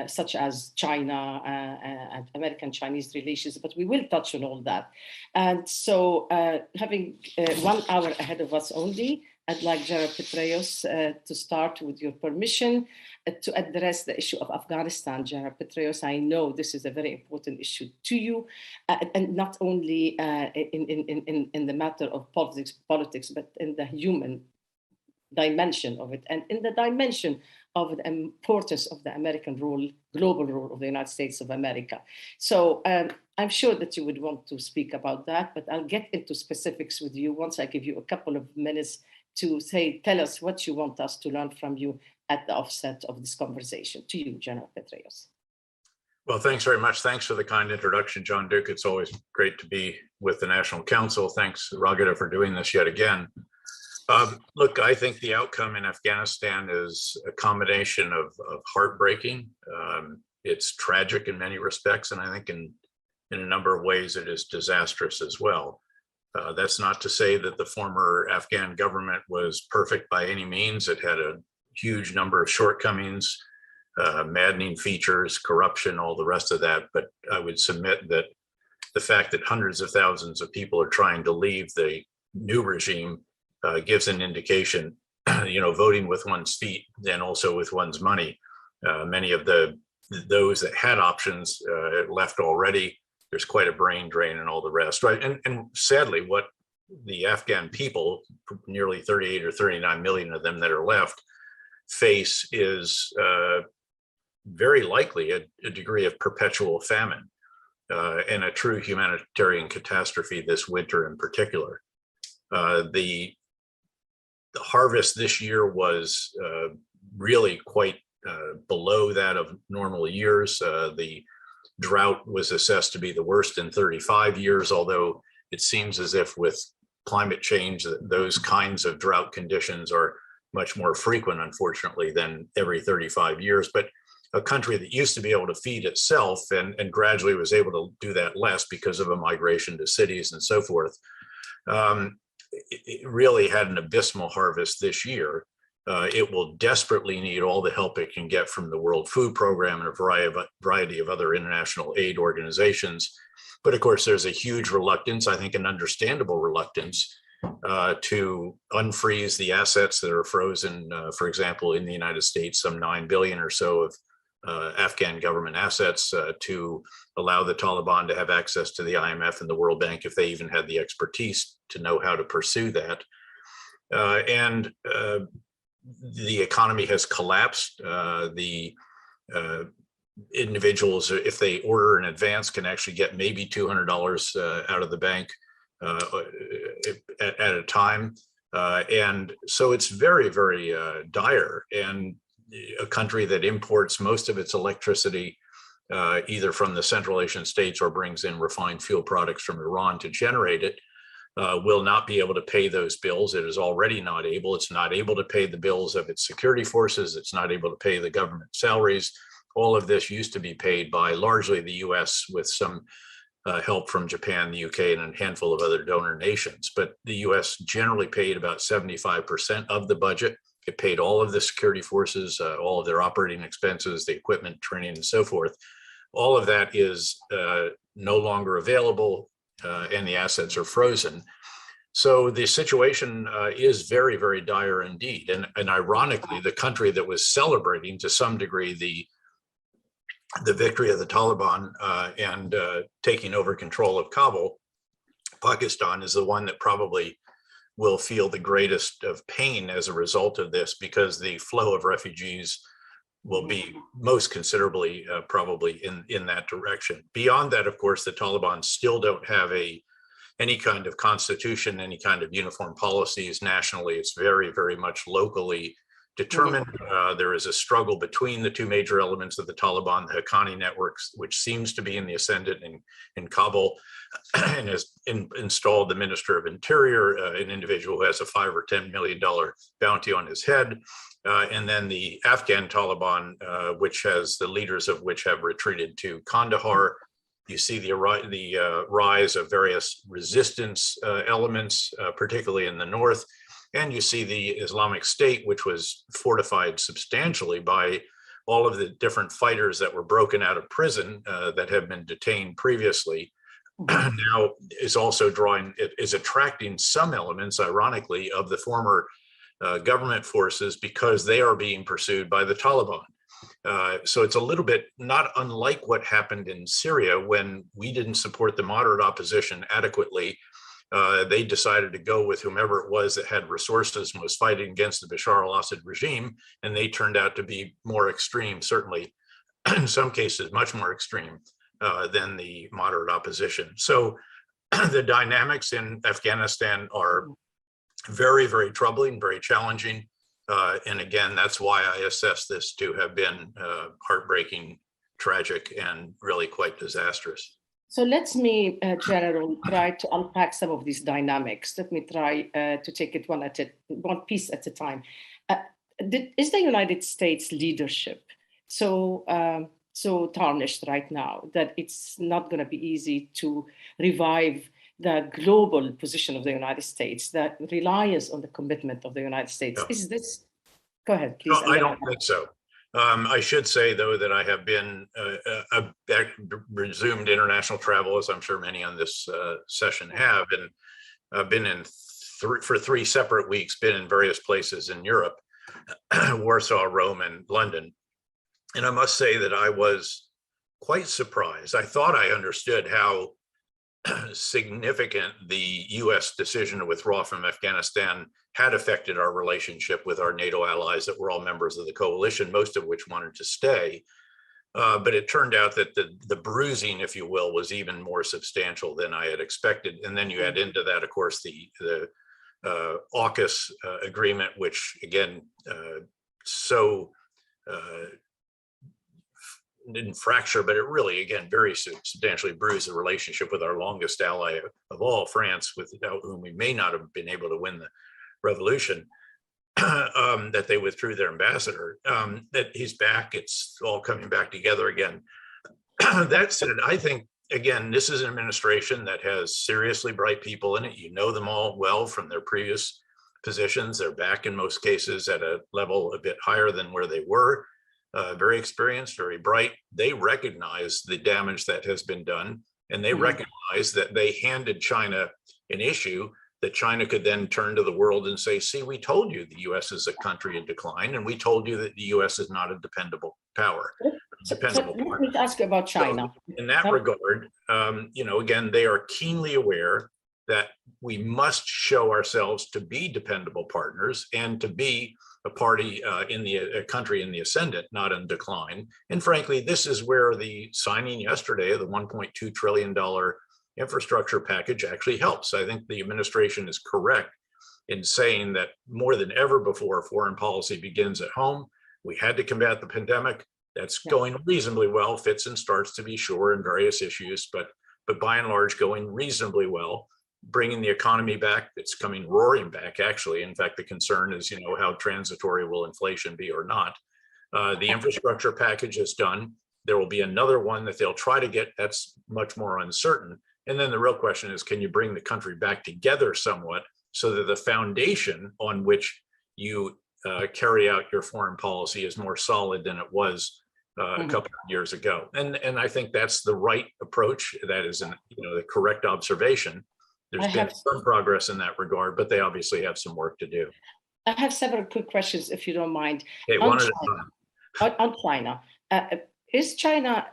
such as China and American-Chinese relations, but we will touch on all that. And so having 1 hour ahead of us only, I'd like General Petraeus to start, with your permission, to address the issue of Afghanistan. General Petraeus, I know this is a very important issue to you, and not only in the matter of politics, but in the human dimension of it, and in the dimension of the importance of the American role, global role of the United States of America. So I'm sure that you would want to speak about that, but I'll get into specifics with you once I give you a couple of minutes to tell us what you want us to learn from you at the offset of this conversation. To you, General Petraeus. Well, thanks very much. Thanks for the kind introduction, John Duke. It's always great to be with the National Council. Thanks, Raghida, for doing this yet again. Look, I think the outcome in Afghanistan is a combination of heartbreaking. It's tragic in many respects, and I think in a number of ways it is disastrous as well. That's not to say that the former Afghan government was perfect by any means. It had a huge number of shortcomings, maddening features, corruption, all the rest of that. But I would submit that the fact that hundreds of thousands of people are trying to leave the new regime gives an indication, voting with one's feet and also with one's money. Many of those that had options left already. There's quite a brain drain and all the rest, right? And sadly, what the Afghan people, nearly 38 or 39 million of them that are left, face is very likely a degree of perpetual famine and a true humanitarian catastrophe this winter in particular. The harvest this year was really quite below that of normal years. The drought was assessed to be the worst in 35 years, although it seems as if with climate change, those kinds of drought conditions are much more frequent, unfortunately, than every 35 years. But a country that used to be able to feed itself and gradually was able to do that less because of a migration to cities and so forth, it really had an abysmal harvest this year. It will desperately need all the help it can get from the World Food Program and a variety of other international aid organizations. But of course, there's a huge reluctance, I think an understandable reluctance, to unfreeze the assets that are frozen, for example, in the United States, some 9 billion or so of Afghan government assets, to allow the Taliban to have access to the IMF and the World Bank if they even had the expertise to know how to pursue that. The economy has collapsed. The individuals, if they order in advance, can actually get maybe $200 out of the bank at a time. And so it's very, very dire. And a country that imports most of its electricity either from the Central Asian states or brings in refined fuel products from Iran to generate it, will not be able to pay those bills. It is already not able. It's not able to pay the bills of its security forces. It's not able to pay the government salaries. All of this used to be paid by largely the U.S. with some help from Japan, the UK, and a handful of other donor nations. But the US generally paid about 75% of the budget. It paid all of the security forces, all of their operating expenses, the equipment, training, and so forth. All of that is no longer available, and the assets are frozen. So the situation is very, very dire indeed. And ironically, the country that was celebrating to some degree the victory of the Taliban and taking over control of Kabul, Pakistan, is the one that probably will feel the greatest of pain as a result of this, because the flow of refugees will be most considerably probably in that direction. Beyond that, of course, the Taliban still don't have any kind of constitution, any kind of uniform policies nationally. It's very, very much locally determined. There is a struggle between the two major elements of the Taliban, the Haqqani networks, which seems to be in the ascendant in Kabul, and has installed the Minister of Interior, an individual who has a $5 or $10 million bounty on his head. And then the Afghan Taliban, which has the leaders of which have retreated to Kandahar. You see the rise of various resistance elements, particularly in the north. And you see the Islamic State, which was fortified substantially by all of the different fighters that were broken out of prison that have been detained previously. Now is also attracting some elements, ironically, of the former government forces, because they are being pursued by the Taliban. So it's a little bit not unlike what happened in Syria when we didn't support the moderate opposition adequately. They decided to go with whomever it was that had resources and was fighting against the Bashar al-Assad regime, and they turned out to be more extreme, certainly in some cases much more extreme than the moderate opposition. So the dynamics in Afghanistan are very, very troubling, very challenging. And again, that's why I assess this to have been heartbreaking, tragic, and really quite disastrous. So let me, General, try to unpack some of these dynamics. Let me try to take it one piece at a time. Is the United States leadership so tarnished right now that it's not going to be easy to revive the global position of the United States that relies on the commitment of the United States? No. Is this? Go ahead, please. No, I don't think so. I should say, though, that I have been resumed international travel, as I'm sure many on this session have, and I've been for 3 separate weeks, been in various places in Europe, Warsaw, Rome, and London. And I must say that I was quite surprised. I thought I understood how significant the US decision to withdraw from Afghanistan had affected our relationship with our NATO allies that were all members of the coalition, most of which wanted to stay. But it turned out that the bruising, if you will, was even more substantial than I had expected. And then you add into that, of course, the AUKUS agreement, which again, didn't fracture, but it really, again, very substantially bruised the relationship with our longest ally of all, France, without whom we may not have been able to win the revolution, that they withdrew their ambassador. That he's back, it's all coming back together again. That said, I think, again, this is an administration that has seriously bright people in it. You know them all well from their previous positions. They're back in most cases at a level a bit higher than where they were. Very experienced, very bright. They recognize the damage that has been done, and they recognize that they handed China an issue that China could then turn to the world and say, see, we told you the US is a country in decline, and we told you that the US is not a dependable power. So let me ask you about China. So in that regard, again, they are keenly aware that we must show ourselves to be dependable partners and to be a party a country in the ascendant, not in decline. And frankly, this is where the signing yesterday of the $1.2 trillion infrastructure package actually helps. I think the administration is correct in saying that more than ever before, foreign policy begins at home. We had to combat the pandemic. That's going reasonably well, fits and starts to be sure in various issues, but by and large going reasonably well. Bringing the economy back, it's coming roaring back, actually. In fact, the concern is, how transitory will inflation be or not. The infrastructure package is done. There will be another one that they'll try to get. That's much more uncertain. And then the real question is, can you bring the country back together somewhat so that the foundation on which you carry out your foreign policy is more solid than it was a couple of years ago? And I think that's the right approach. That is the correct observation. There's been some progress in that regard, but they obviously have some work to do. I have several quick questions, if you don't mind. Okay, one at a time. On China, is China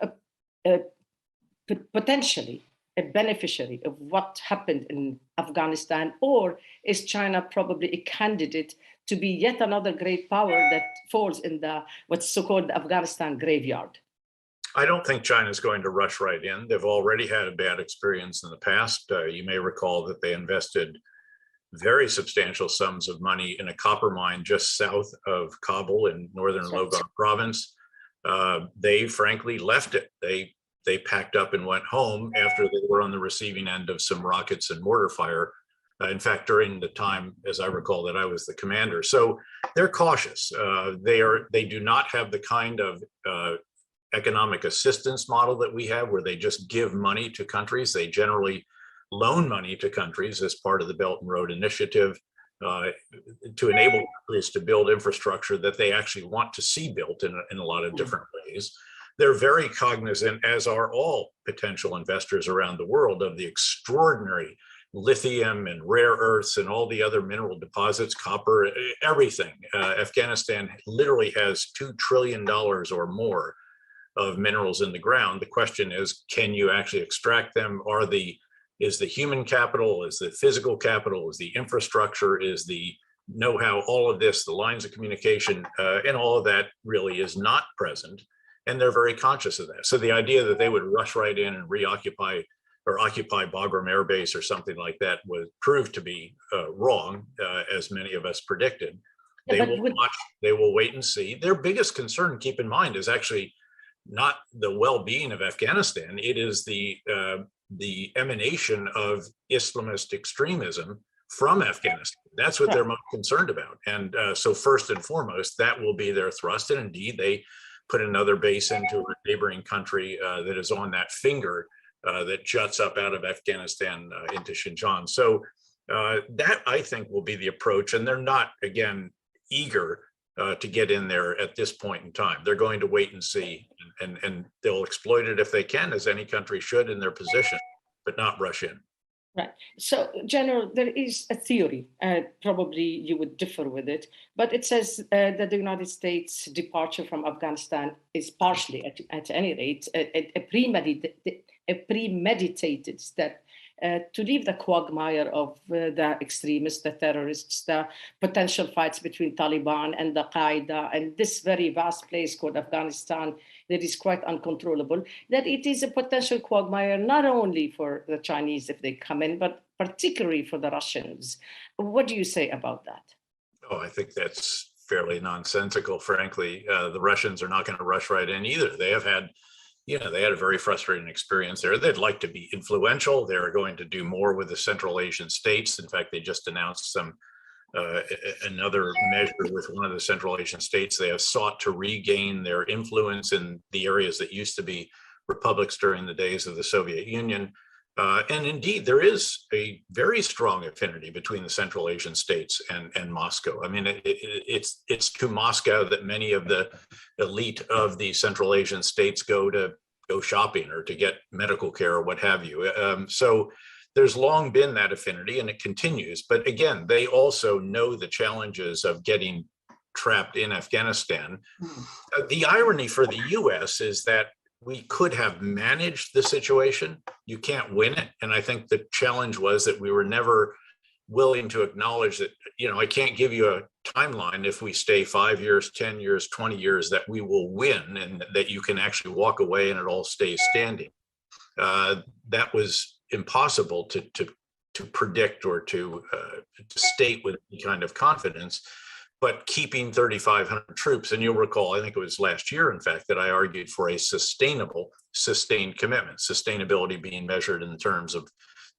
potentially a beneficiary of what happened in Afghanistan, or is China probably a candidate to be yet another great power that falls in what's so-called the Afghanistan graveyard? I don't think China's going to rush right in. They've already had a bad experience in the past. You may recall that they invested very substantial sums of money in a copper mine just south of Kabul in northern Logar province. They frankly left it. They packed up and went home after they were on the receiving end of some rockets and mortar fire. In fact, during the time, as I recall, that I was the commander. So they're cautious. They do not have the kind of economic assistance model that we have, where they just give money to countries. They generally loan money to countries as part of the Belt and Road Initiative to enable countries to build infrastructure that they actually want to see built in a lot of different ways. They're very cognizant, as are all potential investors around the world, of the extraordinary lithium and rare earths and all the other mineral deposits, copper, everything. Afghanistan literally has $2 trillion or more of minerals in the ground. The question is, can you actually extract them? Is the human capital, is the physical capital, is the infrastructure, is the know-how, all of this, the lines of communication, and all of that really is not present. And they're very conscious of that. So the idea that they would rush right in and reoccupy or occupy Bagram Air Base or something like that was proved to be wrong, as many of us predicted. They will wait and see. Their biggest concern, keep in mind, is actually not the well-being of Afghanistan. It is the emanation of Islamist extremism from Afghanistan. That's what they're most concerned about. And so first and foremost, that will be their thrust. And indeed, they put another base into a neighboring country that is on that finger that juts up out of Afghanistan into Xinjiang. So that, I think, will be the approach. And they're not, again, eager to get in there at this point in time. They're going to wait and see, and they'll exploit it if they can, as any country should in their position, but not rush in. Right. So, General, there is a theory, probably you would differ with it, but it says that the United States' departure from Afghanistan is partially, at any rate, a premeditated step to leave the quagmire of the extremists, the terrorists, the potential fights between Taliban and Al-Qaeda, and this very vast place called Afghanistan that is quite uncontrollable, that it is a potential quagmire not only for the Chinese if they come in, but particularly for the Russians. What do you say about that? Oh, I think that's fairly nonsensical, frankly. The Russians are not going to rush right in either. They have had they had a very frustrating experience there. They'd like to be influential. They're going to do more with the Central Asian states. In fact, they just announced another measure with one of the Central Asian states. They have sought to regain their influence in the areas that used to be republics during the days of the Soviet Union. And indeed, there is a very strong affinity between the Central Asian states and Moscow. I mean, it's to Moscow that many of the elite of the Central Asian states go shopping or to get medical care or what have you. So there's long been that affinity, and it continues. But again, they also know the challenges of getting trapped in Afghanistan. The irony for the U.S. is that we could have managed the situation. You can't win it. And I think the challenge was that we were never willing to acknowledge that, I can't give you a timeline if we stay 5 years, 10 years, 20 years, that we will win and that you can actually walk away and it all stays standing. That was impossible to predict or to state with any kind of confidence. But keeping 3,500 troops, and you'll recall, I think it was last year, in fact, that I argued for a sustained commitment, sustainability being measured in terms of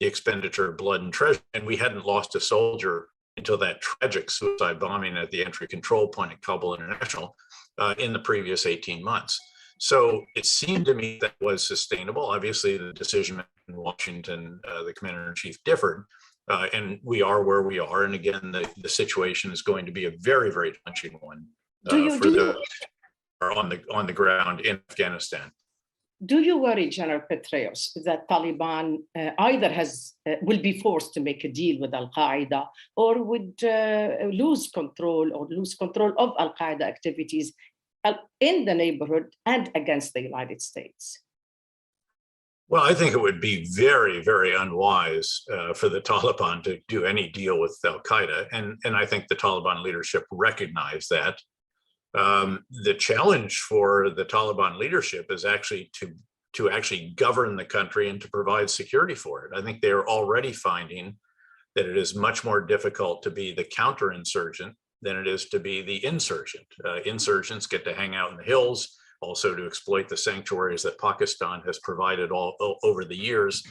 the expenditure of blood and treasure. And we hadn't lost a soldier until that tragic suicide bombing at the entry control point at Kabul International in the previous 18 months. So it seemed to me that was sustainable. Obviously, the decision in Washington, the commander-in-chief differed, and we are where we are. And again, the situation is going to be a very, very challenging one for those who are on the ground in Afghanistan. Do you worry, General Petraeus, that Taliban either will be forced to make a deal with Al-Qaeda or would lose control of Al-Qaeda activities in the neighborhood and against the United States? Well, I think it would be very, very unwise for the Taliban to do any deal with Al-Qaeda. And I think the Taliban leadership recognized that. The challenge for the Taliban leadership is actually to actually govern the country and to provide security for it. I think they're already finding that it is much more difficult to be the counterinsurgent than it is to be the insurgent. Insurgents get to hang out in the hills, also to exploit the sanctuaries that Pakistan has provided all over the years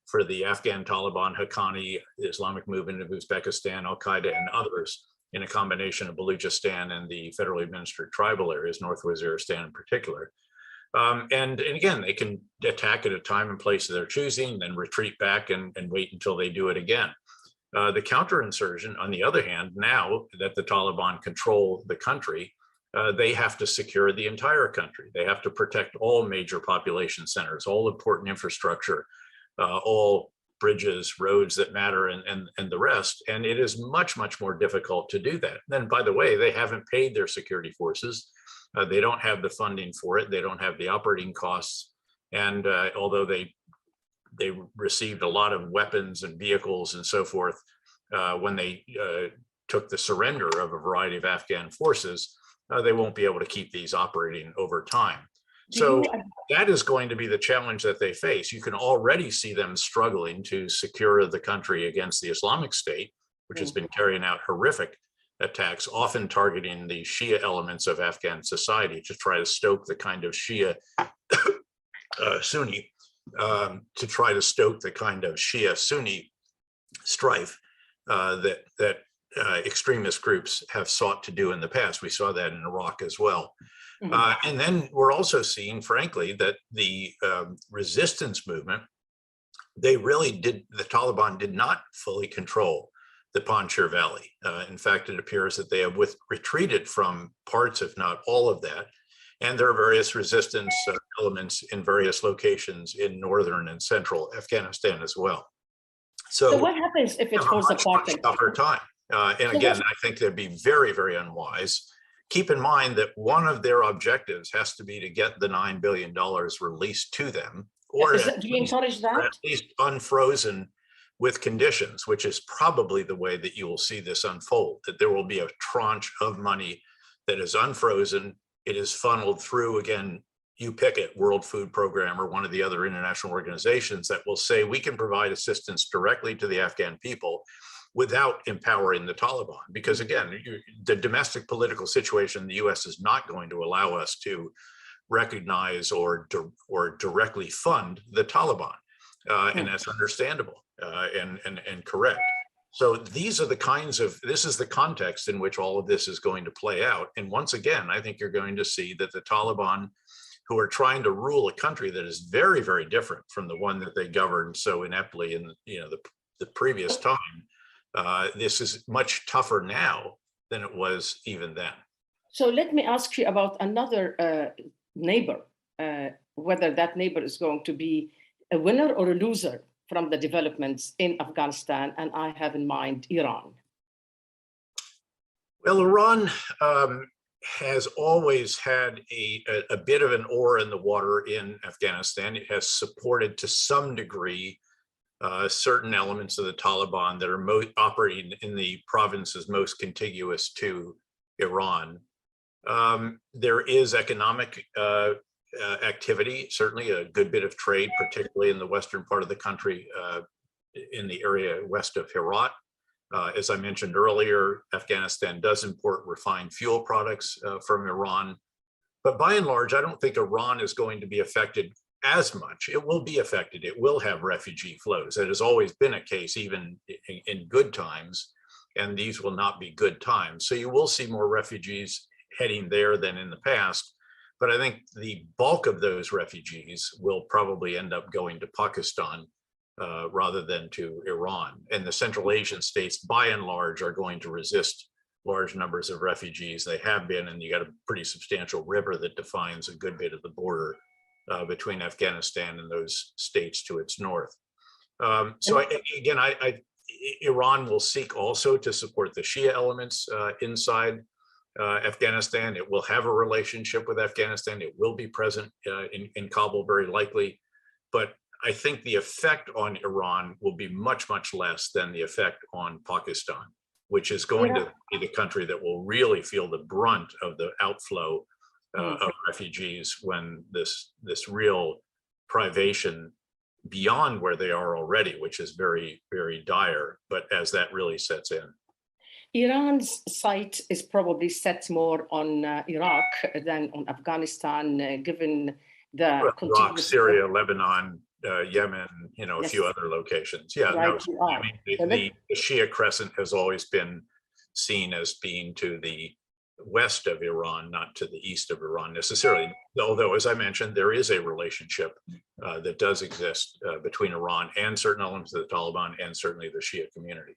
for the Afghan Taliban, Haqqani, the Islamic movement of Uzbekistan, Al-Qaeda, and others, in a combination of Balochistan and the federally administered tribal areas, North Waziristan in particular. And again, they can attack at a time and place of their choosing, then retreat back and wait until they do it again. The counterinsurgent, on the other hand, now that the Taliban control the country, they have to secure the entire country. They have to protect all major population centers, all important infrastructure, all bridges, roads that matter, and the rest. And it is much, much more difficult to do that. Then, by the way, they haven't paid their security forces. They don't have the funding for it. They don't have the operating costs. And although they received a lot of weapons and vehicles and so forth when they took the surrender of a variety of Afghan forces, they won't be able to keep these operating over time. So that is going to be the challenge that they face. You can already see them struggling to secure the country against the Islamic State, which has been carrying out horrific attacks, often targeting the Shia elements of Afghan society to try to stoke the kind of Shia Sunni, to try to stoke the kind of Shia Sunni strife that extremist groups have sought to do in the past. We saw that in Iraq as well. And then we're also seeing, frankly, that the resistance movement, the Taliban did not fully control the Panjshir Valley. In fact, it appears that they have retreated from parts, if not all of that. And there are various resistance elements in various locations in northern and central Afghanistan as well. So what happens if it falls apart? Tougher time. And again, I think they'd be very, very unwise. Keep in mind that one of their objectives has to be to get the $9 billion released to them, or do you encourage that? At least unfrozen with conditions, which is probably the way that you will see this unfold, that there will be a tranche of money that is unfrozen. It is funneled through, again, you pick it, World Food Program or one of the other international organizations that will say we can provide assistance directly to the Afghan people without empowering the Taliban. Because again, the domestic political situation in the US is not going to allow us to recognize or directly fund the Taliban. And that's understandable and correct. So these are this is the context in which all of this is going to play out. And once again, I think you're going to see that the Taliban, who are trying to rule a country that is very, very different from the one that they governed so ineptly in the previous time, this is much tougher now than it was even then. So let me ask you about another neighbor, whether that neighbor is going to be a winner or a loser from the developments in Afghanistan, and I have in mind Iran. Well, Iran has always had a bit of an oar in the water in Afghanistan. It has supported to some degree certain elements of the Taliban that are operating in the provinces most contiguous to Iran. There is economic activity, certainly a good bit of trade, particularly in the western part of the country, in the area west of Herat. As I mentioned earlier, Afghanistan does import refined fuel products from Iran. But by and large, I don't think Iran is going to be affected as much. It will be affected. It will have refugee flows. That has always been a case, even in good times, and these will not be good times. So you will see more refugees heading there than in the past. But I think the bulk of those refugees will probably end up going to Pakistan rather than to Iran. And the Central Asian states, by and large, are going to resist large numbers of refugees. They have been, and you got a pretty substantial river that defines a good bit of the border between Afghanistan and those states to its north. Iran will seek also to support the Shia elements inside Afghanistan. It will have a relationship with Afghanistan. It will be present in Kabul, very likely. But I think the effect on Iran will be much, much less than the effect on Pakistan, which is going to be the country that will really feel the brunt of the outflow of refugees when this real privation beyond where they are already, which is very, very dire, but as that really sets in. Iran's sight is probably set more on Iraq than on Afghanistan, given the Iraq, Syria, Lebanon, Yemen, a few other locations. Yeah, right, no, I mean, the Shia crescent has always been seen as being to the west of Iran, not to the east of Iran necessarily. Although, as I mentioned, there is a relationship that does exist between Iran and certain elements of the Taliban and certainly the Shia community.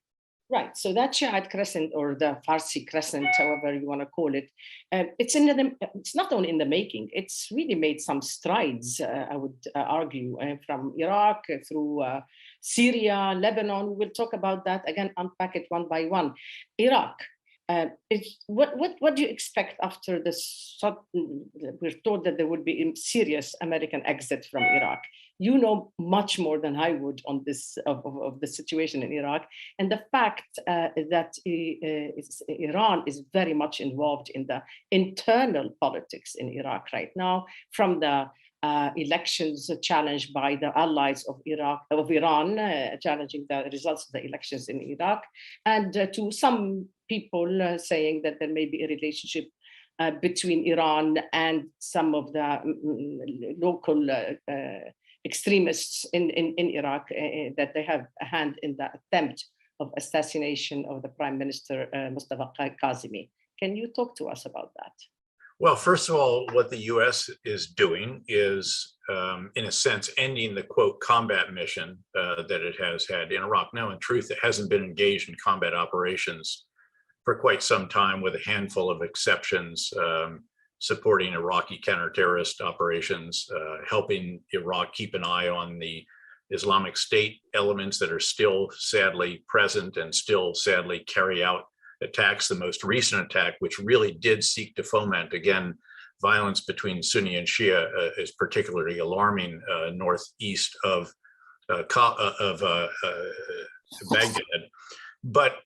Right, so that Shiite crescent, or the Farsi crescent, however you want to call it, it's not only in the making, it's really made some strides, I would argue, from Iraq through Syria, Lebanon. We'll talk about that, again, unpack it one by one. Iraq, what do you expect after this? We're told that there would be a serious American exit from Iraq. You know much more than I would on this of the situation in Iraq, and the fact that Iran is very much involved in the internal politics in Iraq right now, from the elections challenged by the allies of Iran, challenging the results of the elections in Iraq, and to some people saying that there may be a relationship between Iran and some of the local extremists in Iraq, that they have a hand in the attempt of assassination of the Prime Minister Mustafa Kazemi. Can you talk to us about that? Well, first of all, what the U.S. is doing is, in a sense, ending the, quote, combat mission that it has had in Iraq. Now, in truth, it hasn't been engaged in combat operations for quite some time, with a handful of exceptions, supporting Iraqi counter-terrorist operations, helping Iraq keep an eye on the Islamic State elements that are still sadly present and still sadly carry out attacks. The most recent attack, which really did seek to foment, again, violence between Sunni and Shia, is particularly alarming northeast of Baghdad. But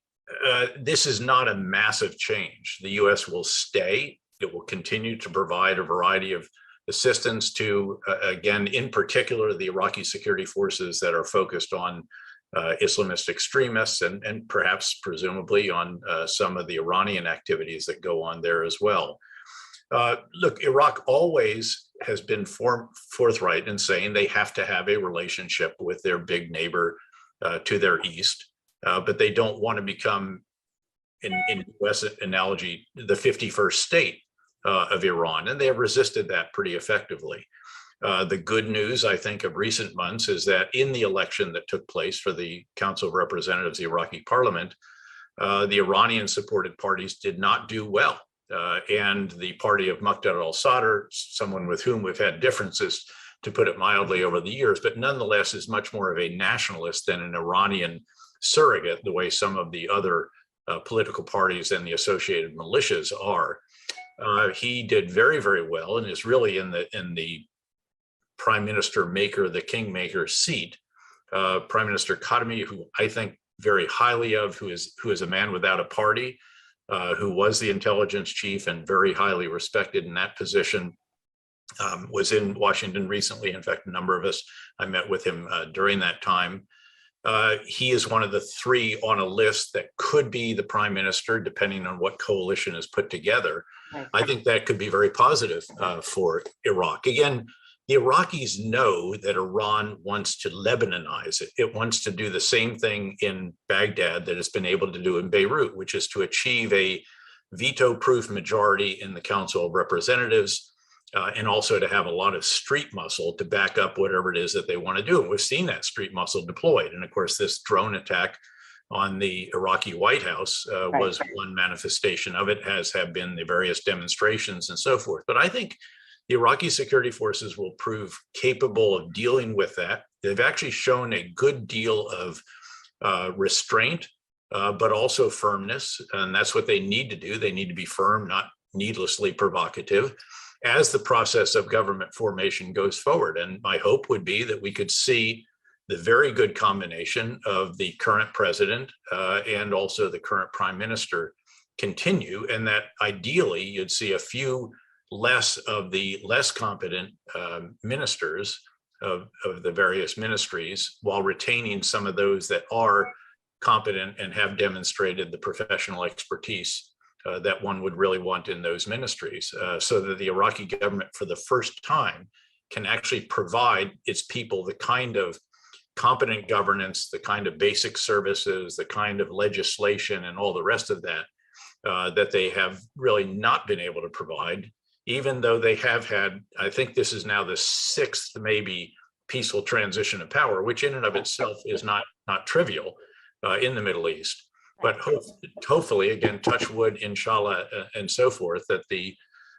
this is not a massive change. The U.S. will stay. It will continue to provide a variety of assistance to, again, in particular, the Iraqi security forces that are focused on Islamist extremists and perhaps presumably on some of the Iranian activities that go on there as well. Look, Iraq always has been forthright in saying they have to have a relationship with their big neighbor to their east, but they don't want to become, in US analogy, the 51st state of Iran, and they have resisted that pretty effectively. The good news, I think, of recent months is that in the election that took place for the Council of Representatives, the Iraqi parliament, the Iranian-supported parties did not do well. And the party of Muqtada al-Sadr, someone with whom we've had differences, to put it mildly, over the years, but nonetheless is much more of a nationalist than an Iranian surrogate, the way some of the other political parties and the associated militias are. He did very, very well and is really in the prime minister maker, the kingmaker seat. Prime Minister Khatami, who I think very highly of, who is a man without a party, who was the intelligence chief and very highly respected in that position, was in Washington recently. In fact, a number of us, I met with him during that time. He is one of the three on a list that could be the prime minister, depending on what coalition is put together. I think that could be very positive for Iraq. Again, the Iraqis know that Iran wants to Lebanonize it. It wants to do the same thing in Baghdad that it's been able to do in Beirut, which is to achieve a veto-proof majority in the Council of Representatives and also to have a lot of street muscle to back up whatever it is that they want to do. And we've seen that street muscle deployed. And of course, this drone attack on the Iraqi White House was one manifestation of it, as have been the various demonstrations and so forth. But I think the Iraqi security forces will prove capable of dealing with that. They've actually shown a good deal of restraint, but also firmness. And that's what they need to do. They need to be firm, not needlessly provocative, as the process of government formation goes forward. And my hope would be that we could see the very good combination of the current president and also the current prime minister continue, and that ideally you'd see a few less of the less competent ministers of the various ministries, while retaining some of those that are competent and have demonstrated the professional expertise that one would really want in those ministries, so that the Iraqi government for the first time can actually provide its people the kind of competent governance, the kind of basic services, the kind of legislation and all the rest of that, that they have really not been able to provide, even though they have had, I think this is now the sixth maybe peaceful transition of power, which in and of itself is not trivial in the Middle East. But hopefully, again, touch wood, inshallah, and so forth, that the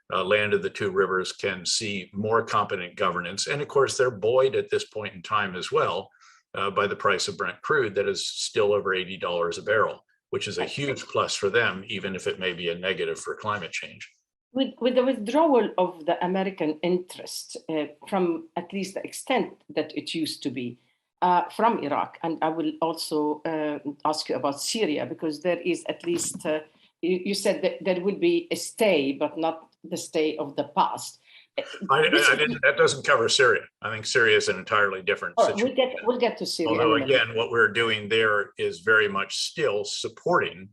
land of the two rivers can see more competent governance. And of course, they're buoyed at this point in time as well by the price of Brent crude that is still over $80 a barrel, which is a huge plus for them, even if it may be a negative for climate change. With the withdrawal of the American interest from at least the extent that it used to be from Iraq, and I will also ask you about Syria, because there is at least, you said that there would be a stay, but not the stay of the past. That doesn't cover Syria. I think Syria is an entirely different situation. We'll get to Syria. Although again, what we're doing there is very much still supporting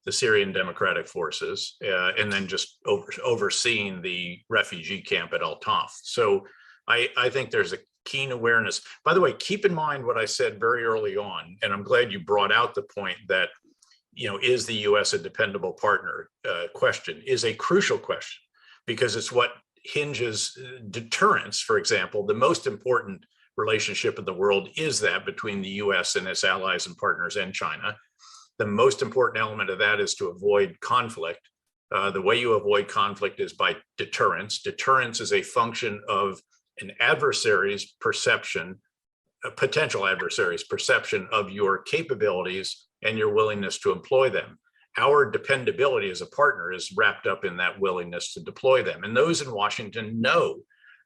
the Syrian Democratic Forces, and then just overseeing the refugee camp at Al-Taf. So I think there's a keen awareness. By the way, keep in mind what I said very early on, and I'm glad you brought out the point that, is the U.S. a dependable partner question is a crucial question, because it's what hinges deterrence. For example, the most important relationship in the world is that between the U.S. and its allies and partners and China. The most important element of that is to avoid conflict. The way you avoid conflict is by deterrence. Deterrence is a function of an adversary's perception, a potential adversary's perception of your capabilities and your willingness to employ them. Our dependability as a partner is wrapped up in that willingness to deploy them. And those in Washington know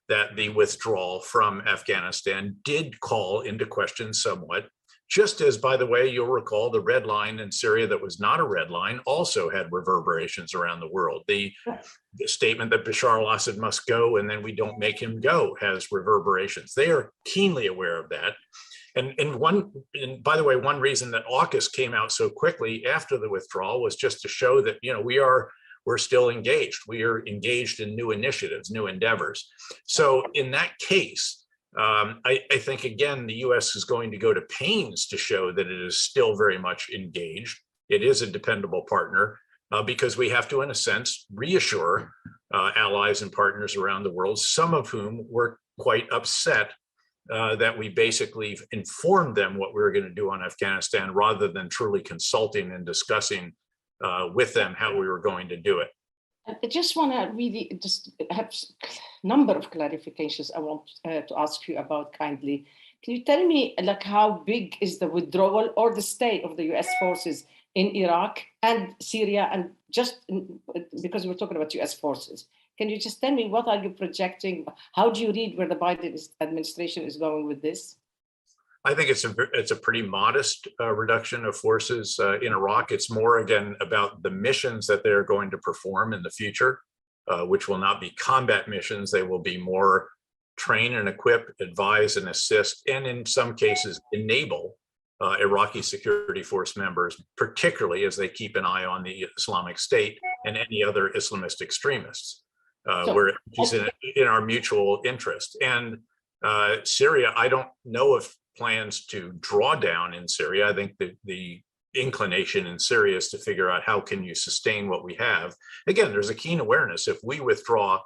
that the withdrawal from Afghanistan did call into question somewhat, just as, by the way, you'll recall the red line in Syria that was not a red line also had reverberations around the world. The statement that Bashar al-Assad must go and then we don't make him go has reverberations. They are keenly aware of that. And by the way, one reason that AUKUS came out so quickly after the withdrawal was just to show that, we're still engaged. We are engaged in new initiatives, new endeavors. So in that case, I think, again, the U.S. is going to go to pains to show that it is still very much engaged. It is a dependable partner because we have to, in a sense, reassure allies and partners around the world, some of whom were quite upset that we basically informed them what we were going to do on Afghanistan rather than truly consulting and discussing with them how we were going to do it. I just want to really just have a number of clarifications I want to ask you about kindly. Can you tell me how big is the withdrawal or the stay of the US forces in Iraq and Syria, and just because we're talking about US forces, can you just tell me what are you projecting? How do you read where the Biden administration is going with this? I think it's a pretty modest reduction of forces in Iraq. It's more, again, about the missions that they're going to perform in the future, which will not be combat missions. They will be more train and equip, advise and assist, and in some cases enable Iraqi security force members, particularly as they keep an eye on the Islamic State and any other Islamist extremists, where it's in our mutual interest. And Syria, I don't know if plans to draw down in Syria. I think the inclination in Syria is to figure out how can you sustain what we have. Again, there's a keen awareness if we withdraw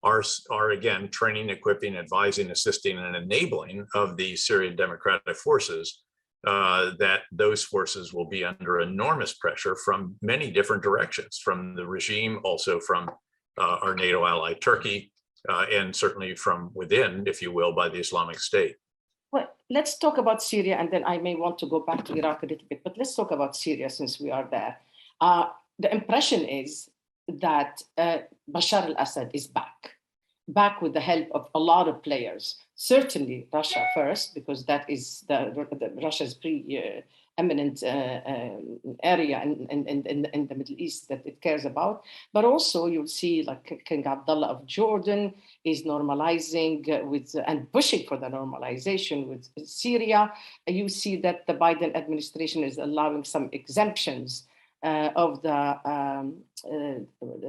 are again training, equipping, advising, assisting, and enabling of the Syrian Democratic Forces, that those forces will be under enormous pressure from many different directions, from the regime, also from our NATO ally Turkey, and certainly from within, if you will, by the Islamic State. Well, let's talk about Syria, and then I may want to go back to Iraq a little bit, but let's talk about Syria since we are there. The impression is that Bashar al-Assad is back with the help of a lot of players. Certainly Russia first, because that is Russia's preeminent area in the Middle East that it cares about. But also you'll see like King Abdullah of Jordan is normalizing with and pushing for the normalization with Syria. You see that the Biden administration is allowing some exemptions of the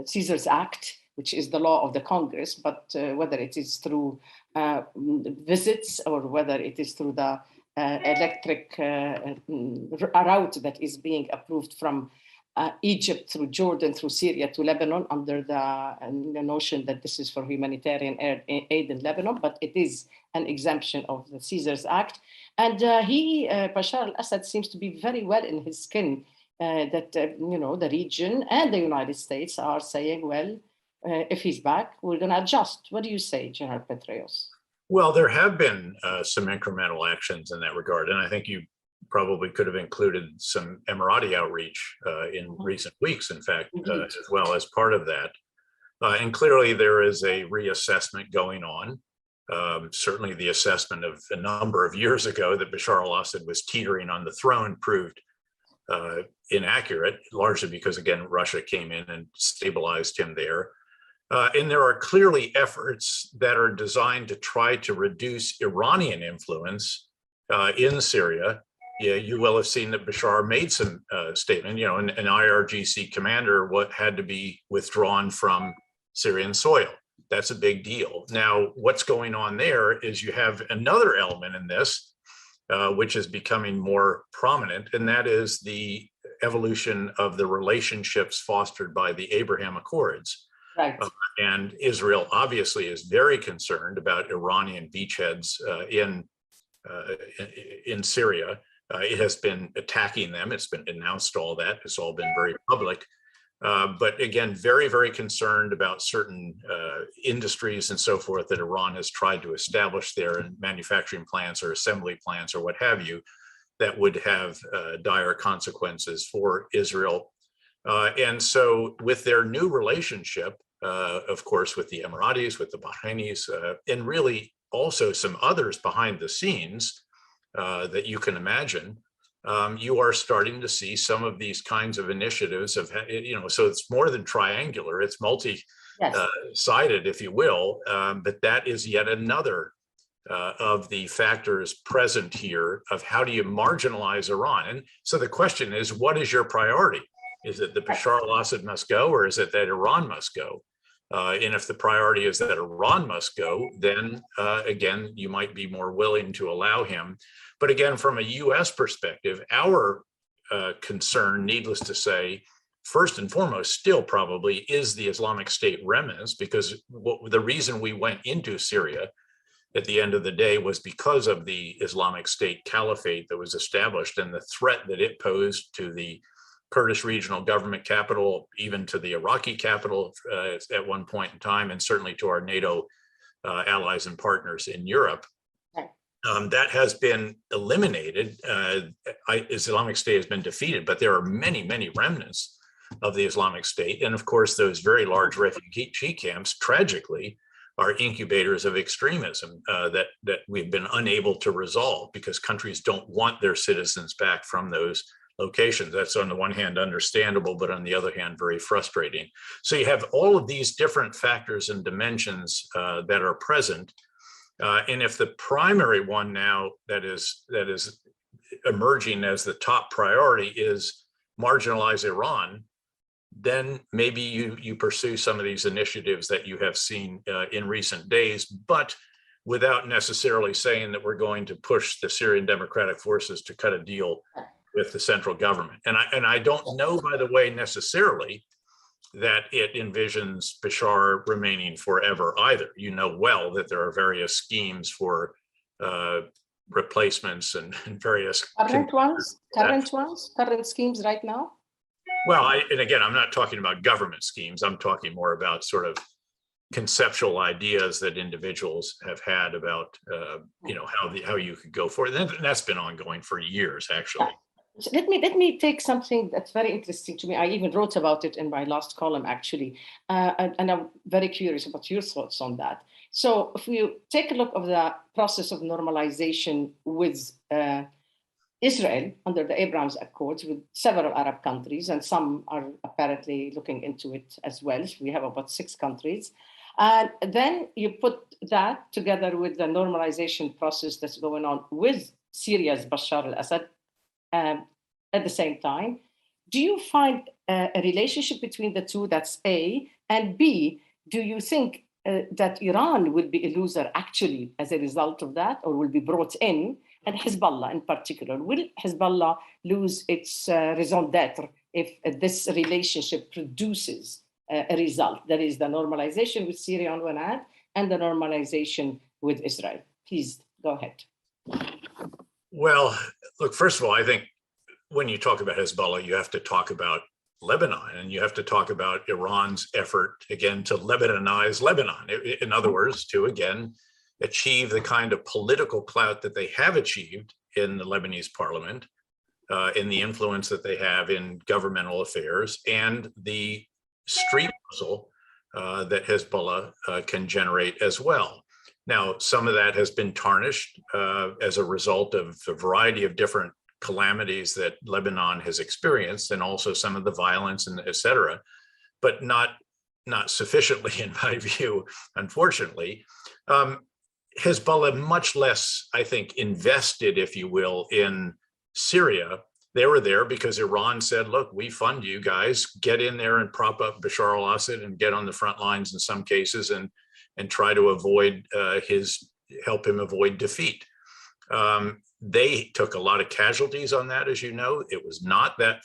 Caesar's Act, which is the law of the Congress, but whether it is through visits or whether it is through the electric route that is being approved from Egypt through Jordan, through Syria to Lebanon, under the notion that this is for humanitarian aid in Lebanon, but it is an exemption of the Caesar's Act. And Bashar al-Assad seems to be very well in his skin that, the region and the United States are saying, well, if he's back, we're going to adjust. What do you say, General Petraeus? Well, there have been some incremental actions in that regard, and I think you probably could have included some Emirati outreach in recent weeks, in fact, as well as part of that. And clearly there is a reassessment going on. Certainly the assessment of a number of years ago that Bashar al-Assad was teetering on the throne proved inaccurate, largely because, again, Russia came in and stabilized him there. And there are clearly efforts that are designed to try to reduce Iranian influence in Syria. Yeah, you will have seen that Bashar made some statement, an IRGC commander had to be withdrawn from Syrian soil. That's a big deal. Now, what's going on there is you have another element in this, which is becoming more prominent, and that is the evolution of the relationships fostered by the Abraham Accords. Right. And Israel obviously is very concerned about Iranian beachheads in Syria. It has been attacking them. It's been announced all that. It's all been very public. But again, very, very concerned about certain industries and so forth that Iran has tried to establish there, in manufacturing plants or assembly plants or what have you, that would have dire consequences for Israel. And so with their new relationship, of course, with the Emiratis, with the Bahrainis, and really also some others behind the scenes that you can imagine, you are starting to see some of these kinds of initiatives of, so it's more than triangular, it's multi-sided, if you will, but that is yet another of the factors present here of how do you marginalize Iran? And so the question is, what is your priority? Is it that Bashar al-Assad must go, or is it that Iran must go? And if the priority is that Iran must go, then again, you might be more willing to allow him. But again, from a US perspective, our concern, needless to say, first and foremost, still probably is the Islamic State remnants, because the reason we went into Syria at the end of the day was because of the Islamic State caliphate that was established and the threat that it posed to the Kurdish regional government capital, even to the Iraqi capital at one point in time, and certainly to our NATO allies and partners in Europe. That has been eliminated. Islamic State has been defeated, but there are many, many remnants of the Islamic State. And of course, those very large refugee camps, tragically, are incubators of extremism that we've been unable to resolve because countries don't want their citizens back from those locations. That's on the one hand understandable, but on the other hand, very frustrating. So you have all of these different factors and dimensions that are present. And if the primary one now that is emerging as the top priority is marginalize Iran, then maybe you pursue some of these initiatives that you have seen in recent days, but without necessarily saying that we're going to push the Syrian Democratic Forces to cut a deal with the central government. And I don't know, by the way, necessarily that it envisions Bashar remaining forever either. You know well that there are various schemes for replacements and various current schemes right now. Well, and again, I'm not talking about government schemes. I'm talking more about sort of conceptual ideas that individuals have had about, how you could go forward. And that's been ongoing for years, actually. So let me take something that's very interesting to me. I even wrote about it in my last column, actually, and I'm very curious about your thoughts on that. So if we take a look of the process of normalization with Israel under the Abraham Accords with several Arab countries, and some are apparently looking into it as well. We have about 6 countries. And then you put that together with the normalization process that's going on with Syria's Bashar al-Assad at the same time. Do you find a relationship between the two? That's A. And B, do you think that Iran would be a loser actually as a result of that, or will be brought in? And Hezbollah in particular, will Hezbollah lose its raison d'etre if this relationship produces a result? That is the normalization with Syria on one hand and the normalization with Israel. Please go ahead. Well, look, first of all, I think when you talk about Hezbollah, you have to talk about Lebanon, and you have to talk about Iran's effort, again, to Lebanonize Lebanon. In other words, to, again, achieve the kind of political clout that they have achieved in the Lebanese parliament, in the influence that they have in governmental affairs, and the street muscle that Hezbollah can generate as well. Now, some of that has been tarnished as a result of a variety of different calamities that Lebanon has experienced, and also some of the violence and et cetera, but not sufficiently, in my view, unfortunately. Hezbollah much less, I think, invested, if you will, in Syria. They were there because Iran said, look, we fund you guys, get in there and prop up Bashar al-Assad and get on the front lines in some cases and try to avoid help him avoid defeat. They took a lot of casualties on that, as you know. It was not that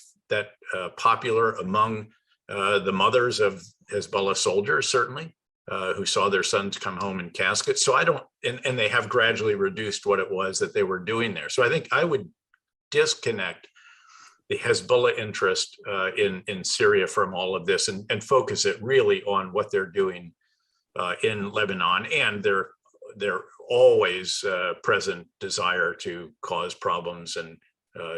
popular among the mothers of Hezbollah soldiers, certainly, who saw their sons come home in caskets. So and they have gradually reduced what it was that they were doing there. So I think I would disconnect the Hezbollah interest in Syria from all of this and focus it really on what they're doing in Lebanon and their always present desire to cause problems and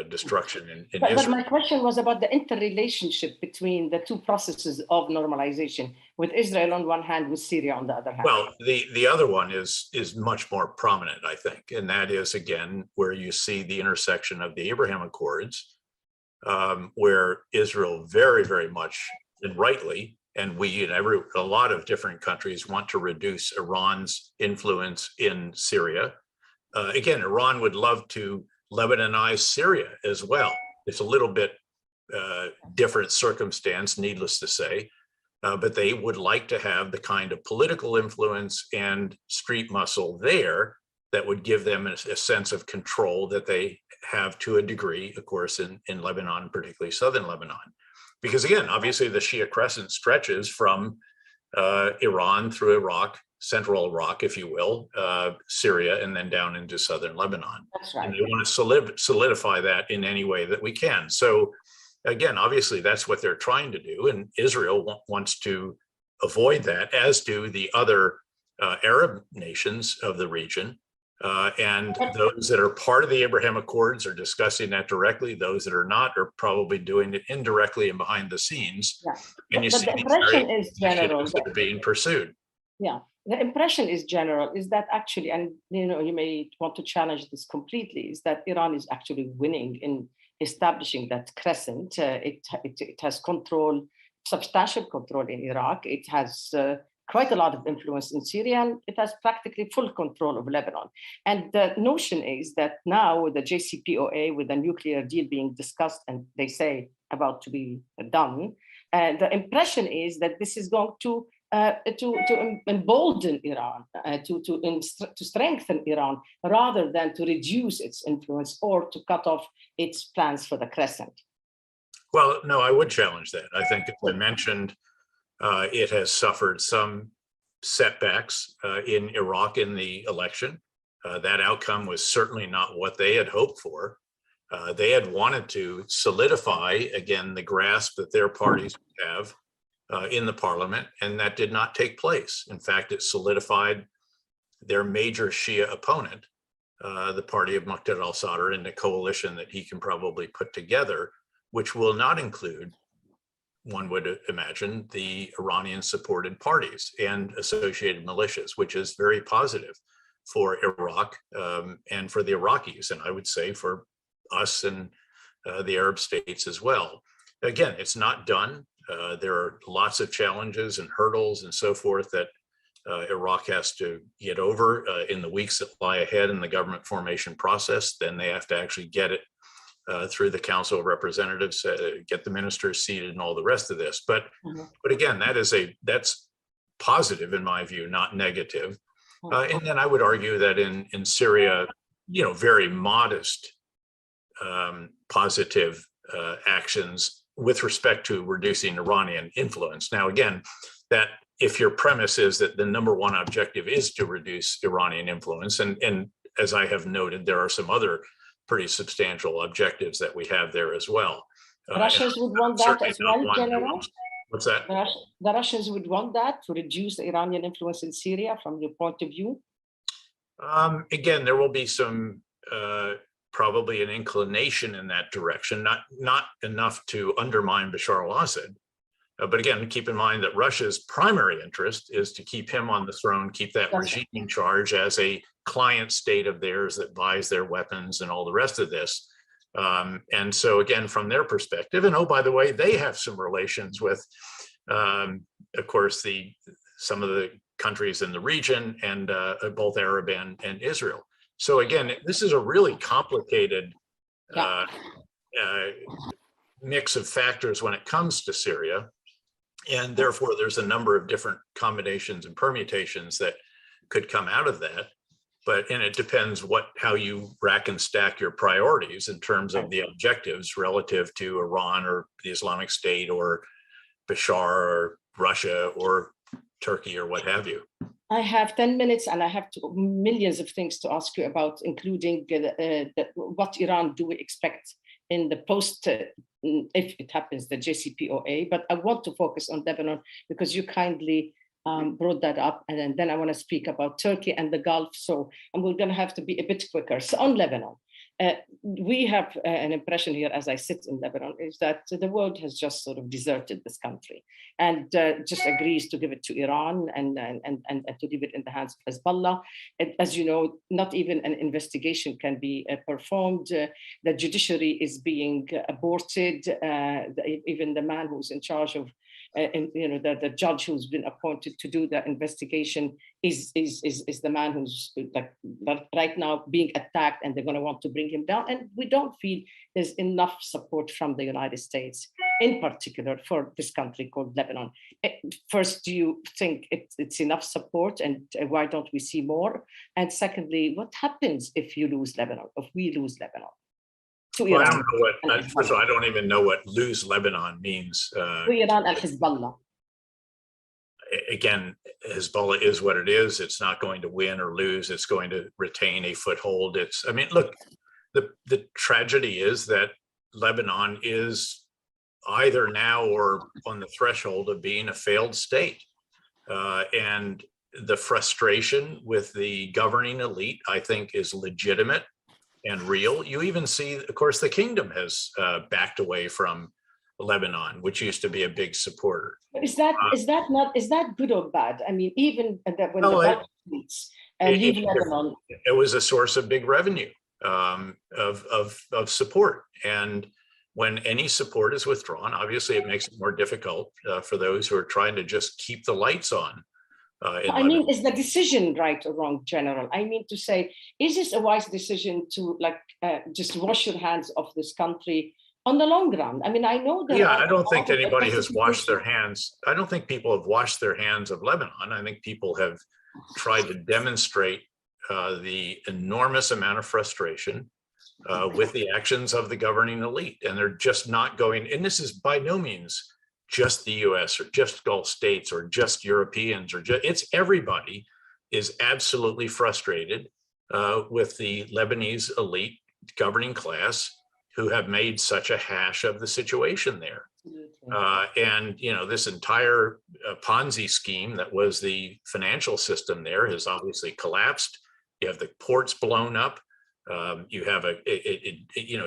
destruction in Israel. But my question was about the interrelationship between the two processes of normalization, with Israel on one hand, with Syria on the other hand. Well, the other one is much more prominent, I think, and that is, again, where you see the intersection of the Abraham Accords, where Israel very, very much, and rightly, and we and a lot of different countries want to reduce Iran's influence in Syria. Again, Iran would love to Lebanonize Syria as well. It's a little bit different circumstance, needless to say, but they would like to have the kind of political influence and street muscle there that would give them a sense of control that they have to a degree, of course, in Lebanon, particularly southern Lebanon. Because again, obviously the Shia crescent stretches from Iran through Iraq, central Iraq, if you will, Syria, and then down into southern Lebanon. That's right. And they want to solidify that in any way that we can. So again, obviously that's what they're trying to do. And Israel wants to avoid that, as do the other Arab nations of the region. And those that are part of the Abraham Accords are discussing that directly. Those that are not are probably doing it indirectly and behind the scenes. Yeah. And you but see the impression is general that are being pursued. Yeah, the impression is general, is that actually, and you may want to challenge this completely, is that Iran is actually winning in establishing that crescent. It has control, substantial control in Iraq. It has quite a lot of influence in Syria, and it has practically full control of Lebanon. And the notion is that now with the JCPOA, with the nuclear deal being discussed, and they say about to be done, the impression is that this is going to embolden Iran, to strengthen Iran, rather than to reduce its influence or to cut off its plans for the crescent. Well, no, I would challenge that. I think, as I mentioned, It has suffered some setbacks in Iraq in the election. That outcome was certainly not what they had hoped for. They had wanted to solidify, again, the grasp that their parties have in the parliament, and that did not take place. In fact, it solidified their major Shia opponent, the party of Muqtada al-Sadr, in the coalition that he can probably put together, which will not include, one would imagine, the Iranian-supported parties and associated militias, which is very positive for Iraq and for the Iraqis, and I would say for us and the Arab states as well. Again, it's not done. There are lots of challenges and hurdles and so forth that Iraq has to get over in the weeks that lie ahead in the government formation process. Then they have to actually get it through the Council of Representatives, get the ministers seated and all the rest of this. But again, that's positive in my view, not negative. And then I would argue that in Syria, very modest positive actions with respect to reducing Iranian influence. Now, again, that if your premise is that the number one objective is to reduce Iranian influence, and as I have noted, there are some other pretty substantial objectives that we have there as well. Russians would want that as well, General? What's that? The Russians would want that to reduce the Iranian influence in Syria from your point of view? Again, there will be some probably an inclination in that direction, not enough to undermine Bashar al-Assad. But again, keep in mind that Russia's primary interest is to keep him on the throne, keep that regime in charge as a client state of theirs that buys their weapons and all the rest of this. And so again, from their perspective, and oh, by the way, they have some relations with, of course, some of the countries in the region and both Arab and Israel. So again, this is a really complicated mix of factors when it comes to Syria. And therefore, there's a number of different combinations and permutations that could come out of that. And it depends how you rack and stack your priorities in terms of the objectives relative to Iran or the Islamic State or Bashar or Russia or Turkey or what have you. I have 10 minutes and I have millions of things to ask you about, including what Iran do we expect in the post, if it happens, the JCPOA. But I want to focus on Lebanon because you kindly brought that up. And then I want to speak about Turkey and the Gulf. So we're going to have to be a bit quicker. So on Lebanon, we have an impression here as I sit in Lebanon is that the world has just sort of deserted this country and just agrees to give it to Iran and to leave it in the hands of Hezbollah. And as you know, not even an investigation can be performed. The judiciary is being aborted. Even the man who's in charge of the judge who's been appointed to do the investigation is the man who's like right now being attacked, and they're going to want to bring him down. And we don't feel there's enough support from the United States, in particular for this country called Lebanon. First, do you think it's enough support, and why don't we see more? And secondly, what happens if you lose Lebanon, if we lose Lebanon? Well, I don't know first of all, I don't even know what lose Lebanon means. Iran and Hezbollah. Again, Hezbollah is what it is. It's not going to win or lose. It's going to retain a foothold. Look, the tragedy is that Lebanon is either now or on the threshold of being a failed state. And the frustration with the governing elite, I think, is legitimate and real. You even see, of course, the kingdom has backed away from Lebanon, which used to be a big supporter. Is that good or bad? I mean, even when the elites leave Lebanon, it was a source of big revenue of support, and when any support is withdrawn, obviously it makes it more difficult for those who are trying to just keep the lights on. Is the decision right or wrong, General? I mean to say, is this a wise decision to just wash your hands of this country on the long run? I mean, I know that. Yeah, I don't think anybody has washed their hands. I don't think people have washed their hands of Lebanon. I think people have tried to demonstrate the enormous amount of frustration with the actions of the governing elite, and they're just not going. And this is by no means just the US or just Gulf states or just Europeans or it's everybody is absolutely frustrated with the Lebanese elite governing class who have made such a hash of the situation there. And this entire Ponzi scheme that was the financial system there has obviously collapsed. You have the ports blown up. You have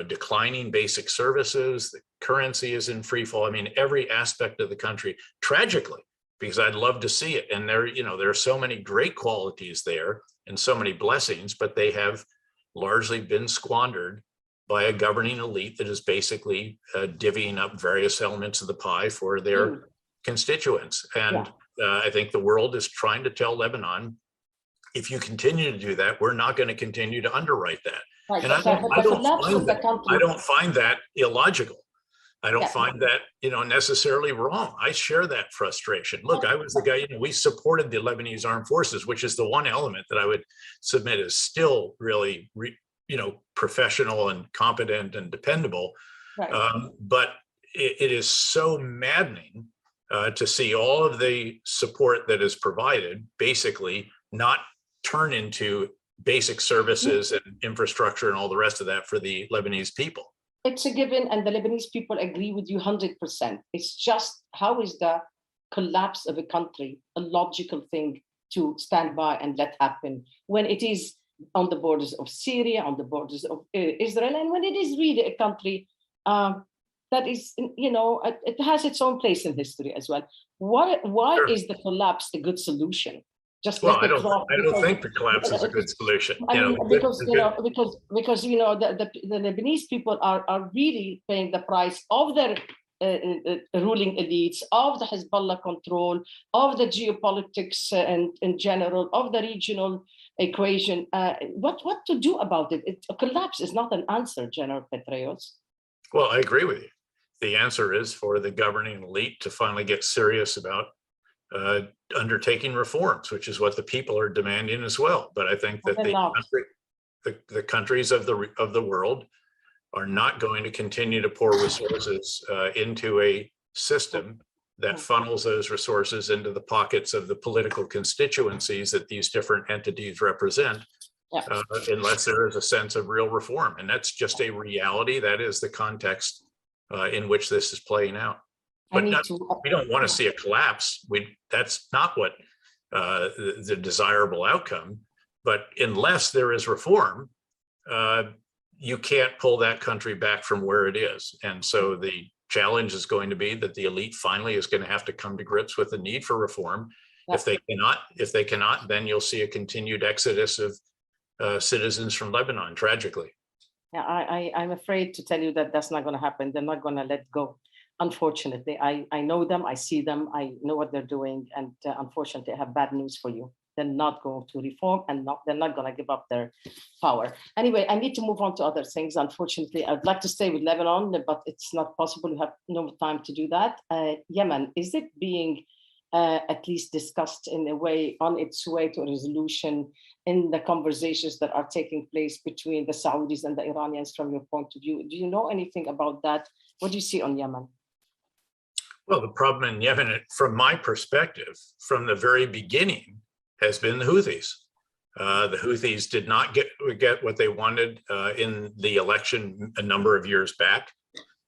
declining basic services. The currency is in free fall. I mean, every aspect of the country, tragically, because I'd love to see it. And there are so many great qualities there and so many blessings, but they have largely been squandered by a governing elite that is basically divvying up various elements of the pie for their constituents. And I think the world is trying to tell Lebanon, if you continue to do that, we're not going to continue to underwrite that. Right. And I don't find that illogical. I don't find that, necessarily wrong. I share that frustration. Look, I was the guy, we supported the Lebanese armed forces, which is the one element that I would submit is still really, professional and competent and dependable. Right. But it is so maddening to see all of the support that is provided basically not turn into basic services and infrastructure and all the rest of that for the Lebanese people. It's a given, and the Lebanese people agree with you 100%. It's just, how is the collapse of a country a logical thing to stand by and let happen when it is on the borders of Syria, on the borders of Israel, and when it is really a country that is, it has its own place in history as well. Why is the collapse a good solution? Just well, I don't think the collapse is a good solution. Because the Lebanese people are really paying the price of their ruling elites, of the Hezbollah control, of the geopolitics and in general, of the regional equation. What to do about it? A collapse is not an answer, General Petraeus. Well, I agree with you. The answer is for the governing elite to finally get serious about undertaking reforms, which is what the people are demanding as well. But I think that the countries of the world are not going to continue to pour resources into a system that funnels those resources into the pockets of the political constituencies that these different entities represent, unless there is a sense of real reform. And that's just a reality. That is the context in which this is playing out. But we don't want to see a collapse. That's not what the desirable outcome. But unless there is reform, you can't pull that country back from where it is. And so the challenge is going to be that the elite finally is going to have to come to grips with the need for reform. If they cannot, then you'll see a continued exodus of citizens from Lebanon, tragically. Yeah, I'm afraid to tell you that that's not going to happen. They're not going to let go. Unfortunately, I know them, I see them, I know what they're doing, and unfortunately, I have bad news for you. They're not going to reform, and they're not going to give up their power. Anyway, I need to move on to other things. Unfortunately, I'd like to stay with Lebanon, but it's not possible. We have no time to do that. Yemen, is it being at least discussed in a way, on its way to a resolution in the conversations that are taking place between the Saudis and the Iranians from your point of view? Do you know anything about that? What do you see on Yemen? Well, the problem in Yemen, from my perspective, from the very beginning, has been the Houthis. The Houthis did not get what they wanted in the election a number of years back.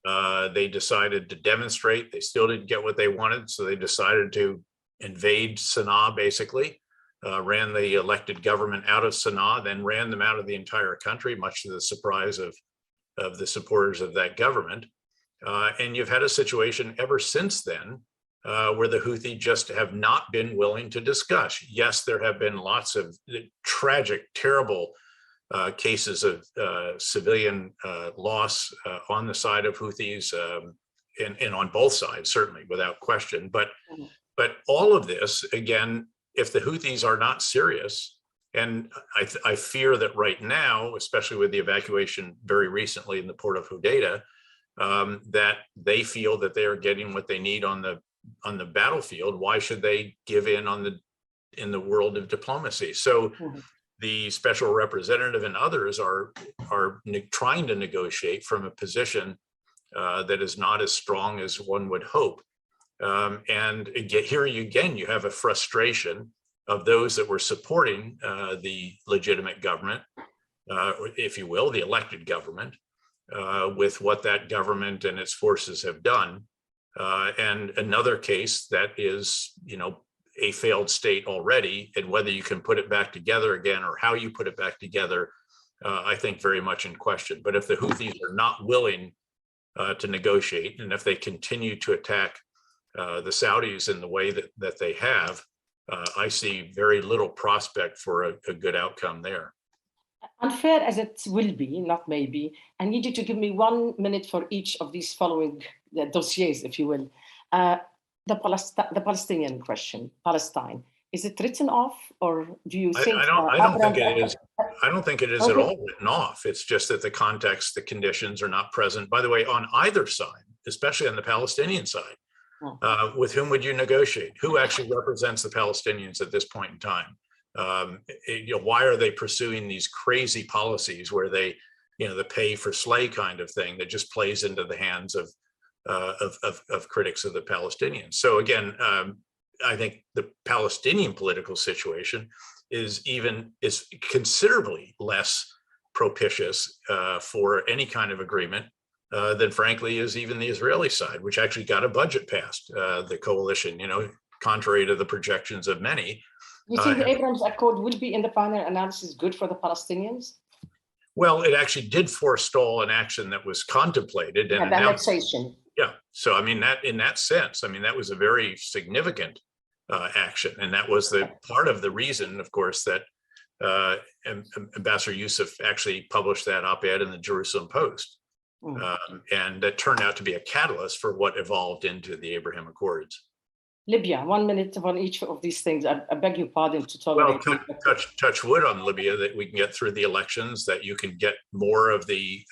They decided to demonstrate. They still didn't get what they wanted, so they decided to invade Sana'a, basically, ran the elected government out of Sana'a, then ran them out of the entire country, much to the surprise of the supporters of that government. And you've had a situation ever since then where the Houthi just have not been willing to discuss. Yes, there have been lots of tragic, terrible cases of civilian loss on the side of Houthis and on both sides, certainly, without question. But all of this, again, if the Houthis are not serious, and I fear that right now, especially with the evacuation very recently in the port of Hodeidah, that they feel that they are getting what they need on the battlefield. Why should they give in in the world of diplomacy? So the special representative and others are trying to negotiate from a position that is not as strong as one would hope. And here you have a frustration of those that were supporting the legitimate government, if you will, the elected government, with what that government and its forces have done. And another case that is, a failed state already, and whether you can put it back together again or how you put it back together, I think very much in question. But if the Houthis are not willing to negotiate, and if they continue to attack the Saudis in the way that they have, I see very little prospect for a good outcome there. Unfair as it will be, not maybe, I need you to give me 1 minute for each of these following dossiers, if you will. The Palestinian question, Palestine. Is it written off, or do you think? I don't think it is. I don't think it is at all written off. It's just that the context, the conditions are not present. By the way, on either side, especially on the Palestinian side, with whom would you negotiate? Who actually represents the Palestinians at this point in time? Why are they pursuing these crazy policies where they, the pay for slay kind of thing that just plays into the hands of critics of the Palestinians? So again, I think the Palestinian political situation is considerably less propitious for any kind of agreement than, frankly, is even the Israeli side, which actually got a budget passed, the coalition, contrary to the projections of many. You think the Abrams Accord will be, in the final analysis, good for the Palestinians? Well, it actually did forestall an action that was contemplated. And the annexation. Yeah. So, I mean, in that sense, that was a very significant action. And that was the part of the reason, of course, that Ambassador Youssef actually published that op-ed in the Jerusalem Post. And that turned out to be a catalyst for what evolved into the Abraham Accords. Libya, 1 minute on each of these things. I beg your pardon to tolerate. Well, touch wood on Libya, that we can get through the elections, that you can get more of the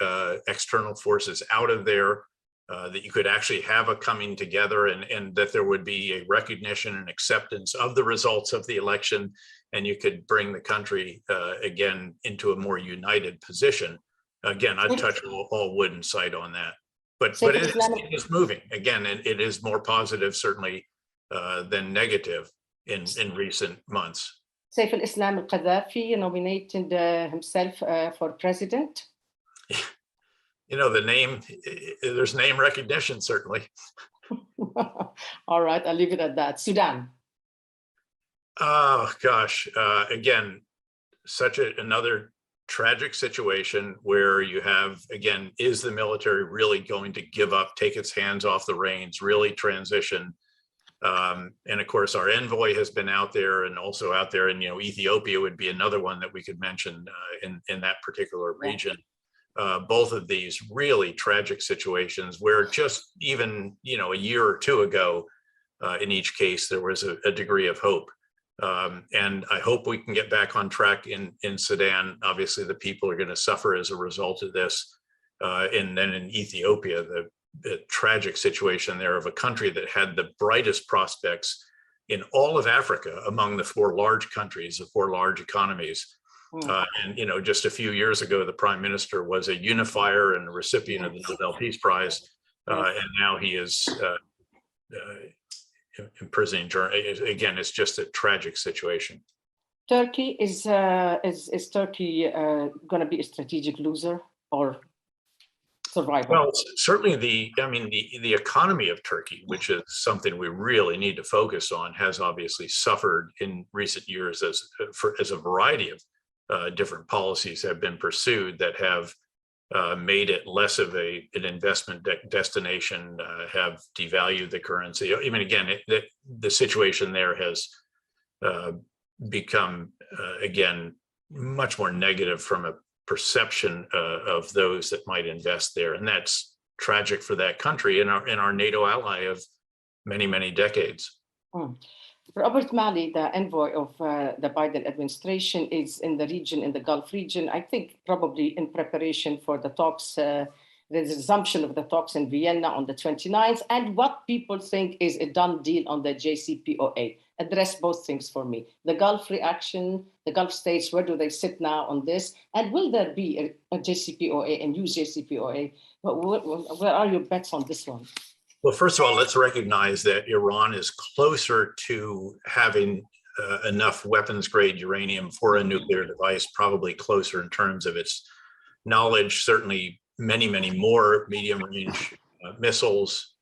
external forces out of there, that you could actually have a coming together, and that there would be a recognition and acceptance of the results of the election, and you could bring the country again into a more united position. Again, I'd touch all wood in sight on that. But it is moving. Again, it is more positive, certainly, than negative in recent months. Saif al-Islam al-Qaddafi nominated himself for president. The name, there's name recognition, certainly. All right, I'll leave it at that. Sudan. Oh, gosh. Again, such another tragic situation where you have, again, is the military really going to give up, take its hands off the reins, really transition? And of course, our envoy has been out there, and also out there, and Ethiopia would be another one that we could mention in that particular region. Both of these really tragic situations where just even a year or two ago, in each case, there was a degree of hope. And I hope we can get back on track in Sudan. Obviously, the people are going to suffer as a result of this. And then in Ethiopia, the tragic situation there of a country that had the brightest prospects in all of Africa among the four large countries, the four large economies. And just a few years ago, the prime minister was a unifier and a recipient of the Nobel Peace Prize, and now he is imprisoning journalists. Again, it's just a tragic situation. Turkey is Turkey going to be a strategic loser or survivor? Well, certainly the economy of Turkey, which is something we really need to focus on, has obviously suffered in recent years as a variety of different policies have been pursued that have made it less of an investment destination, have devalued the currency. Even again, the situation there has become, again, much more negative from a perception of those that might invest there. And that's tragic for that country and our NATO ally of many, many decades. Robert Malley, the envoy of the Biden administration, is in the region, in the Gulf region, I think probably in preparation for the talks, the resumption of the talks in Vienna on the 29th, and what people think is a done deal on the JCPOA. Address both things for me. The Gulf reaction, the Gulf states, where do they sit now on this? And will there be a JCPOA, a new JCPOA? Where are your bets on this one? Well, first of all, let's recognize that Iran is closer to having enough weapons grade uranium for a nuclear device, probably closer in terms of its knowledge, certainly many, many more medium range missiles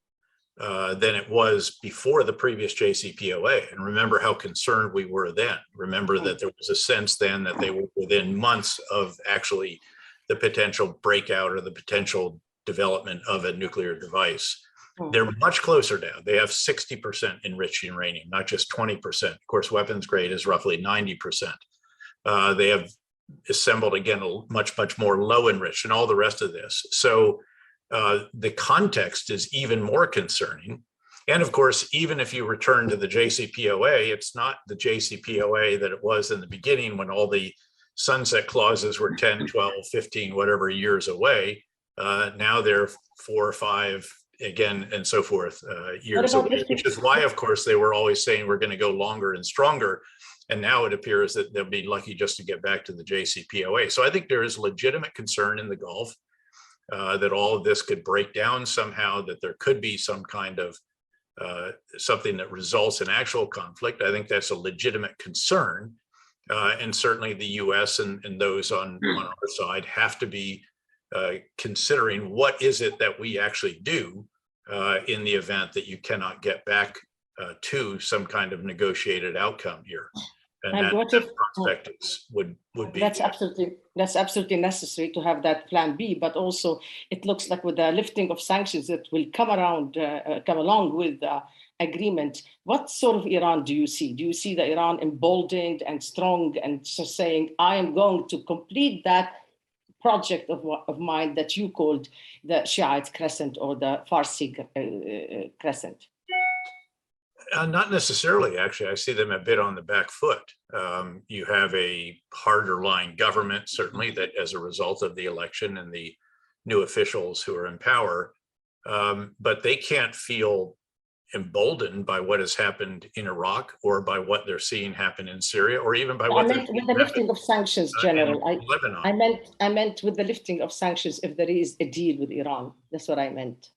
than it was before the previous JCPOA. And remember how concerned we were then. Remember that there was a sense then that they were within months of actually the potential breakout or the potential development of a nuclear device. They're much closer now. They have 60% enriched uranium, not just 20%. Of course, weapons grade is roughly 90%. They have assembled, again, a much, much more low enriched and all the rest of this. So the context is even more concerning. And of course, even if you return to the JCPOA, it's not the JCPOA that it was in the beginning when all the sunset clauses were 10, 12, 15, whatever years away. Now they're 4 or 5, again, and so forth, years away, which is why, of course, they were always saying we're going to go longer and stronger. And now it appears that they'll be lucky just to get back to the JCPOA. So I think there is legitimate concern in the Gulf that all of this could break down somehow, that there could be some kind of something that results in actual conflict. I think that's a legitimate concern. And certainly the US and those on our side have to be considering what is it that we actually do in the event that you cannot get back to some kind of negotiated outcome here. And that prospect would be that's absolutely necessary to have that plan B, but also it looks like with the lifting of sanctions that will come along with the agreement. What sort of Iran do you see? Do you see the Iran emboldened and strong and saying, I am going to complete that project of mine that you called the Shiite crescent or the Farsi crescent? Not necessarily, actually. I see them a bit on the back foot. You have a harder line government, certainly, that as a result of the election and the new officials who are in power, but they can't feel emboldened by what has happened in Iraq or by what they're seeing happen in Syria or even by what with the lifting of sanctions, General. I meant with the lifting of sanctions if there is a deal with Iran. That's what I meant.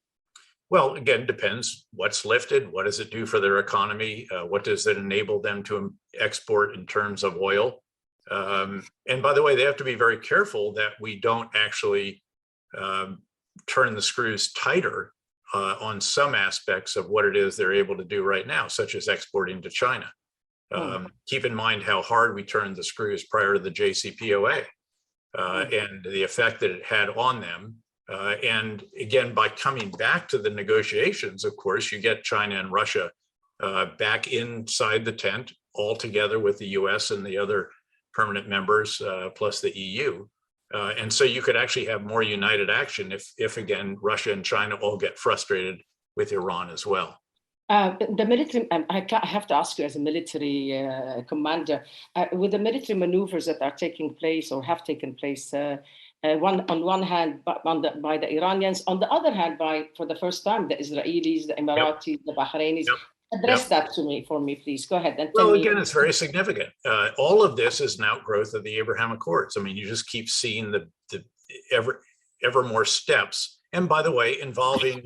Well, again, depends what's lifted. What does it do for their economy? What does it enable them to export in terms of oil? And by the way, they have to be very careful that we don't actually turn the screws tighter on some aspects of what it is they're able to do right now, such as exporting to China. Keep in mind how hard we turned the screws prior to the JCPOA and the effect that it had on them. And again, by coming back to the negotiations, of course, you get China and Russia back inside the tent, all together with the US and the other permanent members, plus the EU. And so you could actually have more united action if again, Russia and China all get frustrated with Iran as well. The military, I have to ask you as a military commander, with the military maneuvers that are taking place or have taken place, on one hand by the Iranians, on the other hand for the first time, the Israelis, the Emiratis, the Bahrainis. Address that for me, please. Go ahead. And well, again, it's very significant. All of this is an outgrowth of the Abraham Accords. I mean, you just keep seeing the ever more steps. And by the way, involving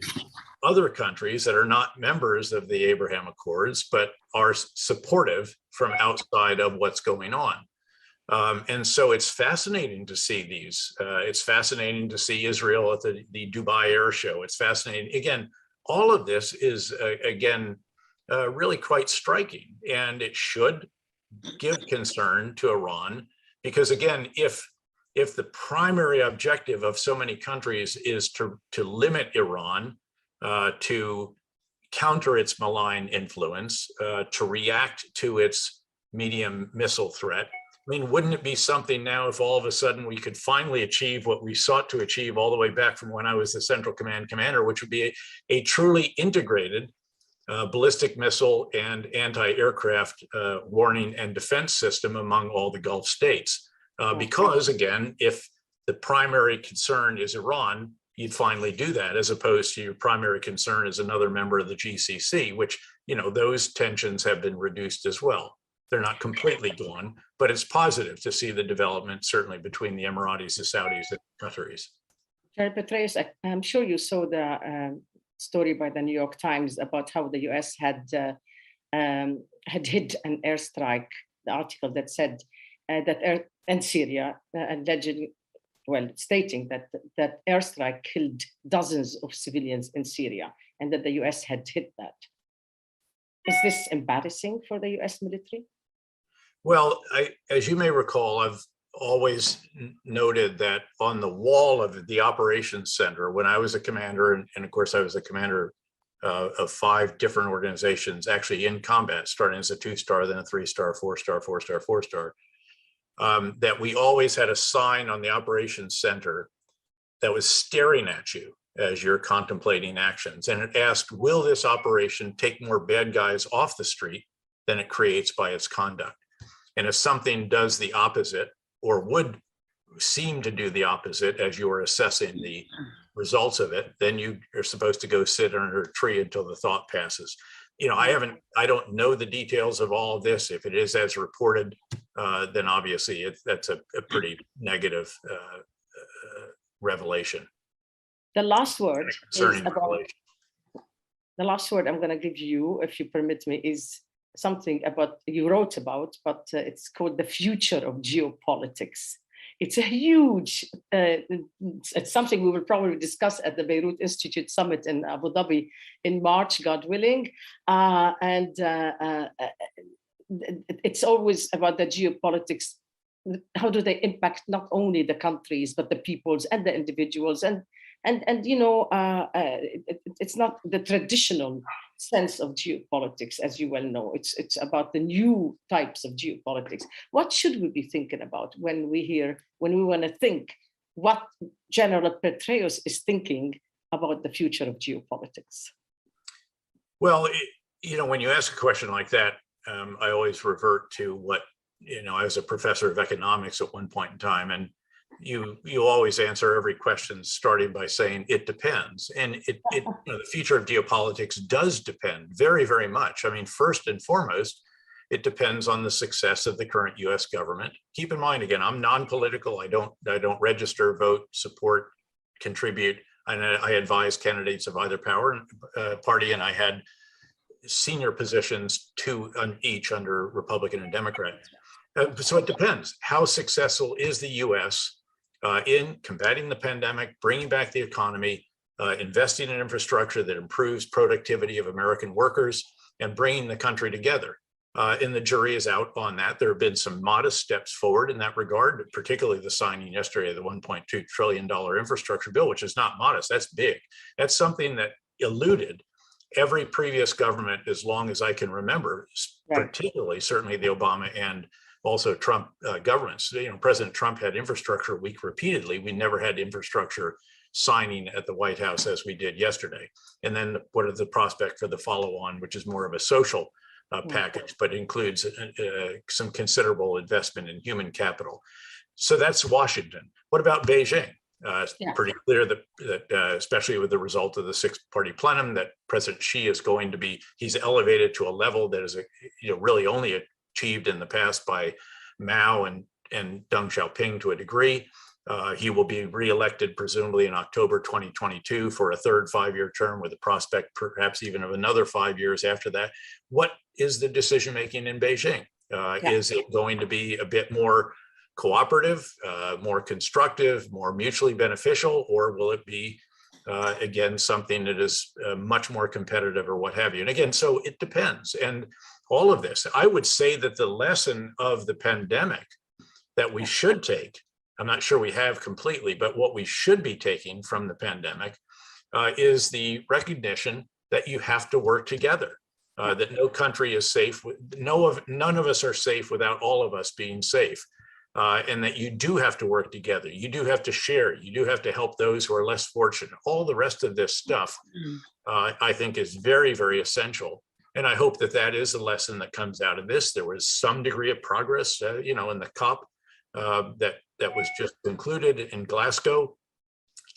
other countries that are not members of the Abraham Accords, but are supportive from outside of what's going on. And so it's fascinating to see these. It's fascinating to see Israel at the Dubai Air Show. It's fascinating. Again, all of this is, really quite striking. And it should give concern to Iran, because again, if the primary objective of so many countries is to limit Iran, to counter its malign influence, to react to its medium missile threat, I mean, wouldn't it be something now if all of a sudden we could finally achieve what we sought to achieve all the way back from when I was the Central Command Commander, which would be a truly integrated ballistic missile and anti-aircraft warning and defense system among all the Gulf states. Because again, if the primary concern is Iran, you'd finally do that, as opposed to your primary concern is another member of the GCC, which, those tensions have been reduced as well. They're not completely gone, but it's positive to see the development, certainly between the Emiratis, the Saudis, and the Qataris. Petraeus, I'm sure you saw the story by the New York Times about how the US had hit an airstrike, the article that said in Syria, allegedly, well, stating that airstrike killed dozens of civilians in Syria and that the US had hit that. Is this embarrassing for the US military? Well, as you may recall, I've always noted that on the wall of the operations center, when I was a commander, and of course I was a commander of 5 different organizations actually in combat, starting as a 2-star, then a 3-star, 4-star, 4-star, 4-star, that we always had a sign on the operations center that was staring at you as you're contemplating actions. And it asked, will this operation take more bad guys off the street than it creates by its conduct? And if something does the opposite, or would seem to do the opposite as you are assessing the results of it, then you are supposed to go sit under a tree until the thought passes. You know, I don't know the details of all of this. If it is as reported, then obviously that's a pretty negative revelation. The last word Concerning is about, the last word I'm going to give you, if you permit me, is something about you wrote about, but it's called the future of geopolitics. It's a huge, it's something we will probably discuss at the Beirut Institute Summit in Abu Dhabi in March, God willing. It's always about the geopolitics. How do they impact not only the countries, but the peoples and the individuals? And you know, it's not the traditional sense of geopolitics, as you well know. It's about the new types of geopolitics. What should we be thinking about when we want to think what General Petraeus is thinking about the future of geopolitics? Well, you know, when you ask a question like that, I always revert to what, you know, I was a professor of economics at one point in time, and you always answer every question starting by saying it depends. And you know, the future of geopolitics does depend very, very much. I mean, first and foremost, it depends on the success of the current US government. Keep in mind, again, I'm non-political. I don't register, vote, support, contribute. And I advise candidates of either party, and I had senior positions, 2 on each under Republican and Democrat. So it depends. How successful is the US in combating the pandemic, bringing back the economy, investing in infrastructure that improves productivity of American workers, and bringing the country together? And the jury is out on that. There have been some modest steps forward in that regard, particularly the signing yesterday of the $1.2 trillion infrastructure bill, which is not modest, that's big. That's something that eluded every previous government as long as I can remember, particularly certainly the Obama and also Trump governments. You know, President Trump had infrastructure week repeatedly. We never had infrastructure signing at the White House as we did yesterday. And then what are the prospect for the follow-on, which is more of a social package, but includes some considerable investment in human capital. So that's Washington. What about Beijing? It's pretty clear that especially with the result of the 6-party plenum, that President Xi is going to be, he's elevated to a level that is, you know, really only achieved in the past by Mao and Deng Xiaoping to a degree. He will be reelected presumably in October 2022 for a third 5-year term with a prospect perhaps even of another 5 years after that. What is the decision making in Beijing? Is it going to be a bit more cooperative, more constructive, more mutually beneficial, or will it be again something that is much more competitive or what have you? And again, so it depends. And all of this, I would say that the lesson of the pandemic that we should take, I'm not sure we have completely, but what we should be taking from the pandemic is the recognition that you have to work together, that no country is safe. None of us are safe without all of us being safe, and that you do have to work together. You do have to share. You do have to help those who are less fortunate. All the rest of this stuff, I think, is very, very essential. And I hope that that is the lesson that comes out of this. There was some degree of progress, you know, in the COP that was just concluded in Glasgow.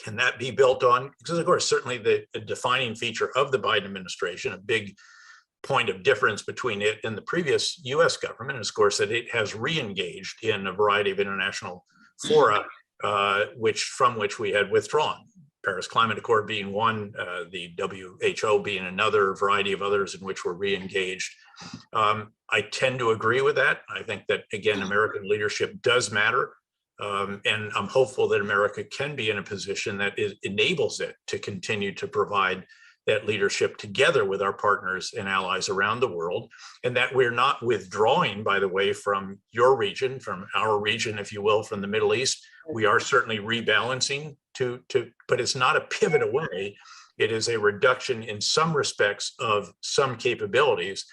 Can that be built on? Because of course, certainly the defining feature of the Biden administration, a big point of difference between it and the previous US government is, of course, that it has re-engaged in a variety of international fora, from which we had withdrawn. Paris Climate Accord being one, the WHO being another, a variety of others in which we're re-engaged. I tend to agree with that. I think that, again, American leadership does matter. And I'm hopeful that America can be in a position that enables it to continue to provide that leadership together with our partners and allies around the world, and that we're not withdrawing, by the way, from your region, from our region, if you will, from the Middle East. We are certainly rebalancing but it's not a pivot away. It is a reduction in some respects of some capabilities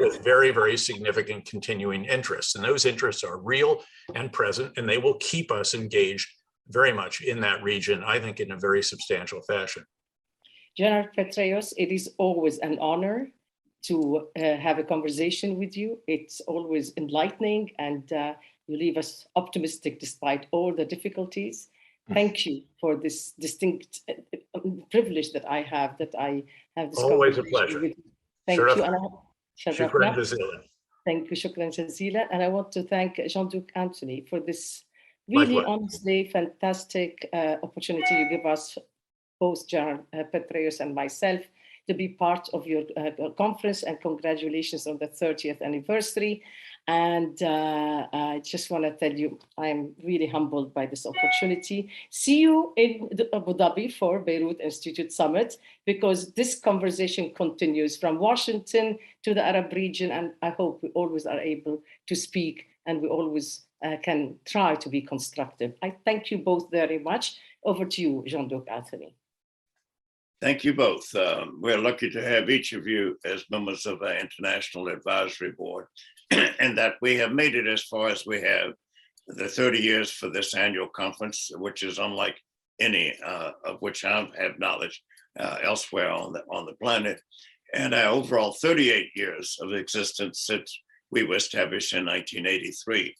with very, very significant continuing interests. And those interests are real and present, and they will keep us engaged very much in that region, I think, in a very substantial fashion. General Petraeus, it is always an honor to have a conversation with you. It's always enlightening, and you leave us optimistic despite all the difficulties. Thank you for this distinct privilege that I have this always a pleasure. With you. Thank you. Shukran jazilan. Thank you, shukran jazilan. And I want to thank Jean-Luc Anthony for this really honestly fantastic opportunity you give us, both General Petraeus and myself, to be part of your conference, and congratulations on the 30th anniversary. And I just want to tell you, I'm really humbled by this opportunity. See you in Abu Dhabi for Beirut Institute Summit, because this conversation continues from Washington to the Arab region, and I hope we always are able to speak, and we always can try to be constructive. I thank you both very much. Over to you, Jean-Luc Anthony. Thank you both. We're lucky to have each of you as members of our International Advisory Board, and that we have made it as far as we have, the 30 years for this annual conference, which is unlike any of which I have knowledge elsewhere on the planet, and our overall 38 years of existence since we were established in 1983.